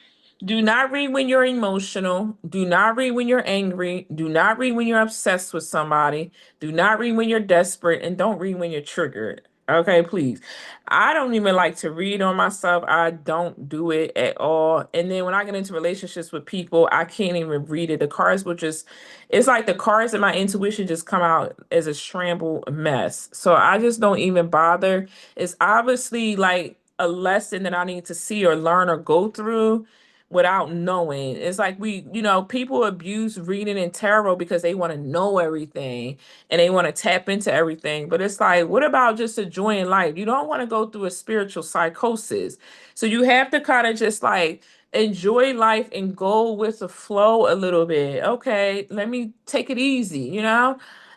Do not read when you're emotional. Do not read when you're angry. Do not read when you're obsessed with somebody. Do not read when you're desperate. And don't read when you're triggered. Okay, please. I don't even like to read on myself. I don't do it at all. And then when I get into relationships with people, I can't even read it. The cards will just, it's like the cards and my intuition just come out as a scrambled mess. So I just don't even bother. It's obviously like a lesson that I need to see or learn or go through without knowing. It's like people abuse reading and tarot because they want to know everything and they want to tap into everything. But it's like, what about just enjoying life? You don't want to go through a spiritual psychosis. So you have to kind of just like enjoy life and go with the flow a little bit. Okay, let me take it easy.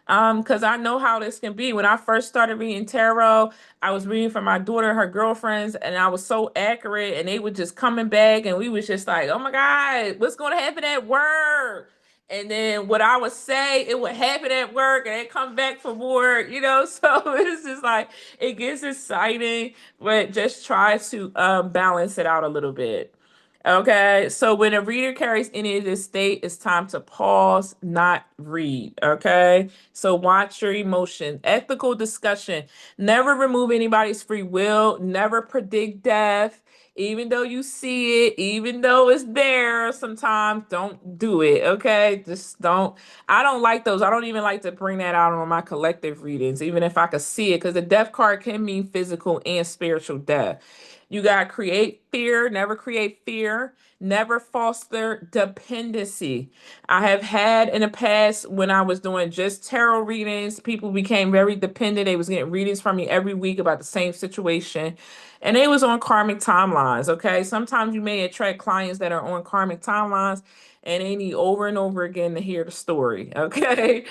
Because I know how this can be. When I first started reading tarot, I was reading for my daughter, her girlfriends, and I was so accurate, and they were just coming back, and we was just like, "Oh my God, what's going to happen at work?" And then what I would say, it would happen at work, and they come back for more. So it's just like it gets exciting, but just try to balance it out a little bit. Okay, so when a reader carries any of this state, it's time to pause, not read. Okay, so watch your emotion. Ethical discussion. Never remove anybody's free will. Never predict death. Even though you see it, even though it's there, sometimes don't do it. Okay, just don't. I don't like those. I don't even like to bring that out on my collective readings, even if I could see it, because the death card can mean physical and spiritual death. You got to create fear, never create fear, never foster dependency. I have had in the past when I was doing just tarot readings, people became very dependent. They was getting readings from me every week about the same situation. And they was on karmic timelines. Okay. Sometimes you may attract clients that are on karmic timelines and they need over and over again to hear the story. Okay.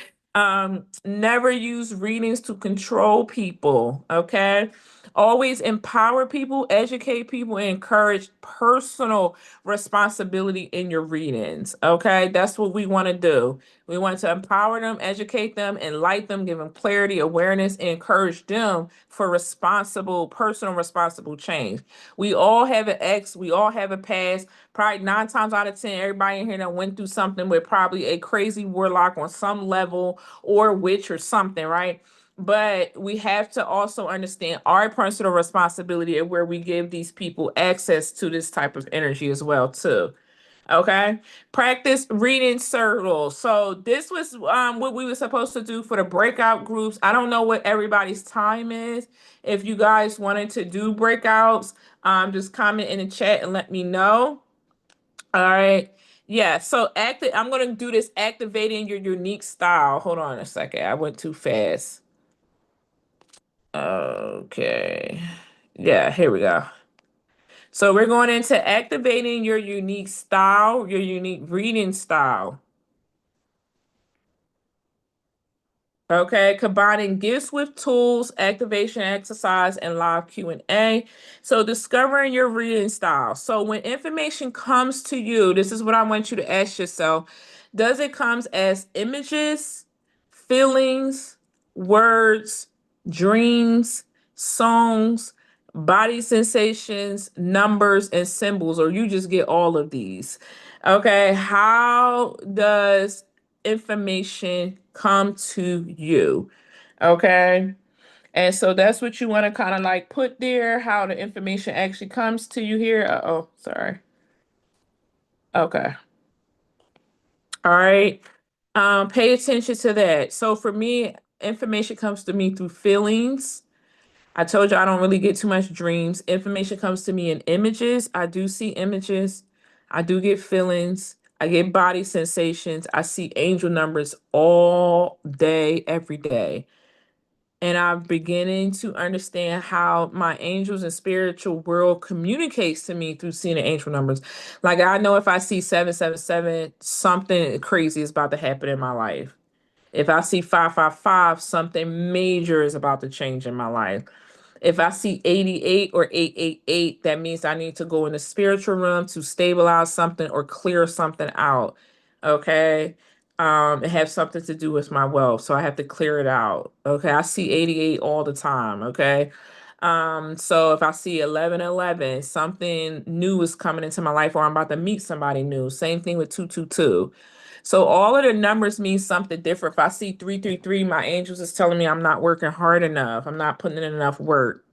Never use readings to control people. Okay. Always empower people, educate people, and encourage personal responsibility in your readings. Okay, that's what we want to do. We want to empower them, educate them, enlighten them, give them clarity, awareness, and encourage them for personal responsible change. We all have an ex, we all have a past. Probably 9 times out of 10, everybody in here that went through something with probably a crazy warlock on some level or witch or something, right? but we have to also understand our personal responsibility of where we give these people access to this type of energy as well too. Okay. Practice reading circles. So this was what we were supposed to do for the breakout groups. I don't know what everybody's time is. If you guys wanted to do breakouts, just comment in the chat and let me know. All right. Yeah. So I'm gonna do this activating your unique style. Hold on a second. I went too fast. Okay. Yeah, here we go. So we're going into activating your unique style, your unique reading style. Okay, combining gifts with tools, activation exercise, and live Q&A. So discovering your reading style. So when information comes to you, this is what I want you to ask yourself. Does it comes as images, feelings, words, dreams, songs, body sensations, numbers, and symbols, or you just get all of these? Okay, how does information come to you? Okay. And so that's what you want to kind of like put there, how the information actually comes to you here. Oh, sorry. Okay. All right. Pay attention to that. So for me, information comes to me through feelings. I told you I don't really get too much dreams. Information comes to me in images. I do see images. I do get feelings. I get body sensations. I see angel numbers all day, every day. And I'm beginning to understand how my angels and spiritual world communicates to me through seeing the angel numbers. Like I know if I see 777, something crazy is about to happen in my life. If I see 555, something major is about to change in my life. If I see 88 or 888, that means I need to go in the spiritual realm to stabilize something or clear something out. Okay. It has something to do with my wealth. So I have to clear it out. Okay. I see 88 all the time. Okay. So if I see 1111, something new is coming into my life or I'm about to meet somebody new. Same thing with 222. So all of the numbers mean something different. If I see 333, my angels is telling me I'm not working hard enough. I'm not putting in enough work.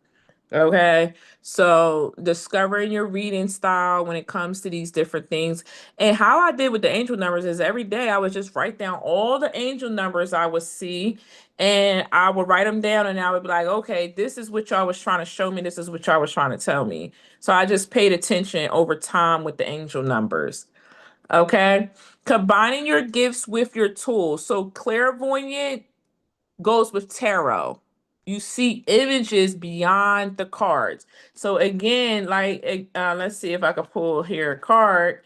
Okay. So discovering your reading style when it comes to these different things. And how I did with the angel numbers is every day I would just write down all the angel numbers I would see and I would write them down and I would be like, okay, this is what y'all was trying to show me. This is what y'all was trying to tell me. So I just paid attention over time with the angel numbers. Okay. Combining your gifts with your tools. So clairvoyant goes with tarot. You see images beyond the cards. So again, like let's see if I can pull here a card.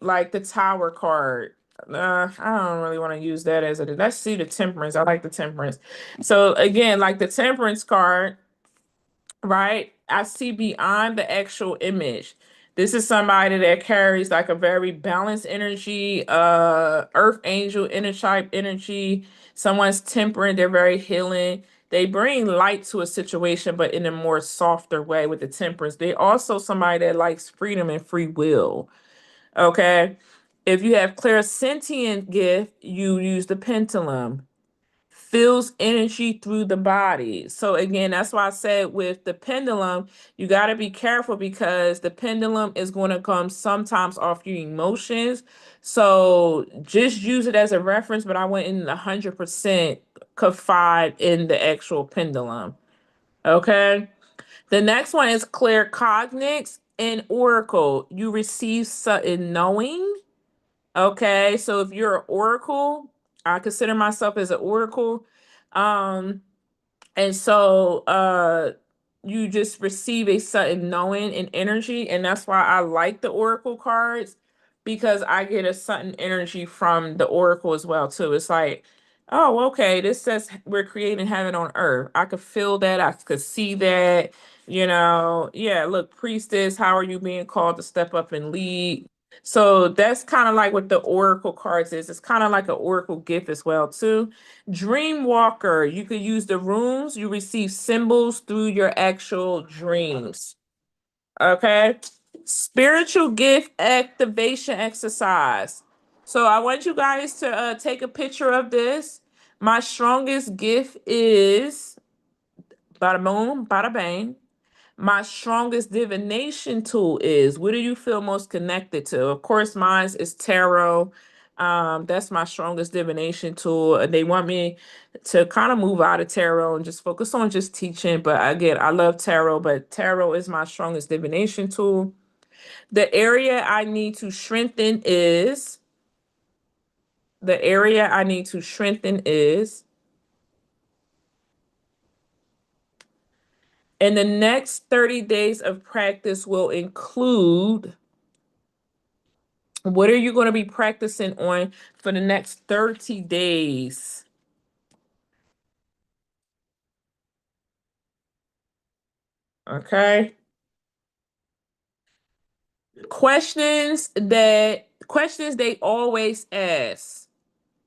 Like the Tower card. I don't really want to use that as a. Let's see the Temperance. I like the Temperance. So again, like the Temperance card, right? I see beyond the actual image. This is somebody that carries like a very balanced energy, earth angel, inner type energy. Someone's temperate, they're very healing. They bring light to a situation, but in a more softer way with the temperance. They also somebody that likes freedom and free will. Okay. If you have clairsentient gift, you use the pendulum feels energy through the body. So again, that's why I said with the pendulum, you got to be careful because the pendulum is going to come sometimes off your emotions. So just use it as a reference, but I went in 100% confide in the actual pendulum. Okay. The next one is claircognix and oracle. You receive sudden knowing. Okay, so if you're an oracle, I consider myself as an oracle. Um, and so you just receive a sudden knowing and energy, and that's why I like the oracle cards because I get a sudden energy from the oracle as well too. It's like, oh, okay, this says we're creating heaven on earth. I could feel that, I could see that, yeah, look, priestess, how are you being called to step up and lead? So that's kind of like what the oracle cards is. It's kind of like an oracle gift as well too. Dreamwalker, you could use the runes, you receive symbols through your actual dreams. Okay. Spiritual gift activation exercise. So I want you guys to take a picture of this. My strongest gift is bada boom, bada bang. My strongest divination tool is, what do you feel most connected to? Of course, mine is tarot. That's my strongest divination tool. They want me to kind of move out of tarot and just focus on just teaching. But again, I love tarot, but tarot is my strongest divination tool. The area I need to strengthen is, the area I need to strengthen is, and the next 30 days of practice will include, what are you going to be practicing on for the next 30 days? Okay. Questions they always ask.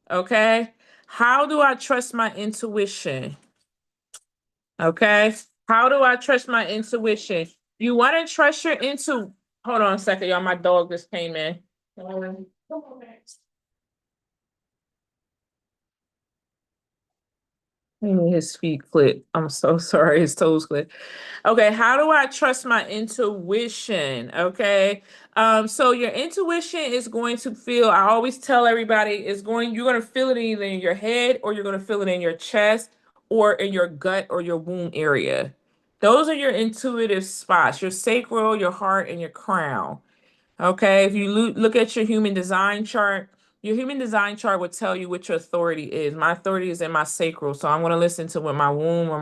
Okay. How do I trust my intuition? Okay. How do I trust my intuition? You want to trust your hold on a second, y'all. My dog just came in. His feet click. I'm so sorry. His toes click. Okay, how do I trust my intuition? Okay. So your intuition is going to feel, I always tell everybody, you're going to feel it either in your head, or you're going to feel it in your chest, or in your gut, or your womb area. Those are your intuitive spots, your sacral, your heart, and your crown. Okay, if you look at your human design chart, your human design chart would tell you what your authority is. My authority is in my sacral, so I'm going to listen to what my womb or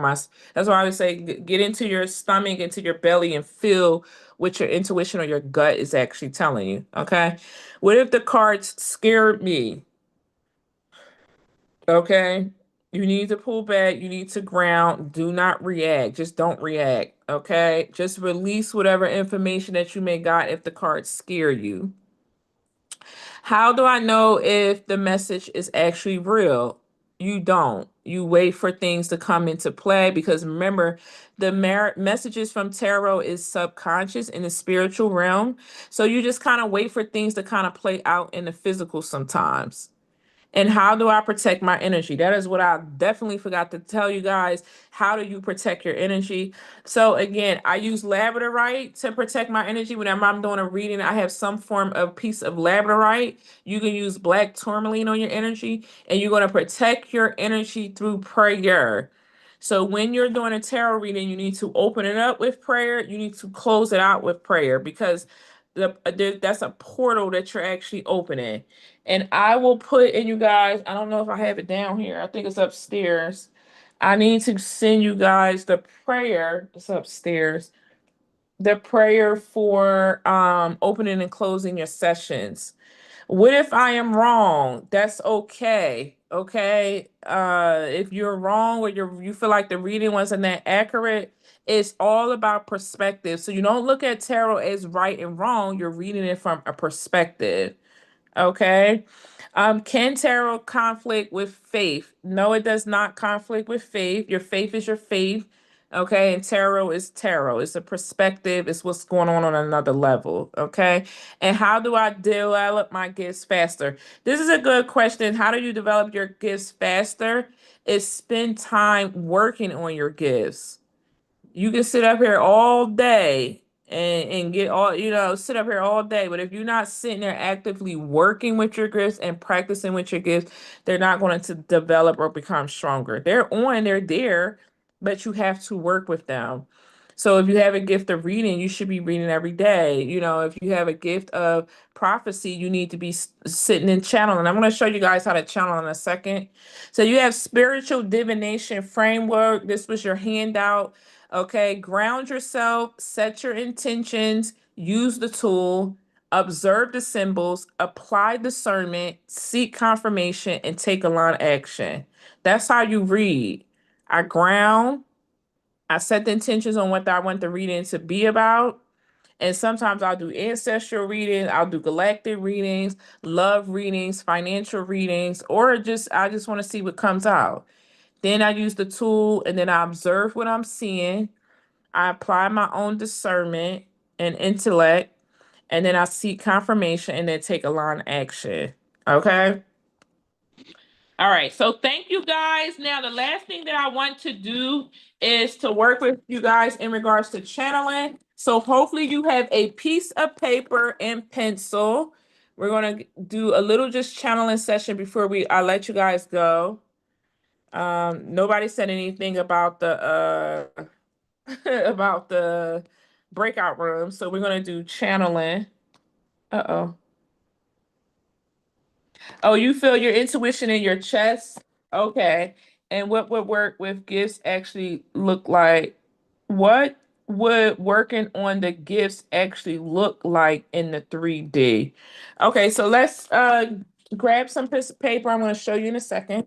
that's why I would say get into your stomach, into your belly, and feel what your intuition or your gut is actually telling you. Okay, what if the cards scared me? Okay, you need to pull back, you need to ground, do not react, just don't react. Okay, just release whatever information that you may got if the cards scare you. How do I know if the message is actually real? You don't. You wait for things to come into play, because remember, the messages from tarot is subconscious in the spiritual realm. So you just kind of wait for things to kind of play out in the physical sometimes. And how do I protect my energy? That is what I definitely forgot to tell you guys. How do you protect your energy? So again, I use labradorite to protect my energy. Whenever I'm doing a reading, I have some form of piece of labradorite. You can use black tourmaline on your energy, and you're going to protect your energy through prayer. So when you're doing a tarot reading, you need to open it up with prayer. You need to close it out with prayer, because that's a portal that you're actually opening. And I will put in, you guys, I don't know if I have it down here. I think it's upstairs. I need to send you guys the prayer. It's upstairs. The prayer for opening and closing your sessions. What if I am wrong? That's okay. Okay. If you're wrong, or you feel like the reading wasn't that accurate, it's all about perspective. So you don't look at tarot as right and wrong. You're reading it from a perspective. Okay. Can tarot conflict with faith? No, it does not conflict with faith. Your faith is your faith. Okay. And tarot is tarot. It's a perspective. It's what's going on another level. Okay. And how do I develop my gifts faster? This is a good question. How do you develop your gifts faster? Is spend time working on your gifts. You can sit up here all day and get all, sit up here all day. But if you're not sitting there actively working with your gifts and practicing with your gifts, they're not going to develop or become stronger. They're there, but you have to work with them. So if you have a gift of reading, you should be reading every day. If you have a gift of prophecy, you need to be sitting and channeling. I'm going to show you guys how to channel in a second. So you have spiritual divination framework. This was your handout. Okay, ground yourself, set your intentions, use the tool, observe the symbols, apply discernment, seek confirmation, and take a lot of action. That's how you read. I ground, I set the intentions on what I want the reading to be about. And sometimes I'll do ancestral readings, I'll do galactic readings, love readings, financial readings, or I just want to see what comes out. Then I use the tool, and then I observe what I'm seeing. I apply my own discernment and intellect, and then I seek confirmation and then take a line of action. Okay. All right, so thank you guys. Now, the last thing that I want to do is to work with you guys in regards to channeling. So hopefully you have a piece of paper and pencil. We're going to do a little just channeling session before I let you guys go. Nobody said anything about the about the breakout room, so we're going to do channeling. Uh-oh. Oh, you feel your intuition in your chest? Okay. And what would work with gifts actually look like? What would working on the gifts actually look like in the 3D? Okay, so let's grab some piece of paper. I'm going to show you in a second.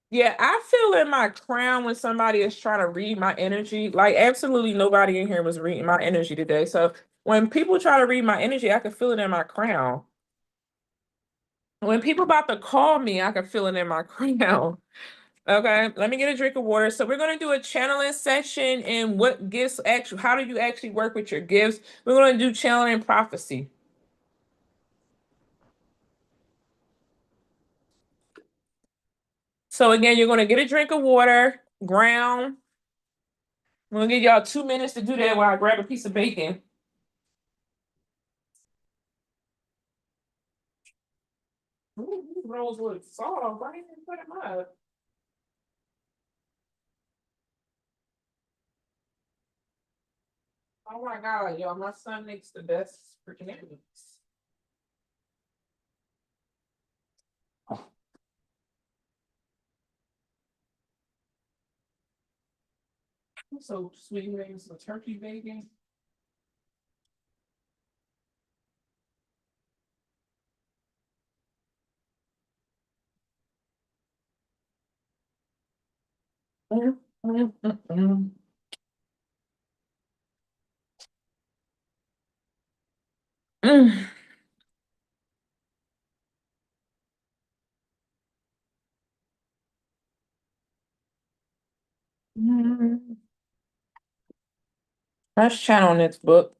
Yeah, I feel in my crown when somebody is trying to read my energy. Like absolutely nobody in here was reading my energy today. So when people try to read my energy, I can feel it in my crown. When people about to call me, I can feel it in my crown. Okay, let me get a drink of water. So we're going to do a channeling session and what gifts actually, how do you actually work with your gifts? We're going to do channeling and prophecy. So again, you're going to get a drink of water, ground. I'm going to give y'all 2 minutes to do that while I grab a piece of bacon. Ooh, these rolls look soft. I didn't put them up. Oh my God, y'all, my son makes the best freaking eggs. So sweet wings, some turkey bacon. Mm, mm, mm, mm. Mm. Mm. Let's channel on this book.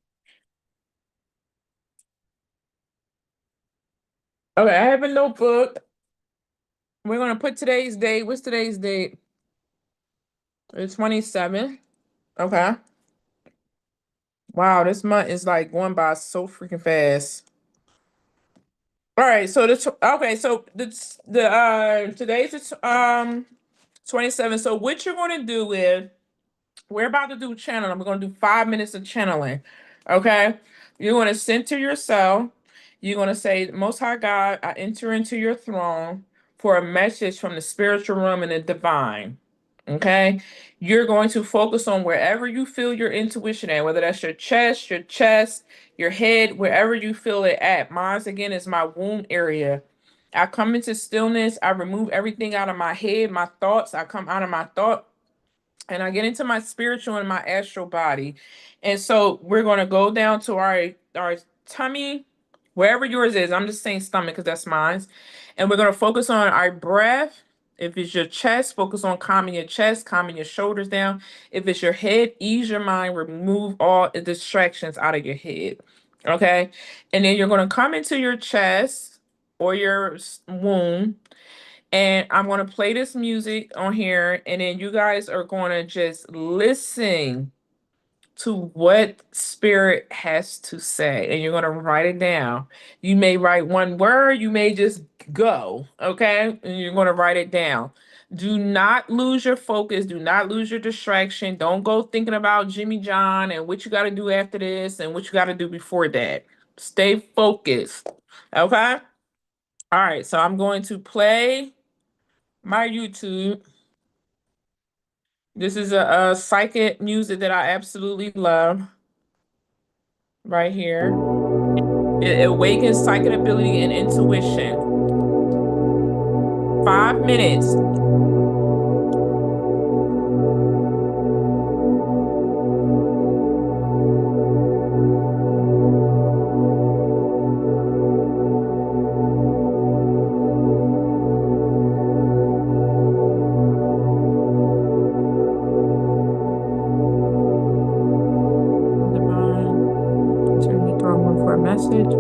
Okay, I have a notebook. We're gonna put today's date. What's today's date? It's 27th. Okay. Wow, this month is like going by so freaking fast. All right, so today's the 27th. So what you're gonna do is we're about to do channeling. We're going to do 5 minutes of channeling. Okay. You're going to center yourself. You're going to say, Most High God, I enter into your throne for a message from the spiritual realm and the divine. Okay. You're going to focus on wherever you feel your intuition at, whether that's your chest, your head, wherever you feel it at. Mine, again, is my womb area. I come into stillness. I remove everything out of my head, my thoughts. I come out of my thought and I get into my spiritual and my astral body. And so we're going to go down to our tummy, wherever yours is. I'm just saying stomach because that's mine. And we're going to focus on our breath. If it's your chest, focus on calming your chest, calming your shoulders down. If it's your head, ease your mind, remove all the distractions out of your head. Okay. And then you're going to come into your chest or your womb, and I'm going to play this music on here, and then you guys are going to just listen to what spirit has to say, and you're going to write it down. You may write one word, you may just go, okay? And you're going to write it down. Do not lose your focus. Do not lose your distraction. Don't go thinking about Jimmy John and what you got to do after this and what you got to do before that. Stay focused, okay? All right, so I'm going to play my YouTube. This is a psychic music that I absolutely love right here. It awakens psychic ability and intuition. 5 minutes. Divine. Turn the throne room for a message.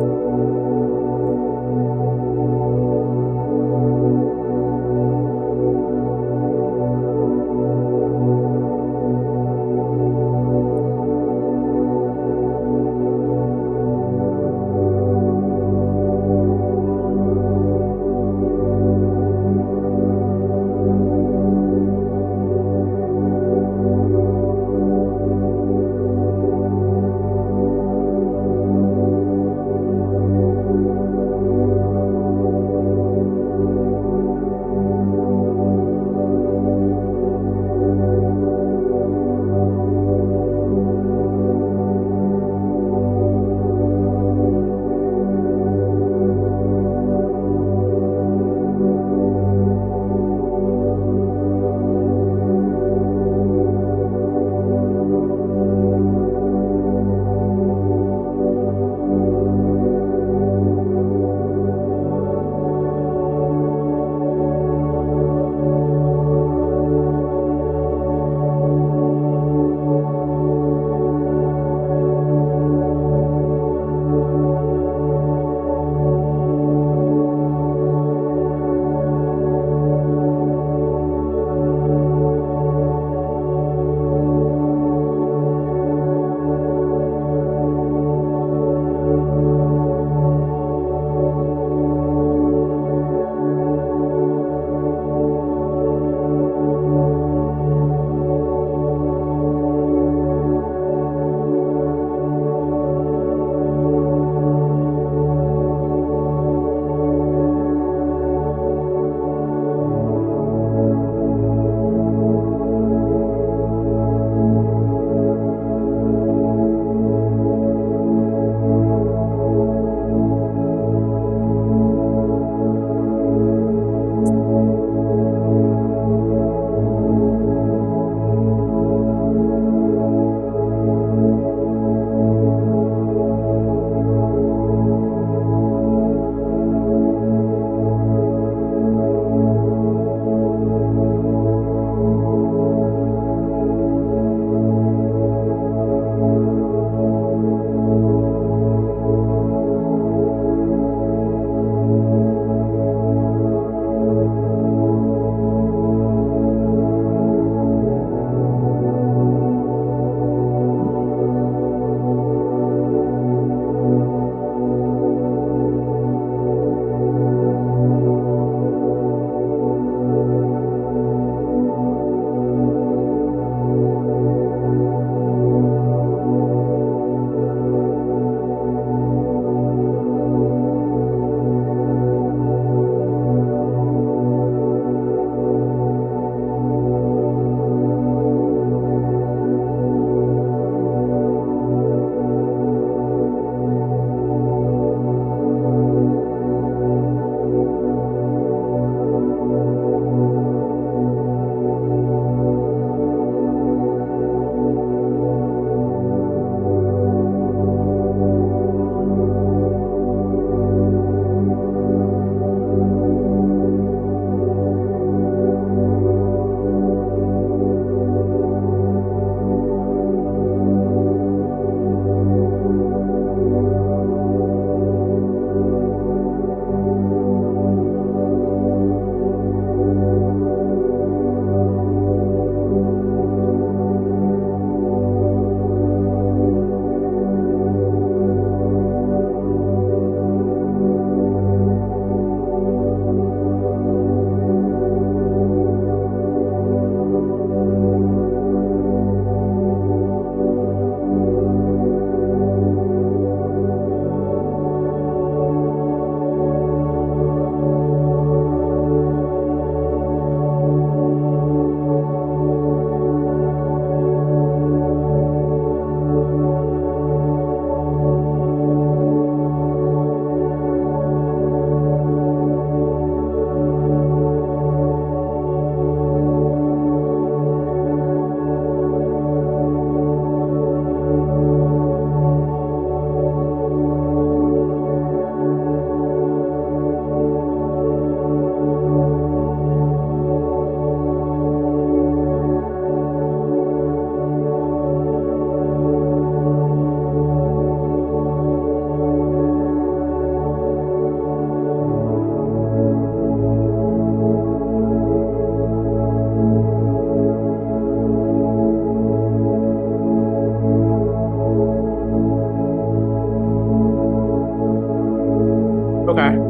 Okay.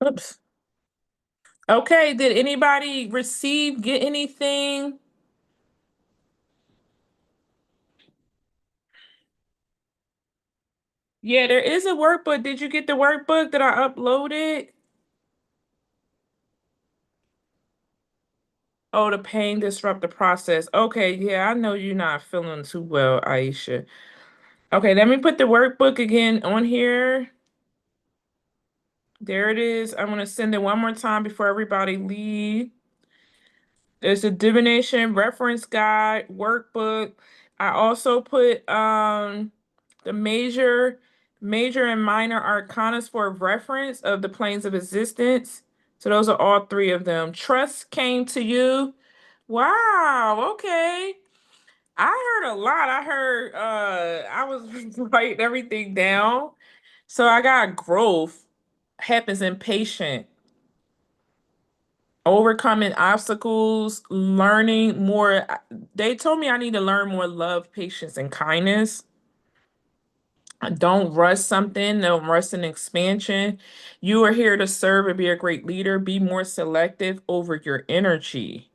Oops. Okay, did anybody get anything? Yeah, there is a workbook. Did you get the workbook that I uploaded? Oh, the pain disrupt the process. Okay, yeah, I know you're not feeling too well, Aisha. Okay, let me put the workbook again on here. There it is. I'm gonna send it one more time before everybody leave. There's a divination reference guide workbook. I also put the major and minor arcanas for reference of the planes of existence. So those are all three of them. Trust came to you. Wow, okay. I heard a lot. I heard I was writing everything down. So I got growth happens in patient, overcoming obstacles, learning more. They told me I need to learn more love, patience, and kindness. Don't rush something, don't rush an expansion. You are here to serve and be a great leader. Be more selective over your energy.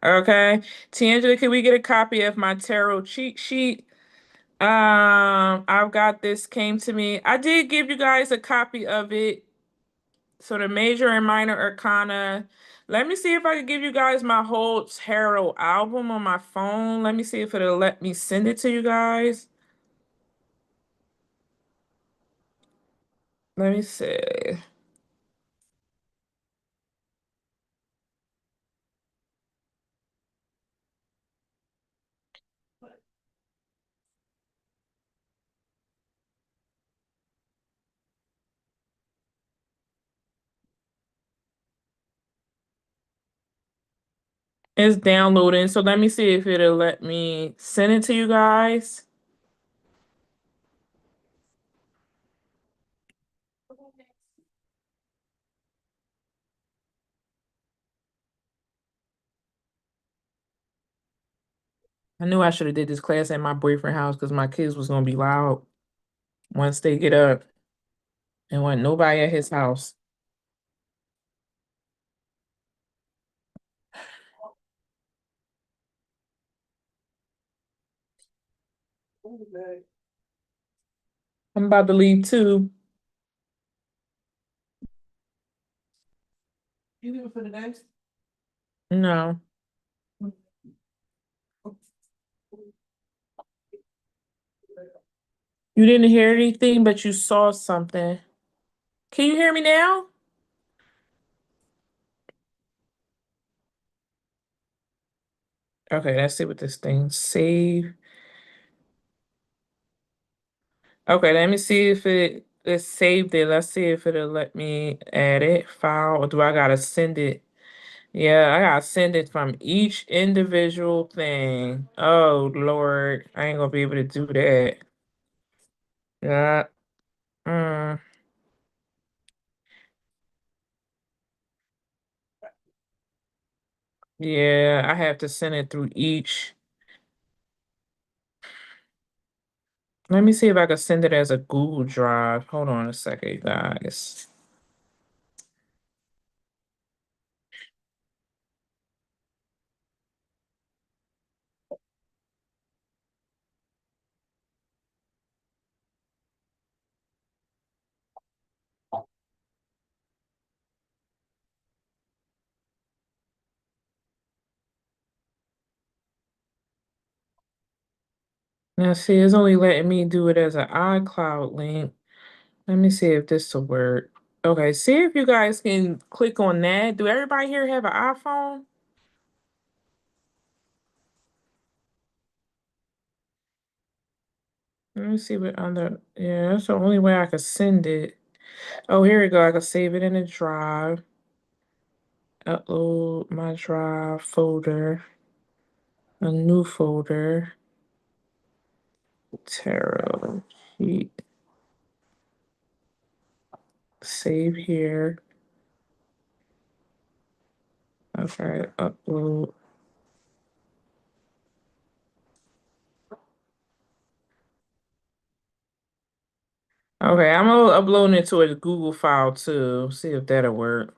Okay. Tangela, can we get a copy of my tarot cheat sheet? I've got this came to me. I did give you guys a copy of it. So the major and minor arcana. Let me see if I can give you guys my whole tarot album on my phone. Let me see if it'll let me send it to you guys. Let me see. It's downloading. So let me see if it'll let me send it to you guys. I knew I should have did this class at my boyfriend's house because my kids was gonna be loud once they get up and want nobody at his house. I'm about to leave too. You leaving for the next? No. You didn't hear anything, but you saw something. Can you hear me now? Okay, let's see what this thing save. Okay, let me see if it saved it. Let's see if it'll let me add it. File, or do I gotta send it? Yeah, I gotta send it from each individual thing. Oh Lord, I ain't gonna be able to do that. Yeah. Mm, yeah, I have to send it through each. Let me see if I can send it as a Google Drive. Hold on a second, you guys. Now, see, it's only letting me do it as an iCloud link. Let me see if this will work. Okay, see if you guys can click on that. Do everybody here have an iPhone? Let me see what other, yeah, that's the only way I could send it. Oh, here we go. I can save it in a drive. Upload my drive folder. A new folder. Tarot sheet. Save here. Okay, upload. Okay, I'm gonna upload it to a Google file too. See if that'll work.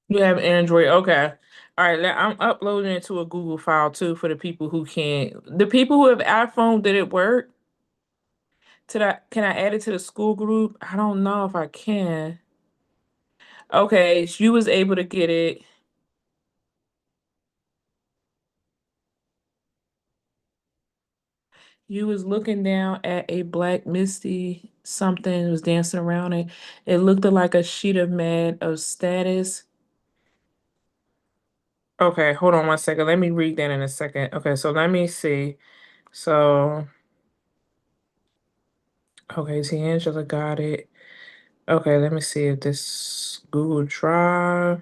You have Android, okay. All right, I'm uploading it to a Google file too for the people who can't. The people who have iPhone, did it work? Can I add it to the school group? I don't know if I can. Okay, so you was able to get it. You was looking down at a black misty something was dancing around it. It looked like a sheet of mat of status. Okay, hold on one second. Let me read that in a second. Okay, so let me see. So, okay, see, Angela got it. Okay, let me see if this Google Drive.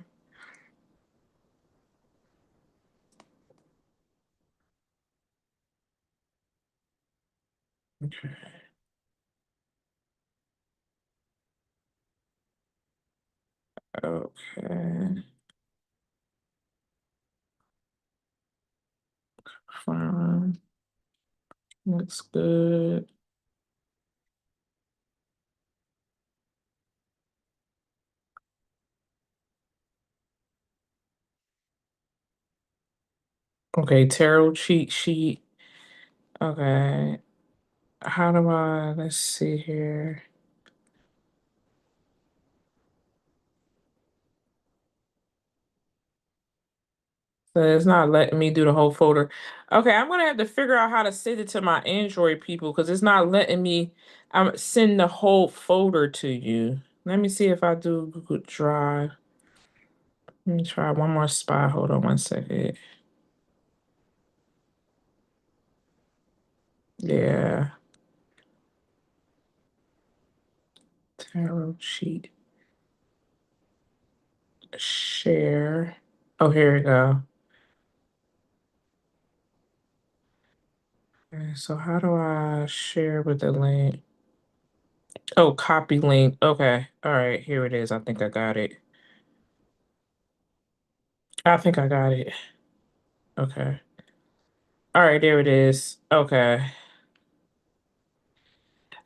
Okay. Okay. Fine. Looks good. Okay, tarot cheat sheet. Okay. How do let's see here. So it's not letting me do the whole folder. Okay, I'm gonna have to figure out how to send it to my Android people because it's not letting me send the whole folder to you. Let me see if I do Google Drive. Let me try one more spot. Hold on one second. Yeah. Tarot sheet. Share. Oh, here we go. Okay, so how do I share with the link? Oh, copy link. Okay. All right, here it is. I think I got it. I think I got it. Okay. All right, there it is. Okay.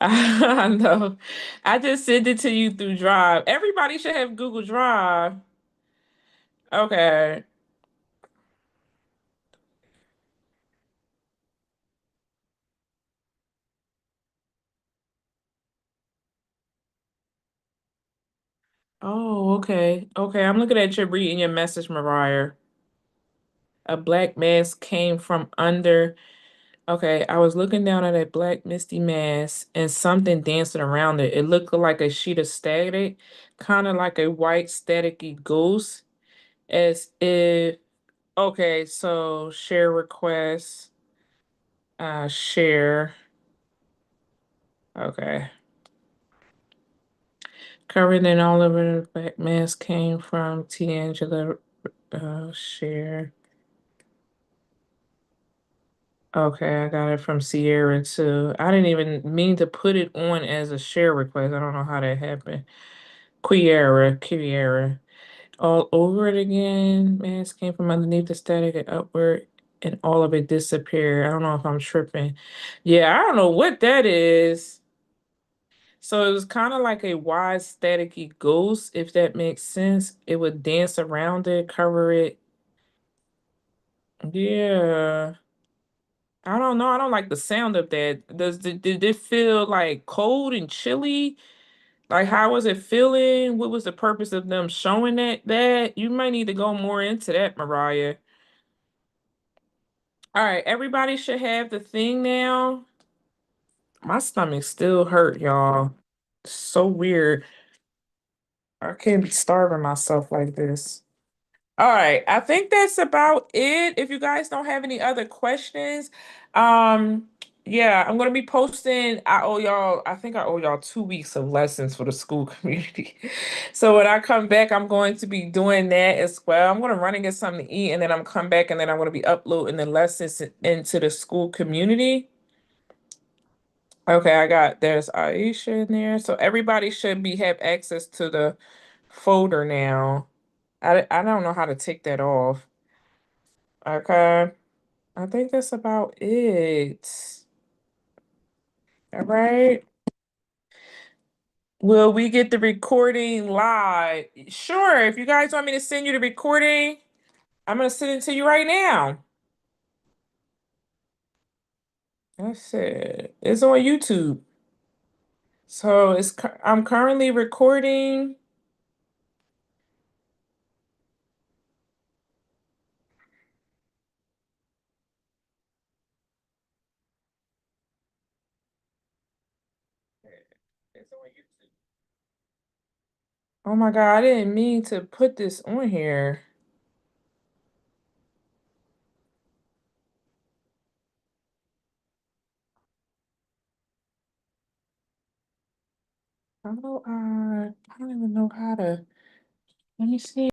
I know. I just sent it to you through Drive. Everybody should have Google Drive. Okay. Oh, okay. Okay, I'm looking at your reading your message, Mariah. A black mask came from under. Okay, I was looking down at a black misty mass and something dancing around it. It looked like a sheet of static, kind of like a white staticky ghost, as if, okay, so share request, share. Okay. Covered in all over the black mass came from T. Angela, share. Okay, I got it from Sierra too. I didn't even mean to put it on as a share request. I don't know how that happened. Quiera. All over it again. Mass came from underneath the static and upward, and all of it disappeared. I don't know if I'm tripping. Yeah, I don't know what that is. So it was kind of like a wide staticky ghost, if that makes sense. It would dance around it, cover it. Yeah. I don't know. I don't like the sound of that. Did it feel like cold and chilly? Like how was it feeling? What was the purpose of them showing that? You might need to go more into that, Mariah. All right, everybody should have the thing now. My stomach still hurt, y'all. So weird. I can't be starving myself like this. All right, I think that's about it. If you guys don't have any other questions, um, yeah, I'm gonna be posting. I think I owe y'all 2 weeks of lessons for the school community. So when I come back, I'm going to be doing that as well. I'm gonna run and get something to eat, and then I'm come back, and then I'm gonna be uploading the lessons into the school community. Okay, there's Aisha in there. So everybody should have access to the folder now. I don't know how to take that off. Okay. I think that's about it. All right. Will we get the recording live? Sure. If you guys want me to send you the recording, I'm gonna send it to you right now. That's it. It's on YouTube. So I'm currently recording. It's on YouTube. Oh my God, I didn't mean to put this on here. I don't even know how to, let me see.